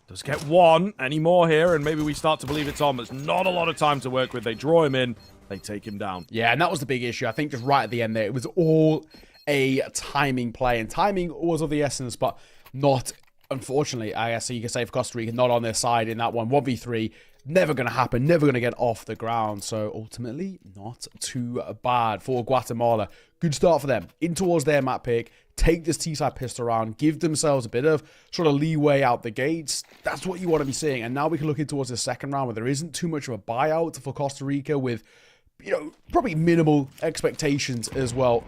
S1: Does get one. Any more here, and maybe we start to believe it's on. There's not a lot of time to work with. They draw him in. They take him down.
S2: Yeah, and that was the big issue. I think just right at the end there, it was all a timing play, and timing was of the essence, but not, unfortunately, I guess you can say for Costa Rica, not on their side in that one. 1v3, never going to happen, never going to get off the ground. So ultimately, not too bad for Guatemala. Good start for them. In towards their map pick, take this T-side pistol around, give themselves a bit of sort of leeway out the gates. That's what you want to be seeing. And now we can look in towards the second round where there isn't too much of a buyout for Costa Rica with, probably minimal expectations as well.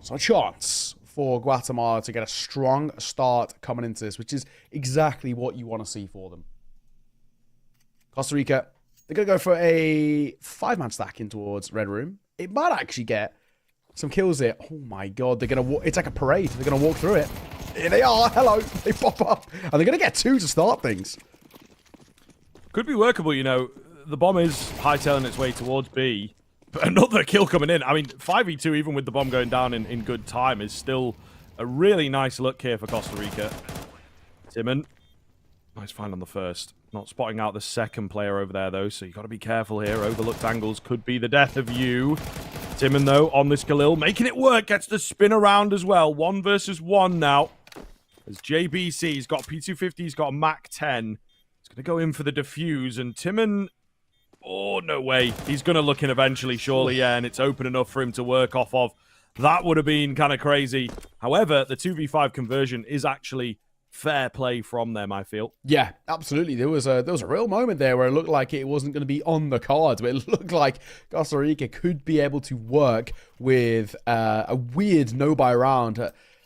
S2: So a chance for Guatemala to get a strong start coming into this, which is exactly what you want to see for them. Costa Rica, they're going to go for a 5-man stack in towards Red Room. It might actually get some kills here. Oh my god, they're going to it's like a parade. They're going to walk through it. Here they are. Hello. They pop up. And they're going to get 2 to start things.
S1: Could be workable, The bomb is hightailing its way towards B. But another kill coming in. I mean, 5v2, even with the bomb going down in good time, is still a really nice look here for Costa Rica. Timon. Nice find on the first. Not spotting out the second player over there, though, so you got to be careful here. Overlooked angles could be the death of you. Timon, though, on this Khalil, making it work. Gets the spin around as well. 1 versus 1 now. As JBC's got P250, he's got a Mac 10. He's going to go in for the defuse, and Timon... Oh, no way. He's going to look in eventually, surely, yeah, and it's open enough for him to work off of. That would have been kind of crazy. However, the 2v5 conversion is actually fair play from them, I feel.
S2: Yeah, absolutely. There was a real moment there where it looked like it wasn't going to be on the cards, but it looked like Costa Rica could be able to work with a weird no-buy round.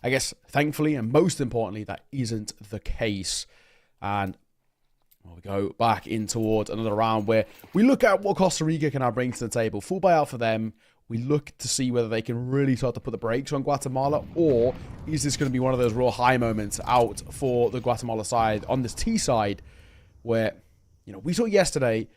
S2: I guess, thankfully, and most importantly, that isn't the case. And we go back in towards another round where we look at what Costa Rica can now bring to the table. Full buyout for them. We look to see whether they can really start to put the brakes on Guatemala, or is this going to be one of those real high moments out for the Guatemala side on this T side where, we saw yesterday,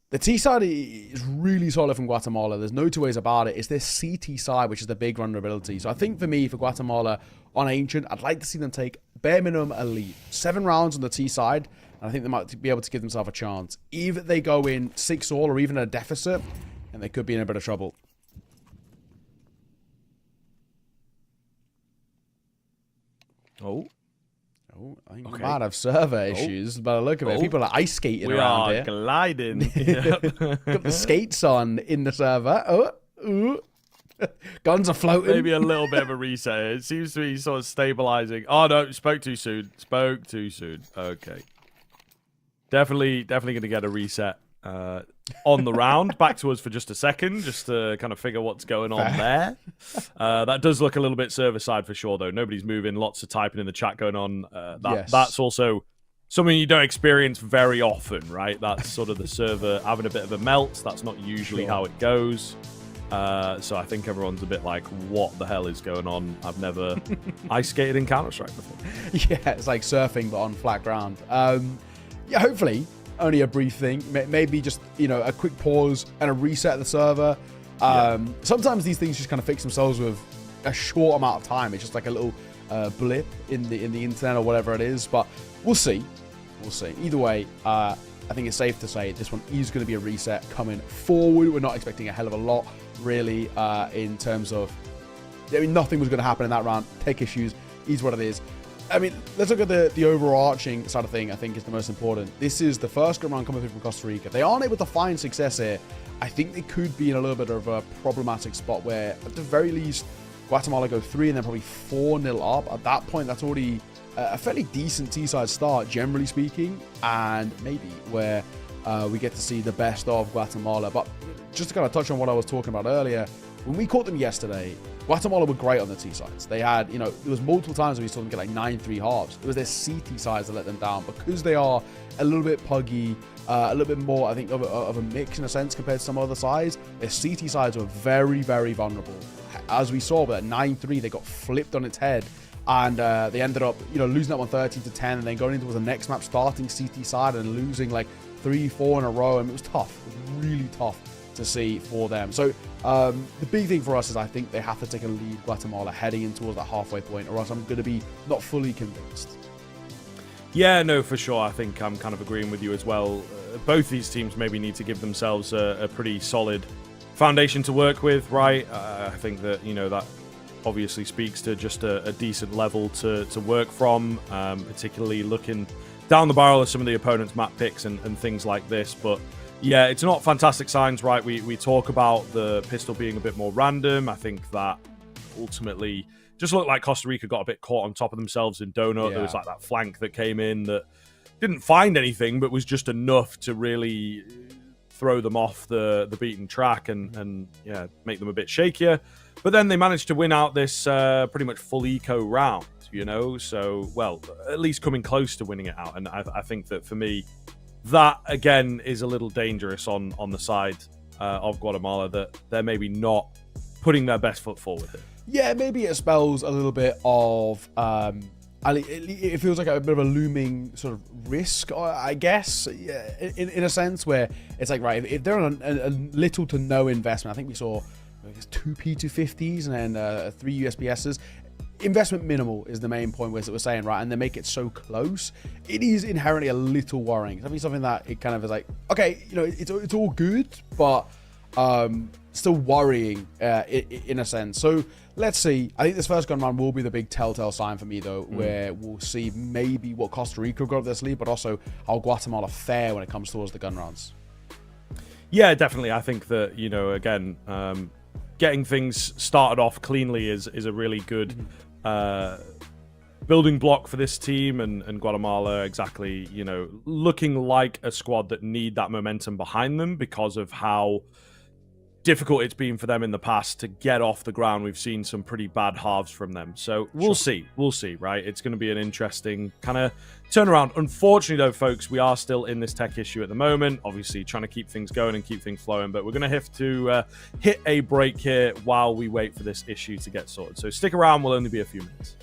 S2: the T side is really solid from Guatemala. There's no two ways about it. It's this CT side, which is the big vulnerability. So I think for me, for Guatemala on Ancient, I'd like to see them take bare minimum a lead. 7 rounds on the T side, and I think they might be able to give themselves a chance. Either they go in 6-all or even a deficit, and they could be in a bit of trouble.
S1: Oh,
S2: I think we might have server issues, but look at it. People are ice skating around here.
S1: We are gliding.
S2: Got the skates on in the server. Guns are floating.
S1: Maybe a little bit of a reset. It seems to be sort of stabilizing. Oh, no, spoke too soon. Spoke too soon. Okay. Definitely going to get a reset on the round. Back to us for just a second, just to kind of figure what's going on there. That does look a little bit server side for sure, though. Nobody's moving. Lots of typing in the chat going on. That's also something you don't experience very often, right? That's sort of the server having a bit of a melt. That's not usually how it goes. So I think everyone's a bit like, what the hell is going on? I've never ice skated in Counter-Strike before.
S2: Yeah, it's like surfing, but on flat ground. Yeah, hopefully only a brief thing. Maybe just, a quick pause and a reset of the server. Sometimes these things just kind of fix themselves with a short amount of time. It's just like a little blip in the internet or whatever it is. But we'll see. Either way, I think it's safe to say this one is going to be a reset coming forward. We're not expecting a hell of a lot, really, in terms of... nothing was going to happen in that round. Tech issues is what it is. Let's look at the overarching side of thing. I think is the most important. This is the first good round coming through from Costa Rica. They aren't able to find success here. I think they could be in a little bit of a problematic spot where, at the very least, Guatemala go 3 and then probably 4-0 up. At that point, that's already a fairly decent T-side start, generally speaking, and maybe where we get to see the best of Guatemala. But just to kind of touch on what I was talking about earlier, when we caught them yesterday, Guatemala were great on the T sides. They had, there was multiple times where we saw them get like 9-3 halves. It was their CT sides that let them down because they are a little bit puggy, a little bit more, I think, of a mix in a sense compared to some other sides. Their CT sides were very, very vulnerable. As we saw, but at 9-3, they got flipped on its head. And they ended up, losing that one 13-10, and then going into the next map, starting CT side and losing like 3-4 in a row. It was tough, really tough to see for them. So the big thing for us is I think they have to take a lead, Guatemala, heading in towards that halfway point, or else I'm going to be not fully convinced.
S1: Yeah, no, for sure. I think I'm kind of agreeing with you as well. Both these teams maybe need to give themselves a pretty solid foundation to work with, right? I think that, that obviously speaks to just a decent level to work from, particularly looking down the barrel of some of the opponent's map picks and things like this. But yeah, it's not fantastic signs, right? We talk about the pistol being a bit more random. I think that ultimately just looked like Costa Rica got a bit caught on top of themselves in Donut. Yeah. There was like that flank that came in that didn't find anything, but was just enough to really throw them off the beaten track and yeah, make them a bit shakier. But then they managed to win out this pretty much full eco round, So, well, at least coming close to winning it out. And I think that for me, that, again, is a little dangerous on the side of Guatemala, that they're maybe not putting their best foot forward here.
S2: Yeah, maybe it spells a little bit of... it feels like a bit of a looming sort of risk, I guess, in a sense, where it's like, right, if they're on a little to no investment, I think we saw 2 P250s and then 3 USPSs. investment minimal is the main point we're saying, right? And they make it so close. It is inherently a little worrying. I mean, something that it kind of is like, okay, it's all good, but still worrying in a sense. So let's see. I think this first gun round will be the big telltale sign for me, though, where we'll see maybe what Costa Rica got up their sleeve, but also how Guatemala fare when it comes towards the gun rounds.
S1: Yeah, definitely. I think that, again, getting things started off cleanly is a really good building block for this team, and Guatemala exactly, looking like a squad that need that momentum behind them because of how difficult it's been for them in the past to get off the ground. We've seen some pretty bad halves from them. So we'll see, right? It's going to be an interesting kind of turnaround. Unfortunately, though, folks, we are still in this tech issue at the moment, obviously trying to keep things going and keep things flowing, but we're going to have to hit a break here while we wait for this issue to get sorted. So stick around, we'll only be a few minutes.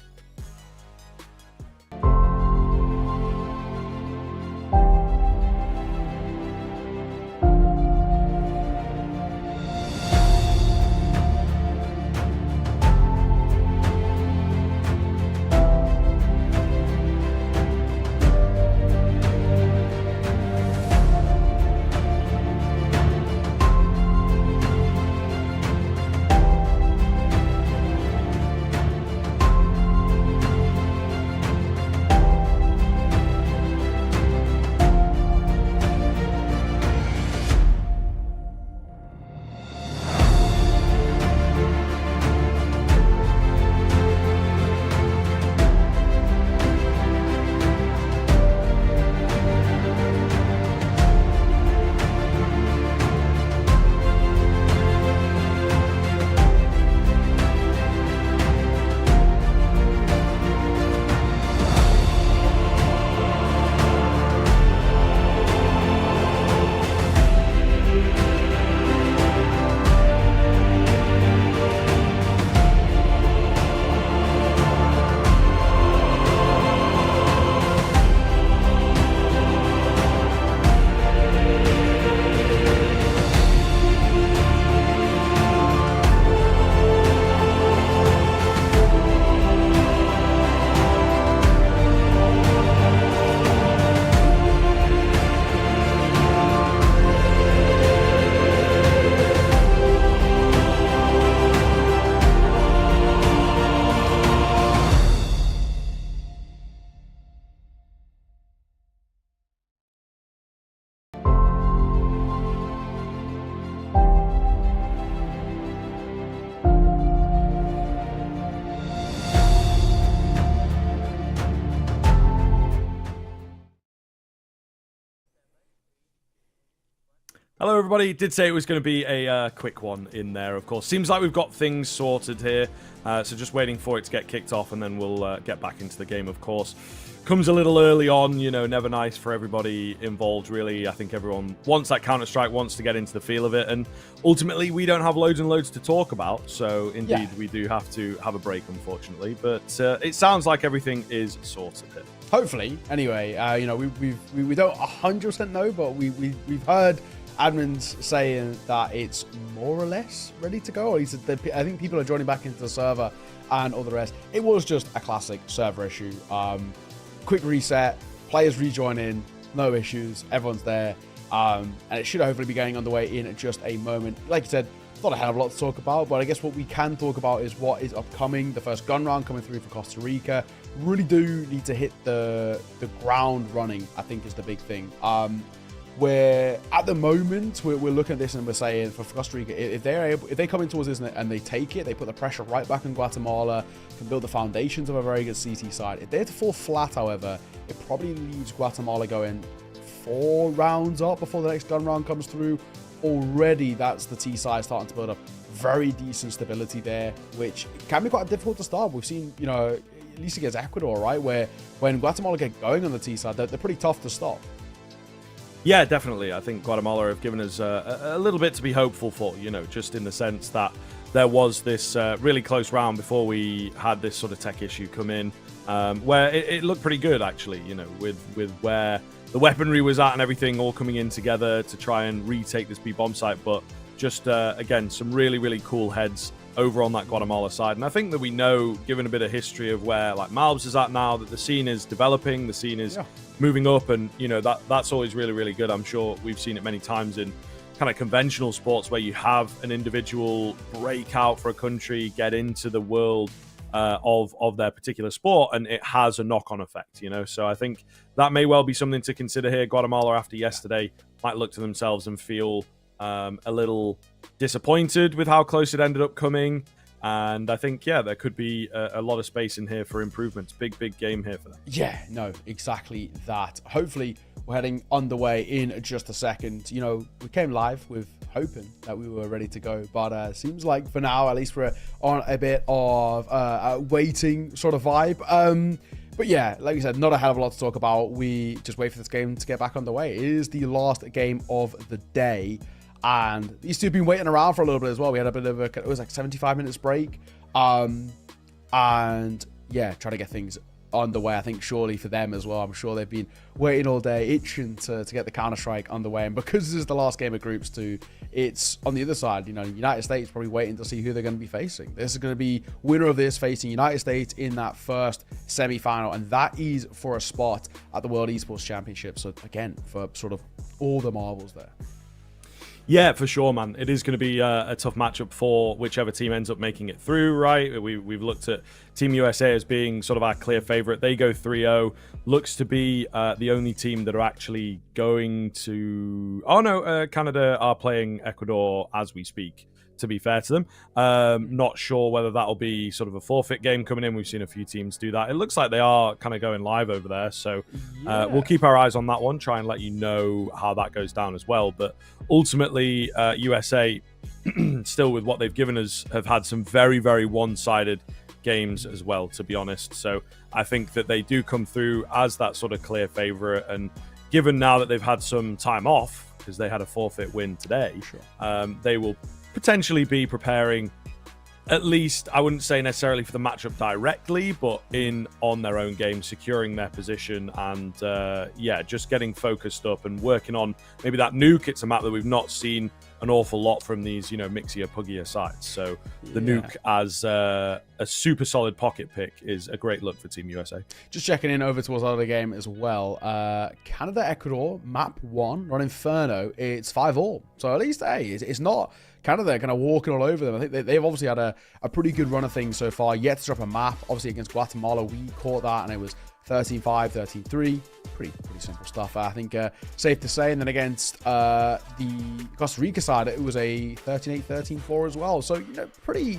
S1: Hello, everybody. Did say it was going to be a quick one in there, of course. Seems like we've got things sorted here, so just waiting for it to get kicked off, and then we'll get back into the game, of course. Comes a little early on, never nice for everybody involved, really. I think everyone wants that Counter-Strike, wants to get into the feel of it, and ultimately we don't have loads and loads to talk about, so indeed we do have to have a break, unfortunately. But it sounds like everything is sorted here. Hopefully, anyway. We don't 100% know, but we've heard admins saying that it's more or less ready to go. I think people are joining back into the server and all the rest. It was just a classic server issue. Quick reset, players rejoining, no issues, everyone's there, and it should hopefully be getting underway in just a moment. Like you said, not a hell of a lot to talk about, but I guess what we can talk about is what is upcoming. The first gun round coming through for Costa Rica. Really do need to hit the ground running, I think, is the big thing. Where at the moment we're looking at this and we're saying for Costa Rica, if they come in towards this and they take it, they put the pressure right back on Guatemala, can build the foundations of a very good CT side. If they're to fall flat, however, it probably leaves Guatemala going 4 rounds up before the next gun round comes through. Already, that's the T side starting to build up very decent stability there, which can be quite difficult to start. We've seen, at least against Ecuador, right, where when Guatemala get going on the T side, they're pretty tough to stop. Yeah, definitely. I think Guatemala have given us a little bit to be hopeful for, just in the sense that there was this really close round before we had this sort of tech issue come in, where it looked pretty good, actually, with where the weaponry was at and everything all coming in together to try and retake this B-bomb site. But just, again, some really, really cool heads over on that Guatemala side. And I think that we know, given a bit of history of where like Malbs is at now, that the scene is developing, the scene is moving up, and that's always really, really good. I'm sure we've seen it many times in kind of conventional sports where you have an individual break out for a country, get into the world of their particular sport, and it has a knock-on effect, So I think that may well be something to consider here. Guatemala, after yesterday, might look to themselves and feel a little disappointed with how close it ended up coming. And I think, there could be a lot of space in here for improvements. Big game here for them.
S2: Yeah, no, exactly that. Hopefully, we're heading underway in just a second. We came live with hoping that we were ready to go, but seems like for now, at least we're on a bit of a waiting sort of vibe. But yeah, like you said, not a hell of a lot to talk about. We just wait for this game to get back underway. It is the last game of the day. And these two have been waiting around for a little bit as well. We had a bit of it was like 75 minutes break. And yeah, trying to get things underway. I think surely for them as well. I'm sure they've been waiting all day, itching to get the Counter-Strike underway. And because this is the last game of groups too, it's on the other side. United States probably waiting to see who they're going to be facing. This is going to be winner of this facing United States in that first semi-final. And that is for a spot at the World Esports Championship. So again, for sort of all the marbles there.
S1: Yeah, for sure, man. It is going to be a tough matchup for whichever team ends up making it through, right? We've looked at Team USA as being sort of our clear favorite. They go 3-0. Looks to be the only team that are actually going to... Oh, no, Canada are playing Ecuador as we speak, to be fair to them. Not sure whether that'll be sort of a forfeit game coming in. We've seen a few teams do that. It looks like they are kind of going live over there. So we'll keep our eyes on that one, try and let you know how that goes down as well. But ultimately, USA, still with what they've given us, have had some very, very one-sided games as well, to be honest. So I think that they do come through as that sort of clear favorite. And given now that they've had some time off, because they had a forfeit win today, they will potentially be preparing, at least, I wouldn't say necessarily for the matchup directly, but on their own game, securing their position and, just getting focused up and working on maybe that nuke. It's a map that we've not seen an awful lot from these, mixier, puggier sides. So the nuke as a super solid pocket pick is a great look for Team USA.
S2: Just checking in over towards the other game as well. Canada, Ecuador, map 1, on Inferno. It's 5-all. So at least, hey, it's not Canada kind of walking all over them. I think they've obviously had a pretty good run of things so far. Yet to drop a map. Obviously against Guatemala, we caught that and it was 13-5, 13-3. Pretty simple stuff, I think, safe to say. And then against the Costa Rica side, it was a 13-8, 13-4 as well. So, pretty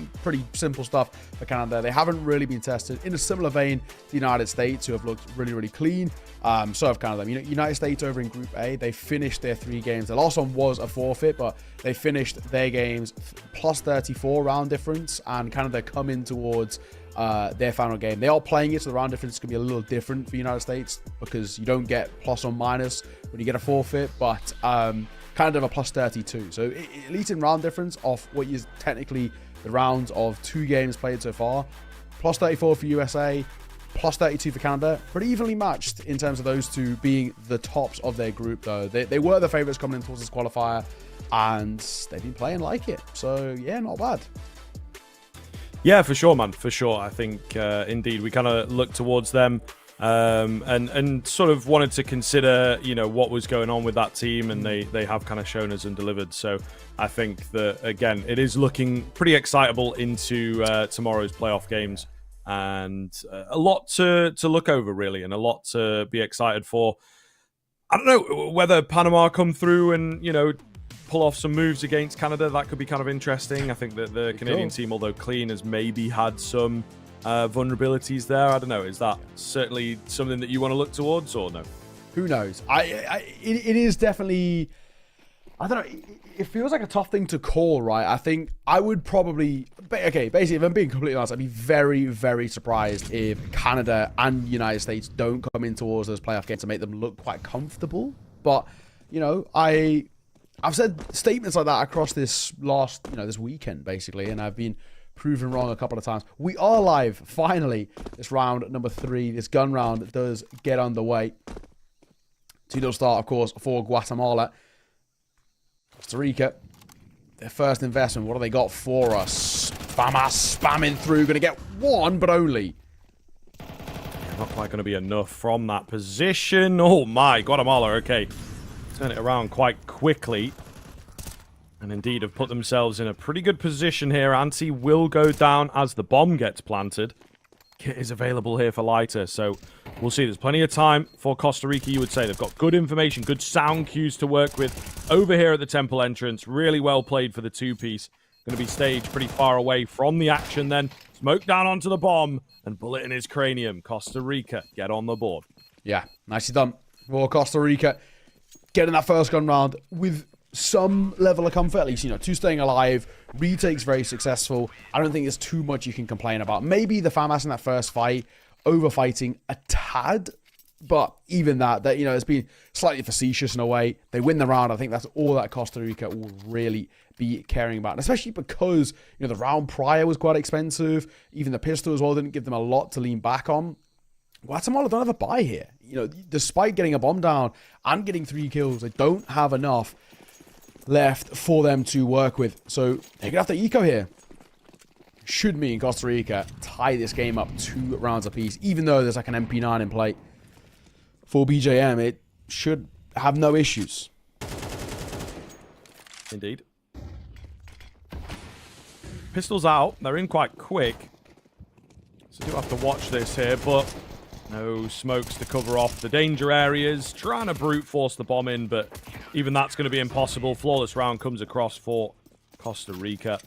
S2: simple stuff for Canada. They haven't really been tested. In a similar vein, the United States, who have looked really, really clean. So have Canada. United States over in Group A, they finished their 3 games. The last one was a forfeit, but they finished their games plus 34 round difference, and Canada come in towards their final game. They are playing it, so the round difference is going to be a little different for the United States because you don't get plus or minus when you get a forfeit, but kind of a plus 32. So at least in round difference of what is technically the rounds of 2 games played so far, plus 34 for USA, plus 32 for Canada. Pretty evenly matched in terms of those two being the tops of their group, though. They were the favorites coming in towards this qualifier, and they've been playing like it. So, yeah, not bad.
S1: Yeah, for sure, man. For sure. I think, indeed, we kind of looked towards them and sort of wanted to consider, what was going on with that team, and they have kind of shown us and delivered. So I think that, again, it is looking pretty excitable into tomorrow's playoff games, and a lot to look over, really, and a lot to be excited for. I don't know whether Panama come through and, pull off some moves against Canada. That could be kind of interesting. I think that the Canadian team, although clean, has maybe had some vulnerabilities there. I don't know. Is that certainly something that you want to look towards, or no?
S2: Who knows? It is definitely... I don't know. It feels like a tough thing to call, right? I think I would probably... Okay, basically, if I'm being completely honest, I'd be very, very surprised if Canada and the United States don't come in towards those playoff games to make them look quite comfortable. But, I've said statements like that across this this weekend, basically, and I've been proven wrong a couple of times. We are live, finally. This round number 3, this gun round does get underway. 2-0 start, of course, for Guatemala. Costa Rica, their first investment. What do they got for us? Famas spamming through. Going to get one, but only.
S1: Not quite going to be enough from that position. Oh my, Guatemala, okay. Turn it around quite quickly. And indeed have put themselves in a pretty good position here. Anti will go down as the bomb gets planted. Kit is available here for Lighter, so we'll see. There's plenty of time for Costa Rica, you would say. They've got good information, good sound cues to work with over here at the temple entrance. Really well played for the two-piece. Going to be staged pretty far away from the action then. Smoke down onto the bomb and bullet in his cranium. Costa Rica get on the board.
S2: Yeah, nicely done. For Costa Rica, getting that first gun round with some level of comfort, at least, you know, 2 staying alive. Retake's very successful. I don't think there's too much you can complain about. Maybe the FAMAS in that first fight, over-fighting a tad, but even that, you know, it's been slightly facetious in a way. They win the round. I think that's all that Costa Rica will really be caring about, and especially because, you know, the round prior was quite expensive. Even the pistol as well didn't give them a lot to lean back on. Guatemala don't have a buy here. You know, despite getting a bomb down and getting 3 kills, they don't have enough left for them to work with. So they're gonna have to eco here. Should mean Costa Rica tie this game up 2 rounds apiece, even though there's like an MP9 in play. For BJM, it should have no issues.
S1: Indeed. Pistols out. They're in quite quick. So do have to watch this here, but no smokes to cover off the danger areas. Trying to brute force the bomb in, but even that's going to be impossible. Flawless round comes across for Costa Rica.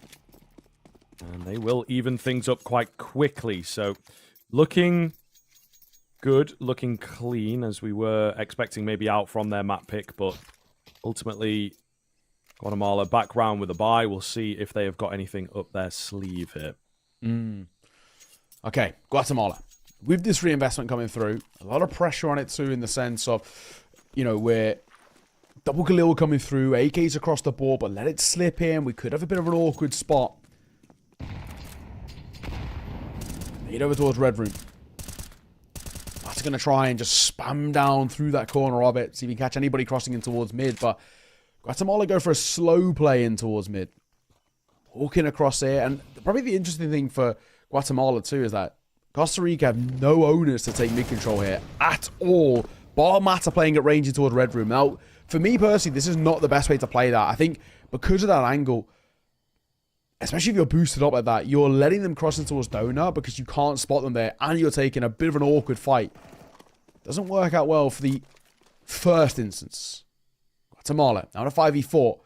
S1: And they will even things up quite quickly. So looking good, looking clean, as we were expecting maybe out from their map pick, but ultimately Guatemala back round with a bye. We'll see if they have got anything up their sleeve here.
S2: Okay, Guatemala. With this reinvestment coming through, a lot of pressure on it too, in the sense of, you know, we're double Khalil coming through, AKs across the board, but let it slip in. We could have a bit of an awkward spot. Head over towards Red Room. That's going to try and just spam down through that corner of it, see if we can catch anybody crossing in towards mid, but Guatemala go for a slow play in towards mid. Walking across here, and probably the interesting thing for Guatemala too is that Costa Rica have no owners to take mid control here at all. Bar Mata playing at range towards Red Room. Now, for me personally, this is not the best way to play that. I think because of that angle, especially if you're boosted up like that, you're letting them cross in towards Donut because you can't spot them there, and you're taking a bit of an awkward fight. Doesn't work out well for the first instance. Guatemala, now in a 5v4,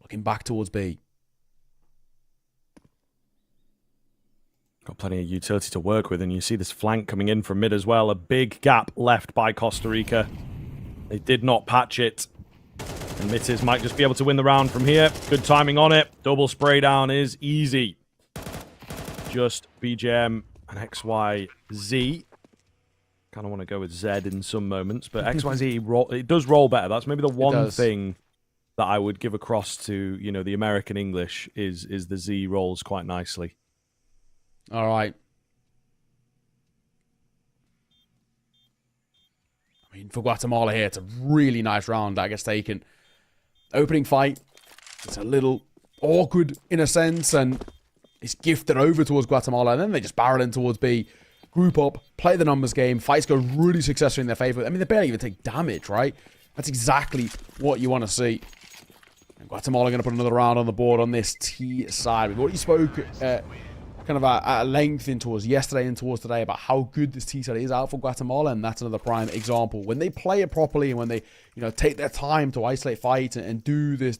S2: looking back towards B.
S1: Got plenty of utility to work with, and you see this flank coming in from mid as well. A big gap left by Costa Rica. They did not patch it. And Mitters might just be able to win the round from here. Good timing on it. Double spray down is easy. Just BJM and XYZ. Kind of want to go with Z in some moments, but XYZ, it does roll better. That's maybe the one thing that I would give across to, you know, the American English is the Z rolls quite nicely.
S2: All right. I mean, for Guatemala here, it's a really nice round that gets taken. Opening fight, it's a little awkward in a sense, and it's gifted over towards Guatemala, and then they just barrel in towards B. Group up, play the numbers game, fights go really successfully in their favor. I mean, they barely even take damage, right? That's exactly what you want to see. And Guatemala going to put another round on the board on this T side. We've already spoke kind of at length in towards yesterday and towards today about how good this T side is out for Guatemala, and that's another prime example. When they play it properly and when they, you know, take their time to isolate fight and do this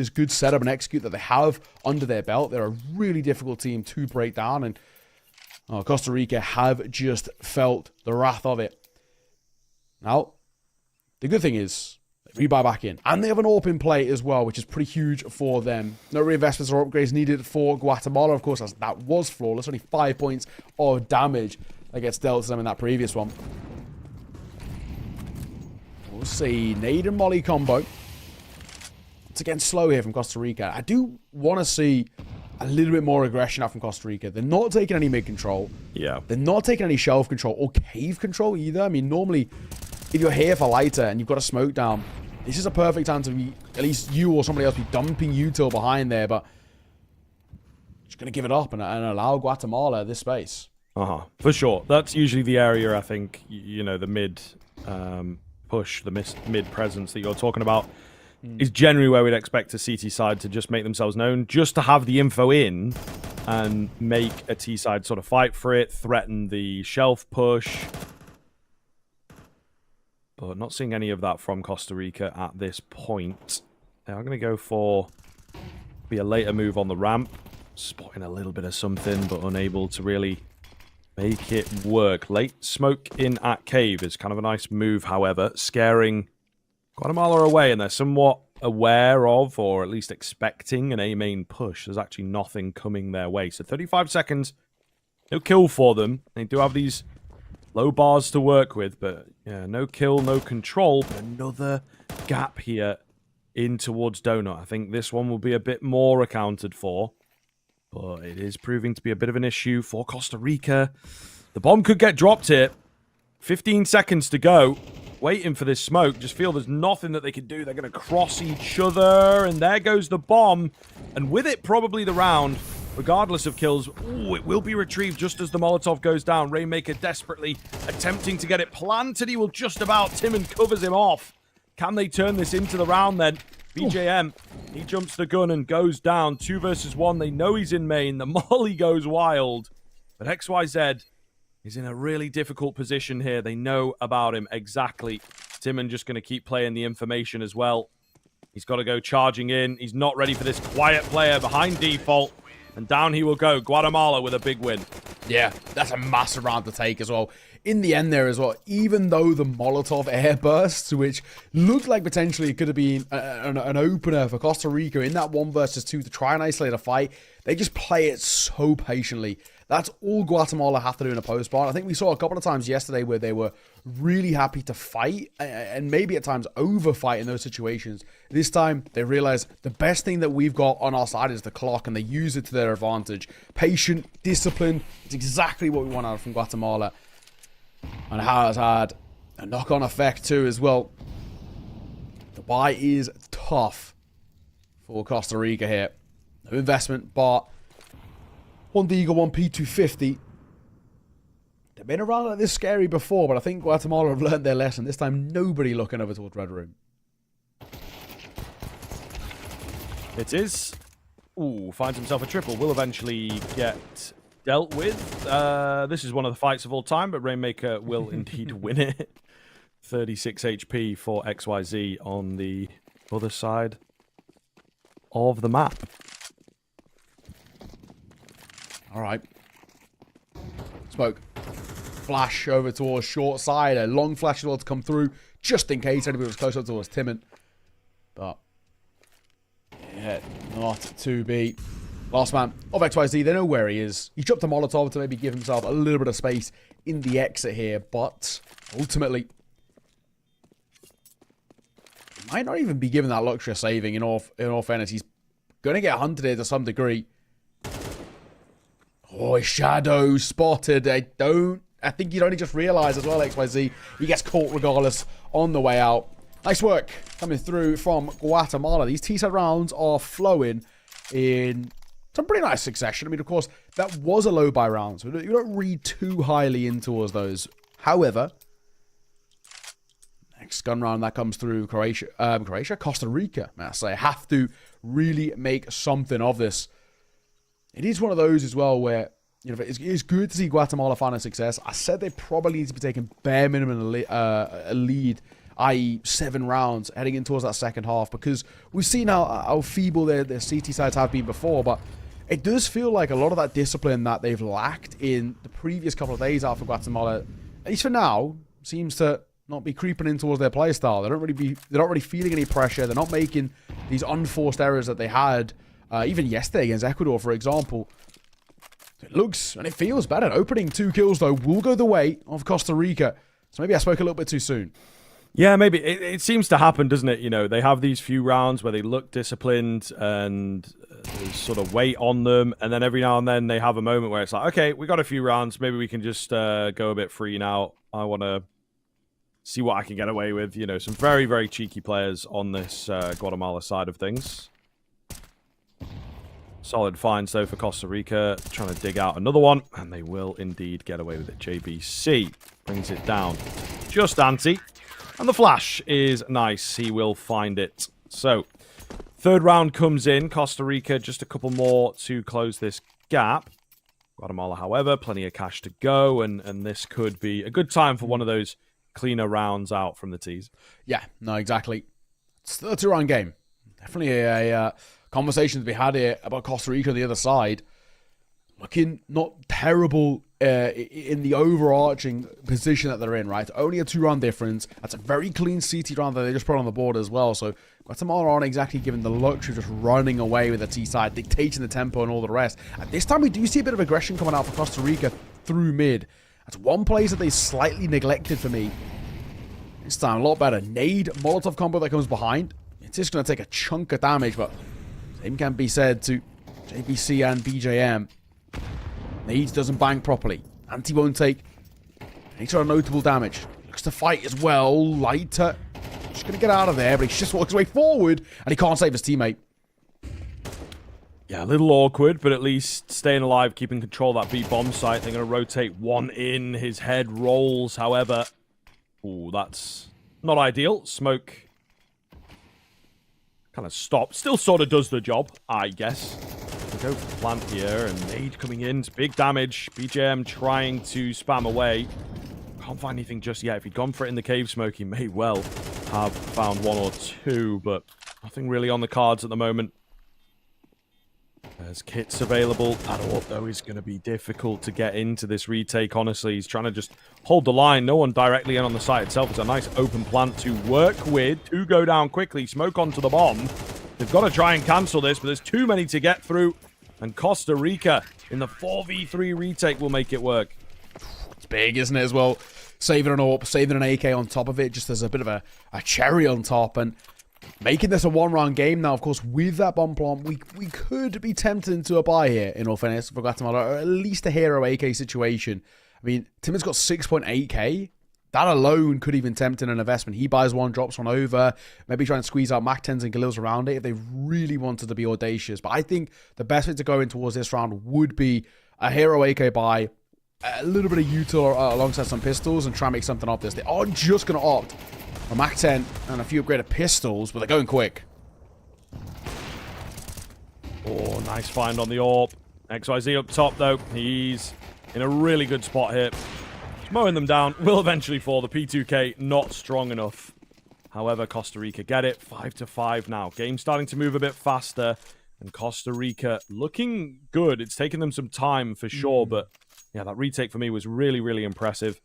S2: good setup and execute that they have under their belt, they're a really difficult team to break down, and Costa Rica have just felt the wrath of it. Now, the good thing is, they rebuy back in. And they have an AWP in play as well, which is pretty huge for them. No reinvestments or upgrades needed for Guatemala, of course, as that was flawless. Only 5 points of damage that gets dealt to them in that previous one. We'll see. Nade and Molly combo. It's again slow here from Costa Rica. I do want to see a little bit more aggression out from Costa Rica. They're not taking any mid control.
S1: Yeah.
S2: They're not taking any shelf control or cave control either. I mean, normally, if you're here for Lighter and you've got a smoke down, this is a perfect time to be, at least you or somebody else, be dumping util behind there. But just going to give it up and allow Guatemala this space.
S1: For sure. That's usually the area, I think, the mid push, the mid presence that you're talking about is generally where we'd expect a CT side to just make themselves known, just to have the info in and make a T side sort of fight for it, threaten the shelf push. But not seeing any of that from Costa Rica at this point. Now I'm going to go for a later move on the ramp, spotting a little bit of something, but unable to really make it work. Late smoke in at cave is kind of a nice move, however, scaring Guatemala away, and they're somewhat aware of, or at least expecting, an A main push. There's actually nothing coming their way. So 35 seconds, no kill for them. They do have these low bars to work with, but yeah, no kill, no control. But another gap here in towards Donut. I think this one will be a bit more accounted for, but it is proving to be a bit of an issue for Costa Rica. The bomb could get dropped here. 15 seconds to go. Waiting for this smoke. Just feel there's nothing that they can do. They're going to cross each other, and there goes the bomb. And with it, probably the round, regardless of kills. Ooh, it will be retrieved just as the Molotov goes down. Rainmaker desperately attempting to get it planted. He will just about. Timon covers him off. Can they turn this into the round then? BJM, he jumps the gun and goes down. 2 versus 1. They know he's in main. The molly goes wild. But XYZ is in a really difficult position here. They know about him exactly. Timon just going to keep playing the information as well. He's got to go charging in. He's not ready for this quiet player behind default. And down he will go. Guatemala with a big win.
S2: Yeah, that's a massive round to take as well. In the end there as well, even though the Molotov airbursts, which looked like potentially it could have been an opener for Costa Rica in that 1 versus 2 to try and isolate a fight, they just play it so patiently. That's all Guatemala have to do in a post-spawn. I think we saw a couple of times yesterday where they were really happy to fight and maybe at times over-fight in those situations. This time, they realize the best thing that we've got on our side is the clock, and they use it to their advantage. Patient, discipline, it's exactly what we want out from Guatemala. And how it's had a knock-on effect too as well. The buy is tough for Costa Rica here. No investment, but one Deagle, one P250. They've been around like this scary before, but I think Guatemala have learned their lesson. This time, nobody looking over towards Red Room.
S1: It is. Ooh, finds himself a triple. Will eventually get dealt with. This is one of the fights of all time, but Rainmaker will indeed win it. 36 HP for XYZ on the other side of the map.
S2: All right. Smoke. Flash over towards short side. A long flash as well to come through, just in case anybody was close up towards Timon. But yeah, not to be. Last man of XYZ, they know where he is. He dropped a Molotov to maybe give himself a little bit of space in the exit here, but ultimately, he might not even be given that luxury of saving in all fairness. He's going to get hunted here to some degree. Oh, shadow spotted. I think you'd only just realize as well, XYZ. He gets caught regardless on the way out. Nice work coming through from Guatemala. These T-set rounds are flowing in some pretty nice succession. I mean, of course, that was a low buy round, so you don't read too highly in towards those. However, next gun round that comes through Costa Rica. I say, have to really make something of this. It is one of those as well where, you know, it's good to see Guatemala finding success. I said they probably need to be taking bare minimum a lead, i.e. 7 rounds heading in towards that second half, because we've seen how feeble their CT sides have been before, but it does feel like a lot of that discipline that they've lacked in the previous couple of days out for Guatemala, at least for now, seems to not be creeping in towards their play style. They're not really feeling any pressure. They're not making these unforced errors that they had even yesterday against Ecuador, for example. It looks and it feels better. Opening 2 kills, though, will go the way of Costa Rica. So maybe I spoke a little bit too soon.
S1: Yeah, maybe. It seems to happen, doesn't it? You know, they have these few rounds where they look disciplined and there's sort of weight on them. And then every now and then they have a moment where it's like, okay, we got a few rounds. Maybe we can just go a bit free now. I want to see what I can get away with. You know, some very, very cheeky players on this Guatemala side of things. Solid finds, though, for Costa Rica. Trying to dig out another one, and they will indeed get away with it. JBC brings it down just ante. And the flash is nice. He will find it. So, third round comes in. Costa Rica, just a couple more to close this gap. Guatemala, however, plenty of cash to go, and this could be a good time for one of those cleaner rounds out from the tees.
S2: Yeah, no, exactly. It's still a 2-round game. Definitely a conversation to be had here about Costa Rica on the other side. Looking not terrible in the overarching position that they're in, right? Only a 2-round difference. That's a very clean CT round that they just put on the board as well. So Guatemala aren't exactly given the luxury of just running away with the T side, dictating the tempo and all the rest. At this time, we do see a bit of aggression coming out for Costa Rica through mid. That's one place that they slightly neglected for me. This time, a lot better. Nade, Molotov combo that comes behind. It's just going to take a chunk of damage, but same can be said to JBC and BJM. Nade doesn't bang properly. Anti won't take any sort of notable damage. Looks to fight as well. Lighter. Just going to get out of there, but he just walks his way forward, and he can't save his teammate.
S1: Yeah, a little awkward, but at least staying alive, keeping control of that B bomb site. They're going to rotate one in. His head rolls, however. Ooh, that's not ideal. Smoke kind of stops. Still sort of does the job, I guess. We go for plant here, and nade coming in. It's big damage. BJM trying to spam away. Can't find anything just yet. If he'd gone for it in the cave smoke, he may well have found one or two, but nothing really on the cards at the moment. There's kits available. Adorp, though, is going to be difficult to get into this retake, honestly. He's trying to just hold the line. No one directly in on the site itself. It's a nice open plant to work with. Two go down quickly. Smoke onto the bomb. They've got to try and cancel this, but there's too many to get through. And Costa Rica, in the 4v3 retake, will make it work.
S2: It's big, isn't it, as well? Saving an AWP, saving an AK on top of it, just as a bit of a cherry on top. And making this a 1-round game now, of course, with that bomb plant, we could be tempted into a buy here, in all fairness, for Guatemala, or at least a hero AK situation. I mean, Timid's got 6.8k. That alone could even tempt in an investment. He buys one, drops one over, maybe try and squeeze out Mac 10s and Galils around it if they really wanted to be audacious. But I think the best way to go in towards this round would be a hero AK buy, a little bit of util alongside some pistols, and try and make something of this. They are just going to opt a Mac 10 and a few upgraded pistols, but they're going quick.
S1: Oh, nice find on the AWP. XYZ up top, though. He's in a really good spot here. Mowing them down. Will eventually fall. The P2K not strong enough. However, Costa Rica get it. 5-5 now. Game starting to move a bit faster. And Costa Rica looking good. It's taken them some time for sure, but yeah, that retake for me was really, really impressive.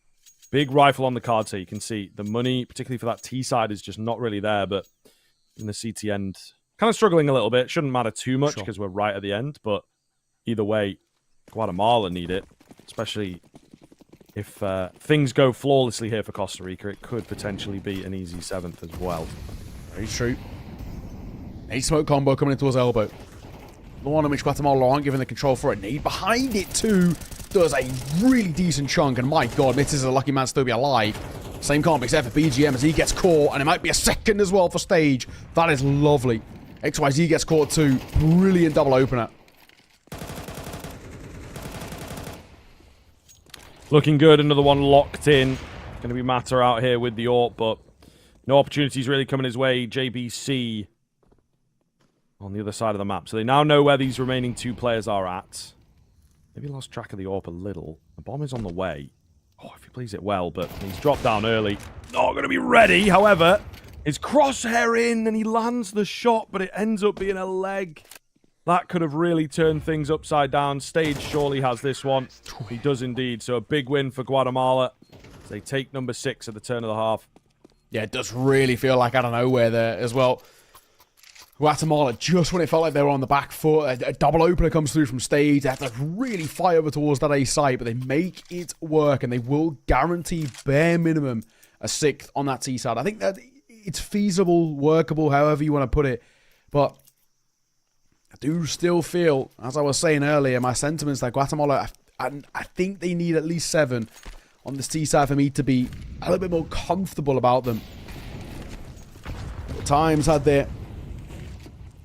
S1: Big rifle on the card, so you can see the money, particularly for that T side, is just not really there, but in the CT end, kind of struggling a little bit. Shouldn't matter too much because we're right at the end, but either way, Guatemala need it, especially if things go flawlessly here for Costa Rica. It could potentially be an easy 7th as well.
S2: Very true. A smoke combo coming into his elbow. The one in which Guatemala aren't given the control for it. Nade behind it too does a really decent chunk, and my god, this is a lucky man to still be alive. Same comp except for BGM as he gets caught, and it might be a second as well for Stage. That is lovely. XYZ gets caught too. Brilliant double opener.
S1: Looking good. Another one locked in. Going to be Matter out here with the AWP, but no opportunities really coming his way. JBC on the other side of the map. So they now know where these remaining two players are at. Maybe lost track of the AWP a little. The bomb is on the way. Oh, if he plays it well, but he's dropped down early. Not going to be ready. However, his crosshair in and he lands the shot, but it ends up being a leg. That could have really turned things upside down. Stage surely has this one. He does indeed. So a big win for Guatemala. They take number 6 at the turn of the half.
S2: Yeah, it does really feel like out of nowhere there as well. Guatemala, just when it felt like they were on the back foot, a double opener comes through from Stage. They have to really fight over towards that A site, but they make it work, and they will guarantee bare minimum a 6th on that T side. I think that it's feasible, workable, however you want to put it, but I do still feel, as I was saying earlier, my sentiments that Guatemala, I think they need at least 7 on this T side for me to be a little bit more comfortable about them. At times had their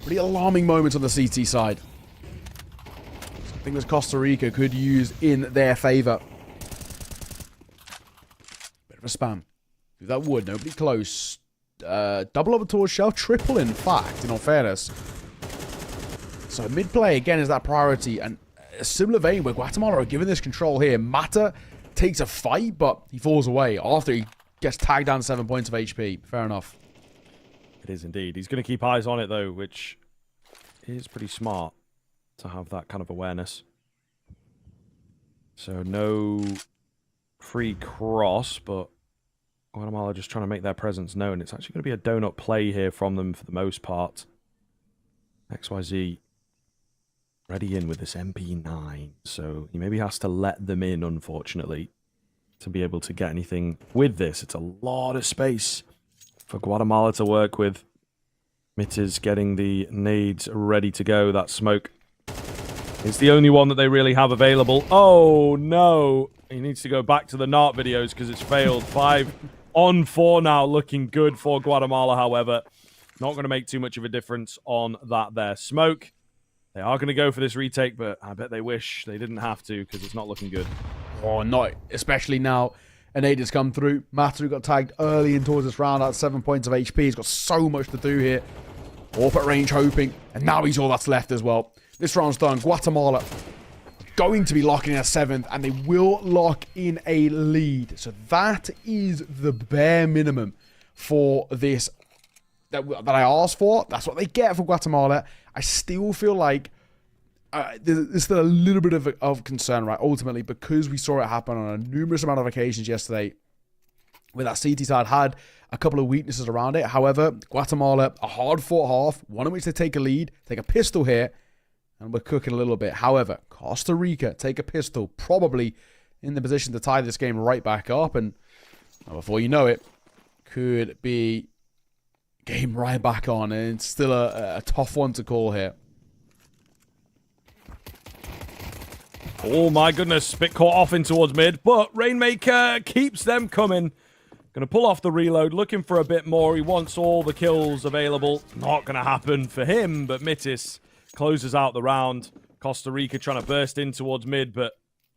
S2: pretty alarming moments on the CT side. think this Costa Rica could use in their favor. Bit of a spam. Through that wood, nobody close. Double over towards shell, triple in fact, in all fairness. So mid-play, again, is that priority. And a similar vein where Guatemala are given this control here. Mata takes a fight, but he falls away after he gets tagged down 7 points of HP. Fair enough.
S1: It is indeed. He's going to keep eyes on it, though, which is pretty smart to have that kind of awareness. So no free cross, but Guatemala just trying to make their presence known. It's actually going to be a donut play here from them for the most part. XYZ ready in with this MP9, so he maybe has to let them in, unfortunately, to be able to get anything with this. It's a lot of space for Guatemala to work with. Mitters getting the nades ready to go. That smoke is the only one that they really have available. Oh, no. He needs to go back to the NART videos because it's failed. 5 on 4 now, looking good for Guatemala, however. Not going to make too much of a difference on that there. Smoke. They are going to go for this retake, but I bet they wish they didn't have to because it's not looking good.
S2: Oh, not especially now. An aid has come through. Matu got tagged early in towards this round at 7 points of HP. He's got so much to do here. Off at range hoping, and now he's all that's left as well. This round's done. Guatemala going to be locking in a 7th, and they will lock in a lead. So that is the bare minimum for this that I asked for. That's what they get for Guatemala. I still feel like there's still a little bit of concern, right? Ultimately, because we saw it happen on a numerous amount of occasions yesterday, where that CT side had a couple of weaknesses around it. However, Guatemala, a hard-fought half, one in which they take a lead, take a pistol here, and we're cooking a little bit. However, Costa Rica take a pistol, probably in the position to tie this game right back up, and before you know it, could be game right back on, and it's still a tough one to call here.
S1: Oh my goodness, bit caught off in towards mid, but Rainmaker keeps them coming. Going to pull off the reload, looking for a bit more. He wants all the kills available. Not going to happen for him, but Mittis closes out the round. Costa Rica trying to burst in towards mid, but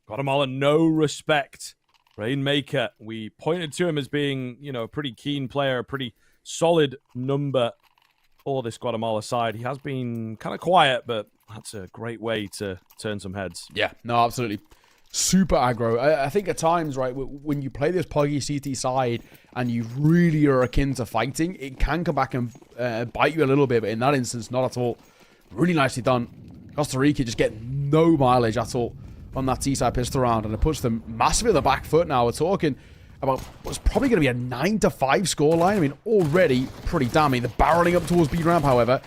S1: Guatemala, no respect. Rainmaker, we pointed to him as being, you know, a pretty keen player, a pretty solid number for this Guatemala side. He has been kind of quiet, but that's a great way to turn some heads.
S2: Yeah, no, absolutely. Super aggro. I think at times, right, when you play this puggy CT side and you really are akin to fighting, it can come back and bite you a little bit, but in that instance, not at all. Really nicely done. Costa Rica just get no mileage at all on that T-side pistol round, and it puts them massively on the back foot now. We're talking about what's probably going to be a 9-5 scoreline. I mean, already pretty damning. The barreling up towards B-ramp, however.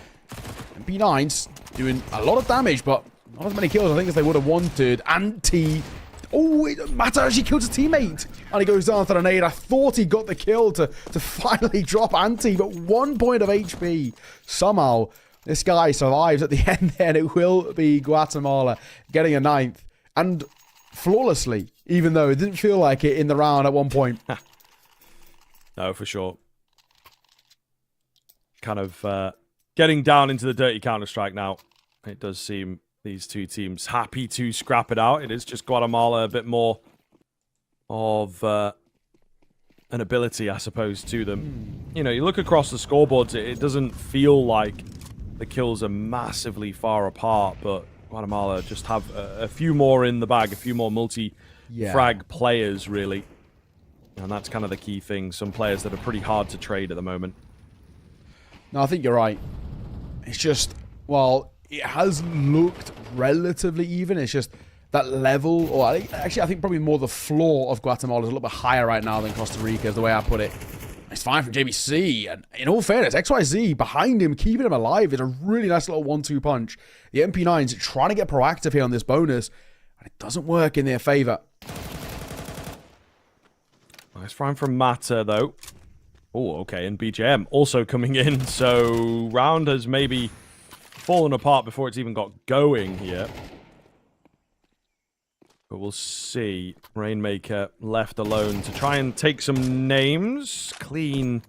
S2: And B9's doing a lot of damage, but not as many kills, I think, as they would have wanted. Anti. Oh, Mata actually kills his teammate. And he goes down to the nade. I thought he got the kill to finally drop Anti, but 1 point of HP. Somehow, this guy survives at the end there, and it will be Guatemala getting a 9th. And flawlessly, even though it didn't feel like it in the round at one point.
S1: No, for sure. Kind of getting down into the dirty Counter-Strike now. It does seem these two teams happy to scrap it out. It is just Guatemala a bit more of an ability, I suppose, to them. You know, you look across the scoreboards, it doesn't feel like the kills are massively far apart, but Guatemala just have a few more in the bag, a few more multi-frag players, really. And that's kind of the key thing. Some players that are pretty hard to trade at the moment.
S2: No, I think you're right. It's just, well, it has looked relatively even. It's just that level, or I think probably more the floor of Guatemala is a little bit higher right now than Costa Rica, is the way I put it. It's fine from JBC, and in all fairness, XYZ behind him, keeping him alive, is a really nice little 1-2 punch. The MP9's trying to get proactive here on this bonus, and it doesn't work in their favor.
S1: Nice frame from Mata, though. Oh, okay, and BJM also coming in, so round has maybe fallen apart before it's even got going here. But we'll see. Rainmaker left alone to try and take some names. Clean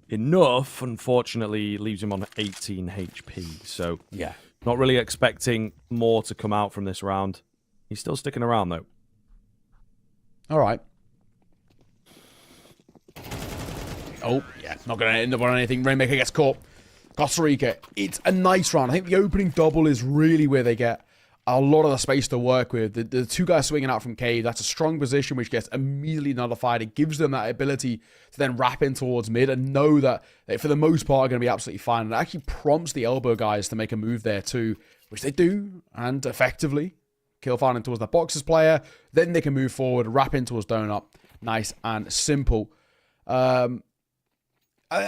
S1: enough, unfortunately, leaves him on 18 HP. So,
S2: yeah,
S1: Not really expecting more to come out from this round. He's still sticking around, though.
S2: All right. Oh, yeah. Not going to end up on anything. Rainmaker gets caught. Costa Rica. It's a nice round. I think the opening double is really where they get a lot of the space to work with. The two guys swinging out from cave, that's a strong position which gets immediately nullified. It gives them that ability to then wrap in towards mid and know that they, for the most part, are going to be absolutely fine. And it actually prompts the elbow guys to make a move there too, which they do, and effectively kill finding towards that boxes player. Then they can move forward, wrap in towards donut. Nice and simple. I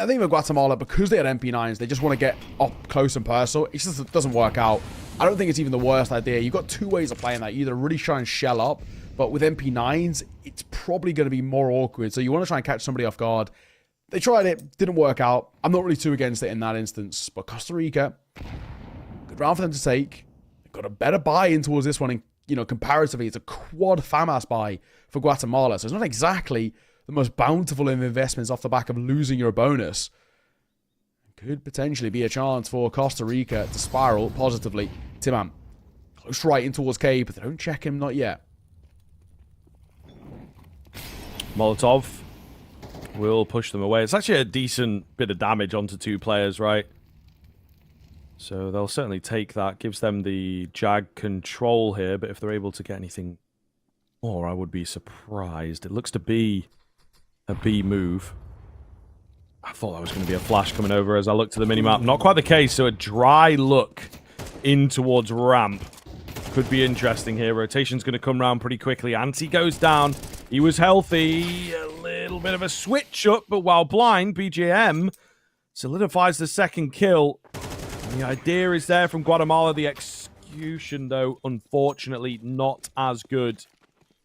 S2: think with Guatemala, because they had MP9s, they just want to get up close and personal. It just doesn't work out. I don't think it's even the worst idea. You've got two ways of playing that. You either really try and shell up, but with MP9s, it's probably going to be more awkward. So you want to try and catch somebody off guard. They tried it, didn't work out. I'm not really too against it in that instance. But Costa Rica, good round for them to take. They've got a better buy-in towards this one. And, comparatively, it's a quad FAMAS buy for Guatemala. So it's not exactly the most bountiful of investments off the back of losing your bonus. Could potentially be a chance for Costa Rica to spiral positively. Timam, close right in towards Cave, but they don't check him, not yet.
S1: Molotov will push them away. It's actually a decent bit of damage onto two players, right? So they'll certainly take that. Gives them the Jag control here, but if they're able to get anything more, I would be surprised. It looks to be a B move. I thought that was going to be a flash coming over as I looked to the minimap. Not quite the case, so a dry look in towards ramp. Could be interesting here. Rotation's going to come round pretty quickly. Anti goes down. He was healthy. A little bit of a switch up, but while blind, BJM solidifies the second kill. And the idea is there from Guatemala. The execution, though, unfortunately not as good.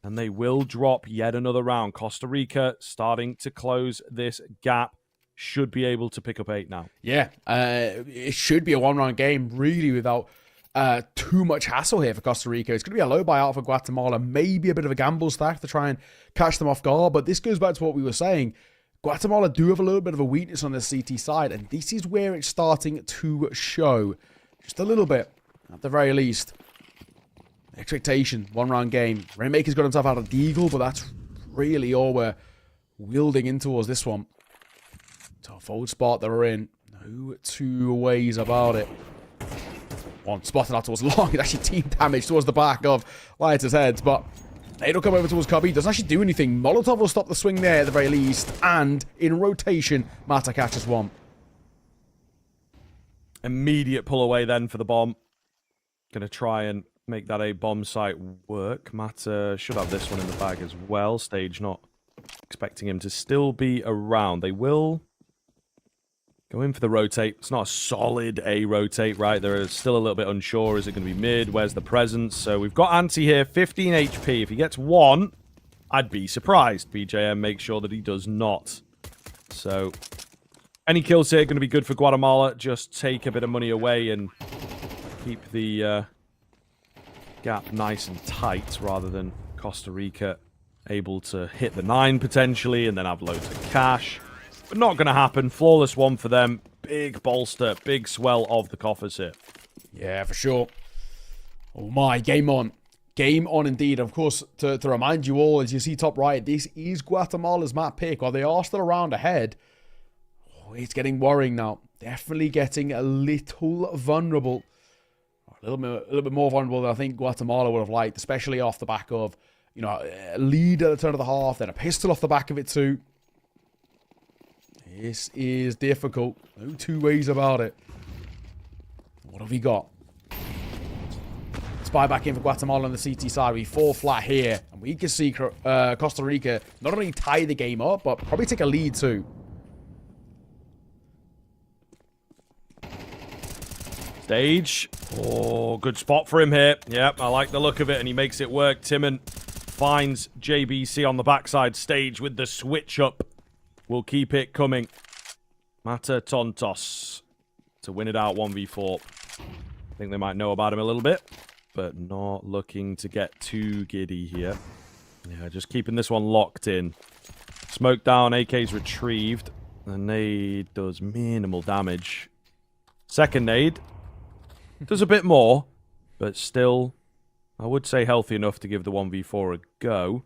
S1: And they will drop yet another round. Costa Rica starting to close this gap. Should be able to pick up 8 now. Yeah,
S2: it should be a one-round game, really, without too much hassle here for Costa Rica. It's going to be a low buyout for Guatemala. Maybe a bit of a gamble stack to try and catch them off guard. But this goes back to what we were saying. Guatemala do have a little bit of a weakness on the CT side. And this is where it's starting to show. Just a little bit, at the very least. Expectation, one-round game. Rainmaker's got himself out of Deagle, but that's really all we're wielding in towards this one. Tough old spot that we're in. No two ways about it. One spotted out towards Long. It's actually team damage towards the back of Lighter's head, but they'll come over towards Cubby. Doesn't actually do anything. Molotov will stop the swing there at the very least, and in rotation, Mata catches one.
S1: Immediate pull away then for the bomb. Gonna try and make that a bomb site work. Mata should have this one in the bag as well. Stage not expecting him to still be around. They will go in for the rotate. It's not a solid A rotate, right? They're still a little bit unsure. Is it going to be mid? Where's the presence? So we've got Anti here, 15 HP. If he gets one, I'd be surprised. BJM makes sure that he does not. So any kills here are going to be good for Guatemala. Just take a bit of money away and keep the gap nice and tight rather than Costa Rica able to hit the 9 potentially and then have loads of cash. But not going to happen. Flawless one for them. Big bolster, big swell of the coffers here.
S2: Yeah, for sure. Oh my, game on. Game on indeed. Of course, to remind you all, as you see top right, this is Guatemala's map pick. While they are still around ahead, it's getting worrying now. Definitely getting a little vulnerable. A little bit more vulnerable than I think Guatemala would have liked, especially off the back of, a lead at the turn of the half, then a pistol off the back of it too. This is difficult. No two ways about it. What have we got? Spy back in for Guatemala on the CT side. We fall flat here. And we can see Costa Rica not only tie the game up, but probably take a lead too.
S1: Stage. Oh, good spot for him here. Yep, I like the look of it, and he makes it work. Timon finds JBC on the backside. Stage with the switch up. We'll keep it coming. Mata Tontos to win it out 1v4. I think they might know about him a little bit, but not looking to get too giddy here. Yeah, just keeping this one locked in. Smoke down, AK's retrieved. The nade does minimal damage. Second nade. Does a bit more, but still, I would say healthy enough to give the 1v4 a go.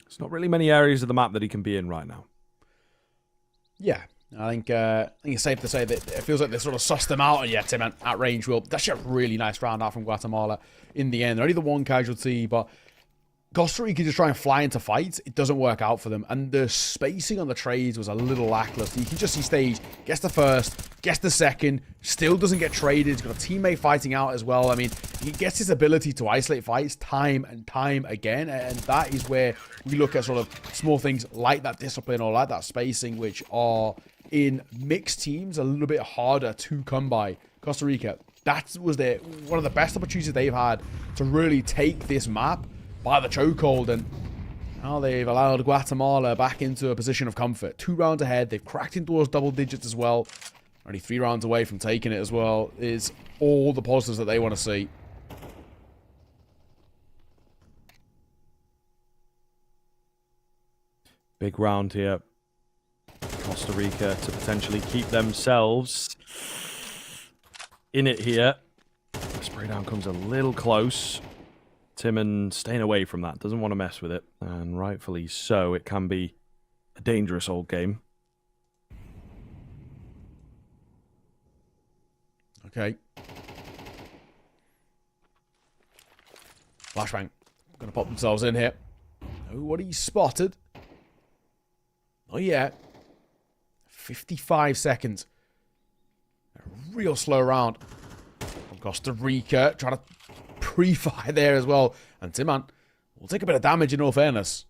S1: There's not really many areas of the map that he can be in right now.
S2: Yeah, I think it's safe to say that it feels like they sort of sussed them out yet, Tim, at range. Well, that's a really nice round out from Guatemala in the end. They're only the one casualty, but Costa Rica just try and fly into fights. It doesn't work out for them. And the spacing on the trades was a little lackluster. You can just see Stage gets the first, gets the second, still doesn't get traded. He's got a teammate fighting out as well. I mean, he gets his ability to isolate fights time and time again. And that is where we look at sort of small things like that discipline or like that spacing, which are in mixed teams a little bit harder to come by. Costa Rica, that was one of the best opportunities they've had to really take this map by the chokehold, and now they've allowed Guatemala back into a position of comfort. 2 rounds ahead. They've cracked in towards double digits as well. Only 3 rounds away from taking it as well. Is all the positives that they want to see.
S1: Big round here. Costa Rica to potentially keep themselves in it here. Spray down comes a little close. Timon staying away from that. Doesn't want to mess with it. And rightfully so. It can be a dangerous old game.
S2: Okay. Flashbang. Gonna pop themselves in here. Nobody spotted. Not yet. 55 seconds. A real slow round from Costa Rica. Trying to pre-fire there as well. And Timan will take a bit of damage in all fairness.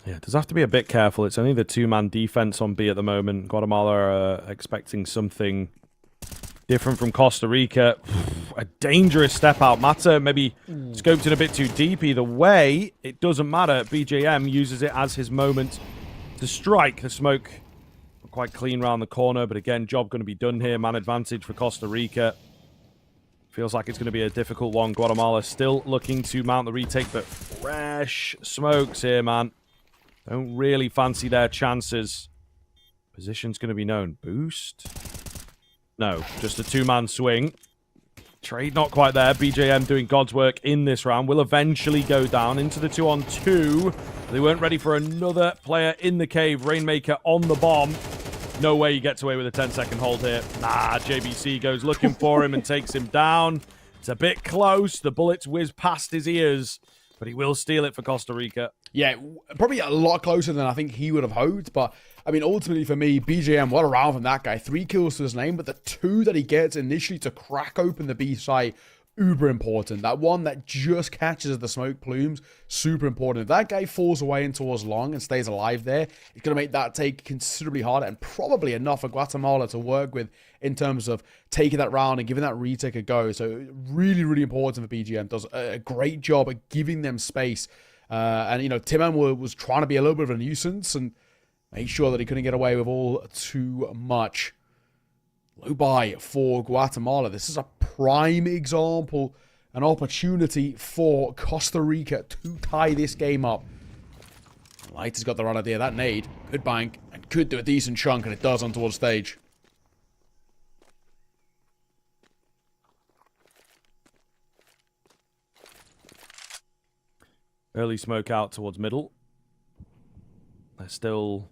S1: Yeah, does have to be a bit careful. It's only the 2-man defense on B at the moment. Guatemala are expecting something different from Costa Rica. A dangerous step out. Mata maybe scoped in a bit too deep. Either way, it doesn't matter. BJM uses it as his moment to strike. The smoke quite clean round the corner, but again, job going to be done here. Man advantage for Costa Rica. Feels like it's going to be a difficult one. Guatemala still looking to mount the retake, but fresh smokes here, man. Don't really fancy their chances. Position's going to be known. Boost? No, just a 2-man swing. Trade not quite there. BJM doing God's work in this round. Will eventually go down into the 2-on-2. They weren't ready for another player in the cave. Rainmaker on the bomb. No way he gets away with a 10-second hold here. Nah, JBC goes looking for him and takes him down. It's a bit close. The bullets whiz past his ears, but he will steal it for Costa Rica.
S2: Yeah, probably a lot closer than I think he would have hoped, but I mean, ultimately for me, BJM, what a round from that guy. 3 kills to his name, but the 2 that he gets initially to crack open the B site, uber important. That one that just catches the smoke plumes, super important. If that guy falls away in towards long and stays alive there, it's going to make that take considerably harder and probably enough for Guatemala to work with in terms of taking that round and giving that retake a go. So really, really important for BGM. Does a great job at giving them space. And, you know, Timan was trying to be a little bit of a nuisance and made sure that he couldn't get away with all too much. Low buy for Guatemala. This is a prime example, an opportunity for Costa Rica to tie this game up. Light has got the right idea. That nade could bank and could do a decent chunk, and it does on towards stage.
S1: Early smoke out towards middle. They're still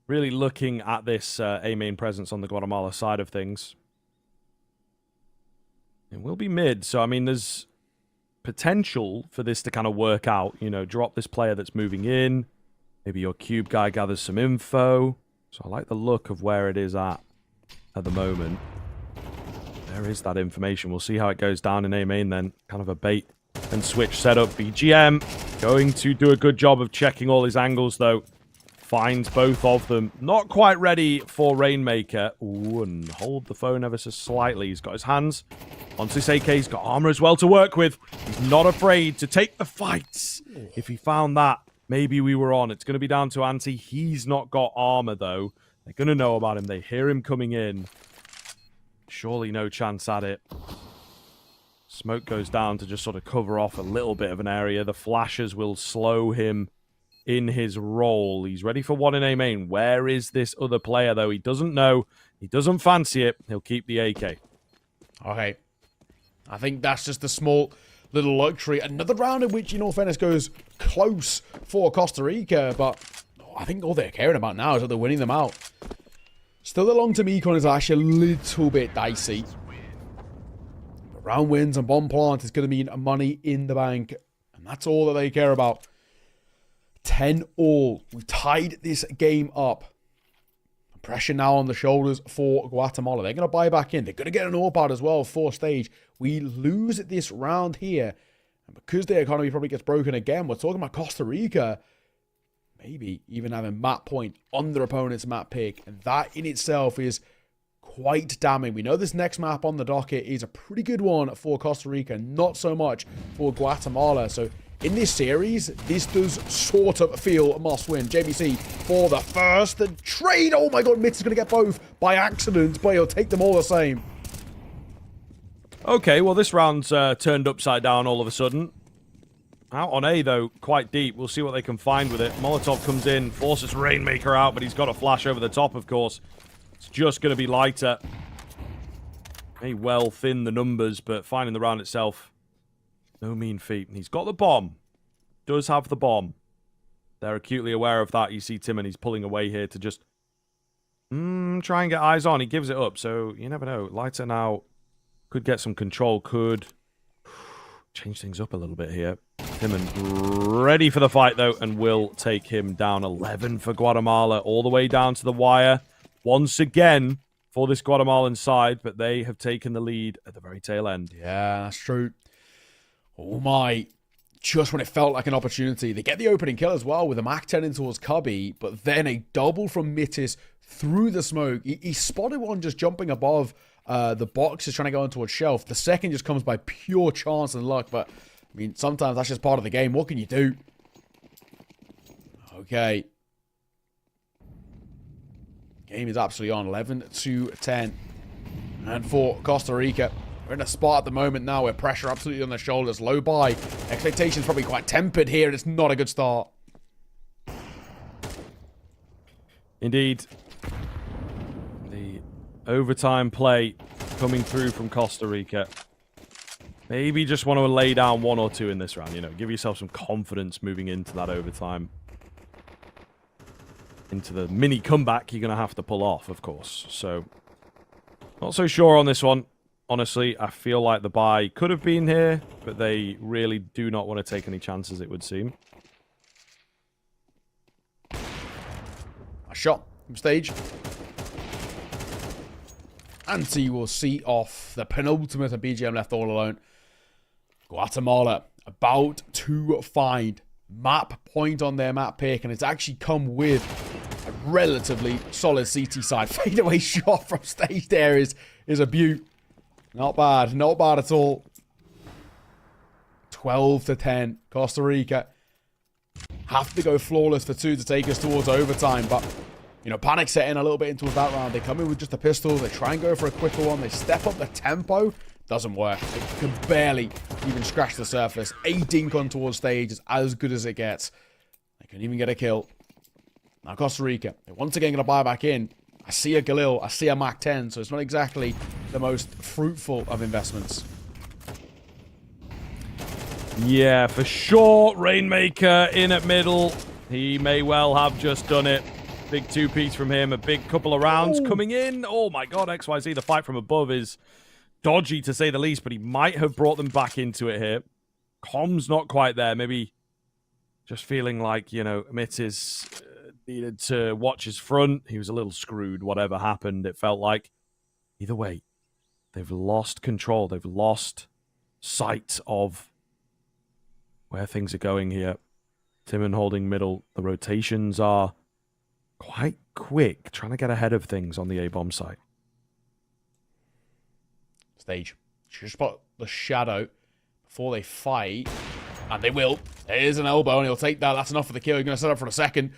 S1: really looking at this A main presence on the Guatemala side of things. It will be mid, so I mean, there's potential for this to kind of work out. You know, drop this player that's moving in. Maybe your cube guy gathers some info. So I like the look of where it is at the moment. There is that information. We'll see how it goes down in A main then. Kind of a bait and switch setup. BGM going to do a good job of checking all his angles, though. Finds both of them. Not quite ready for Rainmaker. Ooh, and hold the phone ever so slightly. He's got his hands onto this AK. He's got armor as well to work with. He's not afraid to take the fights. If he found that, maybe we were on. It's going to be down to Ante. He's not got armor, though. They're going to know about him. They hear him coming in. Surely no chance at it. Smoke goes down to just sort of cover off a little bit of an area. The flashes will slow him in his role. He's ready for one in A main. Where is this other player, though? He doesn't know. He doesn't fancy it. He'll keep the AK.
S2: Okay. I think that's just a small little luxury. Another round in which, in all fairness, goes close for Costa Rica, but I think all they're caring about now is that they're winning them out. Still, the long-term econ is actually a little bit dicey. But round wins and bomb plant is going to mean money in the bank, and that's all that they care about. 10-all. We've tied this game up. Pressure now on the shoulders for Guatemala. They're going to buy back in. They're going to get an AWP out as well for stage. We lose this round here. And because the economy probably gets broken again, we're talking about Costa Rica maybe even having map point on their opponent's map pick. And that in itself is quite damning. We know this next map on the docket is a pretty good one for Costa Rica. Not so much for Guatemala. So in this series, this does sort of feel a must-win. JBC for the first. The trade. Oh my god, Mitz is going to get both by accident, but he'll take them all the same.
S1: Okay, well, this round's turned upside down all of a sudden. Out on A, though, quite deep. We'll see what they can find with it. Molotov comes in, forces Rainmaker out, but he's got a flash over the top, of course. It's just going to be lighter. May well thin the numbers, but finding the round itself, no mean feat. He's got the bomb. Does have the bomb. They're acutely aware of that. You see Timon, he's pulling away here to just try and get eyes on. He gives it up, so you never know. Lighter now could get some control, could change things up a little bit here. Timon ready for the fight, though, and will take him down. 11 for Guatemala, all the way down to the wire. Once again for this Guatemalan side, but they have taken the lead at the very tail end.
S2: Yeah, that's true. Oh my. Just when it felt like an opportunity. They get the opening kill as well with a Mac 10 in towards Cubby, but then a double from Mittis through the smoke. He spotted one just jumping above the box, is trying to go into a shelf. The second just comes by pure chance and luck, but I mean, sometimes that's just part of the game. What can you do? Okay. Game is absolutely on. 11-10. And for Costa Rica, we're in a spot at the moment now where pressure absolutely on their shoulders. Low buy. Expectations probably quite tempered here, and it's not a good start.
S1: Indeed. The overtime play coming through from Costa Rica. Maybe just want to lay down 1 or 2 in this round, you know. Give yourself some confidence moving into that overtime. Into the mini comeback you're going to have to pull off, of course. So, not so sure on this one. Honestly, I feel like the buy could have been here, but they really do not want to take any chances, it would seem.
S2: A shot from stage. Anti will see off the penultimate of BGM left all alone. Guatemala about to find map point on their map pick, and it's actually come with a relatively solid CT side. Fadeaway shot from stage there is a beaut. Not bad. Not bad at all. 12-10. Costa Rica have to go flawless for 2 to take us towards overtime, but you know, panic setting a little bit into that round. They come in with just a pistol. They try and go for a quicker one. They step up the tempo. Doesn't work. It can barely even scratch the surface. A dink on towards stage is as good as it gets. They can even get a kill. Now Costa Rica, they're once again going to buy back in. I see a Galil. I see a Mac 10. So it's not exactly the most fruitful of investments.
S1: Yeah, for sure. Rainmaker in at middle. He may well have just done it. Big 2-piece from him. A big couple of rounds coming in. Oh my god, XYZ. The fight from above is dodgy to say the least, but he might have brought them back into it here. Com's not quite there. Maybe just feeling like, you know, Mittis needed to watch his front. He was a little screwed, whatever happened, it felt like. Either way, they've lost control. They've lost sight of where things are going here. Timon holding middle. The rotations are quite quick, trying to get ahead of things on the A-bomb site.
S2: Stage. Should spot the shadow before they fight. And they will. There's an elbow, and he'll take that. That's enough for the kill. He's going to set up for a second.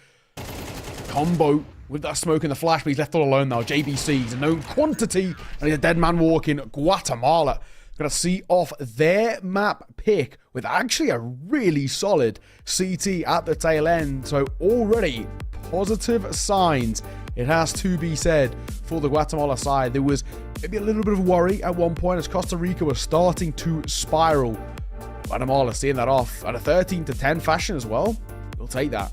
S2: Combo with that smoke and the flash, but he's left all alone now. JBC, he's a known quantity, and he's a dead man walking. Guatemala going to see off their map pick with actually a really solid CT at the tail end. So already positive signs, it has to be said, for the Guatemala side. There was maybe a little bit of worry at one point as Costa Rica was starting to spiral. Guatemala seeing that off at a 13-10 fashion as well. We'll take that.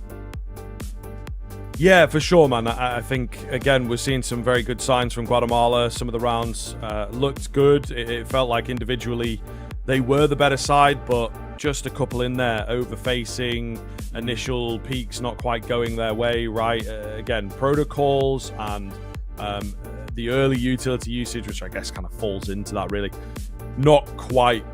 S1: Yeah, for sure, man. I think, again, we're seeing some very good signs from Guatemala. Some of the rounds looked good. It felt like individually they were the better side, but just a couple in there, overfacing, initial peaks not quite going their way, right? Again, protocols and the early utility usage, which I guess kind of falls into that, really, not quite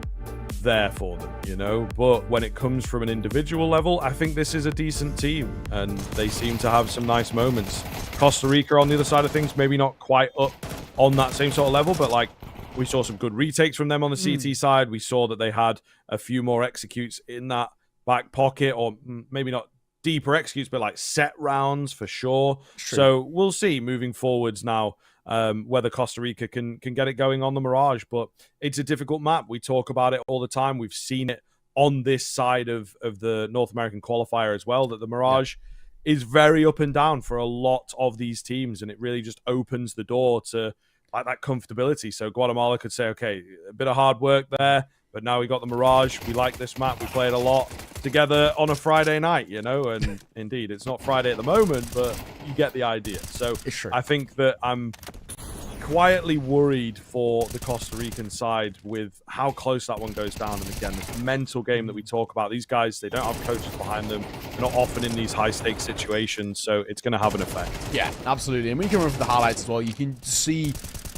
S1: there for them, you know. But when it comes from an individual level, I think this is a decent team and they seem to have some nice moments. Costa Rica on the other side of things, maybe not quite up on that same sort of level, but like we saw some good retakes from them on the CT side. We saw that they had a few more executes in that back pocket, or maybe not deeper executes, but like set rounds for sure.
S2: True.
S1: So we'll see moving forwards now whether Costa Rica can get it going on the Mirage, but it's a difficult map. We talk about it all the time. We've seen it on this side of the North American qualifier as well, that the Mirage is very up and down for a lot of these teams, and it really just opens the door to like that comfortability. So Guatemala could say, okay, a bit of hard work there, but now we got the Mirage. We like this map. We played a lot together on a Friday night, you know, and indeed, it's not Friday at the moment, but you get the idea. So I think that I'm quietly worried for the Costa Rican side with how close that one goes down. And again, this mental game that we talk about, these guys, they don't have coaches behind them. They're not often in these high-stakes situations, so it's going to have an effect.
S2: Yeah, absolutely. And we can run through the highlights as well. You can see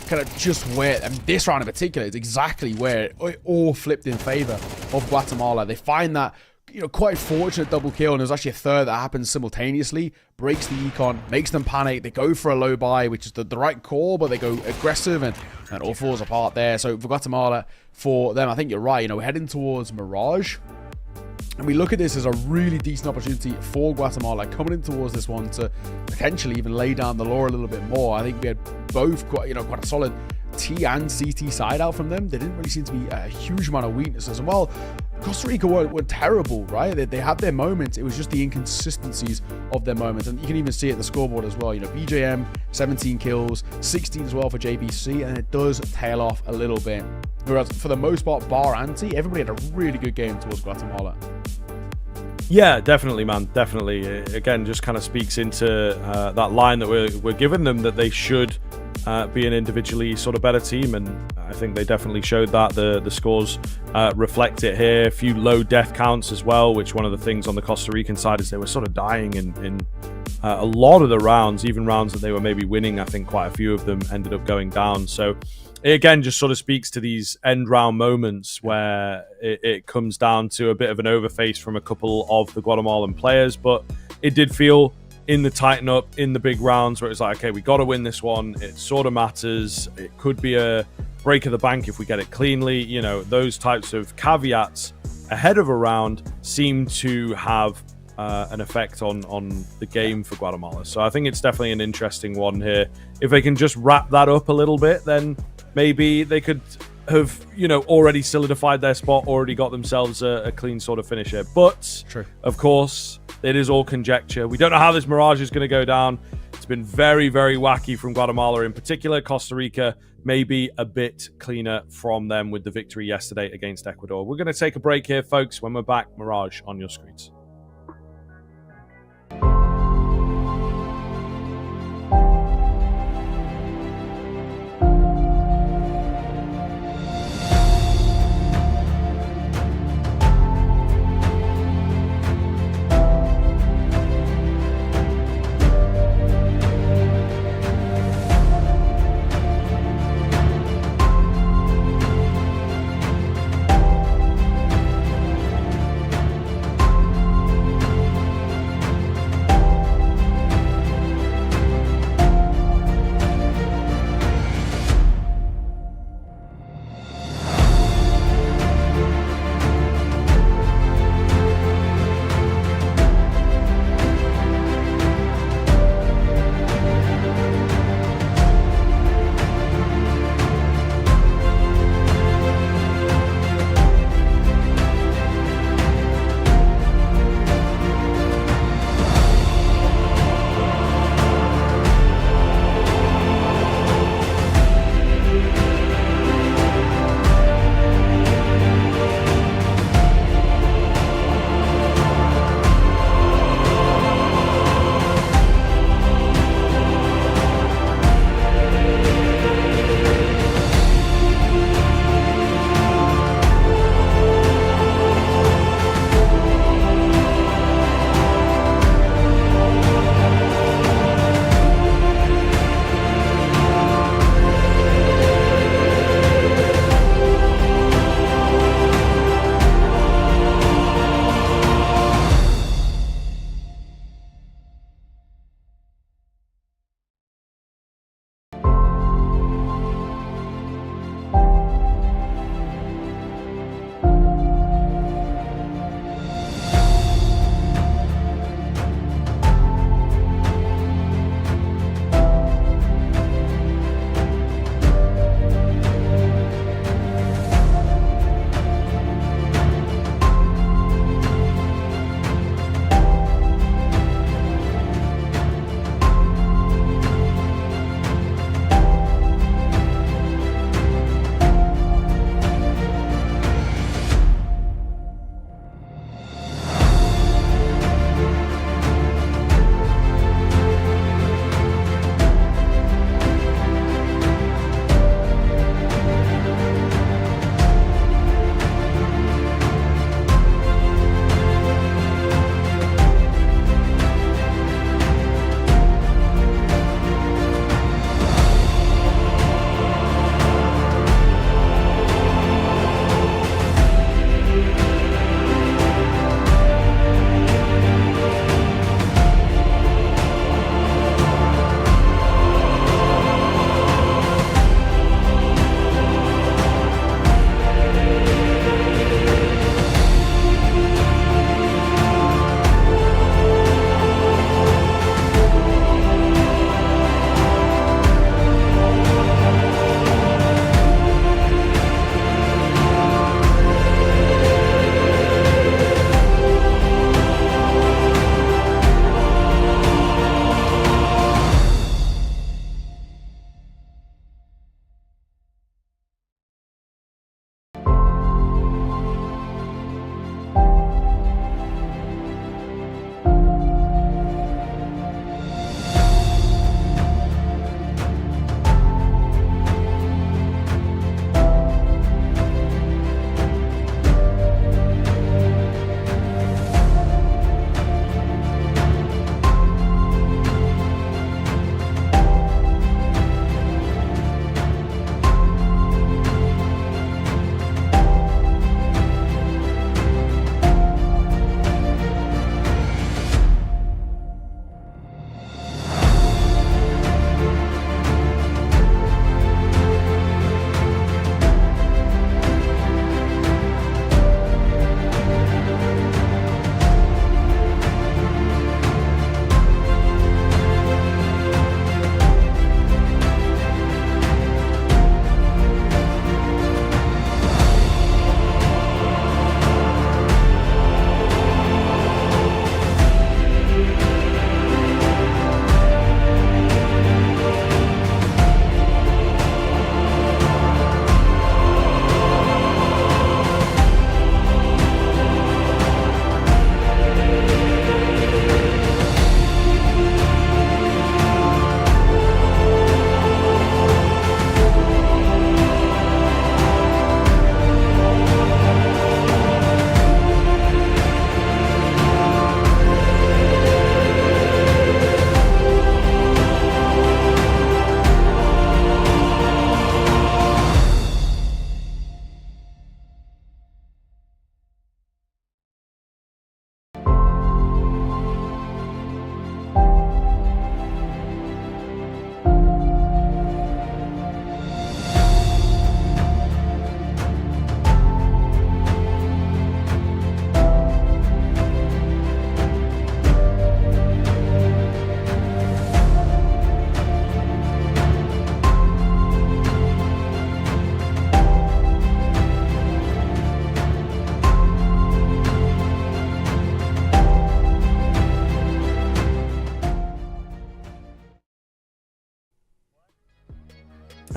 S2: kind of just where, I mean, this round in particular is exactly where it all flipped in favor of Guatemala. They find that, you know, quite fortunate double kill, and there's actually a third that happens simultaneously, breaks the econ, makes them panic. They go for a low buy, which is the right call, but they go aggressive, and it all falls apart there. So for Guatemala, for them, I think you're right. You know, we're heading towards Mirage, and we look at this as a really decent opportunity for Guatemala coming in towards this one to potentially even lay down the law a little bit more. I think we had both quite a solid T and CT side out from them. There didn't really seem to be a huge amount of weaknesses. And while Costa Rica were terrible, right? They had their moments. It was just the inconsistencies of their moments. And you can even see it at the scoreboard as well. You know, BJM, 17 kills, 16 as well for JBC, and it does tail off a little bit. Whereas for the most part, bar ante, everybody had a really good game towards Guatemala.
S1: Yeah, definitely, man. Definitely. Again, just kind of speaks into that line that we're giving them, that they should be an individually sort of better team, and I think they definitely showed that. The scores reflect it here. A few low death counts as well, which one of the things on the Costa Rican side is they were sort of dying in a lot of the rounds, even rounds that they were maybe winning. I think quite a few of them ended up going down. So it again just sort of speaks to these end round moments where it comes down to a bit of an overface from a couple of the Guatemalan players, but it did feel in the tighten up, in the big rounds where it's like, okay, we got to win this one. It sort of matters. It could be a break of the bank if we get it cleanly. You know, those types of caveats ahead of a round seem to have an effect on the game for Guatemala. So I think it's definitely an interesting one here. If they can just wrap that up a little bit, then maybe they could have, you know, already solidified their spot, already got themselves a clean sort of finish here. But, of course, it is all conjecture. We don't know how this Mirage is going to go down. It's been very, very wacky from Guatemala in particular. Costa Rica maybe a bit cleaner from them with the victory yesterday against Ecuador. We're going to take a break here, folks. When we're back, Mirage on your screens.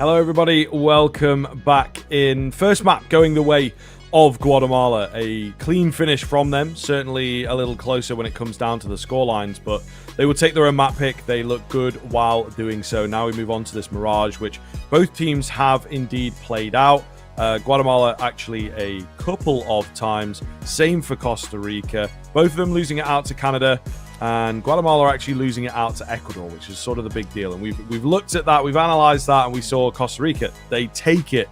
S1: Hello, everybody. Welcome back in. First map going the way of Guatemala. A clean finish from them. Certainly a little closer when it comes down to the scorelines, but they will take their own map pick. They look good while doing so. Now we move on to this Mirage, which both teams have indeed played out. Guatemala actually a couple of times. Same for Costa Rica. Both of them losing it out to Canada. And Guatemala are actually losing it out to Ecuador, which is sort of the big deal. And we've looked at that, we've analysed that, and we saw Costa Rica. They take it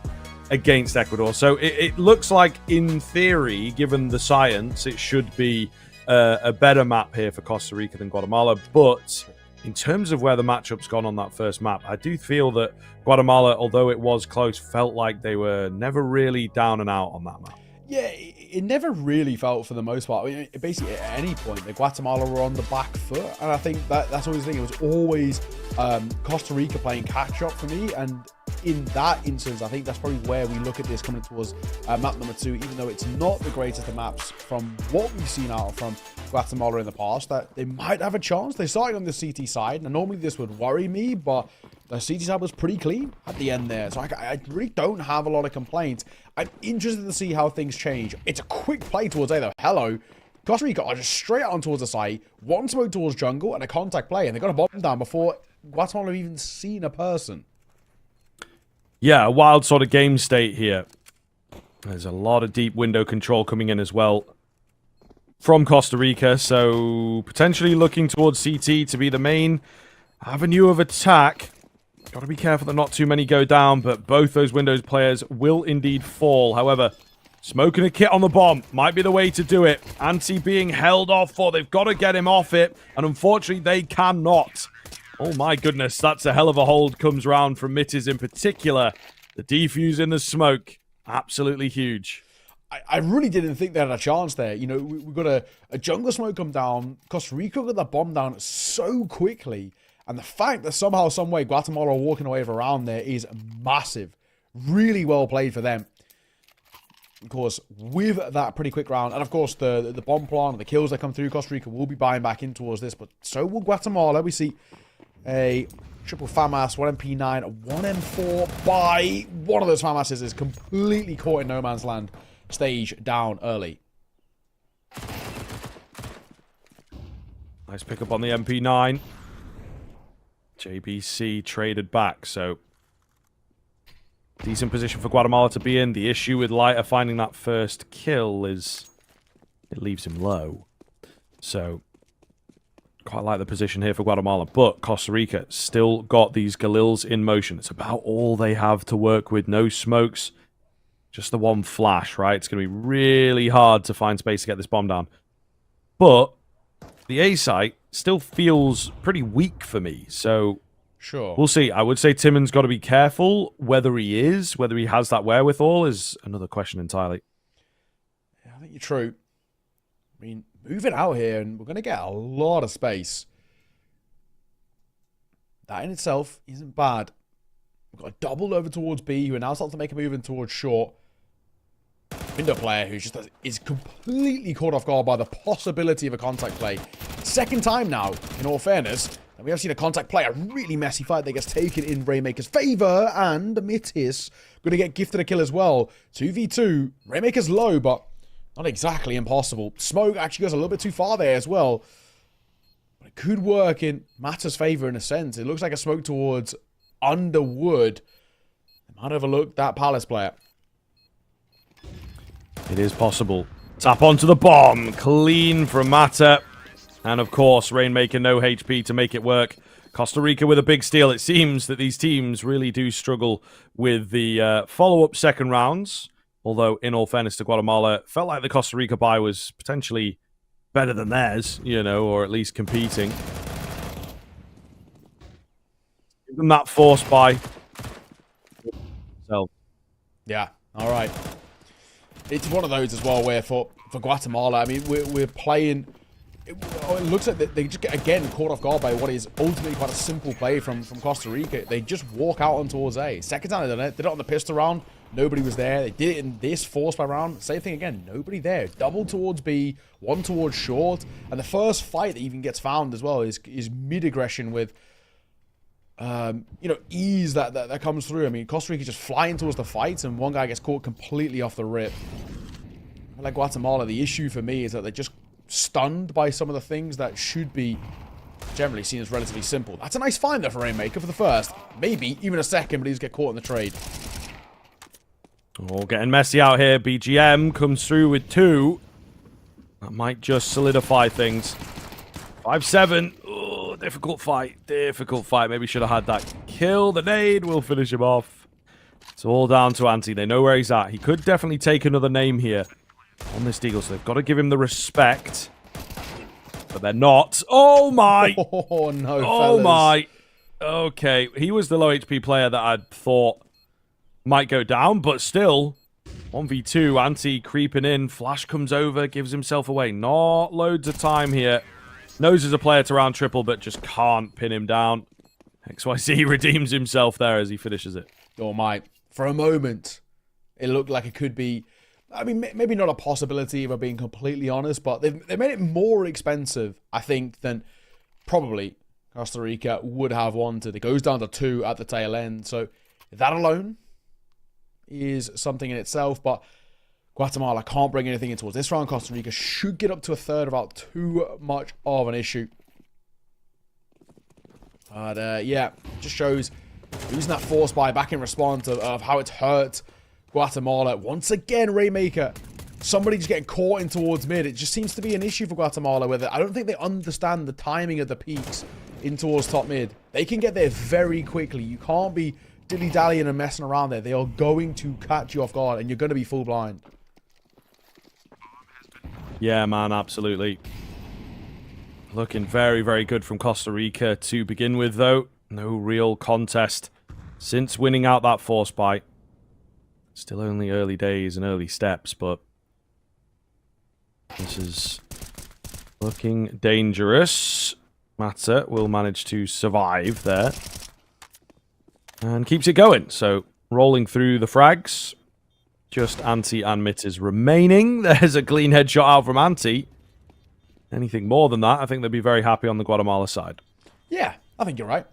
S1: against Ecuador. So it looks like, in theory, given the science, it should be a better map here for Costa Rica than Guatemala. But in terms of where the matchup's gone on that first map, I do feel that Guatemala, although it was close, felt like they were never really down and out on that map.
S2: Yeah, it never really felt for the most part. I mean, basically, at any point, the Guatemala were on the back foot. And I think that's always the thing. It was always Costa Rica playing catch-up for me. And in that instance, I think that's probably where we look at this coming towards map number 2, even though it's not the greatest of maps from what we've seen out from Guatemala in the past, that they might have a chance. They started on the CT side. Now, normally this would worry me, but the CT side was pretty clean at the end there. So I really don't have a lot of complaints. I'm interested to see how things change. It's a quick play towards A, though. Hello. Costa Rica are just straight on towards the site. One smoke towards jungle and a contact play. And they got a bomb down before Guatemala have even seen a person.
S1: Yeah, a wild sort of game state here. There's a lot of deep window control coming in as well from Costa Rica. So potentially looking towards CT to be the main avenue of attack. Got to be careful that not too many go down, but both those Windows players will indeed fall. However, smoking a kit on the bomb might be the way to do it. Anti being held off for. They've got to get him off it, and unfortunately they cannot. Oh my goodness, that's a hell of a hold comes round from Mittis in particular. The defuse in the smoke, absolutely huge.
S2: I really didn't think they had a chance there. You know, we got a jungle smoke come down. Costa Rica got that bomb down so quickly. And the fact that somehow, some way, Guatemala are walking away with a round there is massive. Really well played for them. Of course, with that pretty quick round, and of course, the bomb plant and the kills that come through, Costa Rica will be buying back in towards this, but so will Guatemala. We see a triple FAMAS, 1 MP9, 1 M4 by one of those FAMASes is completely caught in no man's land. Stage down early.
S1: Nice pickup on the MP9. JBC traded back, so decent position for Guatemala to be in. The issue with Lighter finding that first kill is it leaves him low. So quite like the position here for Guatemala, but Costa Rica still got these Galils in motion. It's about all they have to work with. No smokes, just the one flash, right? It's going to be really hard to find space to get this bomb down. But the A site still feels pretty weak for me, so
S2: sure,
S1: we'll see. I would say Timon's got to be careful. Whether he has that wherewithal is another question entirely.
S2: Yeah, I think you're true. I mean, moving out here, and we're going to get a lot of space. That in itself isn't bad. We've got a double over towards B, who are now starting to make a move in towards short. Window player who just is completely caught off guard by the possibility of a contact play. Second time now, in all fairness, and we have seen a contact play, a really messy fight that gets taken in Rainmaker's favor, and Mittis going to get gifted a kill as well. 2v2, Rainmaker's low, but not exactly impossible. Smoke actually goes a little bit too far there as well. But it could work in Mata's favor in a sense. It looks like a smoke towards Underwood. I might overlook that Palace player.
S1: It is possible. Tap onto the bomb. Clean from Mata. And of course, Rainmaker no HP to make it work. Costa Rica with a big steal. It seems that these teams really do struggle with the follow-up second rounds. Although, in all fairness to Guatemala, felt like the Costa Rica buy was potentially better than theirs, you know, or at least competing. Give them that force buy. So.
S2: Yeah, all right. It's one of those as well where for Guatemala, I mean, we're playing... It looks like they just get, again, caught off guard by what is ultimately quite a simple play from Costa Rica. They just walk out on towards A. Second time they done it, did it on the pistol round. Nobody was there. They did it in this force by round. Same thing again. Nobody there. Double towards B, one towards short. And the first fight that even gets found as well is mid-aggression with ease that comes through. I mean, Costa Rica just flying towards the fight, and one guy gets caught completely off the rip. Like Guatemala, the issue for me is that they're just stunned by some of the things that should be generally seen as relatively simple. That's a nice find there for Rainmaker for the first. Maybe even a second, but he's get caught in the trade.
S1: Oh, getting messy out here. BGM comes through with 2. That might just solidify things. 5-7. Oh, difficult fight. Difficult fight. Maybe should have had that kill. The nade will finish him off. It's all down to Ante. They know where he's at. He could definitely take another name here on this Deagle, so they've got to give him the respect. But they're not. Oh, my.
S2: Oh, no,
S1: Oh, my. Okay. He was the low HP player that I'd thought might go down, but still, 1v2, Ante creeping in. Flash comes over, gives himself away. Not loads of time here. Knows there's a player to round triple, but just can't pin him down. XYZ redeems himself there as he finishes it.
S2: Oh, my. For a moment, it looked like it could be, I mean, maybe not a possibility if I'm being completely honest, but they've made it more expensive, I think, than probably Costa Rica would have wanted. It goes down to 2 at the tail end, so that alone is something in itself, but Guatemala can't bring anything in towards this round. Costa Rica should get up to a third without too much of an issue. But yeah, just shows using that force buy back in response of how it's hurt Guatemala. Once again, Rainmaker, somebody just getting caught in towards mid. It just seems to be an issue for Guatemala with it. I don't think they understand the timing of the peaks in towards top mid. They can get there very quickly. You can't be dilly-dallying and messing around there. They are going to catch you off guard, and you're going to be full blind.
S1: Yeah, man, absolutely. Looking very, very good from Costa Rica to begin with, though. No real contest since winning out that force buy. Still only early days and early steps, but this is looking dangerous. Mata will manage to survive there and keeps it going. So rolling through the frags. Just Ante and Mitters remaining. There's a clean headshot out from Ante. Anything more than that, I think they'd be very happy on the Guatemala side.
S2: Yeah, I think you're right.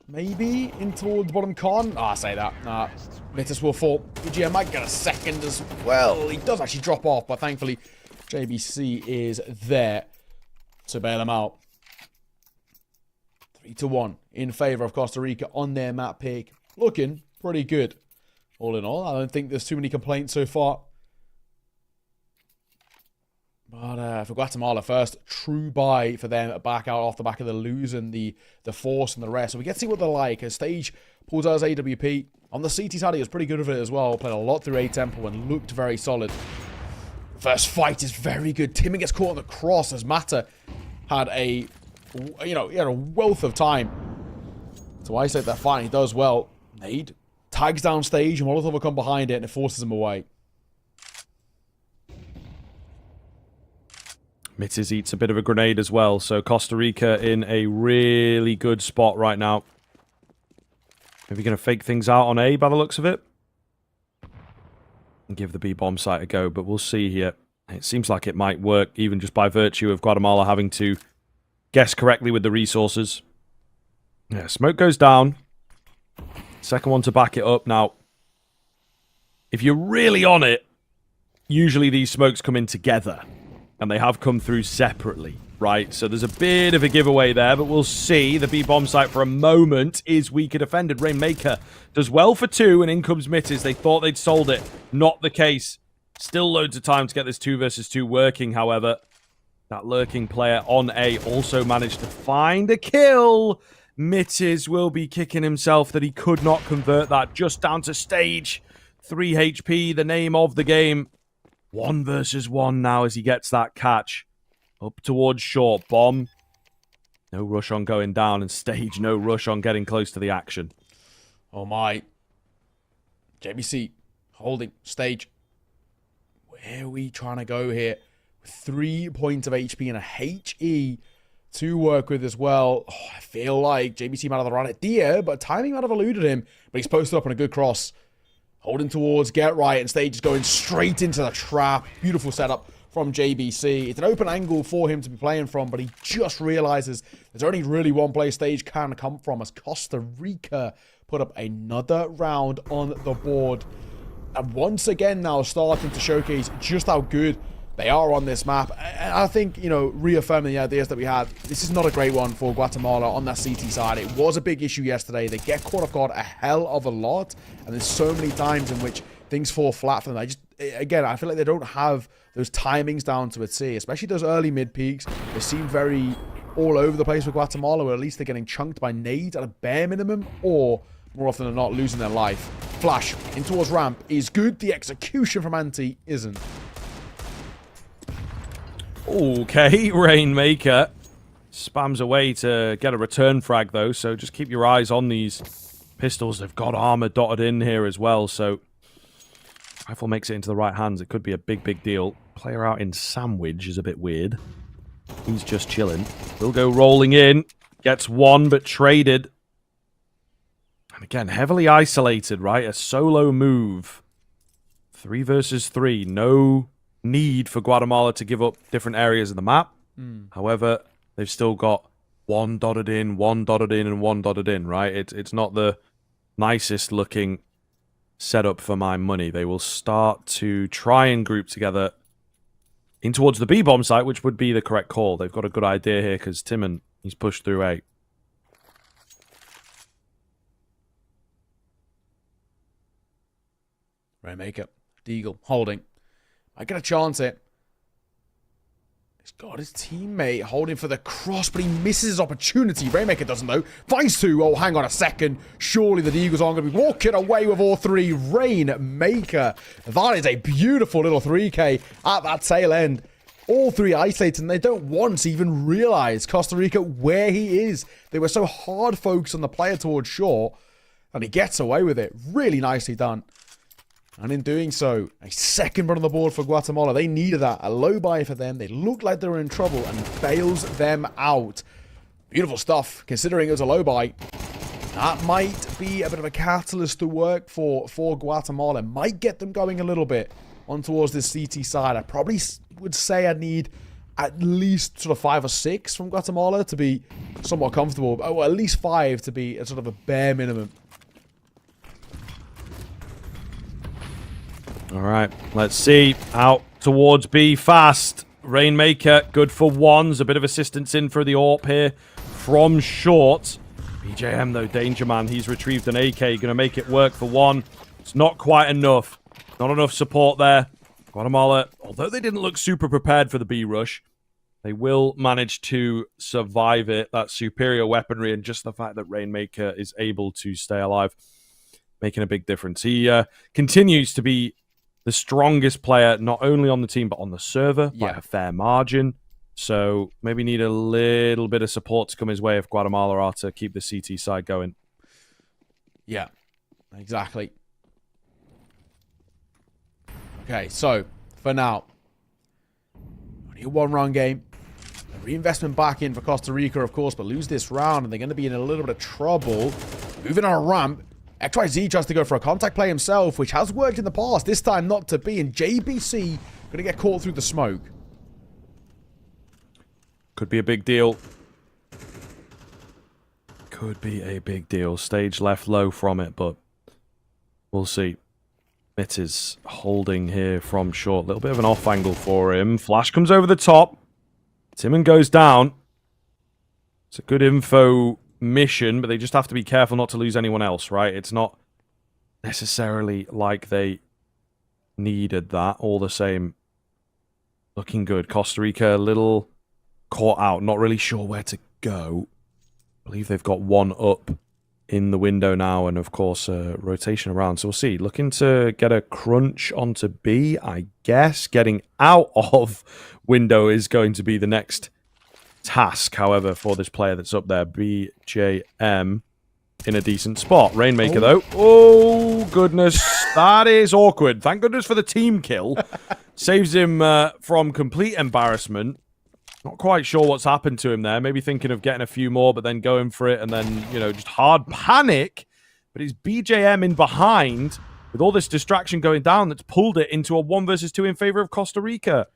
S2: Maybe in towards the bottom con. I say that. Nah, Mitters will fall. BGM might get a second as well. He does actually drop off, but thankfully JBC is there to bail him out. 3-1 in favor of Costa Rica on their map pick. Looking pretty good. All in all, I don't think there's too many complaints so far. But for Guatemala first, true buy for them back out off the back of the losing the force and the rest. So we get to see what they're like. As Stage pulls out his AWP. On the CT side, he was pretty good with it as well. Played a lot through A-Temple and looked very solid. First fight is very good. Timmy gets caught on the cross as Mata had he had a wealth of time. So I said that fine, he does well. Nade tags down Stage and Molotov will come behind it and it forces him away.
S1: Mitters eats a bit of a grenade as well, so Costa Rica in a really good spot right now. Maybe going to fake things out on A by the looks of it. And give the B bomb site a go, but we'll see here. It seems like it might work, even just by virtue of Guatemala having to guess correctly with the resources. Yeah, smoke goes down. Second one to back it up. Now, if you're really on it, usually these smokes come in together. And they have come through separately, right? So there's a bit of a giveaway there, but we'll see. The B-bomb site for a moment is weaker defended. Rainmaker does well for 2, and in comes Mitters. They thought they'd sold it. Not the case. Still loads of time to get this 2 versus 2 working, however. That lurking player on A also managed to find a kill. Mitters will be kicking himself that he could not convert that. Just down to Stage. 3 HP, the name of the game. 1 versus 1 now as he gets that catch. Up towards short. Bomb. No rush on going down. And Stage, no rush on getting close to the action.
S2: Oh my. JBC holding Stage. Where are we trying to go here? 3 points of HP and a HE to work with as well. Oh, I feel like JBC might have the right idea, but timing might have eluded him. But he's posted up on a good cross. Holding towards, get right, and Stage is going straight into the trap. Beautiful setup from JBC. It's an open angle for him to be playing from, but he just realizes there's only really one place stage can come from as Costa Rica put up another round on the board. And once again now starting to showcase just how good they are on this map. And I think, you know, reaffirming the ideas that we had, this is not a great one for Guatemala on that CT side. It was a big issue yesterday. They get caught off guard a hell of a lot. And there's so many times in which things fall flat for them. Again, I feel like they don't have those timings down to a T, especially those early mid peaks. They seem very all over the place with Guatemala, or at least they're getting chunked by nades at a bare minimum, or more often than not, losing their life. Flash in towards ramp is good. The execution from Anti isn't.
S1: Okay, Rainmaker spams away to get a return frag, though, so just keep your eyes on these pistols. They've got armor dotted in here as well, so rifle makes it into the right hands. It could be a big, big deal. Player out in sandwich is a bit weird. He's just chilling. Will go rolling in. Gets one, but traded. And again, heavily isolated, right? A solo move. 3 versus 3. No need for Guatemala to give up different areas of the map. However, they've still got one dotted in, one dotted in, and one dotted in, right? It's not the nicest looking setup for my money. They will start to try and group together in towards the B-bomb site, which would be the correct call. They've got a good idea here because Timon, he's pushed through A.
S2: Rainmaker, Deagle, holding. I get a chance it. He's got his teammate holding for the cross, but he misses his opportunity. Rainmaker doesn't, though. Finds two. Oh, hang on a second. Surely the Deagles aren't going to be walking away with all three. Rainmaker. That is a beautiful little 3K at that tail end. All three isolated, and they don't once even realize Costa Rica where he is. They were so hard focused on the player towards shore, and he gets away with it. Really nicely done. And in doing so, a second run on the board for Guatemala. They needed that. A low buy for them. They looked like they were in trouble and bails them out. Beautiful stuff, considering it was a low buy. That might be a bit of a catalyst to work for Guatemala. Might get them going a little bit on towards this CT side. I probably would say I'd need at least sort of 5 or 6 from Guatemala to be somewhat comfortable. Oh, at least 5 to be a sort of a bare minimum.
S1: All right, let's see. Out towards B fast. Rainmaker, good for ones. A bit of assistance in for the AWP here from short. BJM, though, danger man. He's retrieved an AK. Going to make it work for one. It's not quite enough. Not enough support there. Guatemala, although they didn't look super prepared for the B rush, they will manage to survive it. That superior weaponry and just the fact that Rainmaker is able to stay alive, making a big difference. He continues to be the strongest player, not only on the team, but on the server by a fair margin. So maybe need a little bit of support to come his way if Guatemala are to keep the CT side going.
S2: Yeah, exactly. Okay, so for now, only a one-round game. A reinvestment back in for Costa Rica, of course, but lose this round, and they're going to be in a little bit of trouble. Moving on a ramp. XYZ tries to go for a contact play himself, which has worked in the past. This time not to be. And JBC going to get caught through the smoke.
S1: Could be a big deal. Could be a big deal. Stage left low from it, but we'll see. It is holding here from short. A little bit of an off angle for him. Flash comes over the top. Timon goes down. It's a good info mission, but they just have to be careful not to lose anyone else, right? It's not necessarily like they needed that. All the same, looking good. Costa Rica a little caught out, not really sure where to go. I believe they've got one up in the window now, and of course rotation around, so we'll see. Looking to get a crunch onto B, I guess. Getting out of window is going to be the next task, however, for this player that's up there. BJM in a decent spot. Rainmaker, though. Oh, goodness. That is awkward. Thank goodness for the team kill. Saves him from complete embarrassment. Not quite sure what's happened to him there. Maybe thinking of getting a few more, but then going for it, and then, you know, just hard panic. But it's BJM in behind, with all this distraction going down, that's pulled it into a 1 versus 2 in favor of Costa Rica.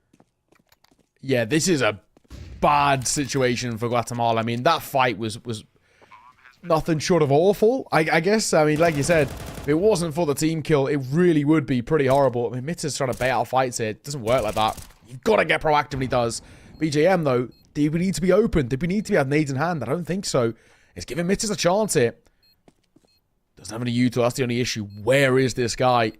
S2: yeah, this is a bad situation for Guatemala. I mean, that fight was nothing short of awful, I guess. I mean, like you said, if it wasn't for the team kill, it really would be pretty horrible. I mean, Mitter's trying to bait out fights here. It doesn't work like that. You've got to get proactive, and he does. BJM, though, do we need to be open? Do we need to be have nades in hand? I don't think so. It's giving Mitters a chance here. Doesn't have any util. That's the only issue. Where is this guy?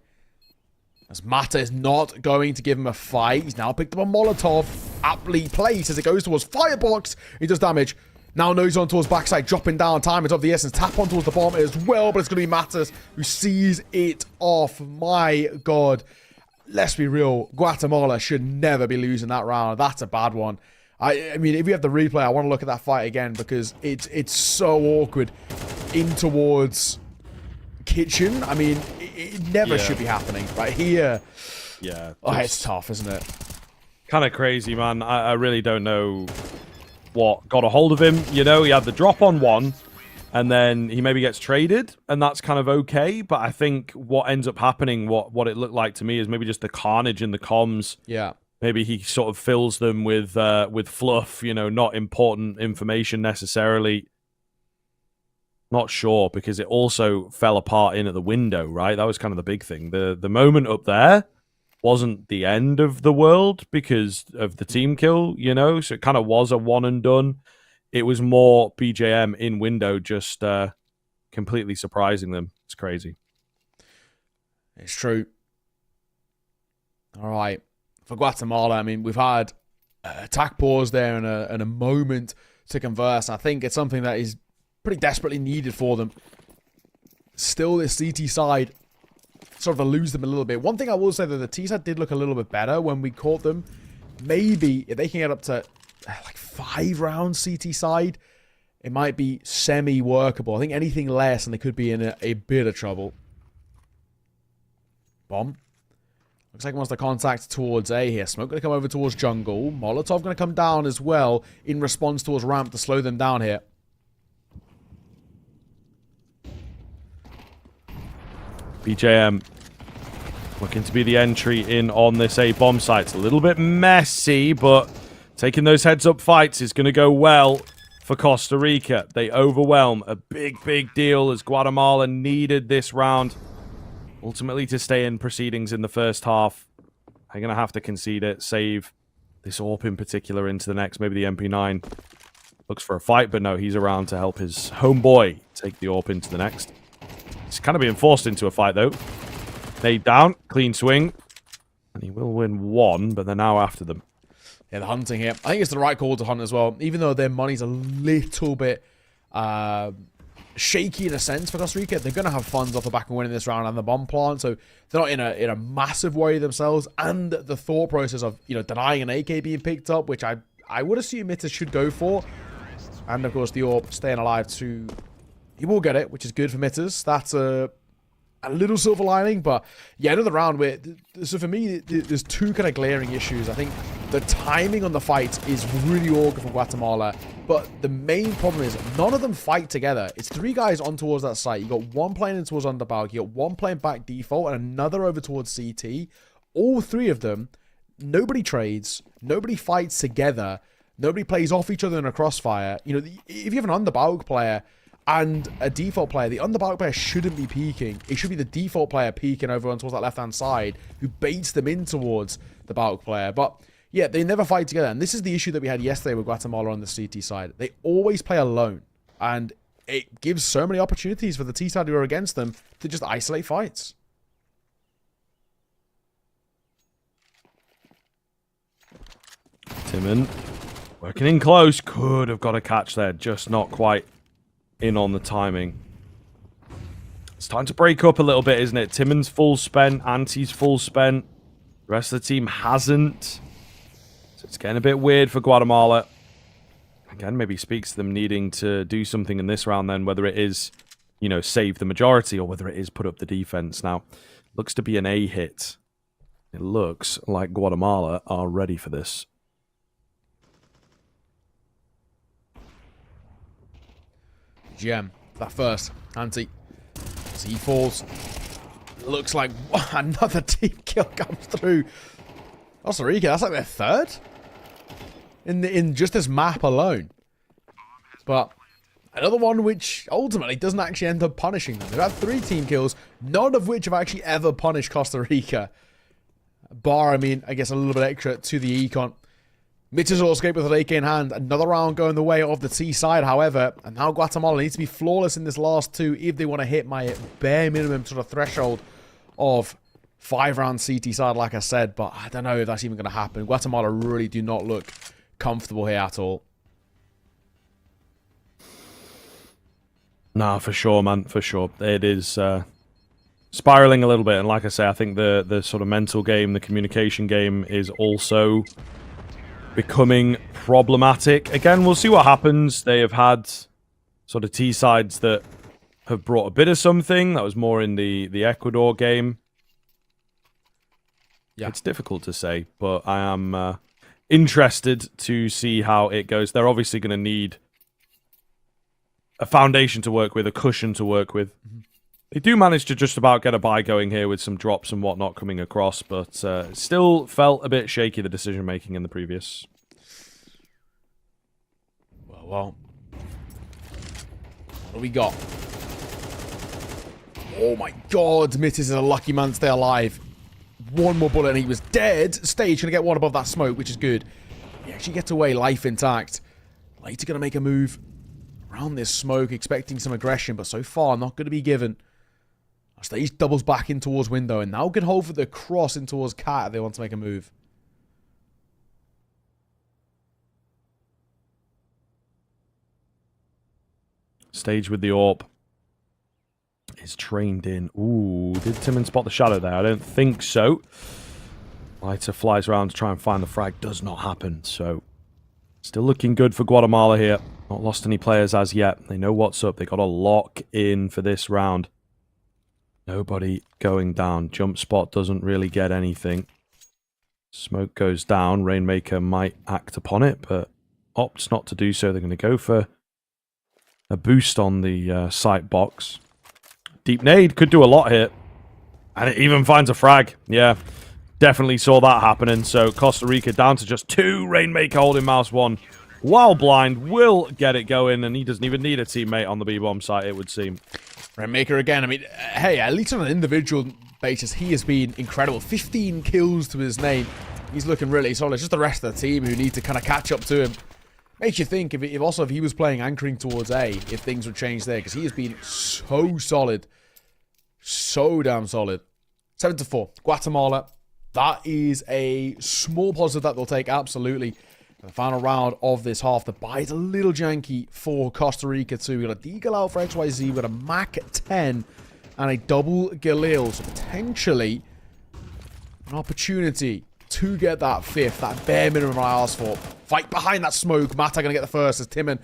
S2: As Mata is not going to give him a fight. He's now picked up a Molotov. Aptly placed as it goes towards Firebox. He does damage. Now knows on towards backside, dropping down. Time is of the essence. Tap on towards the bomb as well, but it's going to be Matas who sees it off. My God. Let's be real. Guatemala should never be losing that round. That's a bad one. I mean, if we have the replay, I want to look at that fight again because it's so awkward. In towards Kitchen. I mean, it never should be happening. Right here.
S1: Yeah.
S2: Oh, it's tough, isn't it?
S1: Kind of crazy, man. I really don't know what got a hold of him. You know, he had the drop on one, and then he maybe gets traded, and that's kind of okay. But I think what ends up happening, what it looked like to me, is maybe just the carnage in the comms.
S2: Yeah.
S1: Maybe he sort of fills them with fluff, you know, not important information necessarily. Not sure, because it also fell apart in at the window, right? That was kind of the big thing. The moment up there wasn't the end of the world because of the team kill, you know? So it kind of was a one and done. It was more BJM in window just completely surprising them. It's crazy.
S2: It's true. All right. For Guatemala, I mean, we've had attack pause there and a moment to converse. I think it's something that is pretty desperately needed for them. Still, this CT side sort of eludes them a little bit. One thing I will say, that the T side did look a little bit better when we caught them. Maybe if they can get up to like 5 rounds CT side, it might be semi-workable. I think anything less and they could be in a bit of trouble. Bomb. Looks like he wants to contact towards A here. Smoke going to come over towards jungle. Molotov going to come down as well in response towards ramp to slow them down here.
S1: BJM looking to be the entry in on this A bomb site. It's a little bit messy, but taking those heads-up fights is going to go well for Costa Rica. They overwhelm. A big, big deal as Guatemala needed this round ultimately to stay in proceedings in the first half. They're going to have to concede it, save this AWP in particular into the next. Maybe the MP9 looks for a fight, but no, he's around to help his homeboy take the AWP into the next. He's kind of being forced into a fight, though. Nade down, clean swing. And he will win one, but they're now after them.
S2: Yeah, the hunting here. I think it's the right call to hunt as well. Even though their money's a little bit shaky in a sense for Costa Rica, they're going to have funds off the back of winning this round and the bomb plant. So they're not in a massive worry themselves. And the thought process of, you know, denying an AK being picked up, which I would assume Mitters should go for. And, of course, the AWP staying alive to... He will get it, which is good for Mitters. That's a little silver lining, but yeah, another round where... So for me, there's two kind of glaring issues. I think the timing on the fight is really awkward for Guatemala, but the main problem is none of them fight together. It's 3 guys on towards that site. You got one playing in towards underbag, you got one playing back default, and another over towards CT. All 3 of them, nobody trades, nobody fights together, nobody plays off each other in a crossfire. You know, if you have an underbag player and a default player, the underbag player shouldn't be peeking. It should be the default player peeking over towards that left-hand side who baits them in towards the bulk player. But yeah, they never fight together. And this is the issue that we had yesterday with Guatemala on the CT side. They always play alone. And it gives so many opportunities for the T side who are against them to just isolate fights.
S1: Timon working in close. Could have got a catch there. Just not quite in on the timing. It's time to break up a little bit, isn't it? Timon's full spent. Anti's full spent. The rest of the team hasn't. So it's getting a bit weird for Guatemala. Again, maybe speaks to them needing to do something in this round then, whether it is, you know, save the majority or whether it is put up the defense. Now, looks to be an A hit. It looks like Guatemala are ready for this.
S2: GM, that first. Anti. As he falls. Looks like another team kill comes through. Costa Rica, that's like their 3rd? in just this map alone. But another one which ultimately doesn't actually end up punishing them. They've had 3 team kills, none of which have actually ever punished Costa Rica. Bar, I mean, I guess a little bit extra to the econ. Mitch's will escape with an AK in hand. Another round going the way of the T side, however. And now Guatemala needs to be flawless in this last 2 if they want to hit my bare minimum sort of threshold of 5-round CT side, like I said. But I don't know if that's even going to happen. Guatemala really do not look comfortable here at all.
S1: Nah, for sure, man. For sure. It is spiraling a little bit. And like I say, I think the sort of mental game, the communication game is also becoming problematic. Again, we'll see what happens. They have had sort of T sides that have brought a bit of something. That was more in the Ecuador game. Yeah, it's difficult to say, but I am interested to see how it goes. They're obviously going to need a foundation to work with, a cushion to work with. They do manage to just about get a buy going here with some drops and whatnot coming across, but still felt a bit shaky, the decision-making in the previous.
S2: Well. What do we got? Oh my god, Mittis is a lucky man to stay alive. One more bullet and he was dead. Stage going to get one above that smoke, which is good. He actually gets away, life intact. Later going to make a move around this smoke, expecting some aggression, but so far not going to be given. Stage doubles back in towards window, and now can hold for the cross in towards cat if they want to make a move.
S1: Stage with the AWP is trained in. Ooh, did Timon spot the shadow there? I don't think so. Lighter flies around to try and find the frag. Does not happen, so still looking good for Guatemala here. Not lost any players as yet. They know what's up. They got a lock in for this round. Nobody going down. Jump spot doesn't really get anything. Smoke goes down. Rainmaker might act upon it, but opts not to do so. They're going to go for a boost on the sight box. Deep nade could do a lot here. And it even finds a frag. Yeah, definitely saw that happening. So Costa Rica down to just 2. Rainmaker holding mouse 1. While blind, will get it going. And he doesn't even need a teammate on the B-bomb site, it would seem.
S2: Rainmaker again. I mean, hey, at least on an individual basis, he has been incredible. 15 kills to his name. He's looking really solid. It's just the rest of the team who need to kind of catch up to him. Makes you think if he was playing anchoring towards A, if things would change there, because he has been so solid. So damn solid. 7-4. Guatemala. That is a small positive that they'll take, absolutely. The final round of this half. The buy is a little janky for Costa Rica too. We got a Deagle out for XYZ with a Mac 10 and a double Galil. So potentially an opportunity to get that 5th, that bare minimum I asked for. Fight behind that smoke. Mata going to get the first as Timon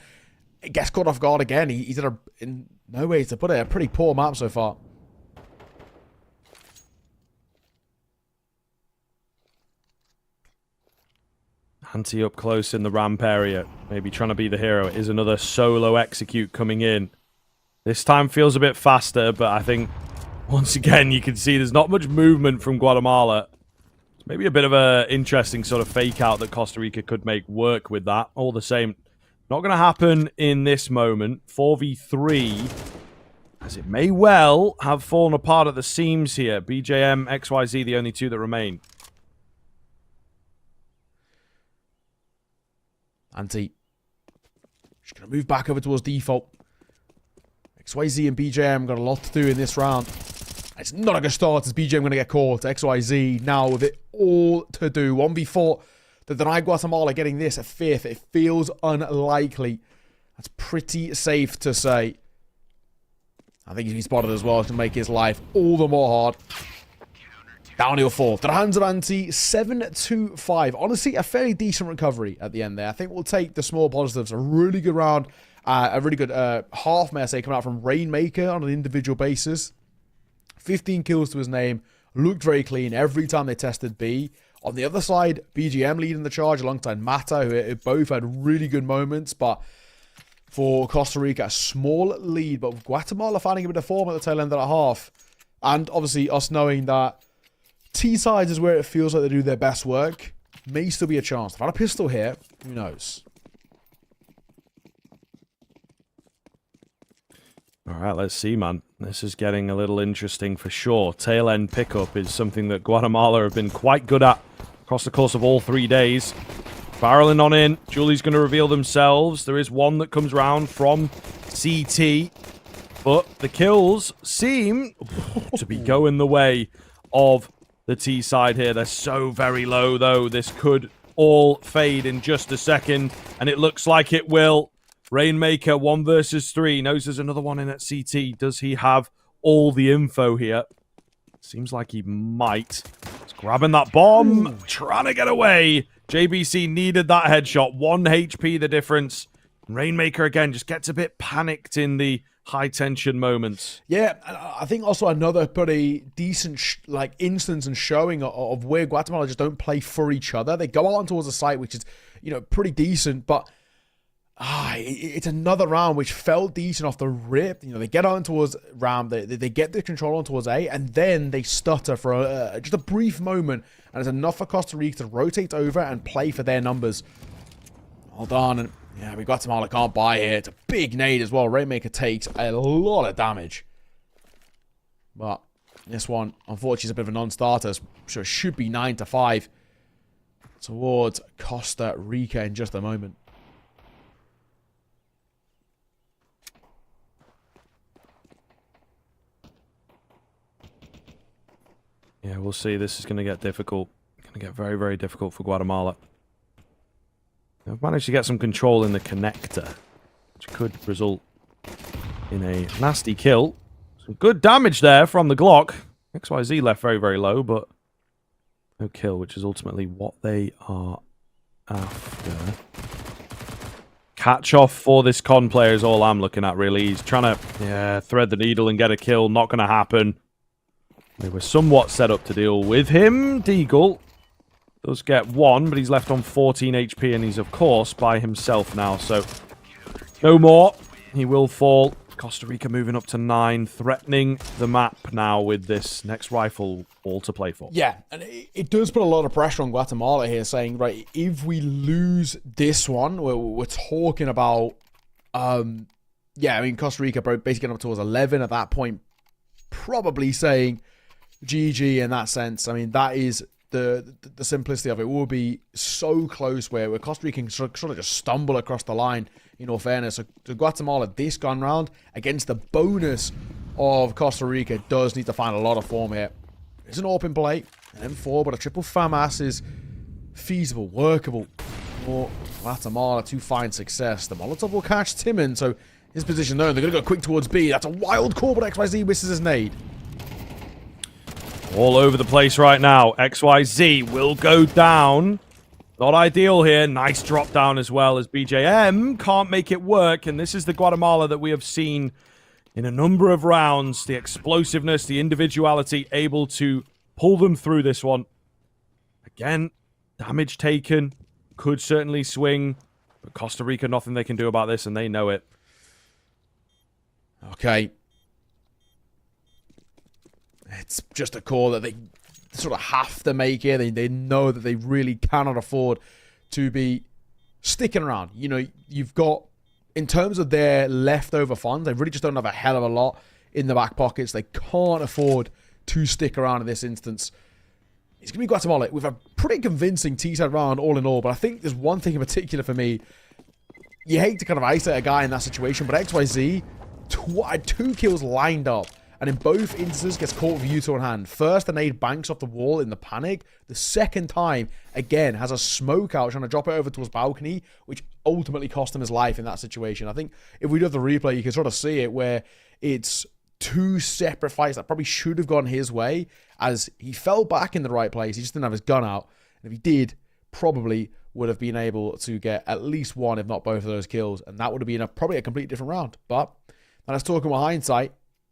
S2: gets caught off guard again. He's in no way to put it, a pretty poor map so far.
S1: Anti up close in the ramp area. Maybe trying to be the hero. It is another solo execute coming in. This time feels a bit faster, but I think once again you can see there's not much movement from Guatemala. It's maybe a bit of an interesting sort of fake out that Costa Rica could make work with that. All the same, not going to happen in this moment. 4v3, as it may well have fallen apart at the seams here. BJM, XYZ, the only 2 that remain.
S2: Anti. She's going to move back over towards default. XYZ and BJM got a lot to do in this round. It's not a good start as BJM going to get caught. XYZ now with it all to do. 1v4. The deny Guatemala getting this at 5th. It feels unlikely. That's pretty safe to say. I think he's been spotted as well. It's going to make his life all the more hard. Downhill fall. To the hands of Anti, 7-5. Honestly, a fairly decent recovery at the end there. I think we'll take the small positives. A really good round. A really good half, may I say, coming out from Rainmaker on an individual basis. 15 kills to his name. Looked very clean every time they tested B. On the other side, BGM leading the charge alongside Mata, who both had really good moments. But for Costa Rica, a small lead. But Guatemala finding a bit of form at the tail end of the half. And obviously us knowing that T-sides is where it feels like they do their best work. may still be a chance. If I had a pistol here, who knows?
S1: All right, let's see, man. This is getting a little interesting for sure. Tail end pickup is something that Guatemala have been quite good at across the course of all 3 days. Barreling on in. Julie's going to reveal themselves. There is one that comes round from CT. But the kills seem to be going the way of the T side here. They're so very low, though. This could all fade in just a second. And it looks like it will. Rainmaker, 1 versus 3. Knows there's another one in at CT. Does he have all the info here? Seems like he might. He's grabbing that bomb. Trying to get away. JBC needed that headshot. 1 HP the difference. Rainmaker, again, just gets a bit panicked in the high-tension moments.
S2: Yeah, I think also another pretty decent instance and showing of where Guatemala just don't play for each other. They go on towards the site, which is, pretty decent, but it's another round which felt decent off the rip. They get on towards Ram, they get the control on towards A, and then they stutter for just a brief moment, and it's enough for Costa Rica to rotate over and play for their numbers. Hold on, and yeah, Guatemala can't buy here. It's a big nade as well. Rainmaker takes a lot of damage. But this one, unfortunately, is a bit of a non-starter, so it should be 9-5 towards Costa Rica in just a moment.
S1: Yeah, we'll see. This is going to get difficult. Going to get very, very difficult for Guatemala. They've managed to get some control in the connector, which could result in a nasty kill. Some good damage there from the Glock. XYZ left very, very low, but no kill, which is ultimately what they are after. Catch off for this con player is all I'm looking at, really. He's trying to thread the needle and get a kill. Not going to happen. They were somewhat set up to deal with him. Deagle does get 1, but he's left on 14 HP, and he's, of course, by himself now. So, no more. He will fall. Costa Rica moving up to 9, threatening the map now with this next rifle all to play for.
S2: Yeah, and it does put a lot of pressure on Guatemala here, saying, right, if we lose this one, we're talking about, Costa Rica basically getting up towards 11 at that point, probably saying GG in that sense. I mean, that is the simplicity of it. Will be so close where Costa Rica can sort of just stumble across the line, in all fairness. So Guatemala, this gun round, against the bonus of Costa Rica, does need to find a lot of form here. It's an open play, an M4, but a triple FAMAS is feasible, workable for Guatemala to find success. The Molotov will catch Timon, so his position there, and they're going to go quick towards B. That's a wild call, but XYZ misses his nade.
S1: All over the place right now. XYZ will go down. Not ideal here. Nice drop down as well as BJM can't make it work. And this is the Guatemala that we have seen in a number of rounds. The explosiveness, the individuality, able to pull them through this one. Again, damage taken. Could certainly swing. But Costa Rica, nothing they can do about this, and they know it.
S2: Okay. It's just a call that they sort of have to make here. They know that they really cannot afford to be sticking around. You've got, in terms of their leftover funds, they really just don't have a hell of a lot in the back pockets. They can't afford to stick around in this instance. It's going to be Guatemala with a pretty convincing T-side round all in all, but I think there's one thing in particular for me. You hate to kind of isolate a guy in that situation, but XYZ, 2 kills lined up. And in both instances, gets caught with Utah in hand. First, the nade banks off the wall in the panic. The second time, again, has a smoke out trying to drop it over to his balcony, which ultimately cost him his life in that situation. I think if we do the replay, you can sort of see it where it's 2 separate fights that probably should have gone his way, as he fell back in the right place. He just didn't have his gun out. And if he did, probably would have been able to get at least 1, if not both of those kills. And that would have been probably a completely different round. But let's talk about hindsight.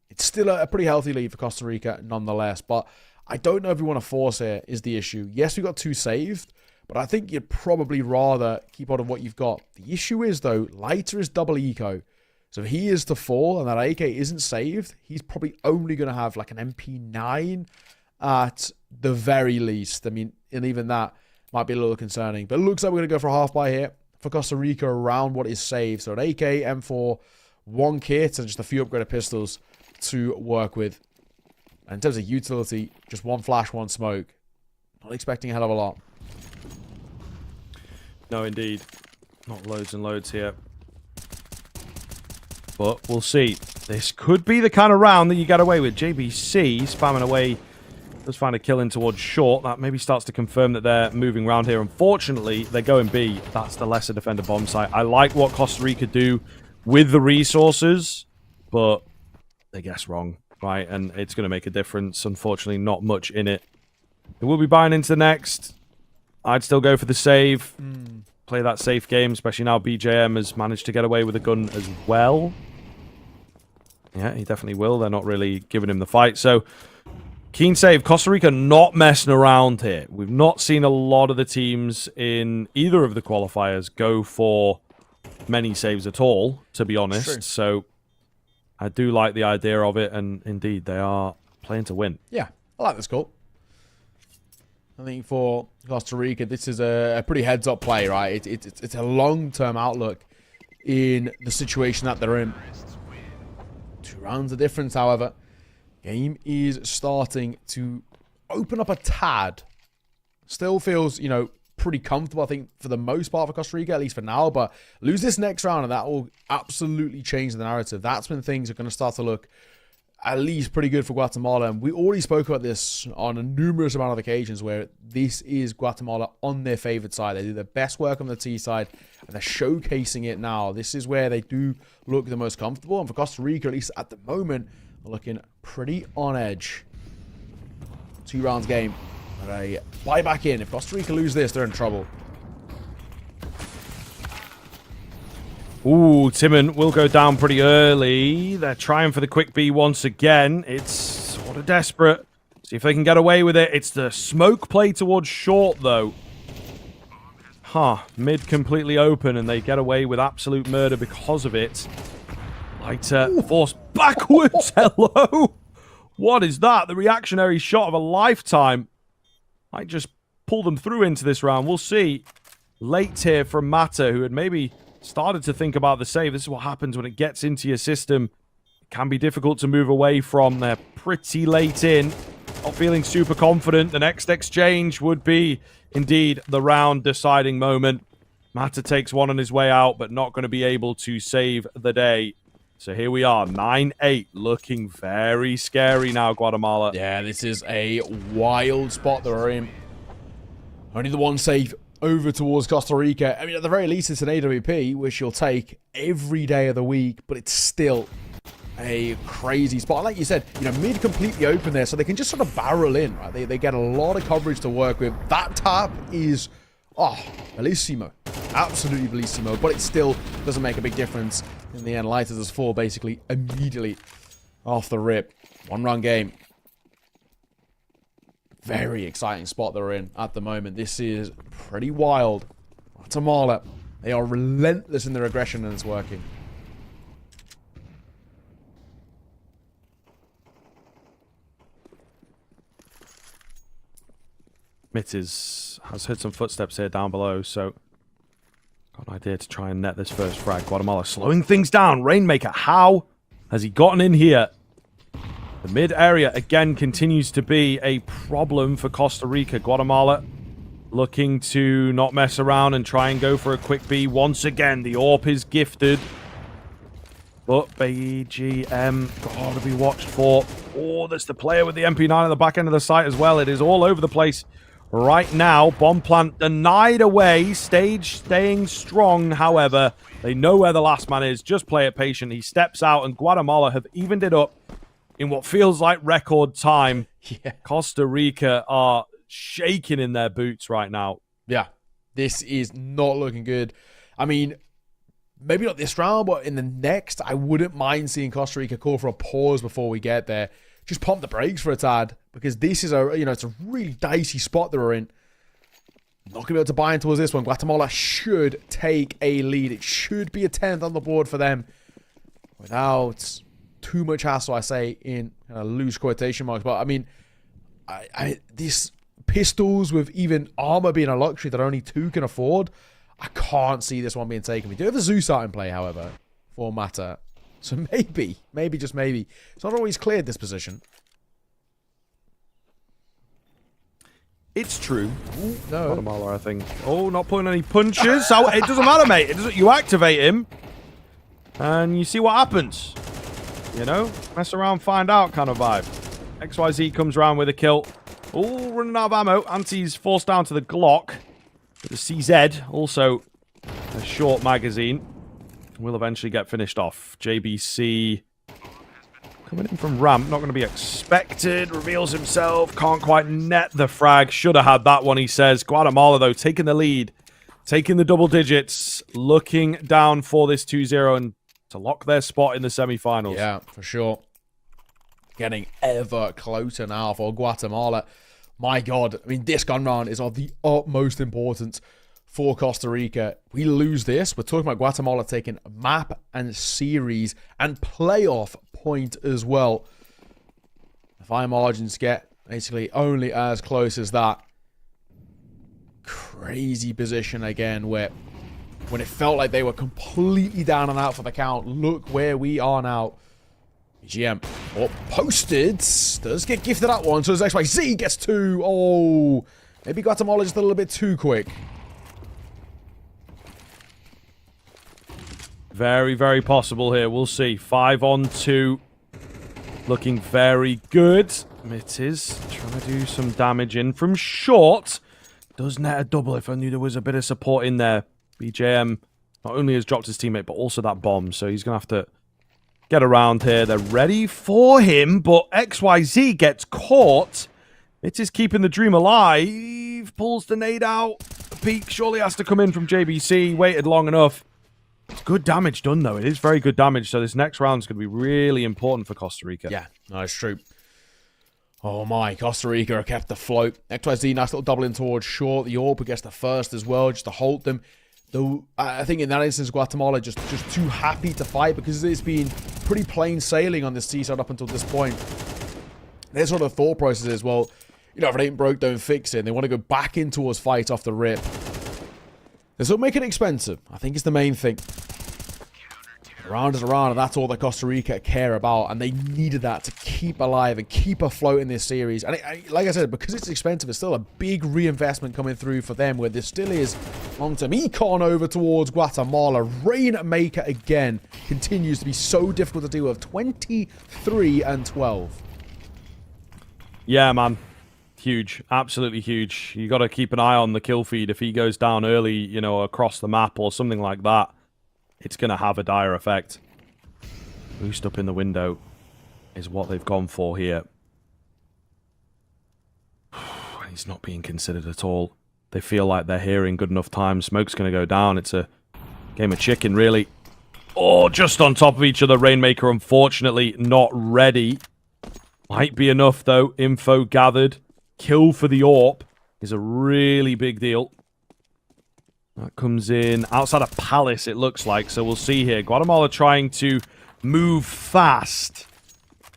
S2: It's still a pretty healthy lead for Costa Rica nonetheless, but I don't know if we want to force here is the issue. Yes, we got 2 saved, but I think you'd probably rather keep out of what you've got. The issue is, though, Lighter is double eco. So if he is to fall and that AK isn't saved, he's probably only going to have like an MP9 at the very least. I mean, and even that might be a little concerning. But it looks like we're going to go for a half buy here for Costa Rica around what is saved. So an AK, M4, 1 kit, and just a few upgraded pistols to work with. And in terms of utility, just 1 flash, 1 smoke. Not expecting a hell of a lot.
S1: No, indeed. Not loads and loads here. But we'll see. This could be the kind of round that you get away with. JBC spamming away. Does find a kill in towards short. That maybe starts to confirm that they're moving around here. Unfortunately, they're going B. That's the lesser defender bomb site. I like what Costa Rica do with the resources, but they guess wrong, right? And it's going to make a difference. Unfortunately, not much in it. They will be buying into the next. I'd still go for the save. Play that safe game, especially now BJM has managed to get away with a gun as well. Yeah, he definitely will. They're not really giving him the fight. So, keen save. Costa Rica not messing around here. We've not seen a lot of the teams in either of the qualifiers go for many saves at all, to be honest. So, I do like the idea of it, and indeed, they are playing to win.
S2: Yeah, I like this call. I think for Costa Rica, this is a pretty heads-up play, right? It's a long-term outlook in the situation that they're in. 2 rounds of difference, however. Game is starting to open up a tad. Still feels, you know, pretty comfortable, I think, for the most part for Costa Rica, at least for now. But lose this next round, and that will absolutely change the narrative. That's when things are going to start to look at least pretty good for Guatemala. And we already spoke about this on a numerous amount of occasions where this is Guatemala on their favored side. They do their best work on the T side, and they're showcasing it now. This is where they do look the most comfortable. And for Costa Rica, at least at the moment, they're looking pretty on edge. 2 rounds game. But a buy back in. If Costa Rica lose this, they're in trouble.
S1: Ooh, Timon will go down pretty early. They're trying for the quick B once again. It's sort of desperate. See if they can get away with it. It's the smoke play towards short, though. Mid completely open, and they get away with absolute murder because of it. Like to force backwards. Hello? What is that? The reactionary shot of a lifetime. Might just pull them through into this round. We'll see. Late here from Mata, who had maybe started to think about the save. This is what happens when it gets into your system. It can be difficult to move away from. They're pretty late in. Not feeling super confident. The next exchange would be, indeed, the round deciding moment. Mata takes one on his way out, but not going to be able to save the day. So here we are, 9-8, looking very scary now, Guatemala.
S2: Yeah, this is a wild spot they're in. Only the one save over towards Costa Rica. I mean, at the very least, it's an AWP, which you'll take every day of the week, but it's still a crazy spot. Like you said, you know, mid completely open there, so they can just sort of barrel in, right? They get a lot of coverage to work with. That tap is, bellissimo. Absolutely bellissimo, but it still doesn't make a big difference in the end. Lighters is full basically immediately off the rip. 1 round game. Very exciting spot they're in at the moment. This is pretty wild. Guatemala, they are relentless in their aggression, and it's working.
S1: Mittis has heard some footsteps here down below, so got an idea to try and net this first frag. Guatemala slowing things down. Rainmaker, how has he gotten in here? The mid area, again, continues to be a problem for Costa Rica. Guatemala looking to not mess around and try and go for a quick B. Once again, the AWP is gifted. But BGM got to be watched for. Oh, there's the player with the MP9 at the back end of the site as well. It is all over the place right now. Bomb plant denied away. Stage staying strong, however. They know where the last man is. Just play it patient. He steps out, and Guatemala have evened it up in what feels like record time.
S2: Yeah.
S1: Costa Rica are shaking in their boots right now.
S2: Yeah, this is not looking good. I mean, maybe not this round, but in the next, I wouldn't mind seeing Costa Rica call for a pause before we get there. Just pump the brakes for a tad, because this is it's a really dicey spot they're in. Not going to be able to buy in towards this one. Guatemala should take a lead. It should be a 10th on the board for them without too much hassle, I say, in loose quotation marks. But I mean, this pistols, with even armor being a luxury that only 2 can afford, I can't see this one being taken. We do have a Zeus-CET in play, however, for matter. So maybe, just maybe. It's not always cleared this position.
S1: It's true.
S2: Ooh, no.
S1: Guatemala, I think. Oh, not putting any punches. It doesn't matter, mate. You activate him, and you see what happens. You know? Mess around, find out kind of vibe. XYZ comes around with a kill. Oh, running out of ammo. Anti's forced down to the Glock. The CZ, also a short magazine. Will eventually get finished off. JBC coming in from ramp. Not going to be expected. Reveals himself. Can't quite net the frag. Should have had that one, he says. Guatemala, though, taking the lead. Taking the double digits. Looking down for this 2-0 and to lock their spot in the semi-finals.
S2: Yeah, for sure. Getting ever closer now for Guatemala. My God, I mean, this gun round is of the utmost importance for Costa Rica. We lose this, we're talking about Guatemala taking map and series and playoff point as well. If our margins get basically only as close as that, crazy position again where when it felt like they were completely down and out for the count, look where we are now. GM, posted, does get gifted that one, so XYZ gets 2. Oh, maybe Guatemala just a little bit too quick.
S1: Very, very possible here. We'll see. 5-on-2. Looking very good. It is trying to do some damage in from short. Does net a double if I knew there was a bit of support in there. BJM not only has dropped his teammate, but also that bomb, so he's going to have to get around here. They're ready for him, but XYZ gets caught. It is keeping the dream alive. Pulls the nade out. The peak surely has to come in from JBC. Waited long enough. It's good damage done, though. It is very good damage, so this next round is going to be really important for Costa Rica.
S2: Yeah, no, it's true. Oh my, Costa Rica are kept afloat. XYZ, nice little double in towards short. The AWP gets the first as well, just to halt them. Though, I think in that instance, Guatemala just too happy to fight because it's been pretty plain sailing on this seaside up until this point. Their sort of thought process is, well, you know, if it ain't broke, don't fix it. And they want to go back in towards fight off the rip. They still make it expensive. I think it's the main thing. Round is around, and that's all that Costa Rica care about. And they needed that to keep alive and keep afloat in this series. And like I said, because it's expensive, it's still a big reinvestment coming through for them, where there still is long-term econ over towards Guatemala. Rainmaker again continues to be so difficult to deal with. 23-12.
S1: Yeah, man. Huge. Absolutely huge. You got to keep an eye on the kill feed. If he goes down early, you know, across the map or something like that, it's going to have a dire effect. Boost up in the window is what they've gone for here. He's not being considered at all. They feel like they're here in good enough time. Smoke's going to go down. It's a game of chicken, really. Oh, just on top of each other. Rainmaker, unfortunately, not ready. Might be enough, though. Info gathered. Kill for the AWP is a really big deal. That comes in outside of Palace, it looks like. So we'll see here. Guatemala trying to move fast.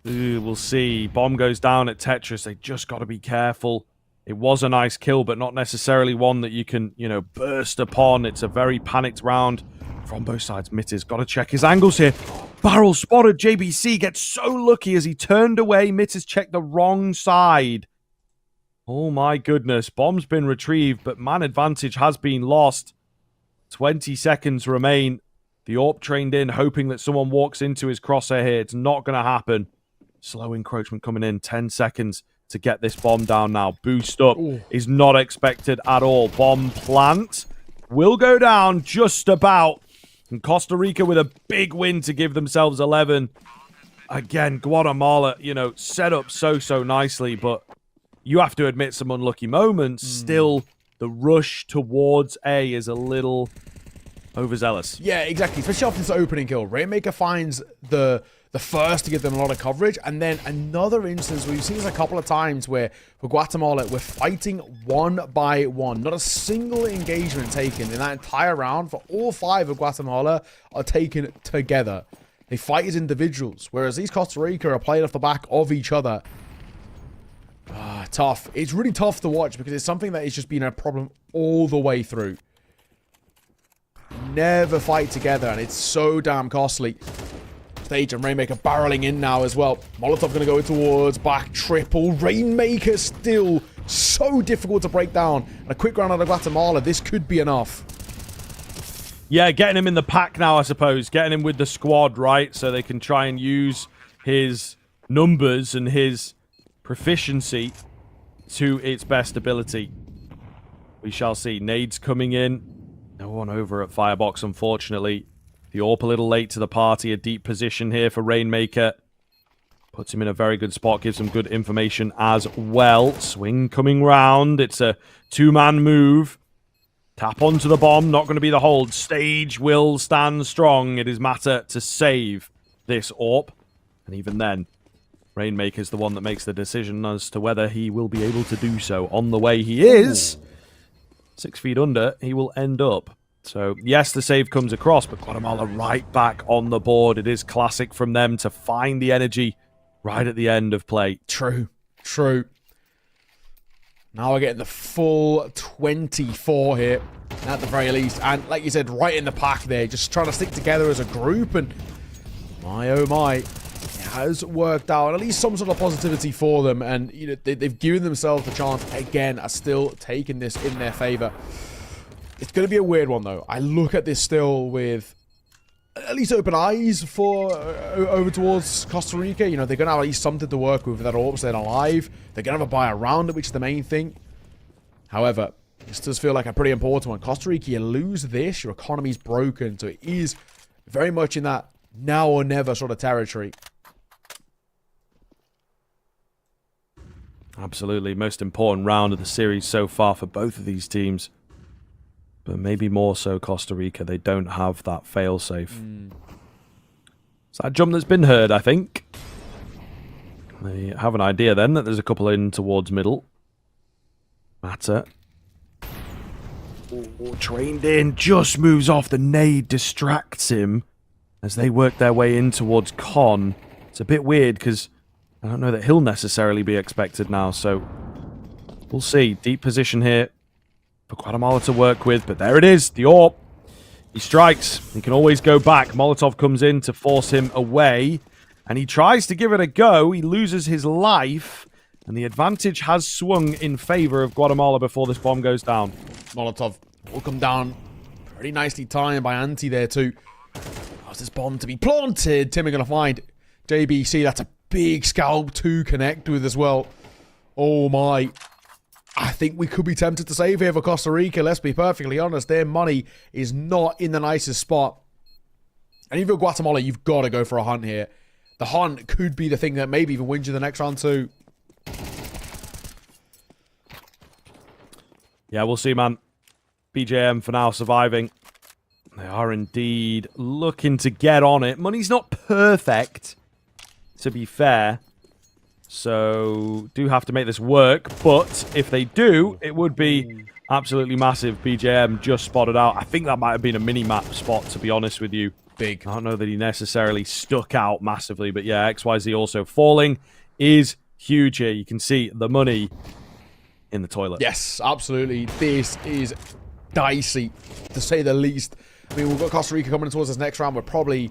S1: Ooh, we'll see. Bomb goes down at Tetris. They just got to be careful. It was a nice kill, but not necessarily one that you can, you know, burst upon. It's a very panicked round from both sides. Mitter's got to check his angles here. Barrel spotted. JBC gets so lucky as he turned away. Mitter's checked the wrong side. Oh my goodness. Bomb's been retrieved, but man advantage has been lost. 20 seconds remain. The AWP trained in, hoping that someone walks into his crosshair here. It's not going to happen. Slow encroachment coming in. 10 seconds to get this bomb down now. Boost up is not expected at all. Bomb plant will go down just about. And Costa Rica with a big win to give themselves 11. Again, Guatemala, you know, set up so nicely, but you have to admit some unlucky moments. Still, the rush towards A is a little overzealous.
S2: Yeah, exactly. Especially after this opening kill. Rainmaker finds the first to give them a lot of coverage. And then another instance, we've seen this a couple of times where for Guatemala, we're fighting one by one. Not a single engagement taken in that entire round for all 5 of Guatemala are taken together. They fight as individuals, whereas these Costa Rica are playing off the back of each other. Tough. It's really tough to watch because it's something that has just been a problem all the way through. Never fight together, and it's so damn costly. Stage and Rainmaker barreling in now as well. Molotov going to go towards back triple. Rainmaker still so difficult to break down. And a quick round out of Guatemala. This could be enough.
S1: Yeah, getting him in the pack now, I suppose. Getting him with the squad, right? So they can try and use his numbers and his proficiency to its best ability. We shall see. Nades coming in. No one over at Firebox, unfortunately. The AWP a little late to the party. A deep position here for Rainmaker. Puts him in a very good spot. Gives him good information as well. Swing coming round. It's a two-man move. Tap onto the bomb. Not going to be the hold. Stage will stand strong. It is matter to save this AWP. And even then, Rainmaker's the one that makes the decision as to whether he will be able to do so. On the way he is. 6 feet under, he will end up. So, yes, the save comes across, but Guatemala right back on the board. It is classic from them to find the energy right at the end of play.
S2: True. Now we're getting the full 24 here, at the very least. And like you said, right in the pack there, just trying to stick together as a group. And my, oh my, it has worked out. At least some sort of positivity for them. And you know, they've given themselves the chance, again, are still taking this in their favor. It's going to be a weird one, though. I look at this still with at least open eyes for over towards Costa Rica. You know, they're going to have at least something to work with that AWP staying alive. They're going to have a buy around it, which is the main thing. However, this does feel like a pretty important one. Costa Rica, you lose this, your economy's broken. So it is very much in that now or never sort of territory.
S1: Absolutely. Most important round of the series so far for both of these teams. But maybe more so Costa Rica. They don't have that fail-safe. It's that jump that's been heard, I think. They have an idea then that there's a couple in towards middle. Matter. Ooh, trained in. Just moves off. The nade distracts him as they work their way in towards Con. It's a bit weird because I don't know that he'll necessarily be expected now. So we'll see. Deep position here for Guatemala to work with, but there it is, the AWP. He strikes. He can always go back. Molotov comes in to force him away, and he tries to give it a go. He loses his life, and the advantage has swung in favor of Guatemala before this bomb goes down.
S2: Molotov will come down pretty nicely timed by Anti there too. How's this bomb to be planted? Tim are going to find JBC. That's a big scalp to connect with as well. Oh my. I think we could be tempted to save here for Costa Rica. Let's be perfectly honest. Their money is not in the nicest spot. And even Guatemala, you've got to go for a hunt here. The hunt could be the thing that maybe even wins you the next round too.
S1: Yeah, we'll see, man. BJM for now surviving. They are indeed looking to get on it. Money's not perfect, to be fair. So, do have to make this work, but if they do, it would be absolutely massive. BJM just spotted out. I think that might have been a mini-map spot, to be honest with you.
S2: Big.
S1: I don't know that he necessarily stuck out massively, but yeah, XYZ also falling is huge here. You can see the money in the toilet.
S2: Yes, absolutely. This is dicey, to say the least. I mean, we've got Costa Rica coming towards this next round. We're probably...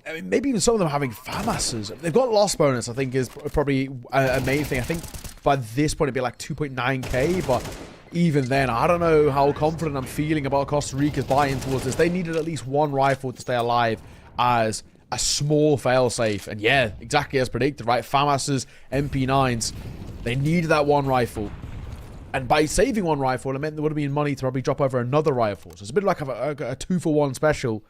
S2: I mean, maybe even some of them having FAMASs. They've got loss bonus, I think, is probably a main thing. I think by this point it'd be like 2.9k, but even then, I don't know how confident I'm feeling about Costa Rica's buy-in towards this. They needed at least one rifle to stay alive as a small fail-safe. And yeah, exactly as predicted, right? FAMASs, MP9s, they needed that one rifle. And by saving one rifle, it meant there would have been money to probably drop over another rifle. So it's a bit like a 2-for-1 special.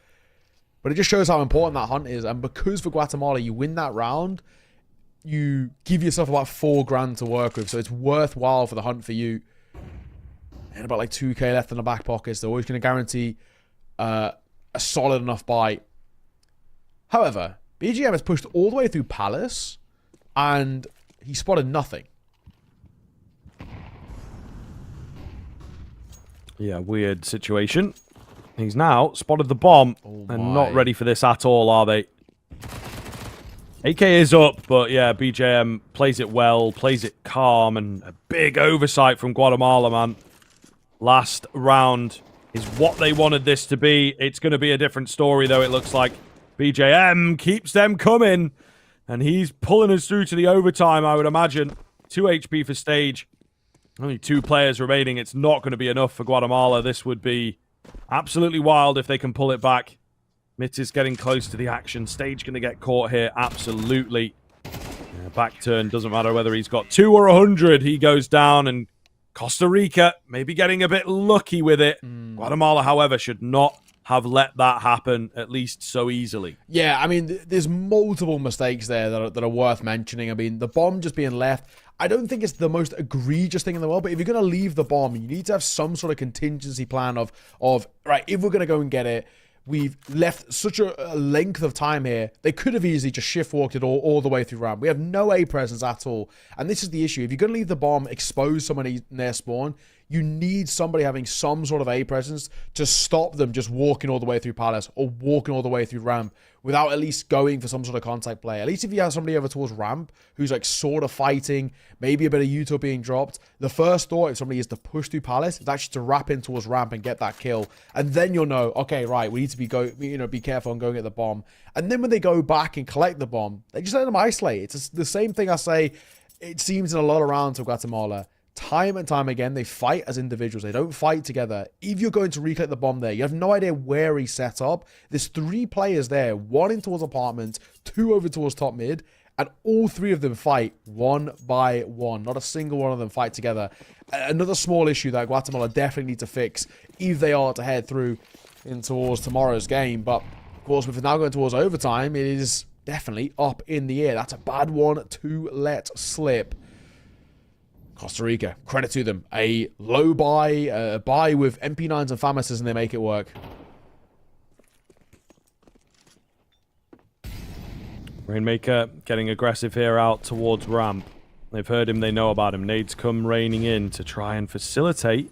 S2: But it just shows how important that hunt is. And because for Guatemala, you win that round, you give yourself about 4 grand to work with. So it's worthwhile for the hunt for you. And about like 2k left in the back pockets. They're always going to guarantee a solid enough buy. However, BGM has pushed all the way through Palace. And he spotted nothing.
S1: Yeah, weird situation. He's now spotted the bomb and not ready for this at all, are they? AK is up, but yeah, BJM plays it well, plays it calm, and a big oversight from Guatemala, man. Last round is what they wanted this to be. It's going to be a different story, though, it looks like. BJM keeps them coming, and he's pulling us through to the overtime, I would imagine. 2 HP for stage. Only 2 players remaining. It's not going to be enough for Guatemala. This would be absolutely wild if they can pull it back. Mitt is getting close to the action. Stage going to get caught here. Absolutely. Yeah, back turn. Doesn't matter whether he's got 2 or 100. He goes down, and Costa Rica maybe getting a bit lucky with it. Guatemala, however, should not have let that happen, at least so easily.
S2: Yeah, I mean, there's multiple mistakes there that are worth mentioning. I mean, the bomb just being left, I don't think it's the most egregious thing in the world, but if you're going to leave the bomb, you need to have some sort of contingency plan of right, if we're going to go and get it, we've left such a length of time here. They could have easily just shift walked it all the way through ramp. We have no A presence at all. And this is the issue. If you're going to leave the bomb, expose somebody near spawn, you need somebody having some sort of A presence to stop them just walking all the way through Palace or walking all the way through ramp without at least going for some sort of contact play. At least if you have somebody over towards ramp who's like sort of fighting, maybe a bit of Utah being dropped, the first thought if somebody is to push through Palace, it's actually to wrap in towards ramp and get that kill. And then you'll know, okay, right, we need to be careful on going at the bomb. And then when they go back and collect the bomb, they just let them isolate. It's the same thing I say, it seems in a lot of rounds of Guatemala. Time and time again, they fight as individuals. They don't fight together. If you're going to recollect the bomb there, you have no idea where he's set up. There's 3 players there, 1 in towards apartment, 2 over towards top mid, and all 3 of them fight one by one. Not a single one of them fight together. Another small issue that Guatemala definitely need to fix if they are to head through in towards tomorrow's game. But, of course, with now going towards overtime, it is definitely up in the air. That's a bad one to let slip. Costa Rica, credit to them. A low buy, a buy with MP9s and FAMASs, and they make it work.
S1: Rainmaker getting aggressive here out towards ramp. They've heard him, they know about him. Nades come raining in to try and facilitate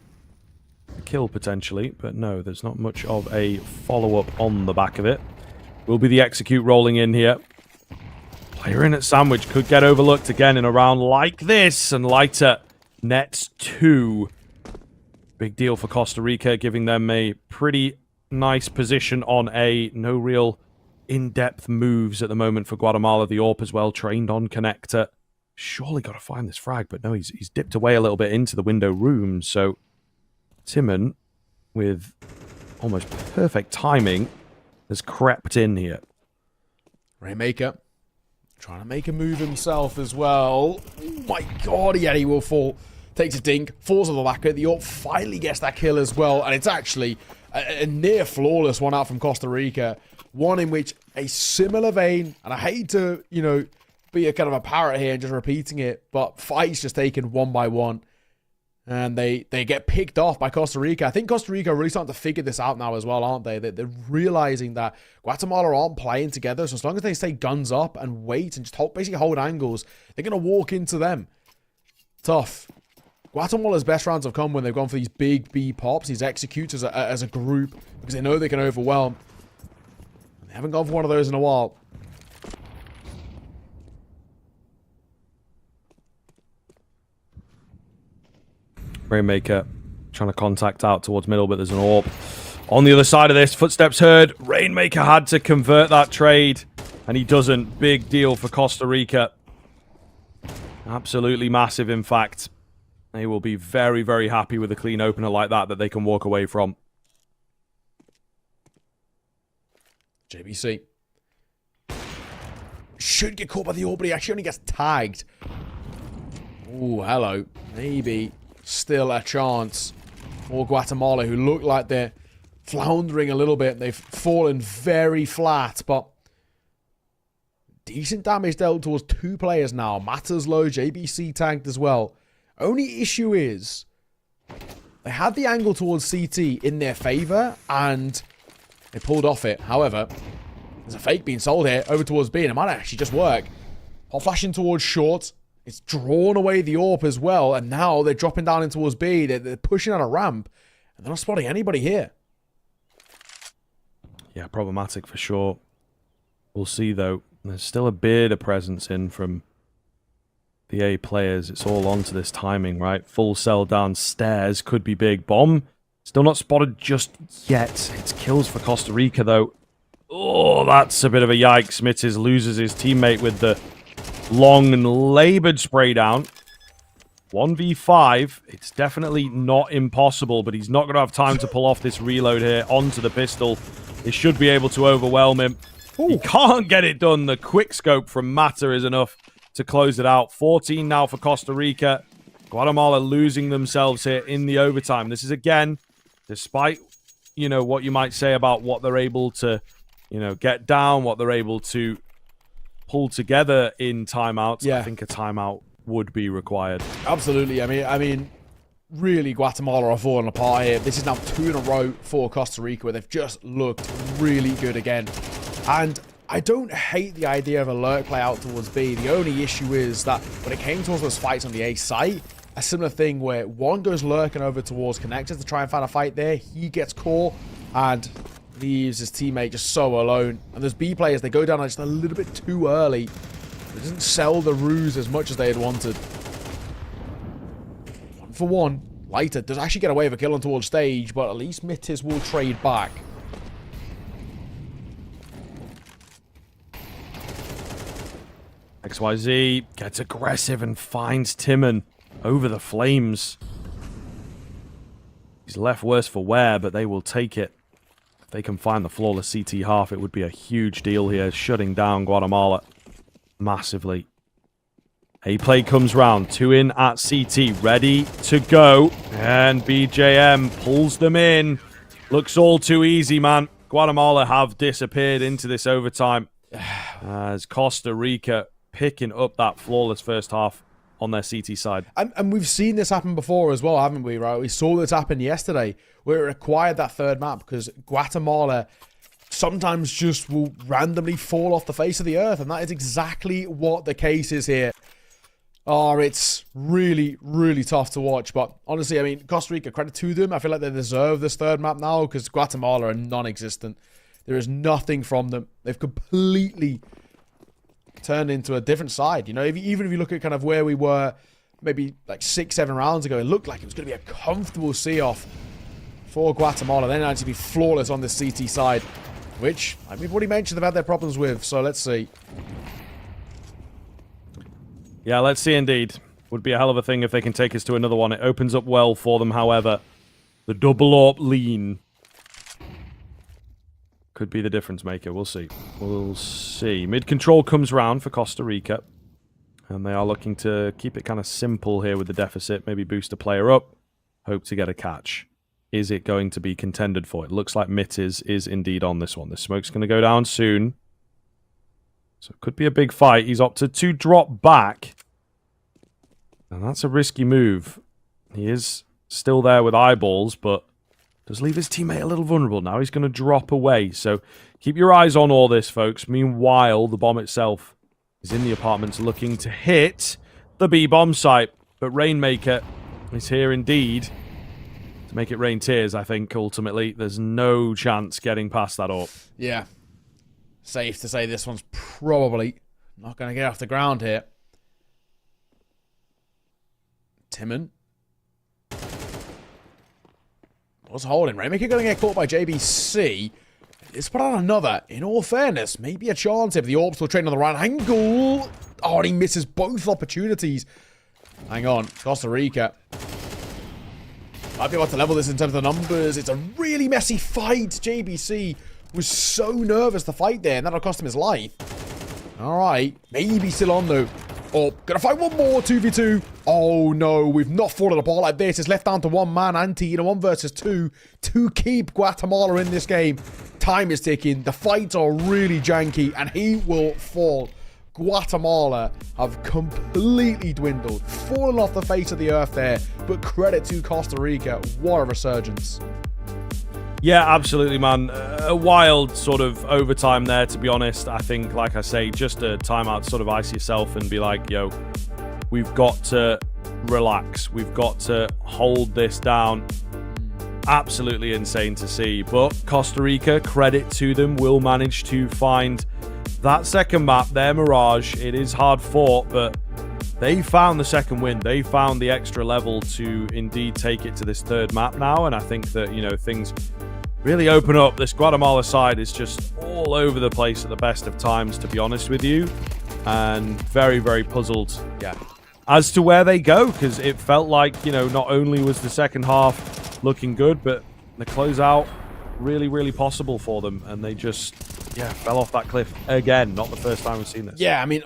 S1: a kill potentially, but no, there's not much of a follow-up on the back of it. Will be the execute rolling in here. Player in at sandwich could get overlooked again in a round like this, and Lighter nets 2. Big deal for Costa Rica, giving them a pretty nice position on A. No real in-depth moves at the moment for Guatemala. The AWP as well, trained on connector. Surely got to find this frag, but no, he's dipped away a little bit into the window room, so Timon, with almost perfect timing, has crept in here.
S2: Rainmaker trying to make a move himself as well. Oh my god, yeah, he will fall. Takes a dink, falls on the back of it. The AWP finally gets that kill as well, and it's actually a near flawless one out from Costa Rica. One in which a similar vein, and I hate to, be a kind of a parrot here and just repeating it, but fights just taken one by one. And they get picked off by Costa Rica. I think Costa Rica are really starting to figure this out now as well, aren't they? They're realizing that Guatemala aren't playing together. So as long as they stay guns up and wait and just basically hold angles, they're going to walk into them. Tough. Guatemala's best rounds have come when they've gone for these big B pops, these executes as a group, because they know they can overwhelm. And they haven't gone for one of those in a while.
S1: Rainmaker trying to contact out towards middle, but there's an AWP on the other side of this. Footsteps heard. Rainmaker had to convert that trade, and he doesn't. Big deal for Costa Rica. Absolutely massive, in fact. They will be very, very happy with a clean opener like that they can walk away from. JBC should get caught by the AWP, but he actually only gets tagged. Ooh, hello. Maybe still a chance for Guatemala, who look like they're floundering a little bit. They've fallen very flat, but decent damage dealt towards 2 players now. Matters low, JBC tagged as well. Only issue is they had the angle towards CT in their favor, and they pulled off it. However, there's a fake being sold here over towards B, and it might actually just work. Hot flashing towards short. It's drawn away the AWP as well, and now they're dropping down in towards B. They're pushing out a ramp, and they're not spotting anybody here. Yeah, problematic for sure. We'll see, though. There's still a bit of presence in from the A players. It's all onto this timing, right? Full cell downstairs could be big. Bomb still not spotted just yet. It's kills for Costa Rica, though. Oh, that's a bit of a yikes. Mittis loses his teammate with the long and labored spray down. 1v5. It's definitely not impossible, but he's not going to have time to pull off this reload here onto the pistol. He should be able to overwhelm him. Ooh. He can't get it done. The quick scope from Mata is enough to close it out. 14 now for Costa Rica. Guatemala losing themselves here in the overtime. This is, again, despite, you know, what you might say about what they're able to, you know, get down, what they're able to pull together in timeouts. Yeah. I think a timeout would be required.
S2: Absolutely. I mean, really, Guatemala are falling apart here. This is now 2 in a row for Costa Rica, where they've just looked really good again. And I don't hate the idea of a lurk play out towards B. The only issue is that when it came towards those fights on the A site, a similar thing where one goes lurking over towards connectors to try and find a fight there. He gets caught and leaves his teammate just so alone. And those B players, they go down just a little bit too early. It doesn't sell the ruse as much as they had wanted. 1 for 1. Lighter does actually get away with a kill on towards stage, but at least Mittis will trade back.
S1: XYZ gets aggressive and finds Timon over the flames. He's left worse for wear, but they will take it. If they can find the flawless CT half, it would be a huge deal here, shutting down Guatemala massively. A play comes round. 2 in at CT, ready to go. And BJM pulls them in. Looks all too easy, man. Guatemala have disappeared into this overtime as Costa Rica picking up that flawless first half on their CT side.
S2: And we've seen this happen before as well, haven't we, right? We saw this happen yesterday where it required that third map because Guatemala sometimes just will randomly fall off the face of the earth, and that is exactly what the case is here. Oh, it's really, really tough to watch, but honestly, I mean, Costa Rica, credit to them. I feel like they deserve this third map now because Guatemala are non-existent. There is nothing from them. They've completely turned into a different side. You know, even if you look at kind of where we were maybe like 6-7 rounds ago, it looked like it was going to be a comfortable see-off for Guatemala. Then actually be flawless on the CT side, which we've already mentioned they've had their problems with. So let's see.
S1: Yeah, let's see indeed. Would be a hell of a thing if they can take us to another one. It opens up well for them, however. The double AWP lean could be the difference maker. We'll see. We'll see. Mid-control comes round for Costa Rica. And they are looking to keep it kind of simple here with the deficit. Maybe boost a player up. Hope to get a catch. Is it going to be contended for? It looks like Mittis is indeed on this one. The smoke's going to go down soon. So it could be a big fight. He's opted to drop back. And that's a risky move. He is still there with eyeballs, but does leave his teammate a little vulnerable. Now he's going to drop away. So keep your eyes on all this, folks. Meanwhile, the bomb itself is in the apartments looking to hit the B-bomb site. But Rainmaker is here indeed to make it rain tears, I think, ultimately. There's no chance getting past that up.
S2: Yeah. Safe to say this one's probably not going to get off the ground here. Timon. Was holding. Rainmaker going to get caught by JBC. Let's put on another. In all fairness, maybe a chance if the Orbs will train on the right angle. Oh, and he misses both opportunities. Hang on. Costa Rica might be able to level this in terms of the numbers. It's a really messy fight. JBC was so nervous to fight there, and that'll cost him his life. All right. Maybe still on, though. Oh, gonna fight one more 2v2. Oh, no. We've not fallen apart like this. It's left down to one man, Anti, in a 1 versus 2 to keep Guatemala in this game. Time is ticking. The fights are really janky, and he will fall. Guatemala have completely dwindled, fallen off the face of the earth there, but credit to Costa Rica. What a resurgence.
S1: Yeah, absolutely, man. A wild sort of overtime there, to be honest. I think, like I say, just a timeout to sort of ice yourself and be like, yo, we've got to relax. We've got to hold this down. Absolutely insane to see. But Costa Rica, credit to them, will manage to find that second map, their Mirage, it is hard fought, but they found the second win. They found the extra level to indeed take it to this third map now, and I think that, you know, things really open up. This Guatemala side is just all over the place at the best of times, to be honest with you, and very, very puzzled as to where they go, because it felt like, you know, not only was the second half looking good, but the closeout really, really possible for them, and they just fell off that cliff again. Not the first time we've seen this.
S2: Yeah, I mean,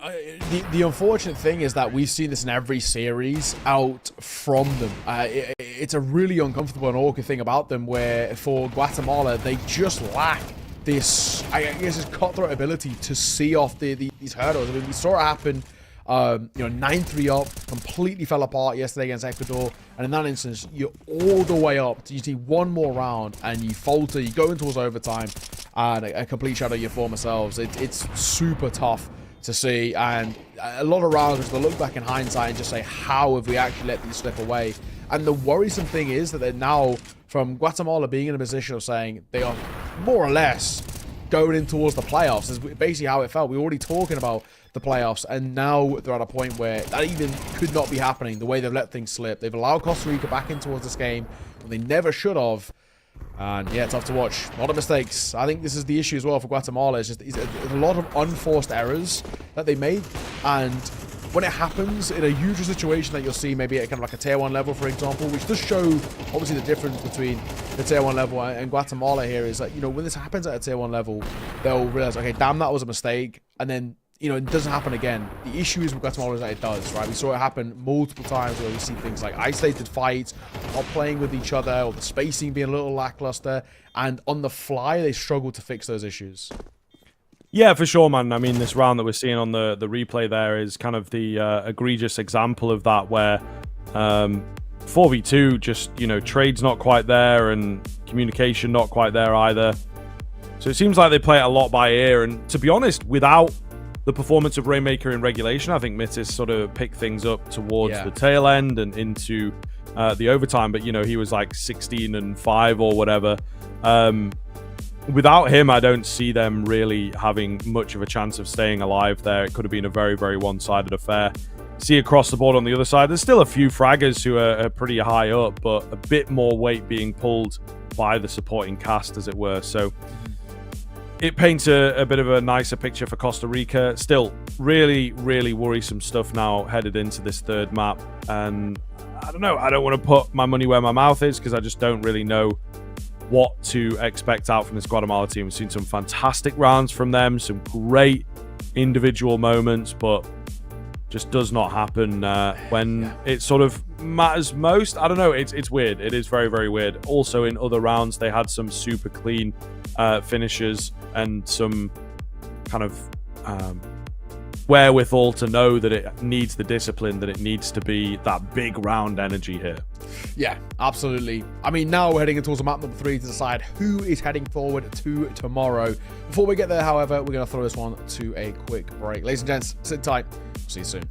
S2: the unfortunate thing is that we've seen this in every series out from them. It's a really uncomfortable and awkward thing about them, where for Guatemala, they just lack this, I guess, this cutthroat ability to see off these hurdles. I mean, we saw it happen. You know, 9-3 up, completely fell apart yesterday against Ecuador, and in that instance, you're all the way up. You see one more round, and you falter, you go in towards overtime, and a complete shadow of your former selves. It's super tough to see, and a lot of rounds which they look back in hindsight and just say, how have we actually let these slip away? And the worrisome thing is that they're now, from Guatemala being in a position of saying they are more or less going in towards the playoffs, is basically how it felt. We were already talking about the playoffs, and now they're at a point where that even could not be happening. The way they've let things slip, they've allowed Costa Rica back in towards this game when they never should have. And yeah, tough to watch. A lot of mistakes. I think this is the issue as well for Guatemala. It's just a lot of unforced errors that they made, and when it happens in a usual situation that you'll see maybe at kind of like a tier 1 level, for example, which does show obviously the difference between the tier 1 level and Guatemala here, is that, you know, when this happens at a tier 1 level, they'll realize, okay, damn, that was a mistake, and then, you know, it doesn't happen again. The issue is with Guatemala is that it does, right? We saw it happen multiple times where we see things like isolated fights, not playing with each other, or the spacing being a little lackluster, and on the fly, they struggle to fix those issues.
S1: Yeah, for sure, man. I mean, this round that we're seeing on the replay there is kind of the egregious example of that, where 4v2, just, you know, trade's not quite there and communication not quite there either. So it seems like they play it a lot by ear, and to be honest, without the performance of Rainmaker in regulation, I think Mitis sort of picked things up towards the tail end and into the overtime, but, you know, he was like 16-5 or whatever. Without him, I don't see them really having much of a chance of staying alive there. It could have been a very, very one-sided affair. See across the board on the other side, there's still a few fraggers who are pretty high up, but a bit more weight being pulled by the supporting cast, as it were. So it paints a bit of a nicer picture for Costa Rica. Still, really, really worrisome stuff now headed into this third map. And I don't know, I don't want to put my money where my mouth is, because I just don't really know what to expect out from this Guatemala team. We've seen some fantastic rounds from them, some great individual moments, but just does not happen when it sort of matters most. I don't know, it's weird. It is very, very weird. Also, in other rounds, they had some super clean finishes and some kind of wherewithal to know that it needs the discipline, that it needs to be that big round energy here.
S2: Yeah, absolutely. I mean, now we're heading towards map number 3 to decide who is heading forward to tomorrow. Before we get there, however, we're going to throw this one to a quick break. Ladies and gents, sit tight. See you soon.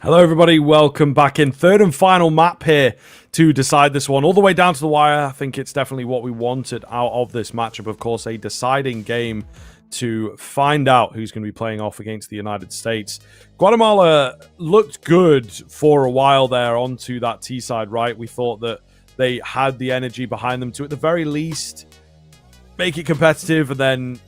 S1: Hello, everybody. Welcome back in. Third and final map here to decide this one. All the way down to the wire. I think it's definitely what we wanted out of this matchup. Of course, a deciding game to find out who's going to be playing off against the United States. Guatemala looked good for a while there onto that T side, right? We thought that they had the energy behind them to, at the very least, make it competitive, and then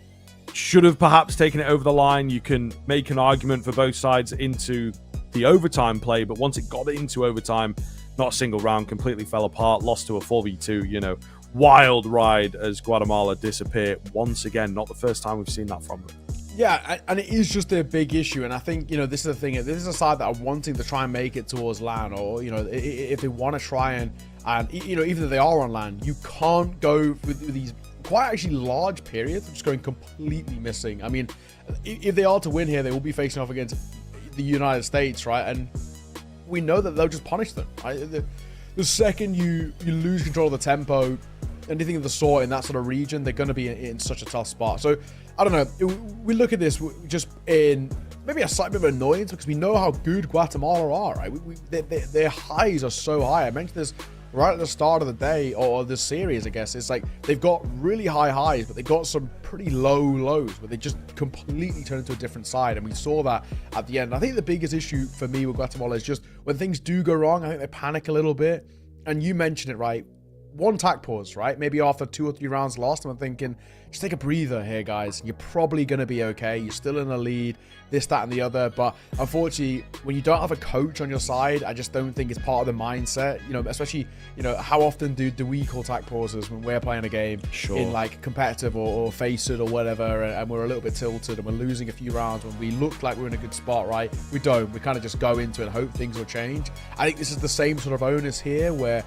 S1: should have perhaps taken it over the line. You can make an argument for both sides into the overtime play, but once it got into overtime, not a single round, completely fell apart, lost to a 4v2, you know, wild ride as Guatemala disappear once again. Not the first time we've seen that from them.
S2: Yeah, and it is just a big issue, and I think, you know, this is the thing, this is a side that are wanting to try and make it towards LAN, or, you know, if they want to try and, you know, even though they are on LAN, you can't go with these quite actually large periods of just going completely missing. I mean, if they are to win here, they will be facing off against the United States, right? And we know that they'll just punish them, right? The second you lose control of the tempo, anything of the sort in that sort of region, they're going to be in such a tough spot. So I don't know, we look at this just in maybe a slight bit of annoyance, because we know how good Guatemala are, right? Their highs are so high. I mentioned this right at the start of the day, or the series, I guess. It's like they've got really high highs, but they've got some pretty low lows where they just completely turn into a different side. And we saw that at the end. I think the biggest issue for me with Guatemala is just when things do go wrong, I think they panic a little bit. And you mentioned it, right? One tack pause, right? Maybe after 2 or 3 rounds lost, I'm thinking, just take a breather here, guys. You're probably going to be okay. You're still in the lead, this, that, and the other. But unfortunately, when you don't have a coach on your side, I just don't think it's part of the mindset. You know, especially, you know, how often do we call tack pauses when we're playing a game in like competitive or face it or whatever, and we're a little bit tilted and we're losing a few rounds when we look like we're in a good spot, right? We don't. We kind of just go into it and hope things will change. I think this is the same sort of onus here, where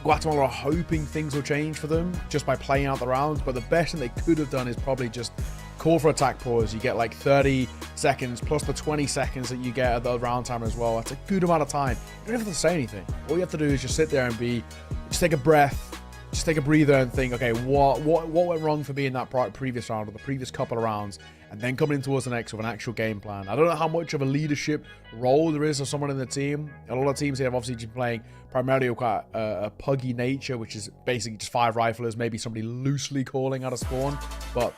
S2: Guatemala are hoping things will change for them just by playing out the rounds, but the best thing they could have done is probably just call for attack pause. You get like 30 seconds plus the 20 seconds that you get at the round timer as well. That's a good amount of time. You don't have to say anything. All you have to do is just sit there and just take a breath, just take a breather and think, okay, what went wrong for me in that previous round or the previous couple of rounds, and then coming in towards the next with an actual game plan. I don't know how much of a leadership role there is of someone in the team. A lot of teams here have obviously been playing primarily quite a puggy nature, which is basically just 5 riflers, maybe somebody loosely calling out of spawn, but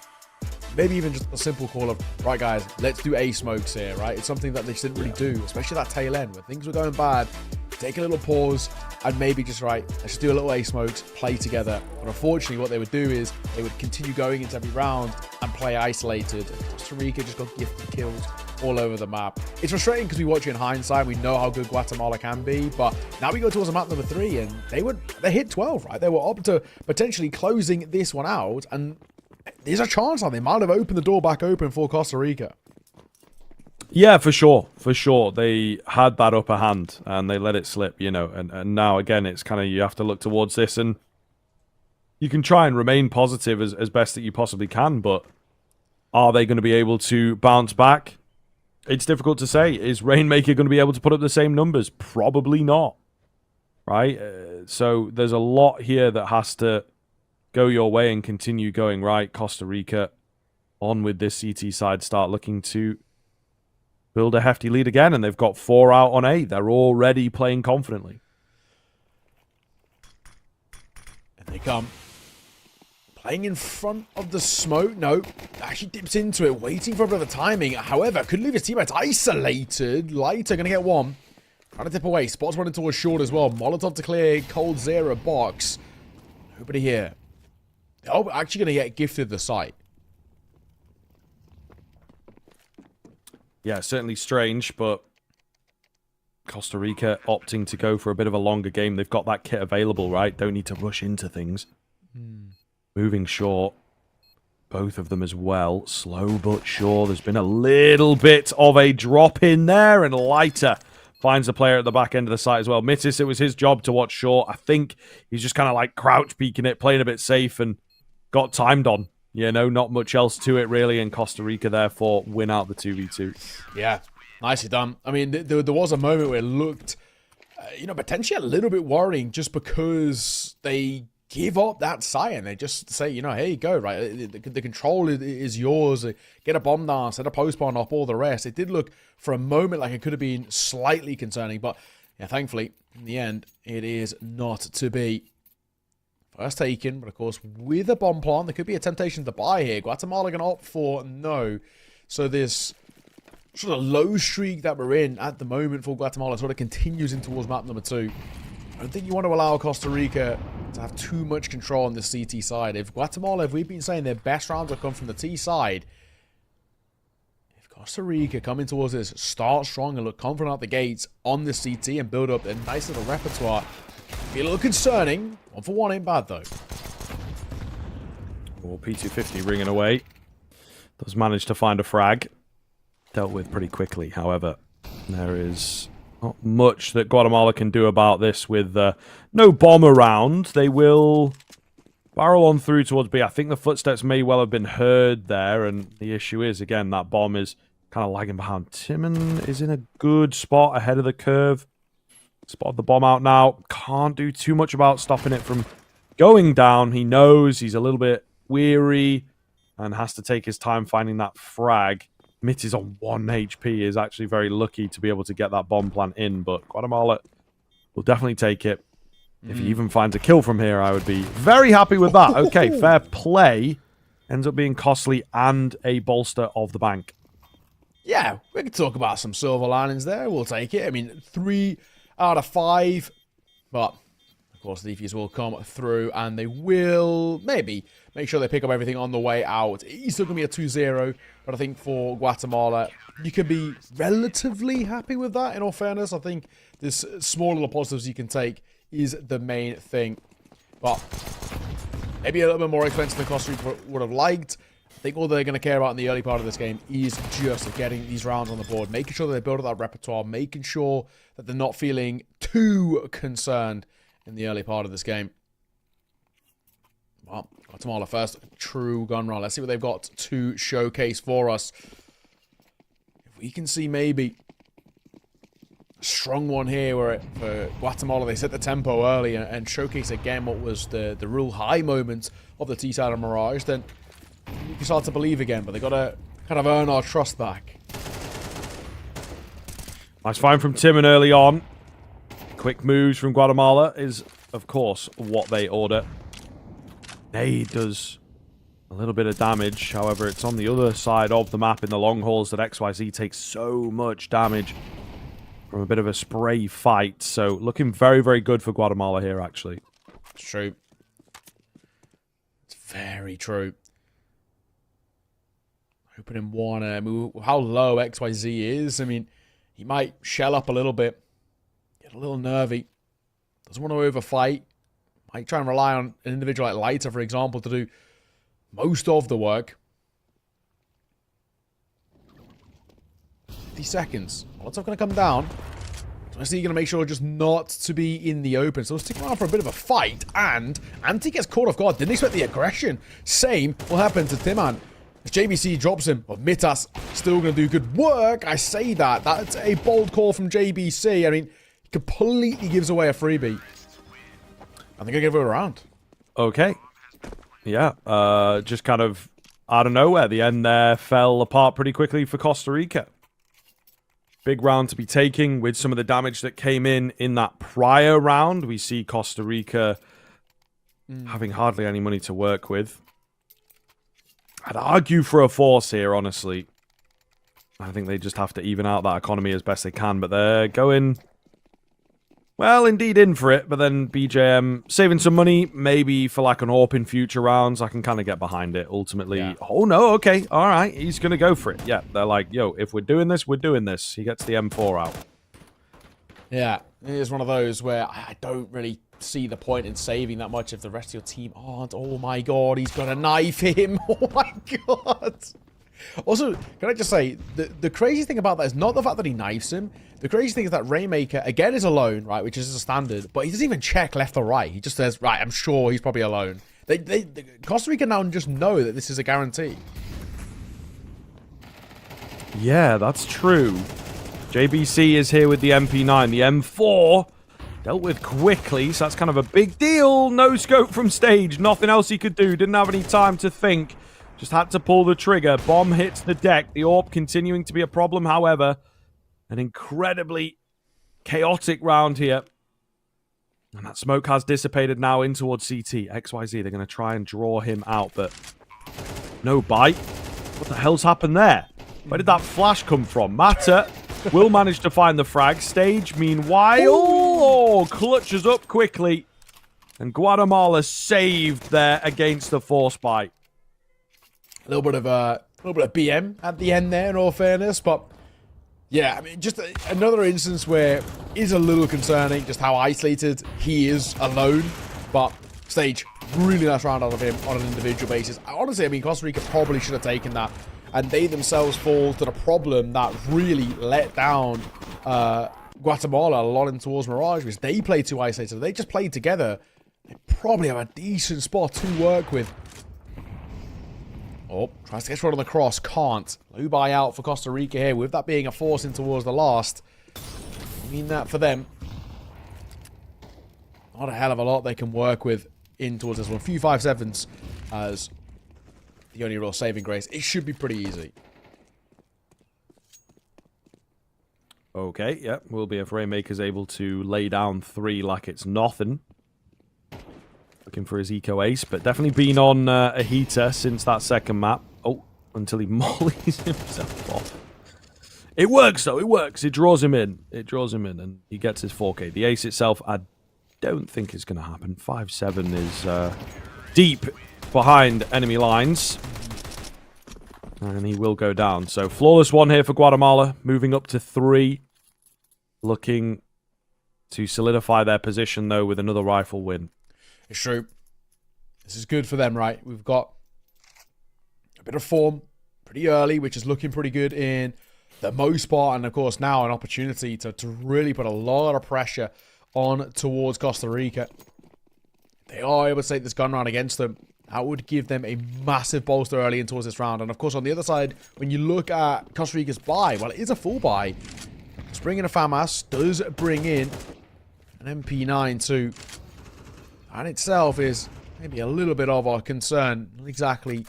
S2: maybe even just a simple call of, right guys, let's do A smokes here, right? It's something that they just didn't really do, especially that tail end where things were going bad. Take a little pause and maybe just, right, let's just do a little A smokes, play together. But unfortunately, what they would do is they would continue going into every round and play isolated. Costa Rica just got gifted kills all over the map. It's frustrating because we watch it in hindsight. We know how good Guatemala can be, but now we go towards map number 3 and they hit 12, right? They were up to potentially closing this one out, and there's a chance that they might have opened the door back open for Costa Rica.
S1: Yeah, for sure. For sure. They had that upper hand and they let it slip, you know. And now, again, it's kind of, you have to look towards this and you can try and remain positive as best that you possibly can, but are they going to be able to bounce back? It's difficult to say. Is Rainmaker going to be able to put up the same numbers? Probably not. Right? So there's a lot here that has to go your way and continue going right. Costa Rica on with this CT side, start looking to build a hefty lead again, and they've got 4 out on 8. They're already playing confidently.
S2: And they come. Playing in front of the smoke. No, actually dips into it, waiting for a bit of timing. However, could leave his teammates isolated. Lighter going to get one. Trying to dip away. Spots running towards short as well. Molotov to clear. Cold Zero box. Nobody here. Oh, actually going to get gifted the site.
S1: Yeah, certainly strange, but Costa Rica opting to go for a bit of a longer game. They've got that kit available, right? Don't need to rush into things. Moving short. Both of them as well. Slow but sure. There's been a little bit of a drop in there, and Lighter finds the player at the back end of the site as well. Mitis, it was his job to watch short. I think he's just kind of like crouch peeking it, playing a bit safe, and got timed on. You know, not much else to it, really, and Costa Rica, therefore, win out the 2v2.
S2: Yeah, nicely done. I mean, there was a moment where it looked, you know, potentially a little bit worrying just because they give up that site, and they just say, you know, here you go, right? The control is yours. Get a bomb down, set a post bomb up, all the rest. It did look for a moment like it could have been slightly concerning, but yeah, thankfully, in the end, it is not to be. First taken, but of course, with a bomb plant, there could be a temptation to buy here. Guatemala going to opt for no. So this sort of low streak that we're in at the moment for Guatemala sort of continues in towards map number 2. I don't think you want to allow Costa Rica to have too much control on the CT side. If Guatemala, if we've been saying their best rounds have come from the T side, if Costa Rica coming towards this, start strong and look confident out the gates on the CT and build up a nice little repertoire, be a little concerning. 1 for 1 ain't bad though.
S1: Well, P250 ringing away. Does manage to find a frag. Dealt with pretty quickly, however. There is not much that Guatemala can do about this with no bomb around. They will barrel on through towards B. I think the footsteps may well have been heard there, and the issue is, again, that bomb is kind of lagging behind. Timon is in a good spot ahead of the curve. Spotted the bomb out now. Can't do too much about stopping it from going down. He knows he's a little bit weary and has to take his time finding that frag. Mitt is on 1 HP, is actually very lucky to be able to get that bomb plant in, but Guatemala will definitely take it. If he even finds a kill from here, I would be very happy with that. Okay, fair play. Ends up being costly and a bolster of the bank.
S2: Yeah, we can talk about some silver linings there. We'll take it. I mean, 3 out of 5, but of course the defuse will come through and they will maybe make sure they pick up everything on the way out. It's still going to be a 2-0, but I think for Guatemala, you can be relatively happy with that, in all fairness. I think this small little positives you can take is the main thing, but maybe a little bit more expensive than Costa Rica would have liked. I think all they're going to care about in the early part of this game is just getting these rounds on the board, making sure that they build up that repertoire, making sure that they're not feeling too concerned in the early part of this game. Well, Guatemala first, true gun run. Let's see what they've got to showcase for us. If we can see maybe a strong one here where for Guatemala they set the tempo early and showcase again what was the real high moments of the T-side of Mirage, then you can start to believe again, but they got to kind of earn our trust back.
S1: Nice find from Timon early on. Quick moves from Guatemala is, of course, what they order. Nade does a little bit of damage. However, it's on the other side of the map in the long hauls that XYZ takes so much damage from a bit of a spray fight. So, looking very, very good for Guatemala here, actually.
S2: It's true. It's very true. Opening one. I mean, how low XYZ is. I mean, he might shell up a little bit. Get a little nervy. Doesn't want to overfight. Might try and rely on an individual like Lighter, for example, to do most of the work. 50 seconds. Molotov going to come down. Honestly, you're going to make sure just not to be in the open. So we'll stick around for a bit of a fight. And Anti gets caught off guard. Didn't expect the aggression. Same will happen to Timan. As JBC drops him, but Mitas still going to do good work. I say that. That's a bold call from JBC. I mean, he completely gives away a freebie. I think I give it a round.
S1: Okay. Yeah. Just kind of out of nowhere. The end there fell apart pretty quickly for Costa Rica. Big round to be taking with some of the damage that came in that prior round. We see Costa Rica having hardly any money to work with. I'd argue for a force here, honestly. I think they just have to even out that economy as best they can, but they're going, well, indeed in for it, but then BJM saving some money, maybe for like an AWP in future rounds. I can kind of get behind it, ultimately. Yeah. Oh, no, okay, all right, he's going to go for it. Yeah, they're like, yo, if we're doing this, we're doing this. He gets the M4 out.
S2: Yeah, it is one of those where I don't really see the point in saving that much if the rest of your team aren't. Oh my god, he's gonna knife him. Oh my god. Also, can I just say, the crazy thing about that is not the fact that he knifes him. The crazy thing is that Rainmaker, again, is alone, right, which is a standard, but he doesn't even check left or right. He just says, right, I'm sure he's probably alone. Costa Rica now just know that this is a guarantee.
S1: Yeah, that's true. JBC is here with the MP9. The M4 Dealt with quickly, so that's kind of a big deal. No scope from Stage. Nothing else he could do. Didn't have any time to think. Just had to pull the trigger. Bomb hits the deck. The AWP continuing to be a problem, however. An incredibly chaotic round here. And that smoke has dissipated now in towards CT. XYZ, they're going to try and draw him out, but no bite. What the hell's happened there? Where did that flash come from? Matter will manage to find the frag. Stage, meanwhile, clutches up quickly. And Guatemala saved there against the force bite.
S2: A little bit of BM at the end there, in all fairness, but yeah, I mean, just another instance where it is a little concerning just how isolated he is alone. But Stage, really nice round out of him on an individual basis. Honestly, I mean, Costa Rica probably should have taken that. And they themselves fall to the problem that really let down Guatemala a lot in towards Mirage, because they play too isolated. They just played together. They probably have a decent spot to work with. Oh, tries to get shot on the cross. Can't. Low buy out for Costa Rica here. With that being a force in towards the last. I mean that for them. Not a hell of a lot they can work with in towards this one. A few 5-7s as the only real saving grace. It should be pretty easy.
S1: Okay, yeah. Will be if Rainmaker's able to lay down 3 like it's nothing. Looking for his eco ace, but definitely been on a heater since that second map. Oh, until he mollies himself off. It works, though. It works. It draws him in. It draws him in, and he gets his 4K. The ace itself, I don't think is going to happen. 5-7 is deep behind enemy lines. And he will go down. So, flawless one here for Guatemala. Moving up to 3. Looking to solidify their position, though, with another rifle win.
S2: It's true. This is good for them, right? We've got a bit of form pretty early, which is looking pretty good in the most part. And, of course, now an opportunity to really put a lot of pressure on towards Costa Rica. They are able to take this gun round against them. That would give them a massive bolster early in towards this round. And, of course, on the other side, when you look at Costa Rica's buy, well, it is a full buy. It's bringing a FAMAS, does bring in an MP9 too. And itself is maybe a little bit of a concern. Not exactly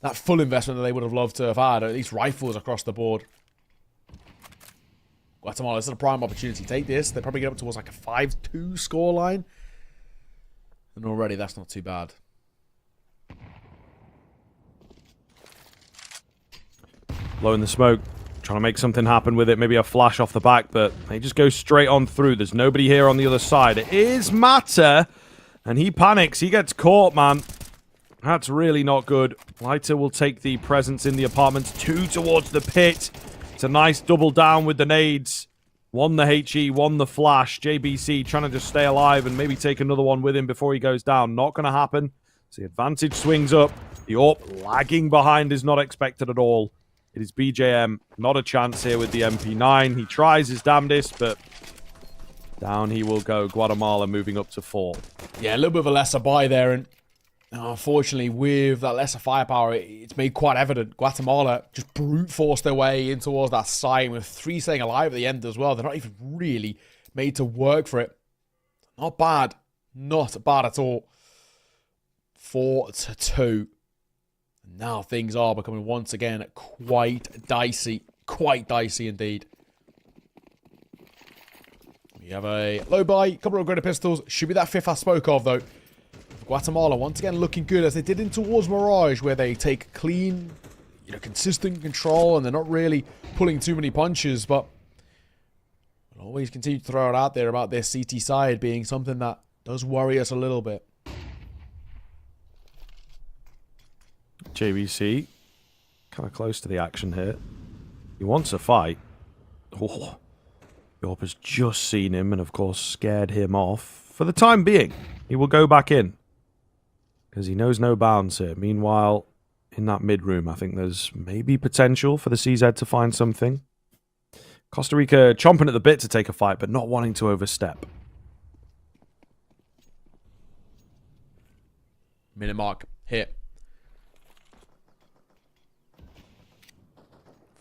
S2: that full investment that they would have loved to have had, or at least rifles across the board. Guatemala, this is a prime opportunity. Take this. They probably get up towards like a 5-2 scoreline. And already that's not too bad.
S1: Blowing the smoke. Trying to make something happen with it. Maybe a flash off the back, but they just go straight on through. There's nobody here on the other side. It is Matter. And he panics. He gets caught, man. That's really not good. Lighter will take the presence in the apartments. 2 towards the pit. It's a nice double down with the nades. 1 the HE, 1 the flash. JBC trying to just stay alive and maybe take another one with him before he goes down. Not going to happen. So the advantage swings up. The AWP lagging behind is not expected at all. It is BJM. Not a chance here with the MP9. He tries his damnedest, but down he will go. Guatemala moving up to 4.
S2: Yeah, a little bit of a lesser buy there, and unfortunately, with that lesser firepower, it's made quite evident. Guatemala just brute forced their way in towards that side with 3 staying alive at the end as well. They're not even really made to work for it. Not bad. Not bad at all. 4-2. Now things are becoming once again quite dicey. Quite dicey indeed. We have a low buy, couple of greater pistols. Should be that 5th I spoke of, though. Guatemala once again looking good as they did in towards Mirage, where they take clean, consistent control, and they're not really pulling too many punches. But we'll always continue to throw it out there about their CT side being something that does worry us a little bit.
S1: JVC kind of close to the action here. He wants a fight. Oh. Yorp has just seen him and, of course, scared him off. For the time being, he will go back in. Because he knows no bounds here. Meanwhile, in that mid-room, I think there's maybe potential for the CZ to find something. Costa Rica chomping at the bit to take a fight, but not wanting to overstep.
S2: Minute mark. Hit.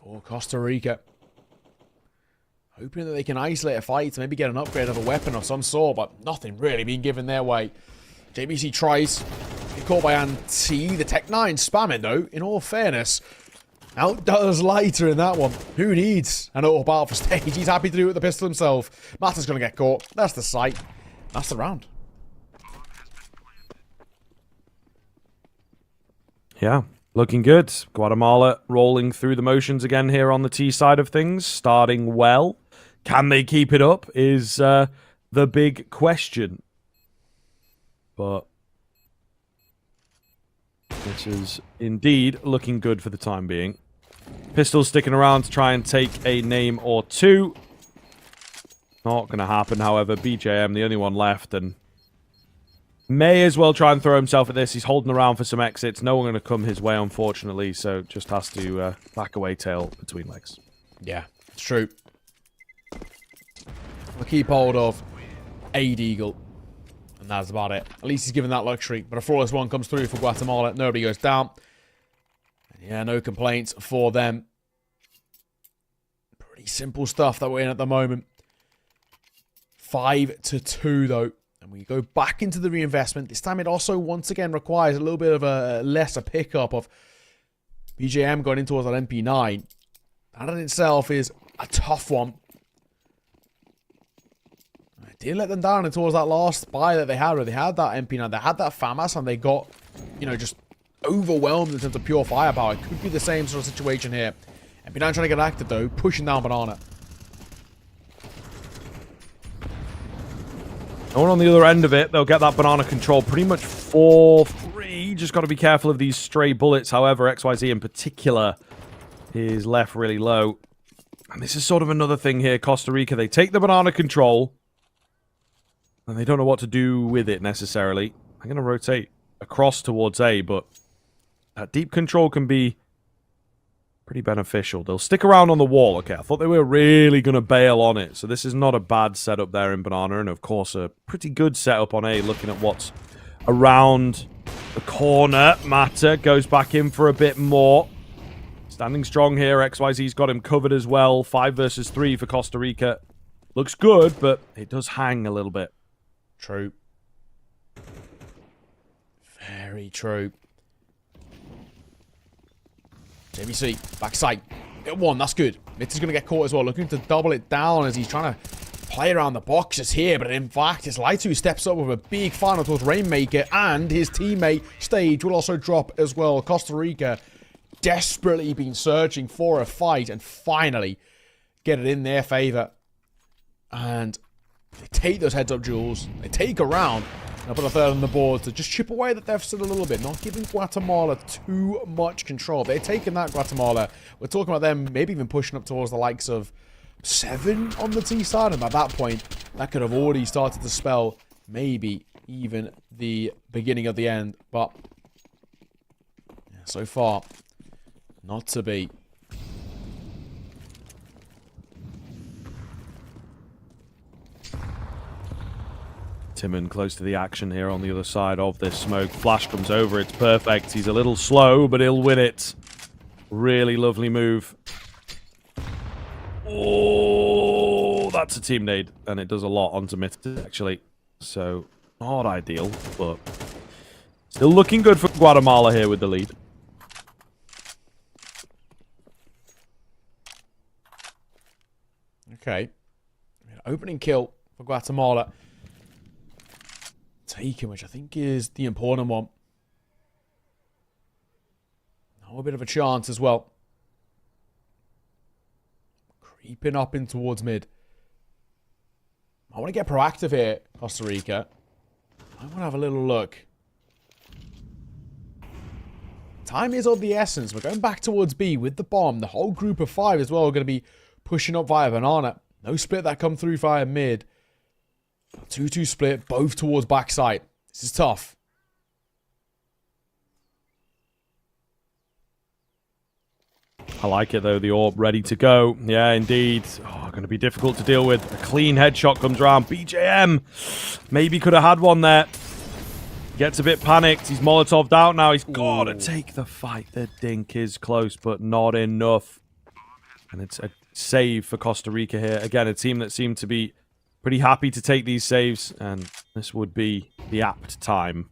S2: For Costa Rica. hoping that they can isolate a fight to maybe get an upgrade of a weapon of some sort, but nothing really being given their way. JBC tries. Get caught by Anti. The Tech 9 spamming, though, in all fairness. Outdoes Lighter in that one. Who needs an auto battle for stage? He's happy to do it with the pistol himself. Mata's going to get caught. That's the sight. That's the round.
S1: Yeah, looking good. Guatemala rolling through the motions again here on the T side of things. Starting well. Can they keep it up is the big question. But this is indeed looking good for the time being. Pistol sticking around to try and take a name or two. Not going to happen, however. BJM, the only one left, and may as well try and throw himself at this. He's holding around for some exits. No one going to come his way, unfortunately, so just has to back away, tail between legs.
S2: Yeah, it's true. We'll keep hold of a Deagle. And that's about it. At least he's given that luxury. But a flawless one comes through for Guatemala. Nobody goes down. And yeah, no complaints for them. Pretty simple stuff that we're in at the moment. 5-2 though. And we go back into the reinvestment. This time it also once again requires a little bit of a lesser pickup of BJM going in towards that MP9. That in itself is a tough one. Didn't let them down towards that last buy that they had, where they had that MP9, they had that FAMAS, and they got, you know, just overwhelmed in terms of pure firepower. It could be the same sort of situation here. MP9 trying to get active, though, pushing down Banana.
S1: No one on the other end of it. They'll get that Banana control pretty much 4-3. Just got to be careful of these stray bullets. However, XYZ in particular is left really low. And this is sort of another thing here. Costa Rica, they take the Banana control. And they don't know what to do with it, necessarily. I'm going to rotate across towards A, but that deep control can be pretty beneficial. They'll stick around on the wall. Okay, I thought they were really going to bail on it. So this is not a bad setup there in Banana. And, of course, a pretty good setup on A, looking at what's around the corner. Mata goes back in for a bit more. Standing strong here. XYZ's got him covered as well. 5 versus 3 for Costa Rica. Looks good, but it does hang a little bit.
S2: True. Very true. JBC, backside. Get one, that's good. Mitz going to get caught as well, looking to double it down as he's trying to play around the boxes here, but in fact, it's Light who steps up with a big final towards Rainmaker, and his teammate, Stage, will also drop as well. Costa Rica desperately been searching for a fight, and finally get it in their favor. And they take those heads-up duels. They take a round. And put a third on the board to just chip away the deficit a little bit. Not giving Guatemala too much control. They're taking that, Guatemala. We're talking about them maybe even pushing up towards the likes of 7 on the T side. And at that point, that could have already started to spell maybe even the beginning of the end. But yeah, so far, not to be.
S1: Timon close to the action here on the other side of this smoke. Flash comes over. It's perfect. He's a little slow, but he'll win it. Really lovely move. Oh, that's a team nade. And it does a lot onto Mitt, actually. So, not ideal, but still looking good for Guatemala here with the lead.
S2: Okay. Opening kill for Guatemala. Taken, which I think is the important one. Now a bit of a chance as well. Creeping up in towards mid. I want to get proactive here, Costa Rica. I want to have a little look. Time is of the essence. We're going back towards B with the bomb. The whole group of 5 as well are going to be pushing up via Banana. No split that come through via mid. 2-2 split, both towards backside. This is tough.
S1: I like it, though. The orb ready to go. Yeah, indeed. Oh, going to be difficult to deal with. A clean headshot comes around. BJM maybe could have had one there. Gets a bit panicked. He's Molotov'd out now. He's got to take the fight. The dink is close, but not enough. And it's a save for Costa Rica here. Again, a team that seemed to be pretty happy to take these saves, and this would be the apt time.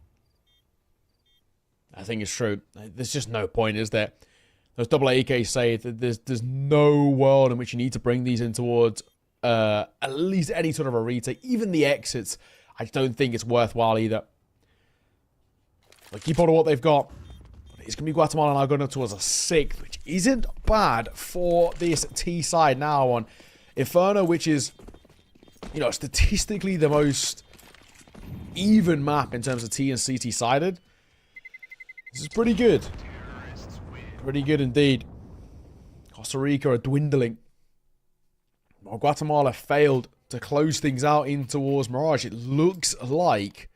S2: I think it's true. There's just no point, is there? Those double AK saves, there's no world in which you need to bring these in towards at least any sort of a retake. Even the exits, I don't think it's worthwhile either. Like, keep on what they've got. It's going to be Guatemala now going up towards a 6th, which isn't bad for this T side now on Inferno, which is, you know, statistically the most even map in terms of T and CT sided. This is pretty good. Pretty good indeed. Costa Rica are dwindling. While Guatemala failed to close things out in towards Mirage, it looks like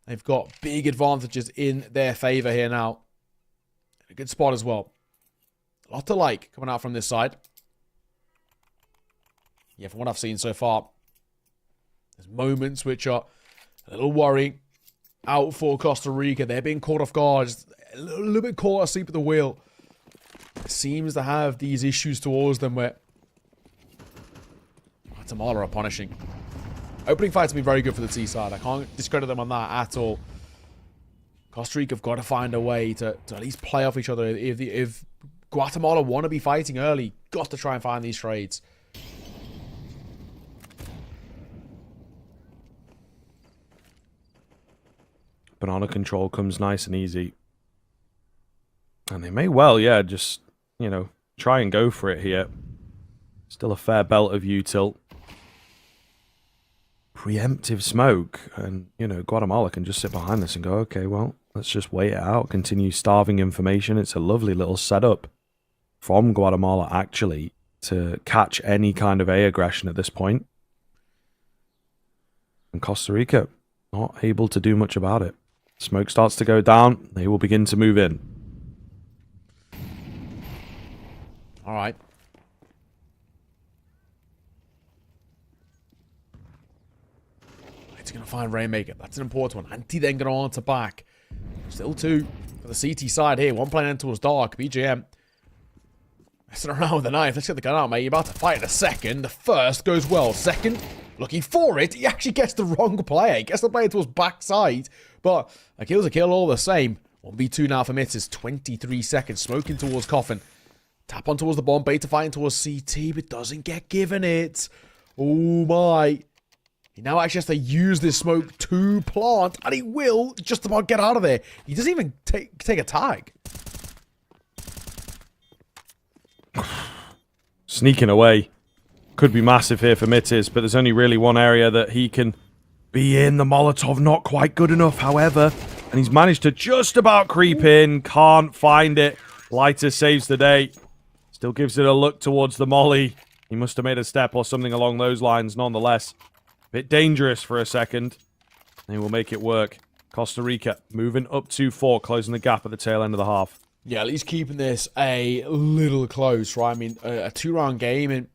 S2: they've got big advantages in their favor here now. A good spot as well. A lot to like coming out from this side. Yeah, from what I've seen so far, there's moments which are a little worrying out for Costa Rica. They're being caught off guard, just a little bit caught asleep at the wheel. It seems to have these issues towards them where Guatemala are punishing. Opening fights have been very good for the T side. I can't discredit them on that at all. Costa Rica have got to find a way to at least play off each other. If Guatemala want to be fighting early, got to try and find these trades.
S1: Banana control comes nice and easy. And they may well, yeah, just, you know, try and go for it here. Still a fair belt of util. Preemptive smoke. And, you know, Guatemala can just sit behind this and go, okay, well, let's just wait it out. Continue starving information. It's a lovely little setup from Guatemala, actually, to catch any kind of A aggression at this point. And Costa Rica not able to do much about it. Smoke starts to go down. They will begin to move in.
S2: All right. It's going to find Rainmaker. That's an important one. Anti then going to answer back. Still 2 for the CT side here. One playing in towards Dark. BGM messing around with the knife. Let's get the gun out, mate. You're about to fight in a second. The first goes well. Second, looking for it. He actually gets the wrong player. He gets the player towards backside. But a kill's a kill all the same. 1v2 now for Mitters. 23 seconds. Smoking towards Coffin. Tap on towards the bomb. Beta fighting towards CT, but doesn't get given it. Oh my. He now actually has to use this smoke to plant, and he will just about get out of there. He doesn't even take a tag.
S1: Sneaking away. Could be massive here for Mitters, but there's only really one area that he can be in. The Molotov not quite good enough, however. And he's managed to just about creep in. Can't find it. Lighter saves the day. Still gives it a look towards the molly. He must have made a step or something along those lines, nonetheless. Bit dangerous for a second. They will make it work. Costa Rica moving up 2-4, closing the gap at the tail end of the half.
S2: Yeah, at least keeping this a little close, right? I mean, a 2-round game and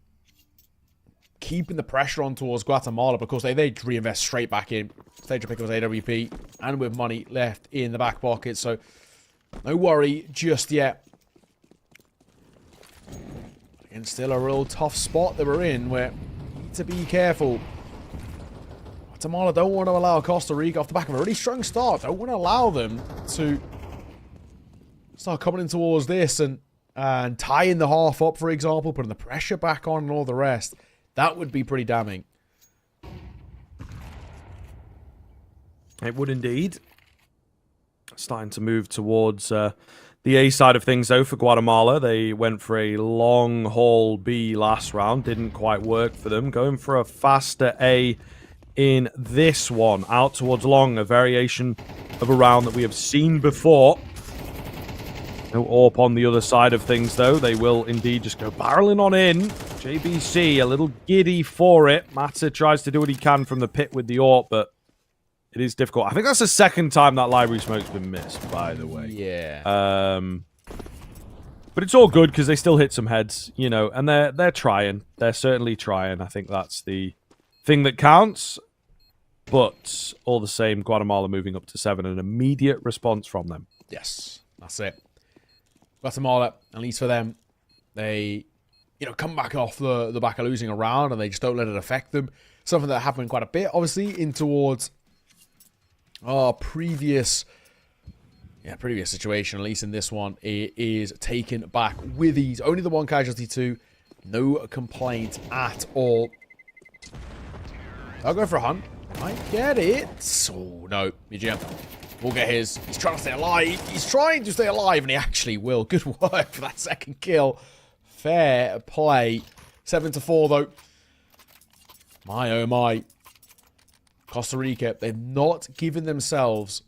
S2: keeping the pressure on towards Guatemala because they reinvest straight back in. Stage pick was AWP and with money left in the back pocket, so no worry just yet. And still a real tough spot that we're in where we need to be careful. Guatemala don't want to allow Costa Rica off the back of a really strong start. Don't want to allow them to start coming in towards this and tying the half up, for example, putting the pressure back on and all the rest. That would be pretty damning.
S1: It would indeed. Starting to move towards the A side of things, though, for Guatemala. They went for a long haul B last round. Didn't quite work for them. Going for a faster A in this one. Out towards long, a variation of a round that we have seen before. No AWP on the other side of things, though. They will indeed just go barreling on in. JBC, a little giddy for it. Mata tries to do what he can from the pit with the AWP, but it is difficult. I think that's the second time that library smoke's been missed, by the way.
S2: Yeah.
S1: But it's all good because they still hit some heads, you know, and they're trying. They're certainly trying. I think that's the thing that counts. But all the same, Guatemala moving up to 7, an immediate response from them.
S2: Yes, that's it. Guatemala, at least for them, they come back off the back of losing a round and they just don't let it affect them. Something that happened quite a bit, obviously, in towards our previous situation, at least in this one, it is taken back with ease. Only the one casualty too. No complaints at all. I'll go for a hunt. I get it. Oh, no. EGM will get his. He's trying to stay alive. He's trying to stay alive, and he actually will. Good work for that second kill. Fair play. 7-4, though. My, oh, my. Costa Rica, they've not given themselves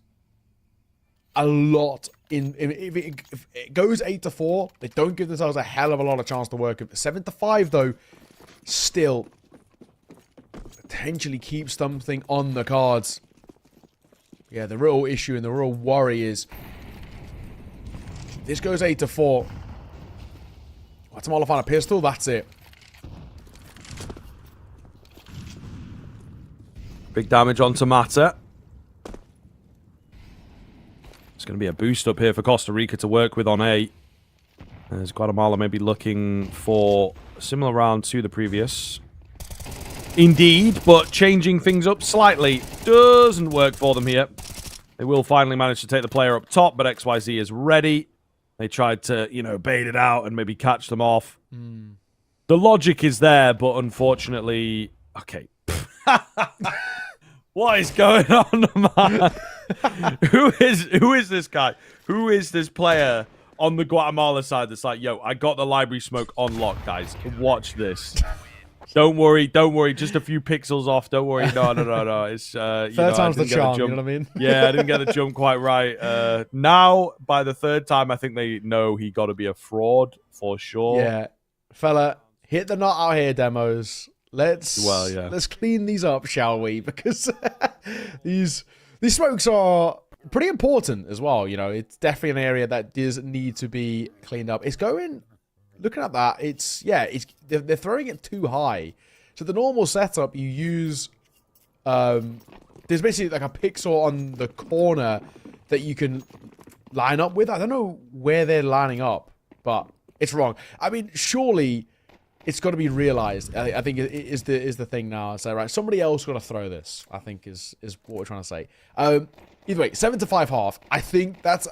S2: a lot in. If it goes 8-4, they don't give themselves a hell of a lot of chance to work. 7-5, though, still potentially keeps something on the cards. Yeah, the real issue and the real worry is this goes 8-4. Guatemala find a pistol, that's it.
S1: Big damage onto Mata. It's going to be a boost up here for Costa Rica to work with on A. As Guatemala maybe looking for a similar round to the previous. Indeed, but changing things up slightly doesn't work for them here. They will finally manage to take the player up top, but XYZ is ready. They tried to, bait it out and maybe catch them off. The logic is there, but unfortunately... Okay. What is going on, man? Who is this guy? Who is this player on the Guatemala side that's like, yo, I got the library smoke on lock, guys. Watch this. Don't worry. Just a few pixels off. Don't worry. No. It's
S2: third time's the charm. You know what I mean?
S1: Yeah, I didn't get the jump quite right. Now, by the third time, I think they know he got to be a fraud for sure.
S2: Yeah, fella, hit the knot out here, demos. Let's clean these up, shall we? Because these smokes are pretty important as well. It's definitely an area that does need to be cleaned up. It's going. Looking at that, they're throwing it too high. So the normal setup, you use, there's basically like a pixel on the corner that you can line up with. I don't know where they're lining up, but it's wrong. I mean, surely it's got to be realized. I think it is the thing now. So right, somebody else got to throw this. I think is what we're trying to say. Either way, 7-5 half. I think that's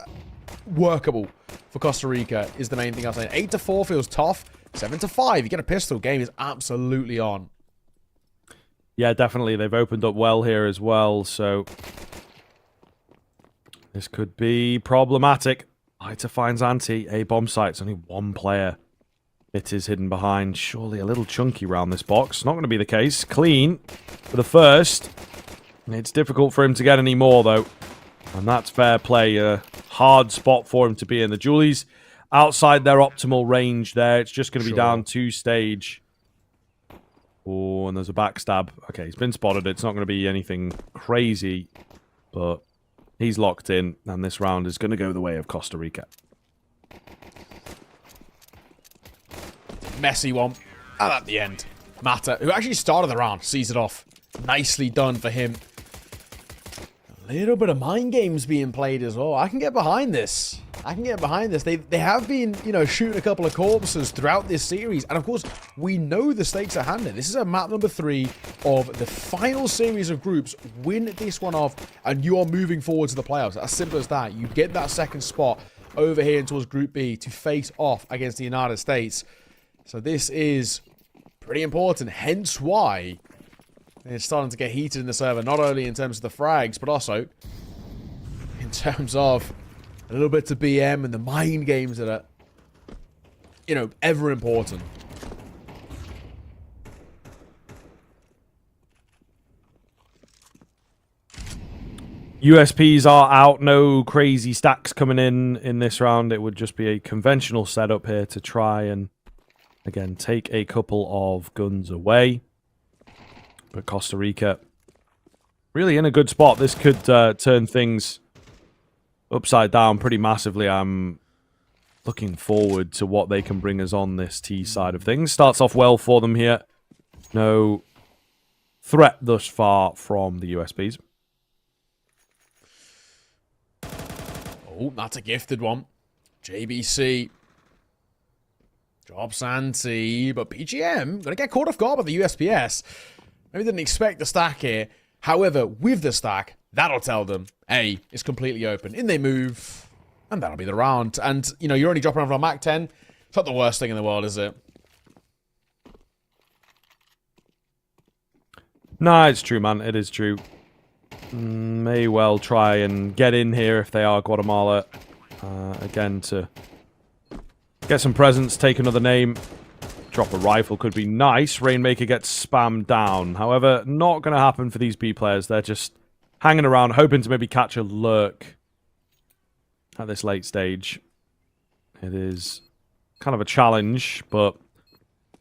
S2: workable for Costa Rica is the main thing I'm saying. 8-4 feels tough. 7-5, you get a pistol. Game is absolutely on.
S1: Yeah, definitely. They've opened up well here as well, so this could be problematic. Ita finds Anti. A bomb site. It's only one player. It is hidden behind. Surely a little chunky round this box. Not going to be the case. Clean for the first. It's difficult for him to get any more, though. And that's fair play. A hard spot for him to be in. The Julies outside their optimal range there. It's just going to be down 2 stage. Oh, and there's a backstab. Okay, he's been spotted. It's not going to be anything crazy. But he's locked in. And this round is going to go the way of Costa Rica.
S2: Messy one. And at the end, Mata, who actually started the round, sees it off. Nicely done for him. A little bit of mind games being played as well. I can get behind this. They have been, shooting a couple of corpses throughout this series. And of course, we know the stakes are handed. This is a map number 3 of the final series of groups. Win this one off, and you are moving forward to the playoffs. As simple as that. You get that second spot over here towards Group B to face off against the United States. So this is pretty important. Hence why it's starting to get heated in the server, not only in terms of the frags, but also in terms of a little bit to BM and the mind games that are, ever important.
S1: USPs are out. No crazy stacks coming in this round. It would just be a conventional setup here to try and, again, take a couple of guns away. But Costa Rica really in a good spot. This could turn things upside down pretty massively. I'm looking forward to what they can bring us on this T side of things. Starts off well for them here. No threat thus far from the USBs.
S2: Oh, that's a gifted one. JBC. Drops Anti, but BGM going to get caught off guard by the USPS. Maybe didn't expect the stack here. However, with the stack, that'll tell them, A, it's completely open. In they move, and that'll be the round. And, you know, you're only dropping over on Mac 10. It's not the worst thing in the world, is it?
S1: Nah, it's true, man. It is true. May well try and get in here if they are Guatemala. Again, to get some presents, take another name. Drop a rifle could be nice. Rainmaker gets spammed down. However, not going to happen for these B players. They're just hanging around, hoping to maybe catch a lurk at this late stage. It is kind of a challenge, but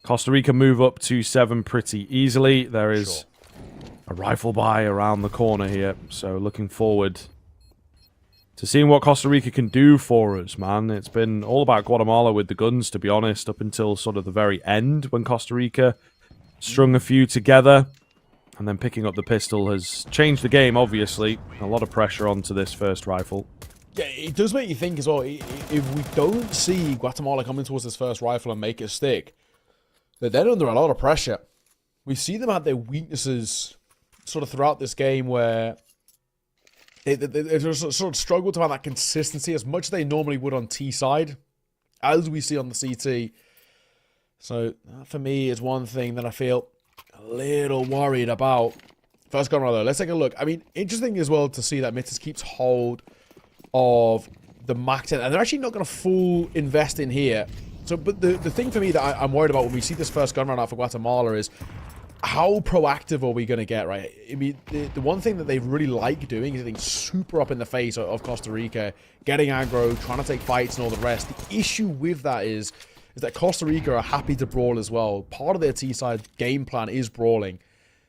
S1: Costa Rica move up to 7 pretty easily. There is a rifle buy around the corner here, so looking forward to seeing what Costa Rica can do for us, man. It's been all about Guatemala with the guns, to be honest, up until sort of the very end when Costa Rica strung a few together. And then picking up the pistol has changed the game, obviously. A lot of pressure onto this first rifle.
S2: Yeah, it does make you think as well, if we don't see Guatemala coming towards this first rifle and make it stick, they're then under a lot of pressure. We see them have their weaknesses sort of throughout this game where they sort of struggle to have that consistency as much as they normally would on T side, as we see on the CT. So that for me is one thing that I feel a little worried about. First gun round though, let's take a look. I mean, interesting as well to see that Mitters keeps hold of the Mac 10, and they're actually not going to full invest in here. So, but the thing for me that I'm worried about when we see this first gun round out for Guatemala is how proactive are we going to get, right? I mean, the one thing that they really like doing is getting super up in the face of Costa Rica, getting aggro, trying to take fights and all the rest. The issue with that is that Costa Rica are happy to brawl as well. Part of their T-side game plan is brawling.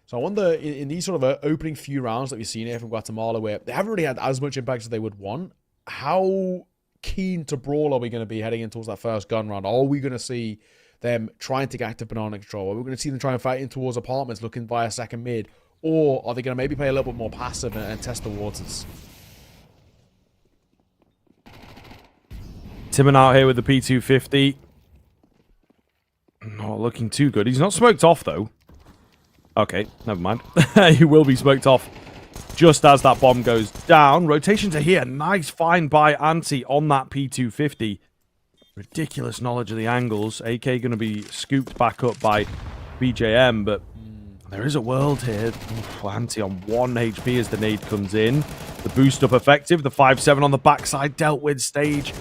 S2: So I wonder, in these sort of opening few rounds that we've seen here from Guatemala, where they haven't really had as much impact as they would want, how keen to brawl are we going to be heading in towards that first gun round? Are we going to see them trying to get active banana control? Are we going to see them trying to fight in towards apartments looking via second mid? Or are they going to maybe play a little bit more passive and test the waters?
S1: Timon out here with the P250. Not looking too good. He's not smoked off, though. Okay, never mind. He will be smoked off just as that bomb goes down. Rotation to here. Nice find by Anti on that P250. Ridiculous knowledge of the angles. AK going to be scooped back up by BJM, but there is a world here. Oof, Anti on 1 HP as the nade comes in. The boost up effective. The 5-7 on the backside dealt with. Stage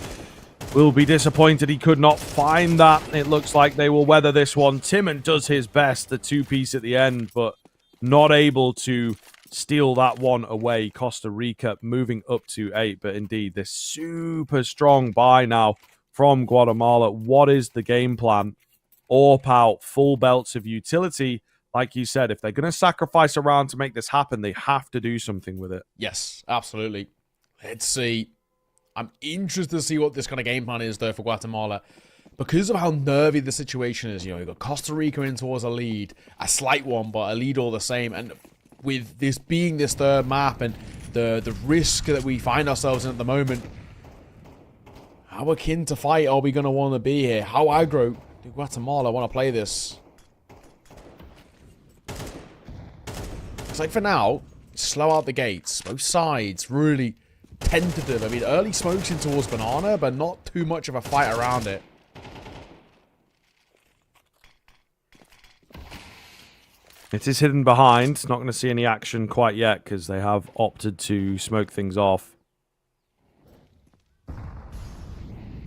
S1: will be disappointed he could not find that. It looks like they will weather this one. Timon does his best, the 2-piece at the end, but not able to steal that one away. Costa Rica moving up to 8, but indeed, this super strong buy now from Guatemala. What is the game plan? AWP out, full belts of utility. Like you said, if they're going to sacrifice a round to make this happen, they have to do something with it.
S2: Yes, absolutely. Let's see. I'm interested to see what this kind of game plan is, though, for Guatemala. Because of how nervy the situation is, you know, you've got Costa Rica in towards a lead. A slight one, but a lead all the same. And with this being this third map and the risk that we find ourselves in at the moment, how akin to fight are we going to want to be here? How aggro do Guatemala want to play this? It's like for now, slow out the gates. Both sides really tentative. I mean, early smokes in towards banana, but not too much of a fight around it.
S1: It is hidden behind. Not going to see any action quite yet because they have opted to smoke things off.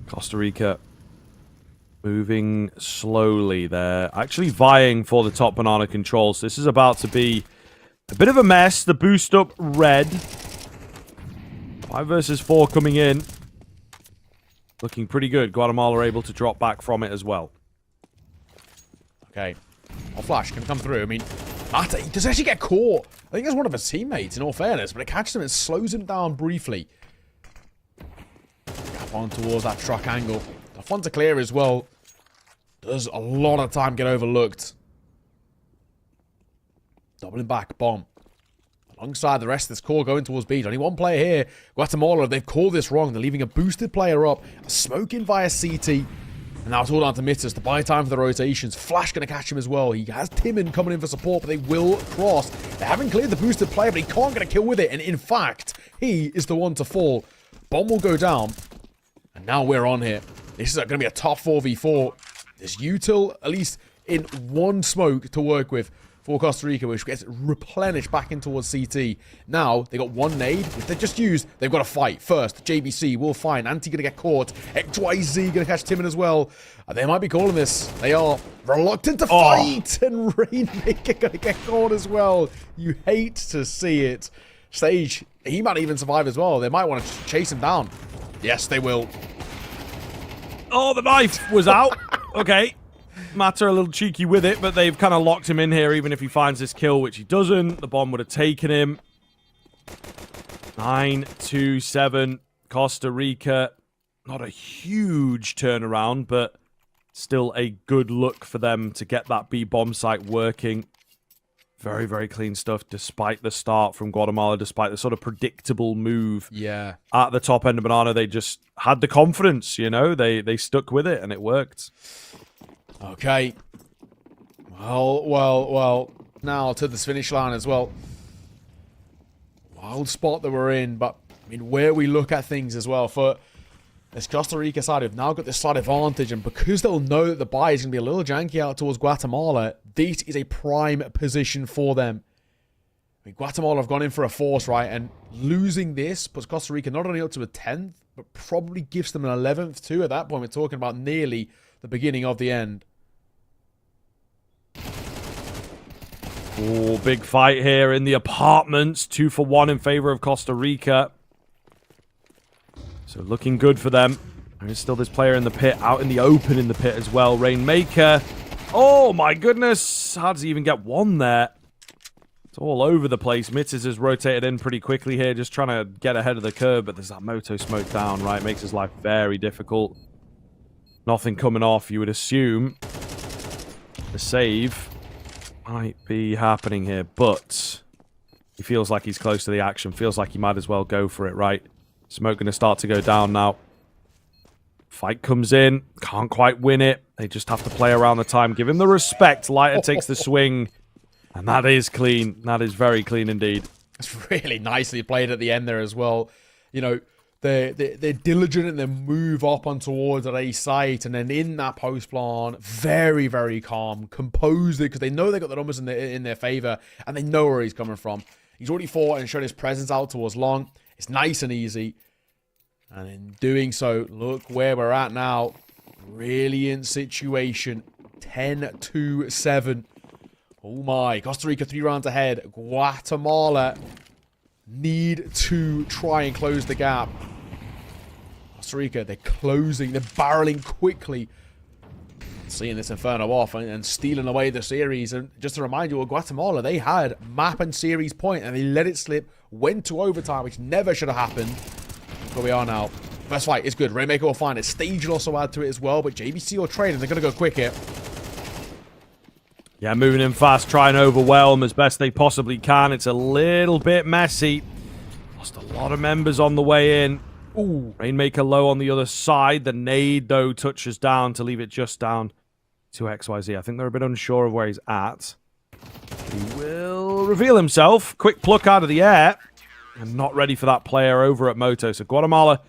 S1: Costa Rica moving slowly there. Actually vying for the top banana controls. This is about to be a bit of a mess. The boost up red. 5 versus 4 coming in. Looking pretty good. Guatemala are able to drop back from it as well.
S2: Okay. Oh, Flash can come through. I mean, Mata, he does actually get caught. I think it's one of his teammates, in all fairness, but it catches him and slows him down briefly. Gap on towards that truck angle. The fun to clear as well. Does a lot of time get overlooked. Doubling back, bomb. Alongside the rest of this core going towards B. Only one player here. Guatemala, they've called this wrong. They're leaving a boosted player up. A smoke in via CT. And now it's all down to Mitters to buy time for the rotations. Flash going to catch him as well. He has Timon coming in for support, but they will cross. They haven't cleared the boosted player, but he can't get a kill with it. And in fact, he is the one to fall. Bomb will go down. And now we're on here. This is going to be a tough 4v4. There's util, at least in one smoke to work with for Costa Rica, which gets replenished back in towards CT. Now, they got one nade, which they just used. They've got to fight. First, JBC will find. Anti going to get caught. XYZ going to catch Timon as well. They might be calling this. They are reluctant to fight. And Rainmaker going to get caught as well. You hate to see it. Sage, he might even survive as well. They might want to chase him down. Yes, they will.
S1: Oh, the knife was out. Okay. Matter a little cheeky with it, but they've kind of locked him in here, even if he finds this kill, which he doesn't. The bomb would have taken him. 9-2-7. Costa Rica. Not a huge turnaround, but still a good look for them to get that B bomb site working. Very, very clean stuff, despite the start from Guatemala, despite the sort of predictable move at the top end of Banana. They just had the confidence, you know? They stuck with it, and it worked.
S2: Okay. Well. Now to this finish line as well. Wild spot that we're in, but I mean, where we look at things as well. For this Costa Rica side, we've now got this slight advantage, and because they'll know that the buy is going to be a little janky out towards Guatemala, this is a prime position for them. I mean, Guatemala have gone in for a force, right? And losing this puts Costa Rica not only up to a 10th, but probably gives them an 11th too. At that point, we're talking about nearly the beginning of the end.
S1: Oh, big fight here in the apartments. 2-for-1 in favor of Costa Rica. So looking good for them. There's still this player in the pit, out in the open in the pit as well. Rainmaker. Oh my goodness. How does he even get one there? It's all over the place. Mitters has rotated in pretty quickly here, just trying to get ahead of the curve, but there's that moto smoke down, right? Makes his life very difficult. Nothing coming off, you would assume. The save might be happening here, but he feels like he's close to the action. Feels like he might as well go for it, right? Smoke going to start to go down now. Fight comes in. Can't quite win it. They just have to play around the time. Give him the respect. Lighter takes the swing. And that is clean. That is very clean indeed.
S2: It's really nicely played at the end there as well. You know, they're diligent in their move up on towards that A site, and then in that post plan, very, very calm, composed, because they know they got the numbers in their favor, and they know where he's coming from. He's already fought and shown his presence out towards long. It's nice and easy, and in doing so, look where we're at now. Brilliant situation. 10-7. Oh my, Costa Rica 3 rounds ahead. Guatemala need to try and close the gap. Costa Rica, they're closing, they're barreling quickly. Seeing this Inferno off and stealing away the series. And just to remind you, Guatemala, they had map and series point and they let it slip, went to overtime, which never should have happened. Where we are now. First fight is good. Rainmaker will find it. Stage will also add to it as well, but JBC or Trade, and they're going to go quick here.
S1: Yeah, moving in fast, try and overwhelm as best they possibly can. It's a little bit messy. Lost a lot of members on the way in. Ooh, Rainmaker low on the other side. The nade, though, touches down to leave it just down to XYZ. I think they're a bit unsure of where he's at. He will reveal himself. Quick pluck out of the air. And not ready for that player over at Moto. So Guatemala,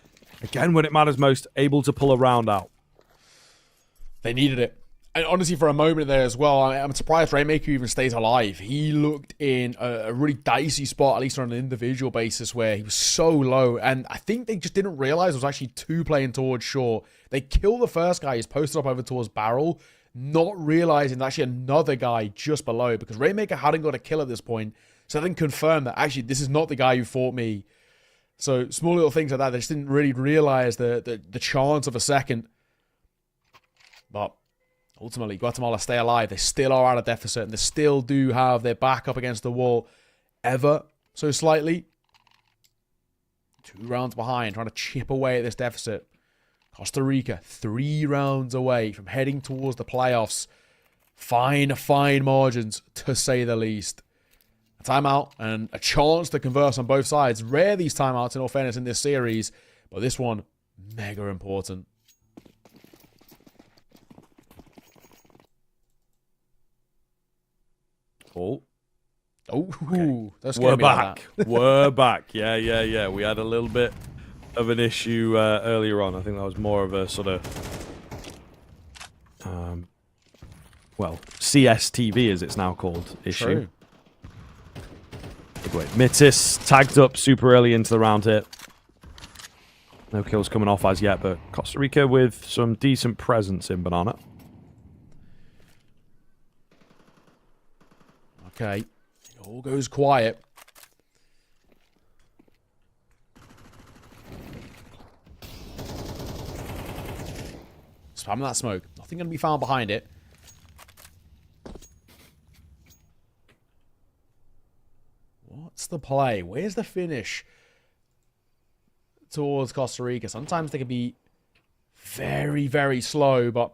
S1: again, when it matters most, able to pull a round out.
S2: They needed it. And honestly, for a moment there as well, I'm surprised Rainmaker even stays alive. He looked in a really dicey spot, at least on an individual basis, where he was so low. And I think they just didn't realize there was actually two playing towards shore. They kill the first guy. He's posted up over towards barrel, not realizing there's actually another guy just below, because Rainmaker hadn't got a kill at this point. So I didn't confirm that actually this is not the guy who fought me. So small little things like that. They just didn't really realize the chance of a second. But ultimately, Guatemala stay alive. They still are at a deficit, and they still do have their back up against the wall ever so slightly. 2 rounds behind, trying to chip away at this deficit. Costa Rica, 3 rounds away from heading towards the playoffs. Fine margins, to say the least. A timeout and a chance to converse on both sides. Rare these timeouts, in all fairness, in this series, but this one, mega important.
S1: Oh.
S2: Oh,
S1: Okay.
S2: that's
S1: We're back. We're back. Yeah. We had a little bit of an issue earlier on. I think that was more of a sort of, well, CSTV as it's now called issue.
S2: True.
S1: Good way. Mitis tagged up super early into the round here. No kills coming off as yet, but Costa Rica with some decent presence in Banana.
S2: Okay. It all goes quiet. Spam that smoke. Nothing going to be found behind it. What's the play? Where's the finish towards Costa Rica? Sometimes they can be very, very slow, but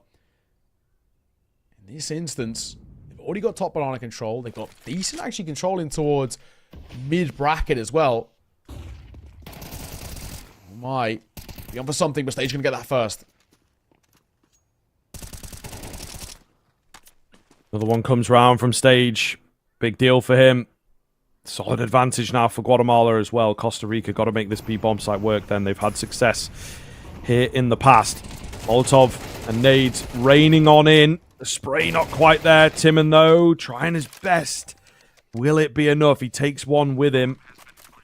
S2: in this instance, they've already got top banana control. They've got decent actually controlling towards mid-bracket as well. Oh my. Be on for something, but Stage going to get that first.
S1: Another one comes round from Stage. Big deal for him. Solid advantage now for Guatemala as well. Costa Rica got to make this B-bomb site work then. They've had success here in the past. Molotov and nades raining on in. The spray not quite there. Timon, though, trying his best. Will it be enough? He takes one with him.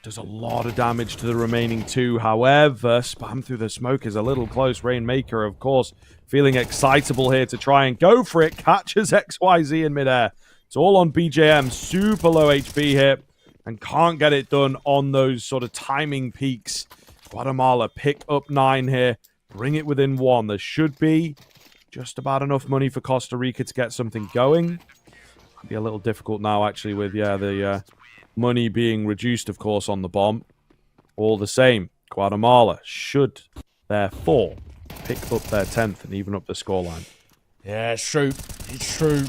S1: Does a lot of damage to the remaining two. However, spam through the smoke is a little close. Rainmaker, of course, feeling excitable here to try and go for it. Catches XYZ in midair. It's all on BJM. Super low HP here. And can't get it done on those sort of timing peaks. Guatemala pick up 9 here. Bring it within 1. There should be just about enough money for Costa Rica to get something going. Might be a little difficult now, actually, with, the money being reduced, of course, on the bomb. All the same, Guatemala should, therefore, pick up their 10th and even up the scoreline.
S2: Yeah, it's true. It's true.